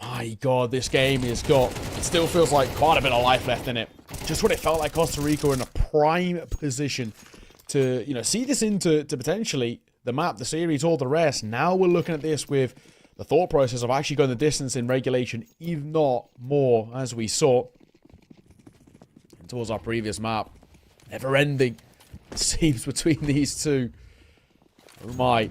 S2: My God, this game has got... It still feels like quite a bit of life left in it. Just when it felt like Costa Rica were in a prime position to, see this into potentially the map, the series, all the rest. Now we're looking at this with the thought process of actually going the distance in regulation, if not more, as we saw towards our previous map. Never-ending seems between these two. Oh my...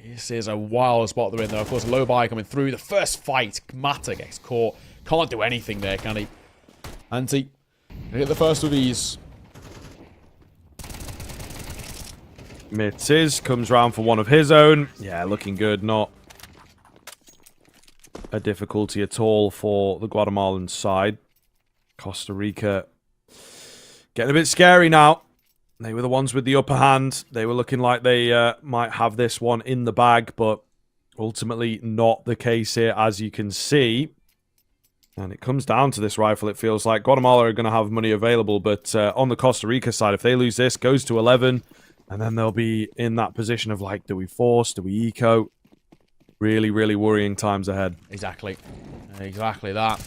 S2: This is a wild spot they're in, though. Of course, low buy coming through. The first fight, Mata gets caught. Can't do anything there, can he? Anti, get the first of these.
S1: Mitis comes round for one of his own. Yeah, looking good. Not a difficulty at all for the Guatemalan side. Costa Rica getting a bit scary now. They were the ones with the upper hand. They were looking like they might have this one in the bag, but ultimately not the case here, as you can see. And it comes down to this rifle, it feels like. Guatemala are going to have money available, but on the Costa Rica side, if they lose this, goes to 11, and then they'll be in that position of, like, do we force, do we eco? Really, really worrying times ahead.
S2: Exactly. Exactly that.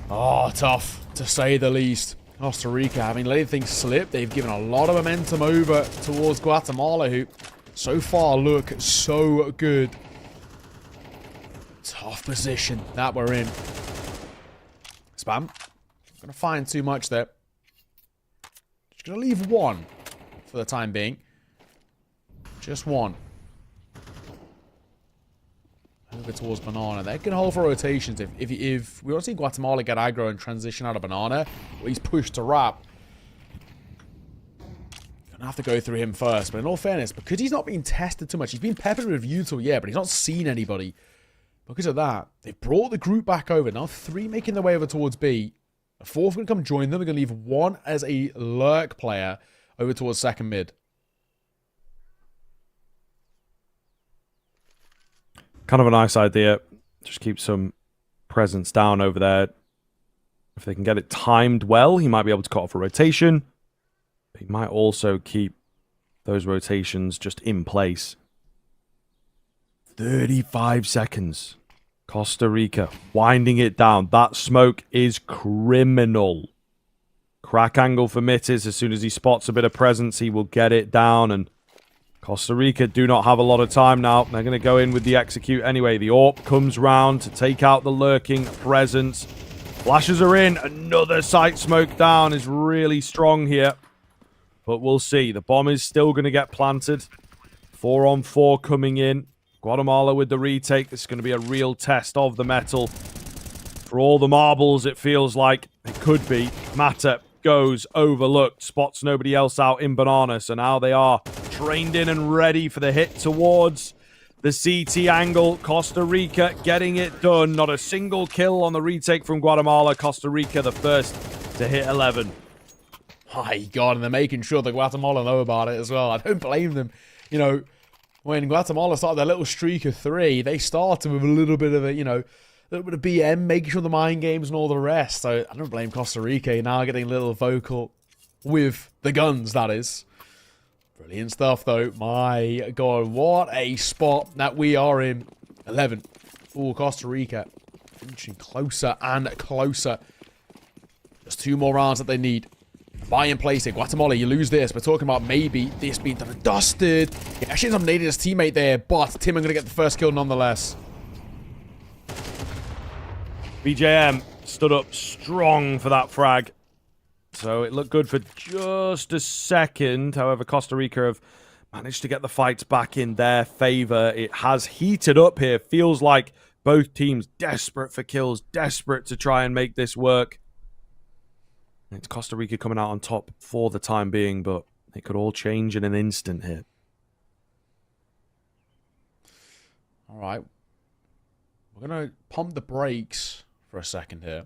S2: Oh, tough, to say the least. Costa Rica having letting things slip. They've given a lot of momentum over towards Guatemala, who so far look so good. Tough position that we're in. Spam. Not going to find too much there. Just going to leave one for the time being. Just one. Over towards Banana. They can hold for rotations. If we don't see Guatemala get aggro and transition out of Banana, or he's pushed to wrap, gonna have to go through him first. But in all fairness, because he's not being tested too much, he's been peppered with Util, yeah, but he's not seen anybody. Because of that, they've brought the group back over. Now 3 making their way over towards B. A 4th going to come join them. They're going to leave 1 as a lurk player over towards second mid.
S1: Kind of a nice idea. Just keep some presence down over there. If they can get it timed well, he might be able to cut off a rotation. He might also keep those rotations just in place. 35 seconds. Costa Rica winding it down. That smoke is criminal. Crack angle for Mitis. As soon as he spots a bit of presence, he will get it down. And Costa Rica do not have a lot of time now. They're going to go in with the execute anyway. The AWP comes round to take out the lurking presence. Flashes are in. Another site smoke down is really strong here. But we'll see. The bomb is still going to get planted. 4-on-4 coming in. Guatemala with the retake. This is going to be a real test of the metal. For all the marbles, it feels like it could be. Mata goes overlooked. Spots nobody else out in Banana. So now they are trained in and ready for the hit towards the CT angle. Costa Rica getting it done. Not a single kill on the retake from Guatemala. Costa Rica the first to hit 11.
S2: My God, and they're making sure that Guatemala know about it as well. I don't blame them. You know, when Guatemala started their little streak of 3, they started with a little bit of a, you know, a little bit of BM, making sure the mind games and all the rest. So I don't blame Costa Rica now getting a little vocal with the guns, that is. Brilliant stuff, though. My God, what a spot that we are in. 11 for Costa Rica. Inching closer and closer. Just 2 more rounds that they need. Buy and place it. Guatemala, you lose this. We're talking about maybe this being done and dusted. He actually ends up nading his teammate there, but Tim are going to get the first kill nonetheless.
S1: BJM stood up strong for that frag. So it looked good for just a second. However, Costa Rica have managed to get the fights back in their favor. It has heated up here. Feels like both teams desperate for kills, desperate to try and make this work. It's Costa Rica coming out on top for the time being, but it could all change in an instant here.
S2: All right. We're going to pump the brakes for a second here.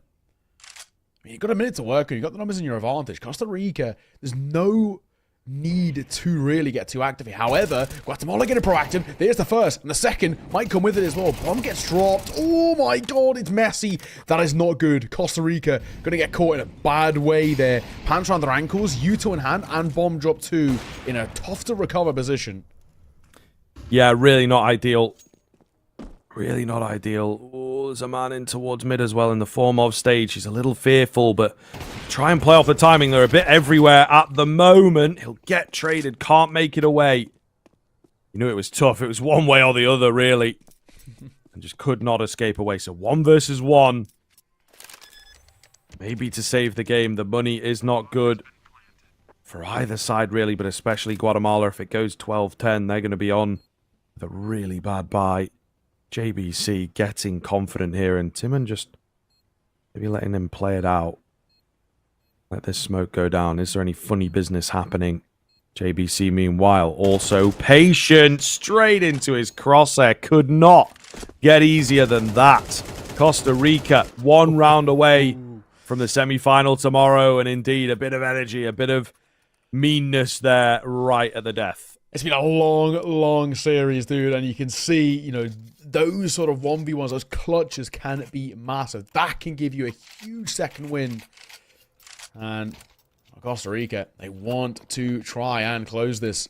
S2: I mean, you've got a minute to work on. You've got the numbers in your advantage. Costa Rica, there's no need to really get too active here. However, Guatemala getting proactive. There's the first, and the second might come with it as well. Bomb gets dropped. Oh my God, it's messy. That is not good. Costa Rica going to get caught in a bad way there. Pants around their ankles, U2 in hand, and bomb drop 2 in a tough to recover position.
S1: Yeah, really not ideal. Really not ideal. Oh, there's a man in towards mid as well in the form of stage. He's a little fearful, but try and play off the timing. They're a bit everywhere at the moment. He'll get traded. Can't make it away. You knew it was tough. It was one way or the other, really. And just could not escape away. So 1 versus 1. Maybe to save the game. The money is not good for either side, really, but especially Guatemala. If it goes 12-10, they're going to be on with a really bad bye. JBC getting confident here, and Timon just maybe letting him play it out. Let this smoke go down. Is there any funny business happening? JBC, meanwhile, also patient. Straight into his crosshair. Could not get easier than that. Costa Rica, 1 round away from the semi-final tomorrow, and indeed a bit of energy, a bit of meanness there right at the death.
S2: It's been a long, long series, dude, and you can see, you know, those sort of 1v1s, those clutches can be massive. That can give you a huge second win. And Costa Rica, they want to try and close this.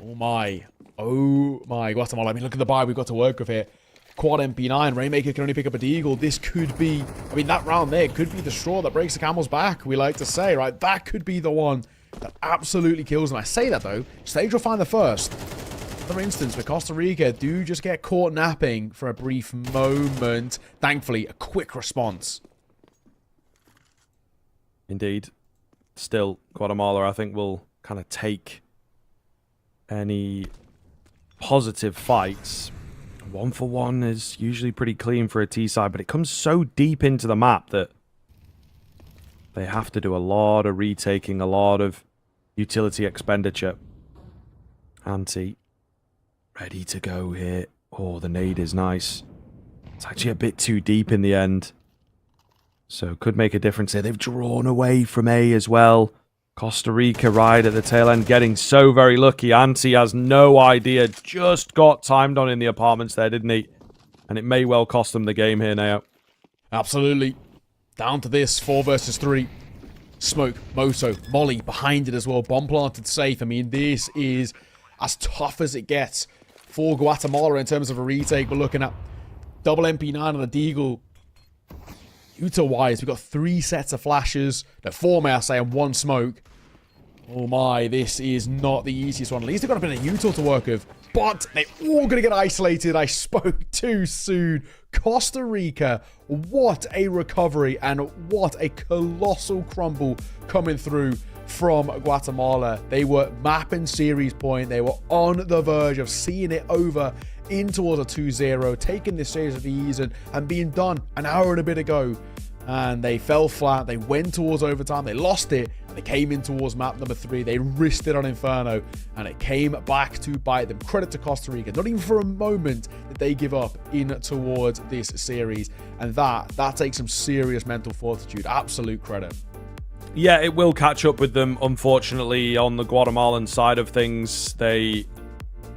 S2: Oh my. Guatemala. I mean, look at the buy we've got to work with here. Quad MP9. Rainmaker can only pick up a deagle. This could be, I mean, that round there could be the straw that breaks the camel's back, we like to say, right? That could be the one that absolutely kills them. I say that, though. Stage will find the first. Another instance where Costa Rica do just get caught napping for a brief moment. Thankfully, a quick response.
S1: Indeed. Still, Guatemala, I think, will kind of take any positive fights. 1 for 1 is usually pretty clean for a T side, but it comes so deep into the map that they have to do a lot of retaking, a lot of utility expenditure. Anti, ready to go here. Oh, the nade is nice. It's actually a bit too deep in the end. So could make a difference here. They've drawn away from A as well. Costa Rica right at the tail end, getting so very lucky. Anti has no idea. Just got timed on in the apartments there, didn't he? And it may well cost them the game here now.
S2: Absolutely. Down to this, 4 versus 3. Smoke, Moto, Molly behind it as well. Bomb planted safe. I mean, this is as tough as it gets for Guatemala in terms of a retake. We're looking at double MP9 on the deagle. Utah-wise, we've got 3 sets of flashes. No, 4, may I say, and 1 smoke. Oh my, this is not the easiest one. At least they've got a bit of neutral to work with. But they're all going to get isolated. I spoke too soon. Costa Rica, what a recovery and what a colossal crumble coming through from Guatemala. They were mapping series point. They were on the verge of seeing it over in towards a 2-0, taking this series of ease and being done an hour and a bit ago. And they fell flat. They went towards overtime. They lost it. And they came in towards map number 3. They risked it on Inferno. And it came back to bite them. Credit to Costa Rica. Not even for a moment did they give up in towards this series. And that takes some serious mental fortitude. Absolute credit.
S1: Yeah, it will catch up with them, unfortunately, on the Guatemalan side of things. They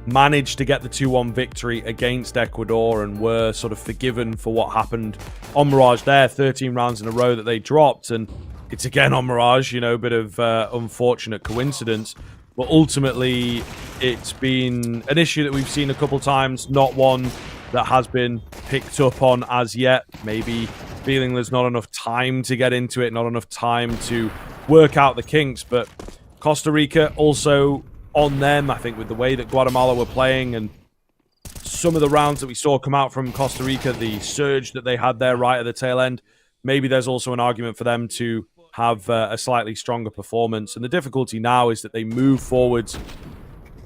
S1: managed to get the 2-1 victory against Ecuador and were sort of forgiven for what happened on Mirage there. 13 rounds in a row that they dropped, and it's again on Mirage, you know, a bit of unfortunate coincidence. But ultimately, it's been an issue that we've seen a couple times, not one that has been picked up on as yet. Maybe feeling there's not enough time to get into it, not enough time to work out the kinks. But Costa Rica also on them, I think, with the way that Guatemala were playing and some of the rounds that we saw come out from Costa Rica, the surge that they had there right at the tail end, maybe there's also an argument for them to have a slightly stronger performance. And the difficulty now is that they move forwards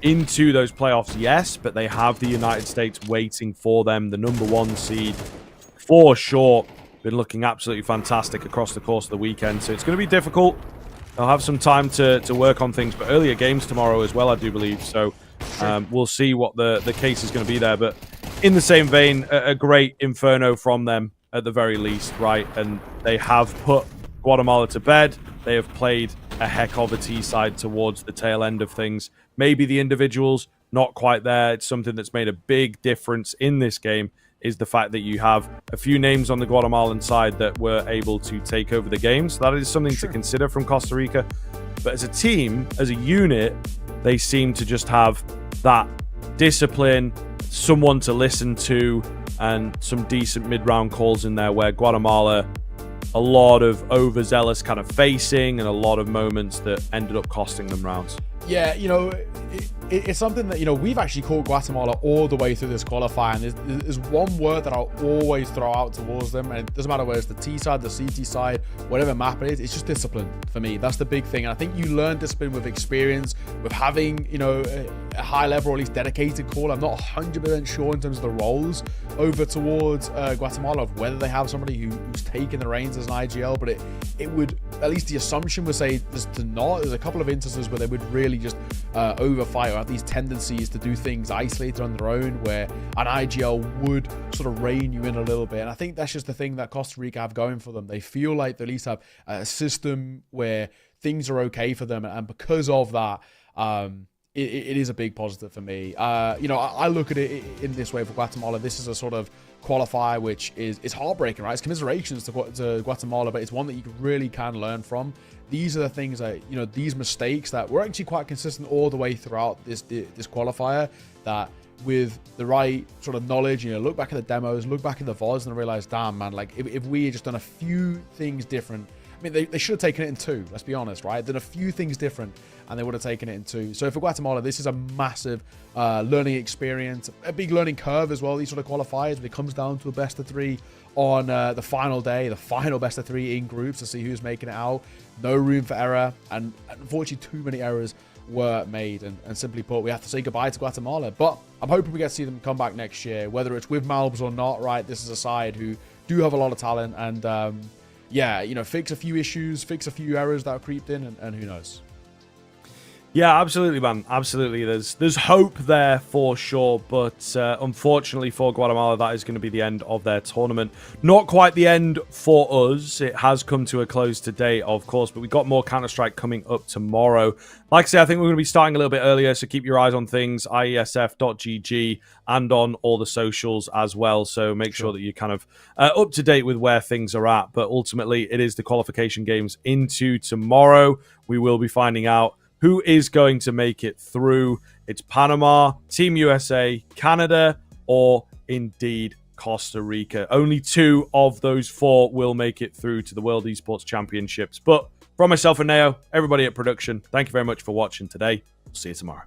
S1: into those playoffs, yes, but they have the United States waiting for them, the number 1 seed for sure. Been looking absolutely fantastic across the course of the weekend, so it's going to be difficult. They'll have some time to work on things, but earlier games tomorrow as well, I do believe. So we'll see what the case is going to be there. But in the same vein, a great Inferno from them at the very least, right? And they have put Guatemala to bed. They have played a heck of a T-side towards the tail end of things. Maybe the individuals, not quite there. It's something that's made a big difference in this game, is the fact that you have a few names on the Guatemalan side that were able to take over the game. So that is something to consider from Costa Rica. But as a team, as a unit, they seem to just have that discipline, someone to listen to, and some decent mid-round calls in there where Guatemala, a lot of overzealous kind of facing and a lot of moments that ended up costing them rounds.
S2: Yeah, you know, it's something that, you know, we've actually caught Guatemala all the way through this qualifier, and there's one word that I'll always throw out towards them, and it doesn't matter whether it's the T side, the CT side, whatever map it is, it's just discipline for me. That's the big thing, and I think you learn discipline with experience, with having, you know, a high level or at least dedicated call. I'm not 100% sure in terms of the roles over towards Guatemala, of whether they have somebody who's taking the reins as an IGL, but it would, at least the assumption would say to not. There's a couple of instances where they would really just overfight or have these tendencies to do things isolated on their own, where an IGL would sort of rein you in a little bit. And I think that's just the thing that Costa Rica have going for them. They feel like they at least have a system where things are okay for them, and because of that, it is a big positive for me. You know, I look at it in this way for Guatemala. This is a sort of qualifier which is heartbreaking, right? It's commiserations to Guatemala, but it's one that you really can learn from. These are the things that, you know, these mistakes that were actually quite consistent all the way throughout this qualifier, that with the right sort of knowledge, you know, look back at the demos, look back at the VODs and realize, damn, man, like if we had just done a few things different, I mean, they should have taken it in 2, let's be honest, right? Done a few things different and they would have taken it in 2. So for Guatemala, this is a massive learning experience, a big learning curve as well, these sort of qualifiers. When it comes down to a best of 3 on the final day, the final best of 3 in groups to see who's making it out. No room for error, and unfortunately too many errors were made, and simply put, we have to say goodbye to Guatemala. But I'm hoping we get to see them come back next year, whether it's with Malbs or not, right? This is a side who do have a lot of talent, and yeah, you know, fix a few issues, fix a few errors that have creeped in, and who knows.
S1: Yeah, absolutely, man. Absolutely. There's hope there for sure, but unfortunately for Guatemala, that is going to be the end of their tournament. Not quite the end for us. It has come to a close today, of course, but we've got more Counter-Strike coming up tomorrow. Like I say, I think we're going to be starting a little bit earlier, so keep your eyes on things, iesf.gg, and on all the socials as well, so make sure that you're kind of up to date with where things are at. But ultimately, it is the qualification games into tomorrow. We will be finding out who is going to make it through. It's Panama, Team USA, Canada, or indeed Costa Rica. Only 2 of those 4 will make it through to the World Esports Championships. But from myself and Neo, everybody at production, thank you very much for watching today. We'll see you tomorrow.